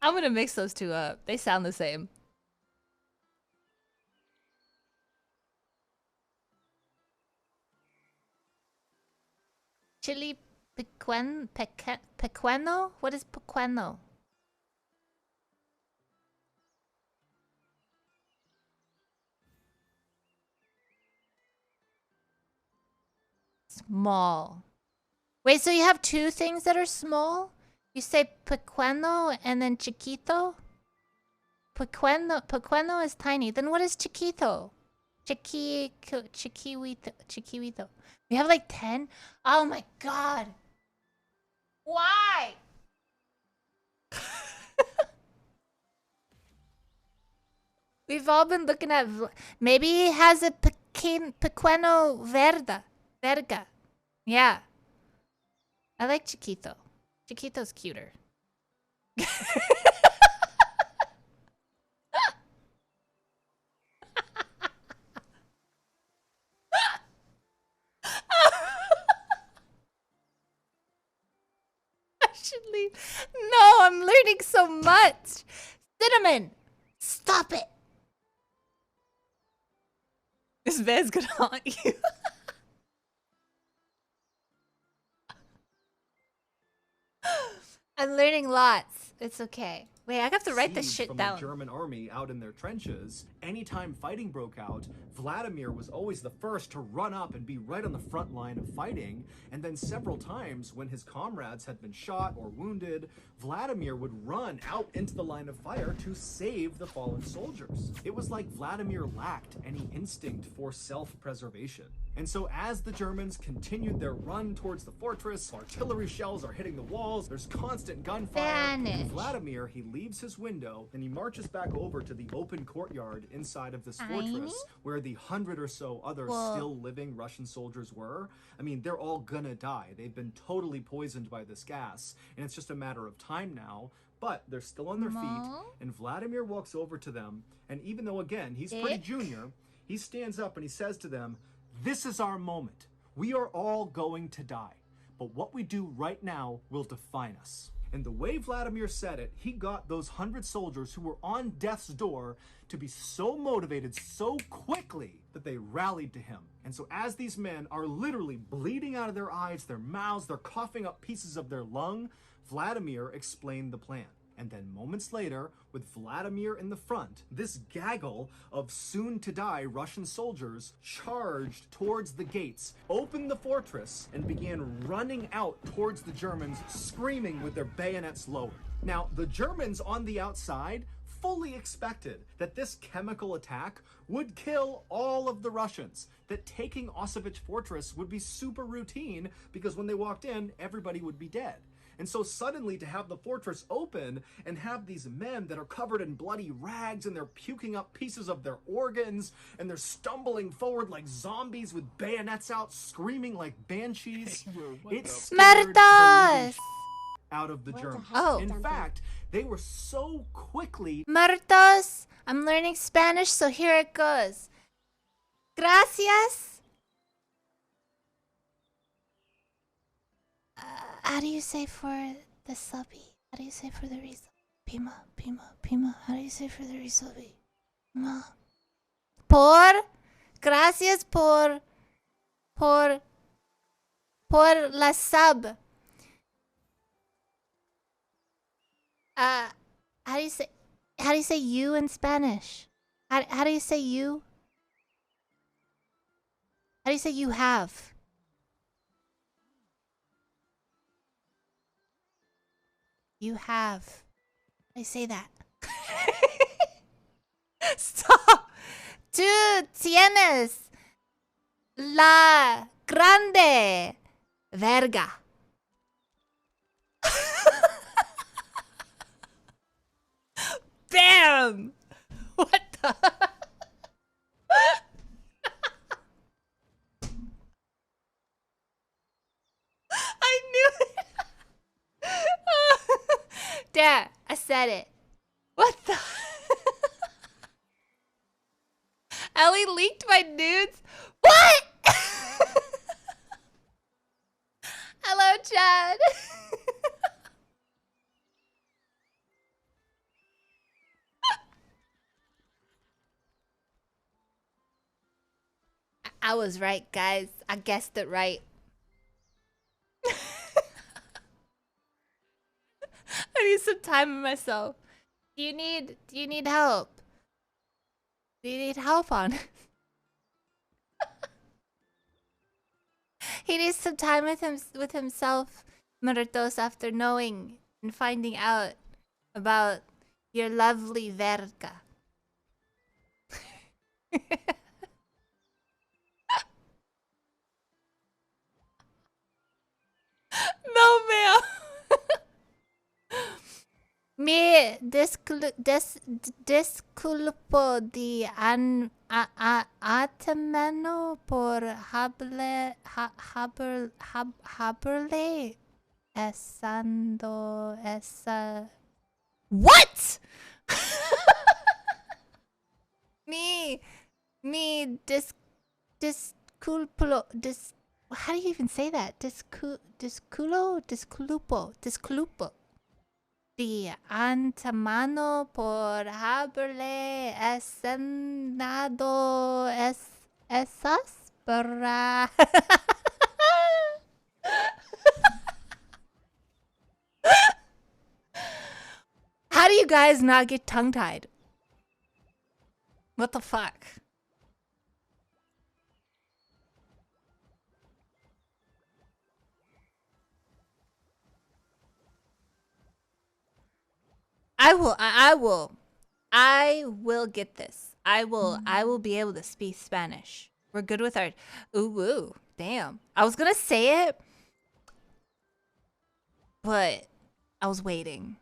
I'm gonna mix those two up. They sound the same. Chili pequeno? What is pequeno? Small. Wait, so you have two things that are small? You say pequeno and then chiquito? Pequeno is tiny. Then what is chiquito? Chiquihuito. We have like 10? Oh my god. Why? We've all been looking at... Maybe he has a pequeno verga. Yeah. I like Chiquito. Chiquito's cuter. I should leave. No, I'm learning so much. Cinnamon, stop it. This bed's gonna haunt you. I'm learning lots. It's okay. Wait, I have to write this shit from down. The German army out in their trenches. Anytime fighting broke out, Vladimir was always the first to run up and be right on the front line of fighting. And then several times when his comrades had been shot or wounded, Vladimir would run out into the line of fire to save the fallen soldiers. It was like Vladimir lacked any instinct for self-preservation. And so as the Germans continued their run towards the fortress, artillery shells are hitting the walls, there's constant gunfire. And Vladimir, he leaves his window and he marches back over to the open courtyard inside of this fortress where the 100 or so other still living Russian soldiers were. I mean, they're all gonna die. They've been totally poisoned by this gas, and it's just a matter of time now. But they're still on their feet, and Vladimir walks over to them, and even though, again, he's pretty junior, he stands up and he says to them, "This is our moment. We are all going to die. But what we do right now will define us." And the way Vladimir said it, he got those 100 soldiers who were on death's door to be so motivated so quickly that they rallied to him. And so as these men are literally bleeding out of their eyes, their mouths, they're coughing up pieces of their lung, Vladimir explained the plan. And then moments later, with Vladimir in the front, this gaggle of soon-to-die Russian soldiers charged towards the gates, opened the fortress, and began running out towards the Germans, screaming with their bayonets lowered. Now, the Germans on the outside fully expected that this chemical attack would kill all of the Russians, that taking Auschwitz Fortress would be super routine because when they walked in, everybody would be dead. And so suddenly to have the fortress open and have these men that are covered in bloody rags and they're puking up pieces of their organs and they're stumbling forward like zombies with bayonets out, screaming like banshees, it scared the living out of the Germans. In fact, they were so quickly... Muertos! I'm learning Spanish, so here it goes. Gracias. How do you say for the subby? How do you say for the resub? Pima. How do you say for the resubby? Pima. Gracias por la sub. How do you say you in Spanish? How do you say you? How do you say you have? You have. I say that. Stop. Tú tienes la grande verga. Bam! What the? I knew it. Dad, I said it. What the? Ellie leaked my nudes? What? Hello, Chad. I was right, guys. I guessed it right. I need some time with myself. Do you need help? Do you need help on it? He needs some time with himself, Muertos, after knowing and finding out about your lovely verga. No, ma'am. Me disculpo de antemano por haberle estando esa. What? me disculpo how do you even say that? Disculpo. De antemano por haberle enseñado esas para. How do you guys not get tongue-tied? What the fuck? I will get this. I will be able to speak Spanish. We're good with our ooh, damn. I was gonna say it, but I was waiting.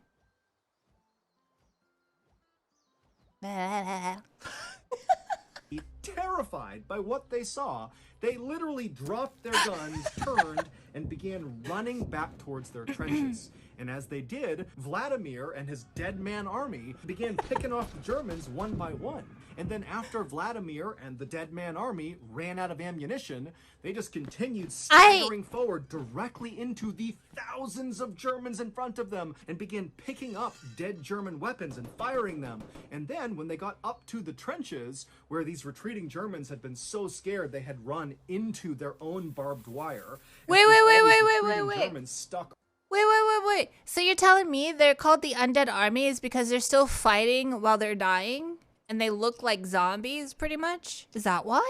Terrified by what they saw, they literally dropped their guns, turned, and began running back towards their trenches. And as they did, Vladimir and his dead man army began picking off the Germans one by one. And then after Vladimir and the dead man army ran out of ammunition, they just continued staggering forward directly into the thousands of Germans in front of them and began picking up dead German weapons and firing them. And then when they got up to the trenches, where these retreating Germans had been so scared they had run into their own barbed wire. Wait. Germans stuck. Wait. So you're telling me they're called the Undead Armies because they're still fighting while they're dying? And they look like zombies, pretty much? Is that why?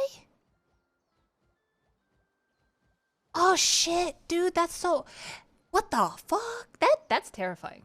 Oh, shit, dude, that's so... What the fuck? That's terrifying.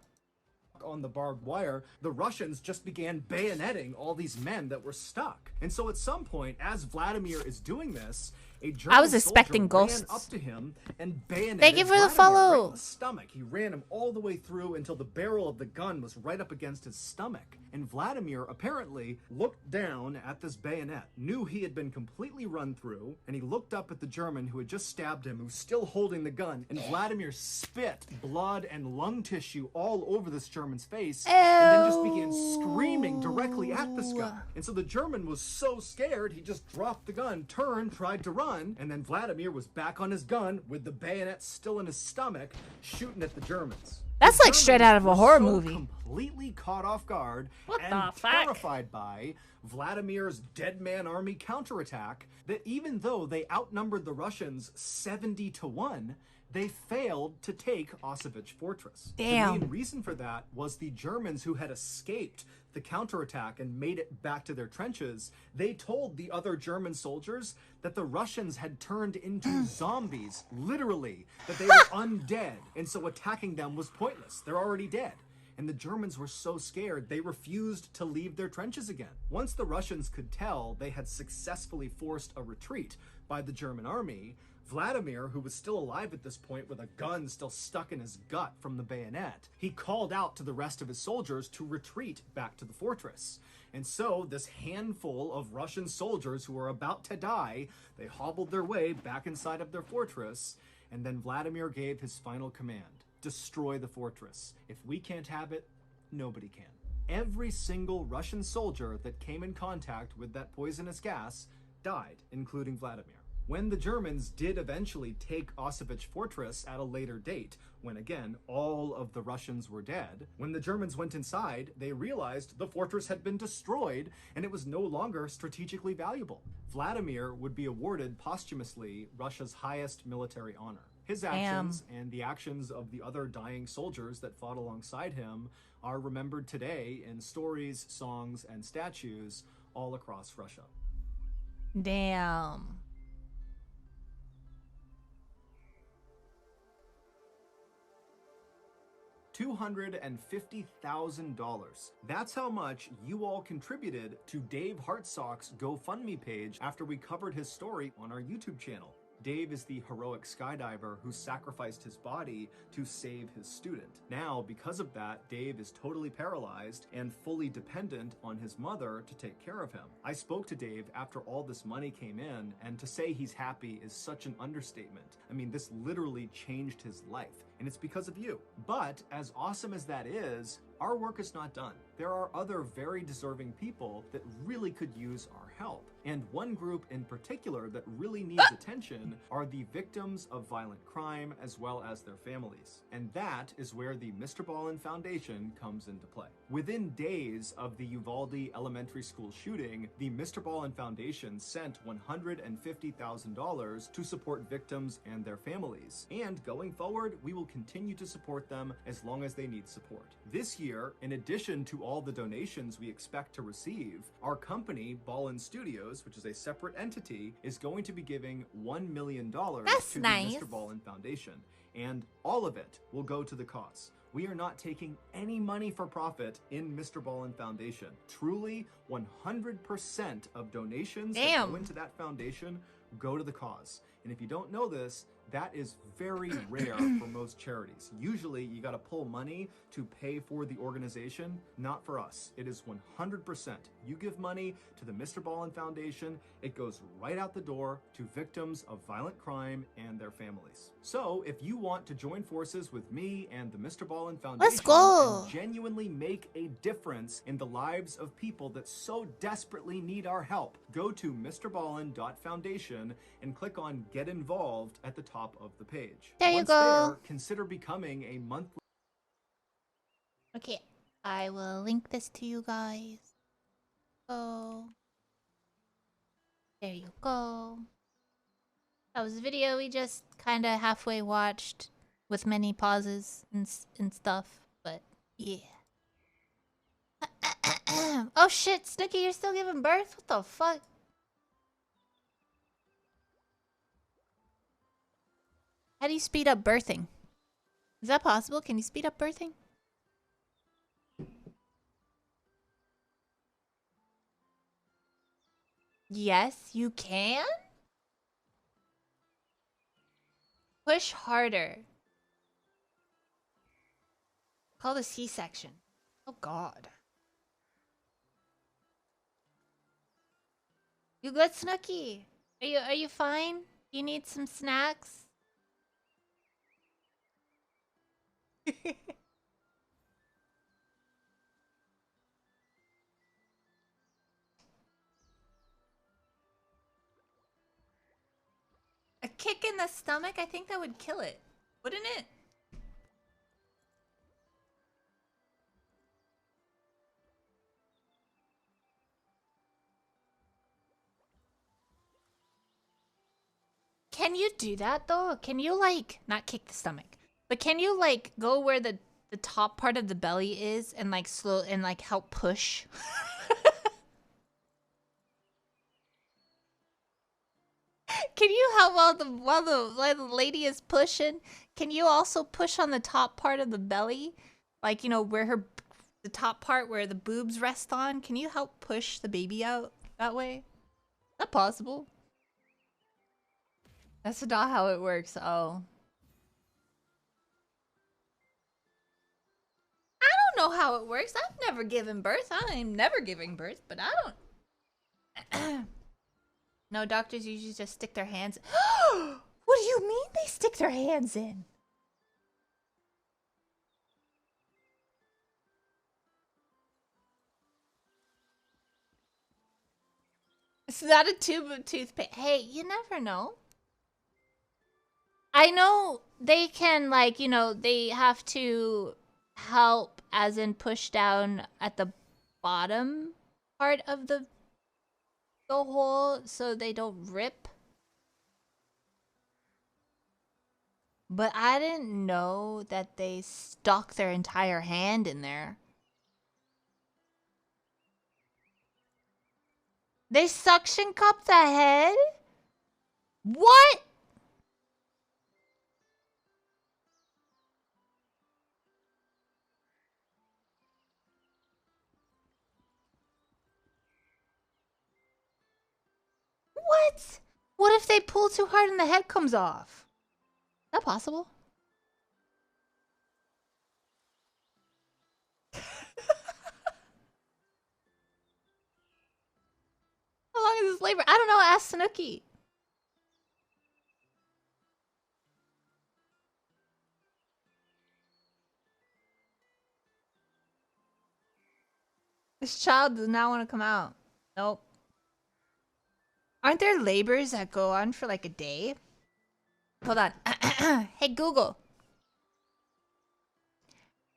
On the barbed wire, the Russians just began bayoneting all these men that were stuck. And so at some point, as Vladimir is doing this, a German I was expecting soldier ghosts. ran up to him and bayoneted Thank you for the Vladimir follow. right in the stomach. He ran him all the way through until the barrel of the gun was right up against his stomach. And Vladimir apparently looked down at this bayonet, knew he had been completely run through, and he looked up at the German who had just stabbed him, who's still holding the gun, and Vladimir spit blood and lung tissue all over this German's face, and then just began screaming directly at this guy. And so the German was so scared, he just dropped the gun, turned, tried to run, and then Vladimir was back on his gun with the bayonet still in his stomach, shooting at the Germans. That's The like straight out of a Germans were horror so movie. Completely caught off guard What and the fuck? terrified by Vladimir's dead man army counterattack that even though they outnumbered the Russians 70-1, they failed to take Auschwitz Fortress. Damn. The main reason for that was the Germans who had escaped the counterattack and made it back to their trenches. They told the other German soldiers that the Russians had turned into zombies, literally, that they were undead, and so attacking them was pointless. pointless. They're already dead. And the Germans were so scared, they refused to leave their trenches again. Once the Russians could tell they had successfully forced a retreat by the German army, Vladimir, who was still alive at this point with a gun still stuck in his gut from the bayonet, he called out to the rest of his soldiers to retreat back to the fortress. And so this handful of Russian soldiers who were about to die, they hobbled their way back inside of their fortress, and then Vladimir gave his final command. Destroy the fortress. If we can't have it, nobody can. Every single Russian soldier that came in contact with that poisonous gas died, including Vladimir. When the Germans did eventually take Auschwitz Fortress at a later date, when again, all of the Russians were dead, when the Germans went inside, they realized the fortress had been destroyed and it was no longer strategically valuable. Vladimir would be awarded posthumously Russia's highest military honor. His actions and the actions of the other dying soldiers that fought alongside him are remembered today in stories, songs, and statues all across Russia. Damn. $250,000. That's how much you all contributed to Dave Hartsock's GoFundMe page after we covered his story on our YouTube channel. Dave is the heroic skydiver who sacrificed his body to save his student. Now, because of that, Dave is totally paralyzed and fully dependent on his mother to take care of him. I spoke to Dave after all this money came in, and to say he's happy is such an understatement. I mean, this literally changed his life, and it's because of you. But as awesome as that is, our work is not done. There are other very deserving people that really could use our help. And one group in particular that really needs attention are the victims of violent crime as well as their families. And that is where the Mr. Ballin Foundation comes into play. Within days of the Uvalde Elementary School shooting, the Mr. Ballin Foundation sent $150,000 to support victims and their families. And going forward, we will continue to support them as long as they need support. This year, in addition to all the donations we expect to receive, our company, Ballin Studios, which is a separate entity, is going to be giving $1 million to the Mr. Ballin Foundation, and all of it will go to the cause. We are not taking any money for profit in Mr. Ballin Foundation. Truly, 100% of donations that go into that foundation go to the cause. And if you don't know this, that is very rare for most charities. Usually, you gotta pull money to pay for the organization. Not for us. It is 100%. You give money to the Mr. Ballin Foundation, it goes right out the door to victims of violent crime and their families. So, if you want to join forces with me and the Mr. Ballin Foundation and genuinely make a difference in the lives of people that so desperately need our help, go to mrballin.foundation and click on Get Involved at the top of the page. There you go. There, consider becoming a monthly. Okay, I will link this to you guys. Oh, there you go. That was a video we just kind of halfway watched with many pauses and stuff, but yeah. Oh shit, Snooki, you're still giving birth? What the fuck? How do you speed up birthing? Is that possible? Can you speed up birthing? Yes, you can? Push harder. Call the C-section. Oh god. You good, Snooki? Are you fine? You need some snacks? A kick in the stomach? I think that would kill it. Wouldn't it? Can you do that though? Can you like, not kick the stomach, but can you like go where the top part of the belly is and like slow and like help push? Can you help while the lady is pushing? Can you also push on the top part of the belly, like where the top part where the boobs rest on? Can you help push the baby out that way? Is that possible? That's not how it works. Oh. I don't know how it works. I've never given birth. I'm never giving birth, but I don't. No, doctors usually just stick their hands. What do you mean they stick their hands in? It's not a tube of toothpaste. Hey, you never know. I know they can, like, they have to help, as in push down at the bottom part of the hole so they don't rip. But I didn't know that they stuck their entire hand in there. They suction cup the head? What? What? What if they pull too hard and the head comes off? Is that possible? How long is this labor? I don't know. Ask Snooki. This child does not want to come out. Nope. Aren't there labors that go on for like a day? Hold on. Hey, Google.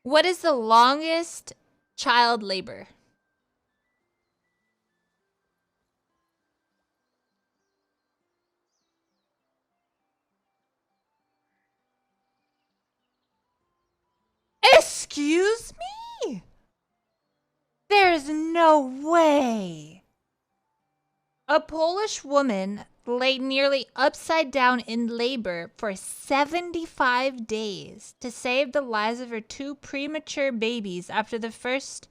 What is the longest child labor? Excuse me? There's no way. A Polish woman lay nearly upside down in labor for 75 days to save the lives of her 2 premature babies after the first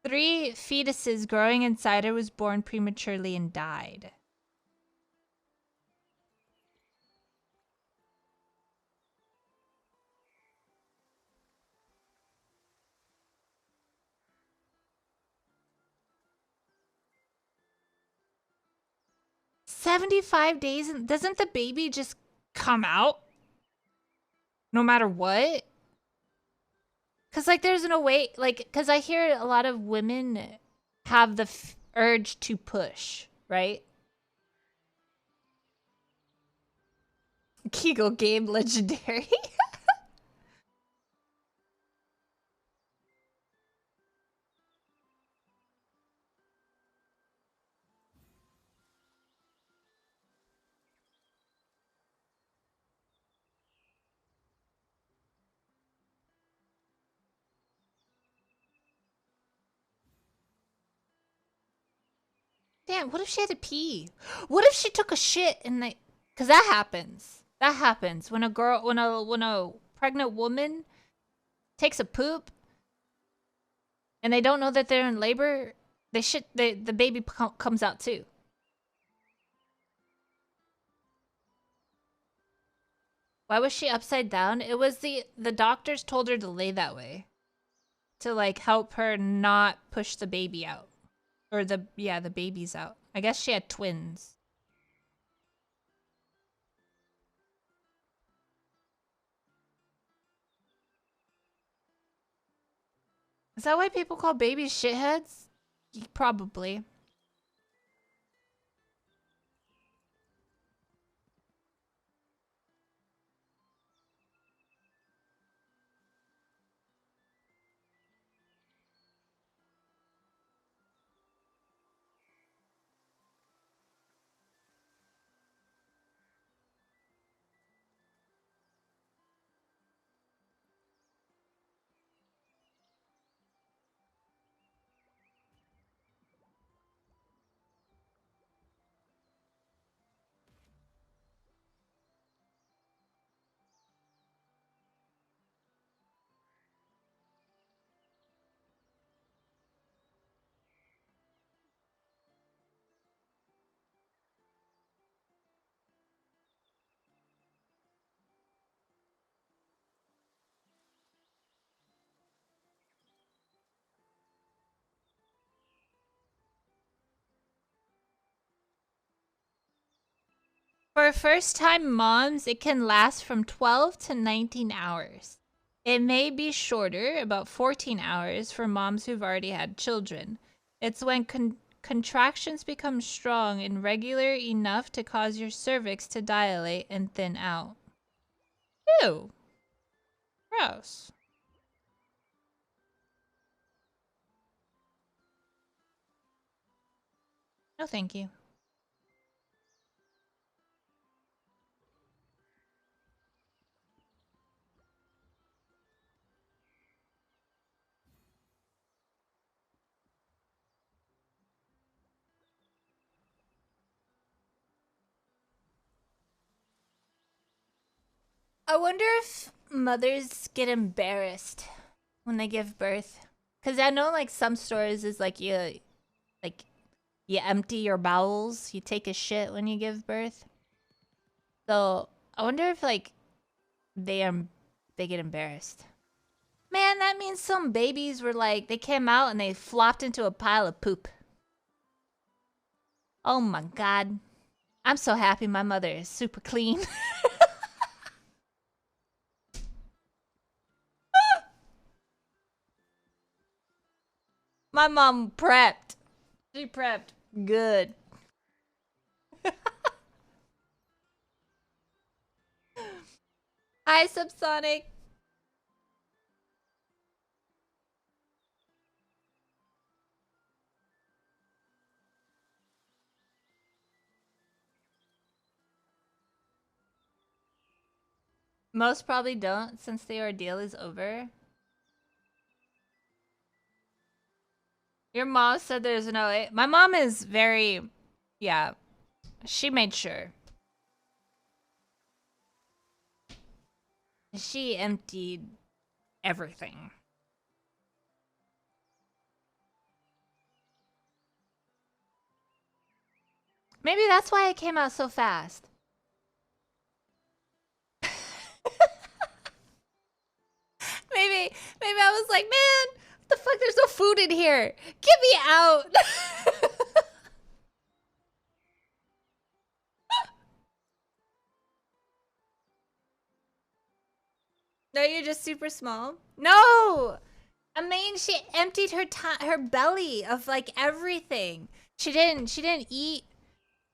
3 fetuses growing inside her was born prematurely and died. "75 days? And doesn't the baby just come out? No matter what?" Cause like there's no way, like, cause I hear a lot of women have the urge to push, right? Kegel game legendary. Damn, what if she had to pee? What if she took a shit and like, cause that happens. That happens when a pregnant woman takes a poop and they don't know that they're in labor. The baby comes out too. Why was she upside down? It was the doctors told her to lay that way to like help her not push the baby out. Or the baby's out. I guess she had twins. Is that why people call babies shitheads? Probably. For first-time moms, it can last from 12 to 19 hours. It may be shorter, about 14 hours, for moms who've already had children. It's when contractions become strong and regular enough to cause your cervix to dilate and thin out. Ew. Gross. No, thank you. I wonder if mothers get embarrassed when they give birth. Cause I know like some stories is like you empty your bowels, you take a shit when you give birth. So I wonder if like they get embarrassed. Man, that means some babies were like they came out and they flopped into a pile of poop. Oh my god. I'm so happy my mother is super clean. My mom prepped. She prepped good. Hi, Subsonic. Most probably don't, since the ordeal is over. Your mom said there's no... My mom is very... Yeah. She made sure. She emptied everything. Maybe that's why it came out so fast. maybe I was like, man, what the fuck? There's no food in here. Get me out. No, you're just super small. No, I mean, she emptied her belly of like everything. She didn't eat,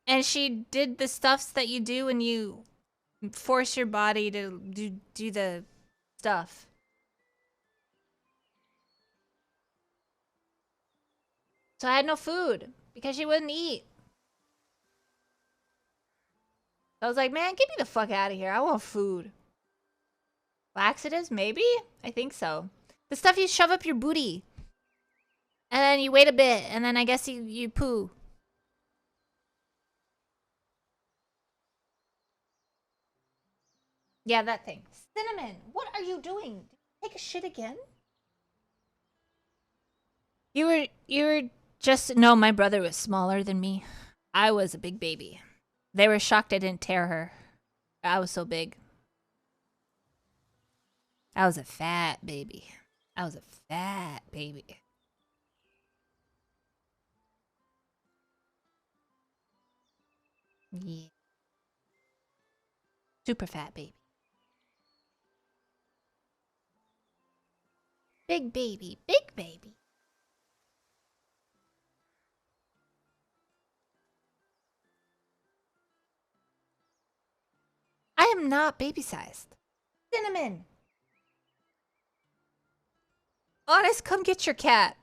and she did the stuffs that you do when you force your body to do the stuff. So I had no food because she wouldn't eat. I was like, man, get me the fuck out of here. I want food. Laxatives, maybe? I think so. The stuff you shove up your booty. And then you wait a bit, and then I guess you poo. Yeah, that thing. Cinnamon, what are you doing? Take a shit again? You were just... No, my brother was smaller than me. I was a big baby. They were shocked I didn't tear her. I was so big. I was a fat baby. I was a fat baby. Yeah. Super fat baby. Big baby, big baby. I am not baby-sized. Cinnamon! Honest, come get your cat.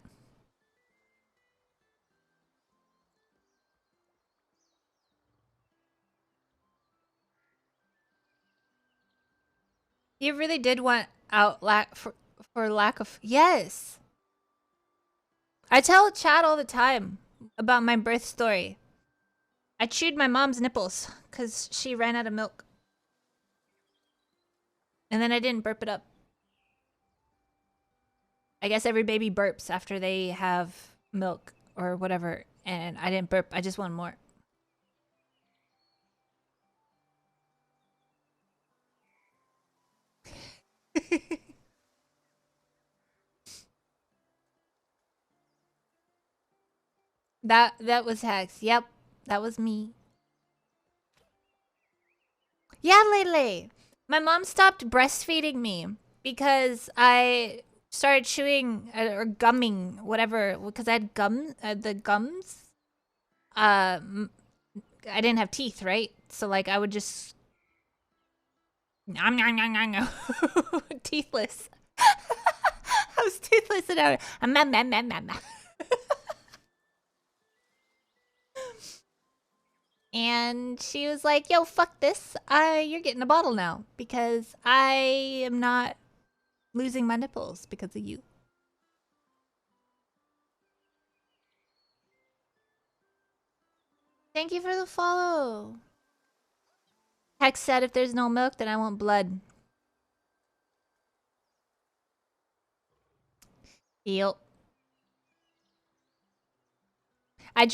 You really did want out for lack of... Yes! I tell Chad all the time about my birth story. I chewed my mom's nipples because she ran out of milk. And then I didn't burp it up. I guess every baby burps after they have milk or whatever. And I didn't burp. I just wanted more. That was Hex. Yep. That was me. Yeah, Lele. My mom stopped breastfeeding me because I started chewing or gumming, whatever, because I had the gums. I didn't have teeth, right? So like I would just nom, nom, nom, nom, nom. Teethless. I was toothless and I was and she was like, "Yo, fuck this. You're getting a bottle now because I am not losing my nipples because of you." Thank you for the follow. Hex said if there's no milk, then I want blood. Yep. I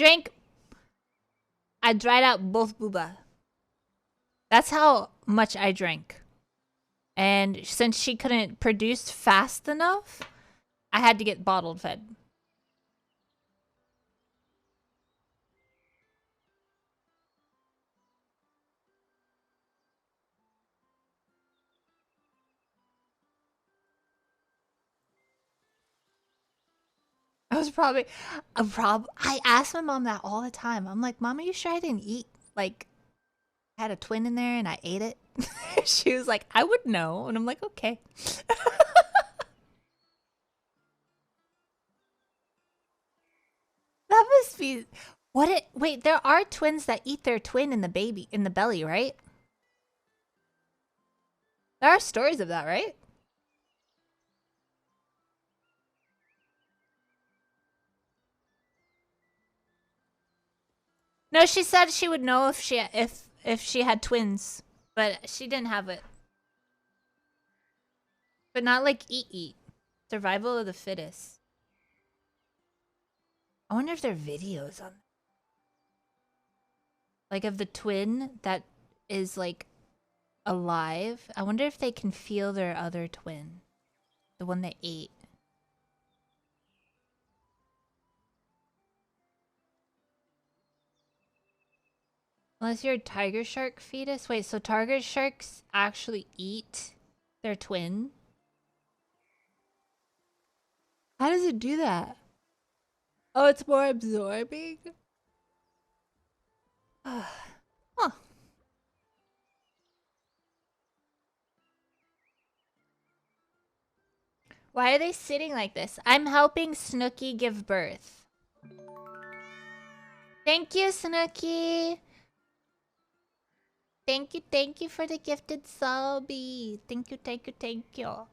dried out both booba. That's how much I drank. And since she couldn't produce fast enough, I had to get bottled fed. I was probably I asked my mom that all the time. I'm like, "Mom, are you sure I didn't eat like had a twin in there and I ate it?" She was like, "I would know." And I'm like, "Okay." That must be wait, there are twins that eat their twin in the belly, right? There are stories of that, right? No, she said she would know if she had twins, but she didn't have it. But not like eat. Survival of the fittest. I wonder if there are videos on like of the twin that is like alive. I wonder if they can feel their other twin. The one that ate. Unless you're a tiger shark fetus. Wait, so tiger sharks actually eat their twin? How does it do that? Oh, it's more absorbing? Huh. Why are they sitting like this? I'm helping Snooky give birth. Thank you, Snooky. Thank you for the gifted subby. Thank you.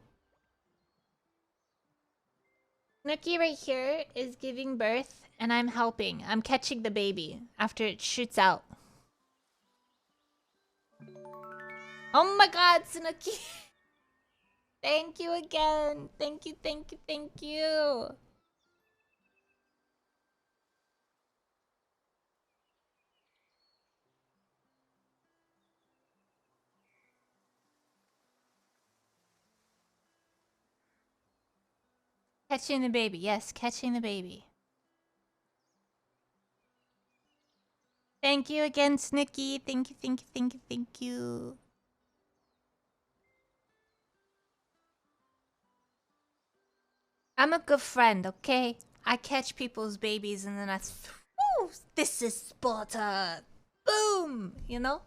Snooky right here is giving birth, and I'm helping. I'm catching the baby after it shoots out. Oh my god, Snooky! Thank you again. Thank you. Catching the baby. Yes, catching the baby. Thank you again, Snooky. Thank you. I'm a good friend, okay? I catch people's babies and then woo, this is Sparta. Boom, you know?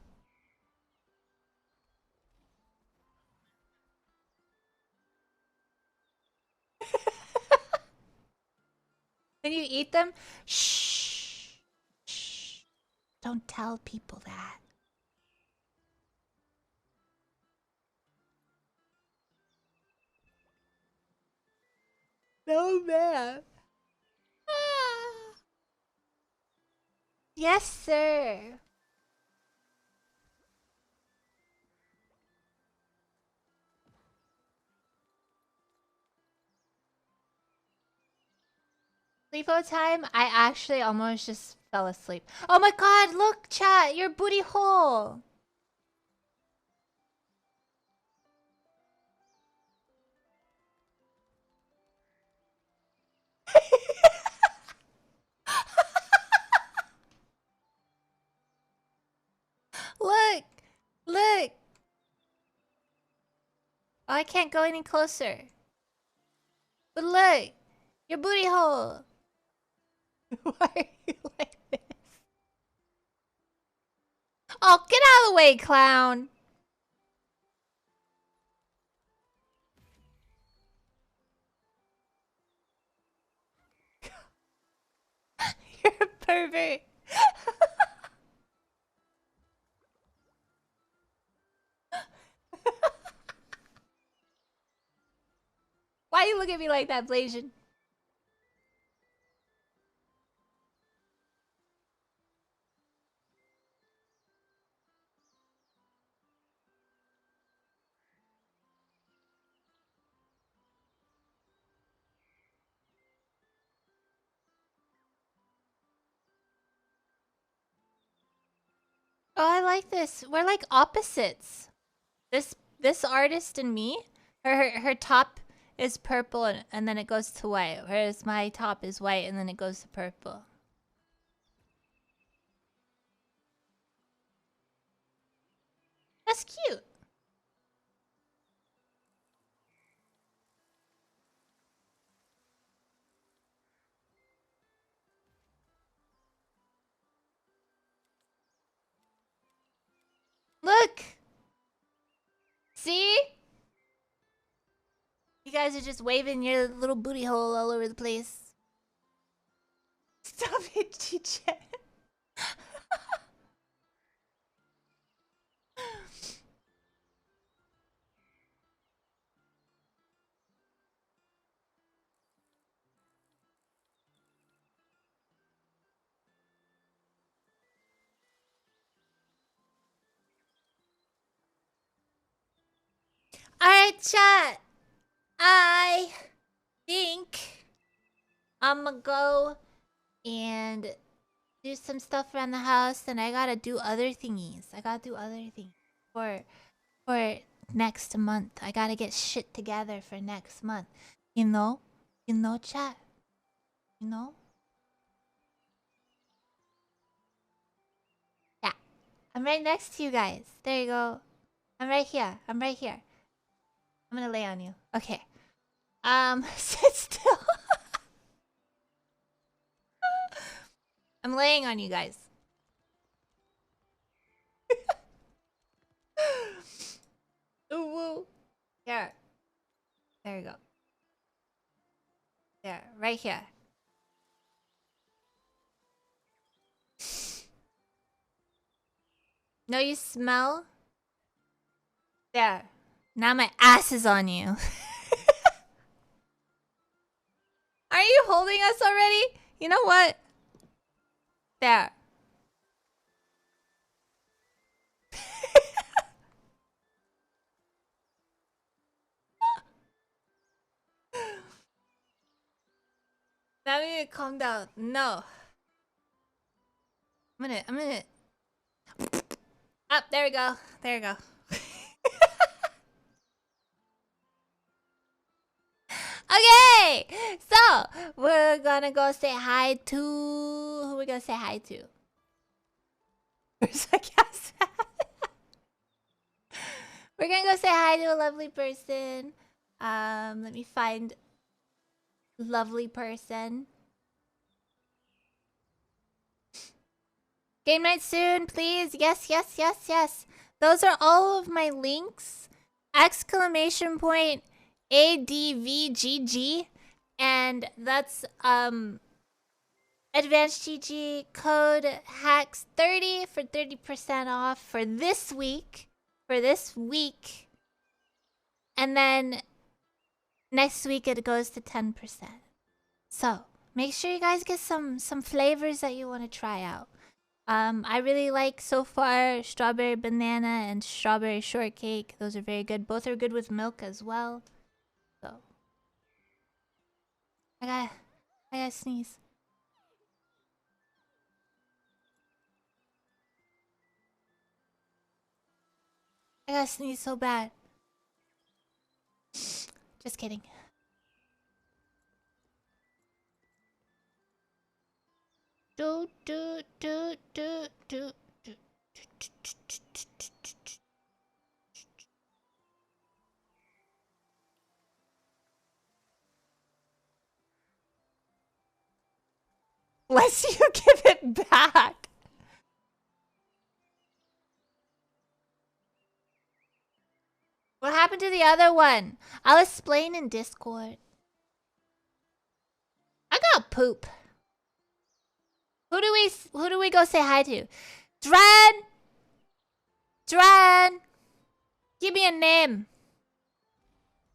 When you eat them, shh. Don't tell people that. No, man. Ah. Yes, sir. Sleepo time, I actually almost just fell asleep. Oh my god, look, chat, your booty hole. Look. Oh, I can't go any closer. But look, your booty hole. Why are you like this? Oh, get out of the way, clown. You're a pervert. Why you look at me like that, Blasian? Oh, I like this. We're like opposites. This artist and me, her top is purple and then it goes to white, whereas my top is white and then it goes to purple. That's cute. Look! See? You guys are just waving your little booty hole all over the place. Stop it, Chichen. Alright, chat. I think I'm gonna go and do some stuff around the house, and I gotta do other thingies. I gotta do other things for next month. I gotta get shit together for next month. You know? You know, chat? You know? Yeah. I'm right next to you guys. There you go. I'm right here. I'm right here. I'm gonna lay on you. Okay. Sit still. I'm laying on you guys. Ooh, woo. Here. There you go. There. Right here. No, you smell? There. Now my ass is on you. Are you holding us already? You know what? There. Now we need to calm down. No. I'm gonna. Up, there we go. There we go. Okay, so we're gonna go say hi to who we gonna say hi to? Where's the cat at? We're gonna go say hi to a lovely person. Let me find lovely person. Game night soon, please. Yes, yes, yes, yes. Those are all of my links. Exclamation point ADVGG. And that's Advanced GG code HAX30 for 30% off for this week. For this week. And then next week it goes to 10%. So make sure you guys get some flavors that you want to try out. I really like so far strawberry banana and strawberry shortcake. Those are very good. Both are good with milk as well. So I gotta sneeze. I gotta sneeze so bad. Just kidding. Do do do do do do. Unless you give it back. What happened to the other one? I'll explain in Discord. I got poop. Who do we go say hi to? Dren! Dren! Give me a name.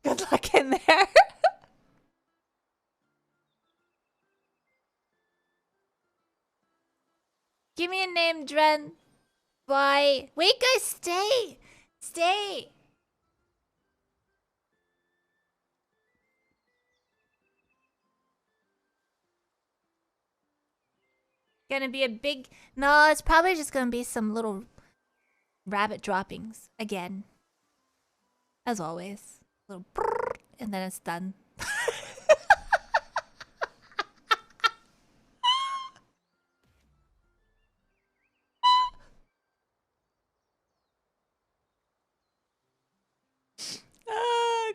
Good luck in there. Give me a name, Dren. Bye. Wait, guys, stay. Stay. Gonna be a big... No, it's probably just gonna be some little rabbit droppings. Again. As always. Little brrr, and then it's done.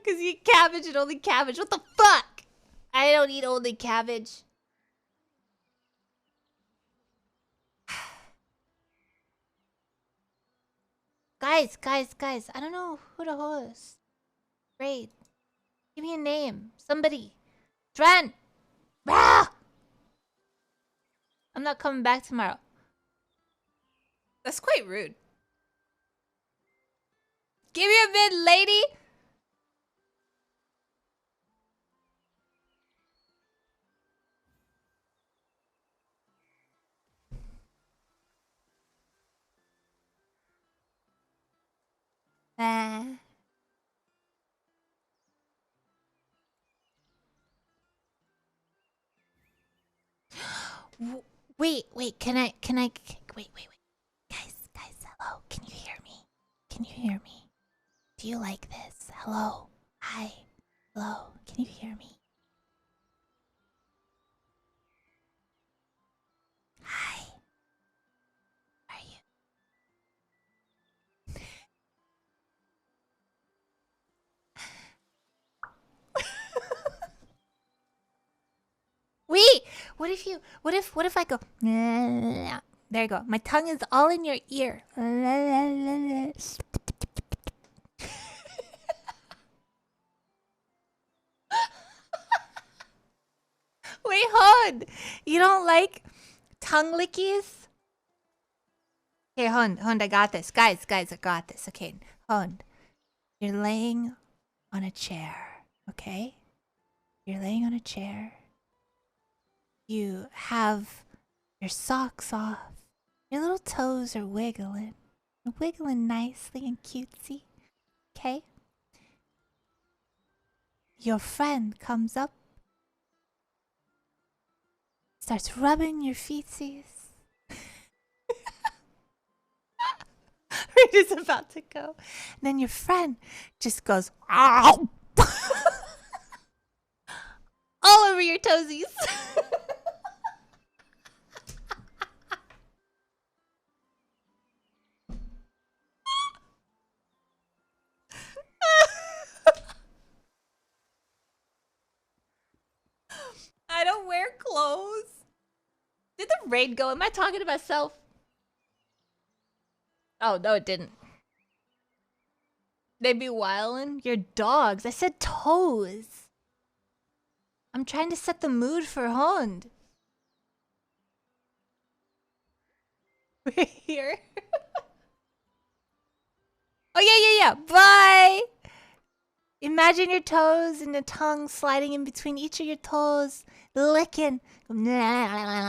Cause you eat cabbage and only cabbage. What the fuck? I don't eat only cabbage. Guys. I don't know who to host. Raid. Give me a name. Somebody. Dren! Rah! I'm not coming back tomorrow. That's quite rude. Give me a bid, lady! Wait, can I, wait. Guys, hello, can you hear me? Can you hear me? Do you like this? Hello? Hi? Hello? Can you hear me? Hi? Are you? Wait! What if I go... There you go. My tongue is all in your ear. Wait, Hon! You don't like tongue lickies? Okay, Hon, I got this. Guys, I got this. Okay, Hon. You're laying on a chair, okay? You're laying on a chair. You have your socks off. Your little toes are wiggling. Wiggling nicely and cutesy. Okay? Your friend comes up. Starts rubbing your feetsies. Reed is about to go. And then your friend just goes, ow! All over your toesies. I don't wear clothes. Did the raid go? Am I talking to myself? Oh, no, it didn't. They be wildin'? Your dogs. I said toes. I'm trying to set the mood for Hond. We're here. Oh, yeah. Bye. Imagine your toes and the tongue sliding in between each of your toes, licking. Bye.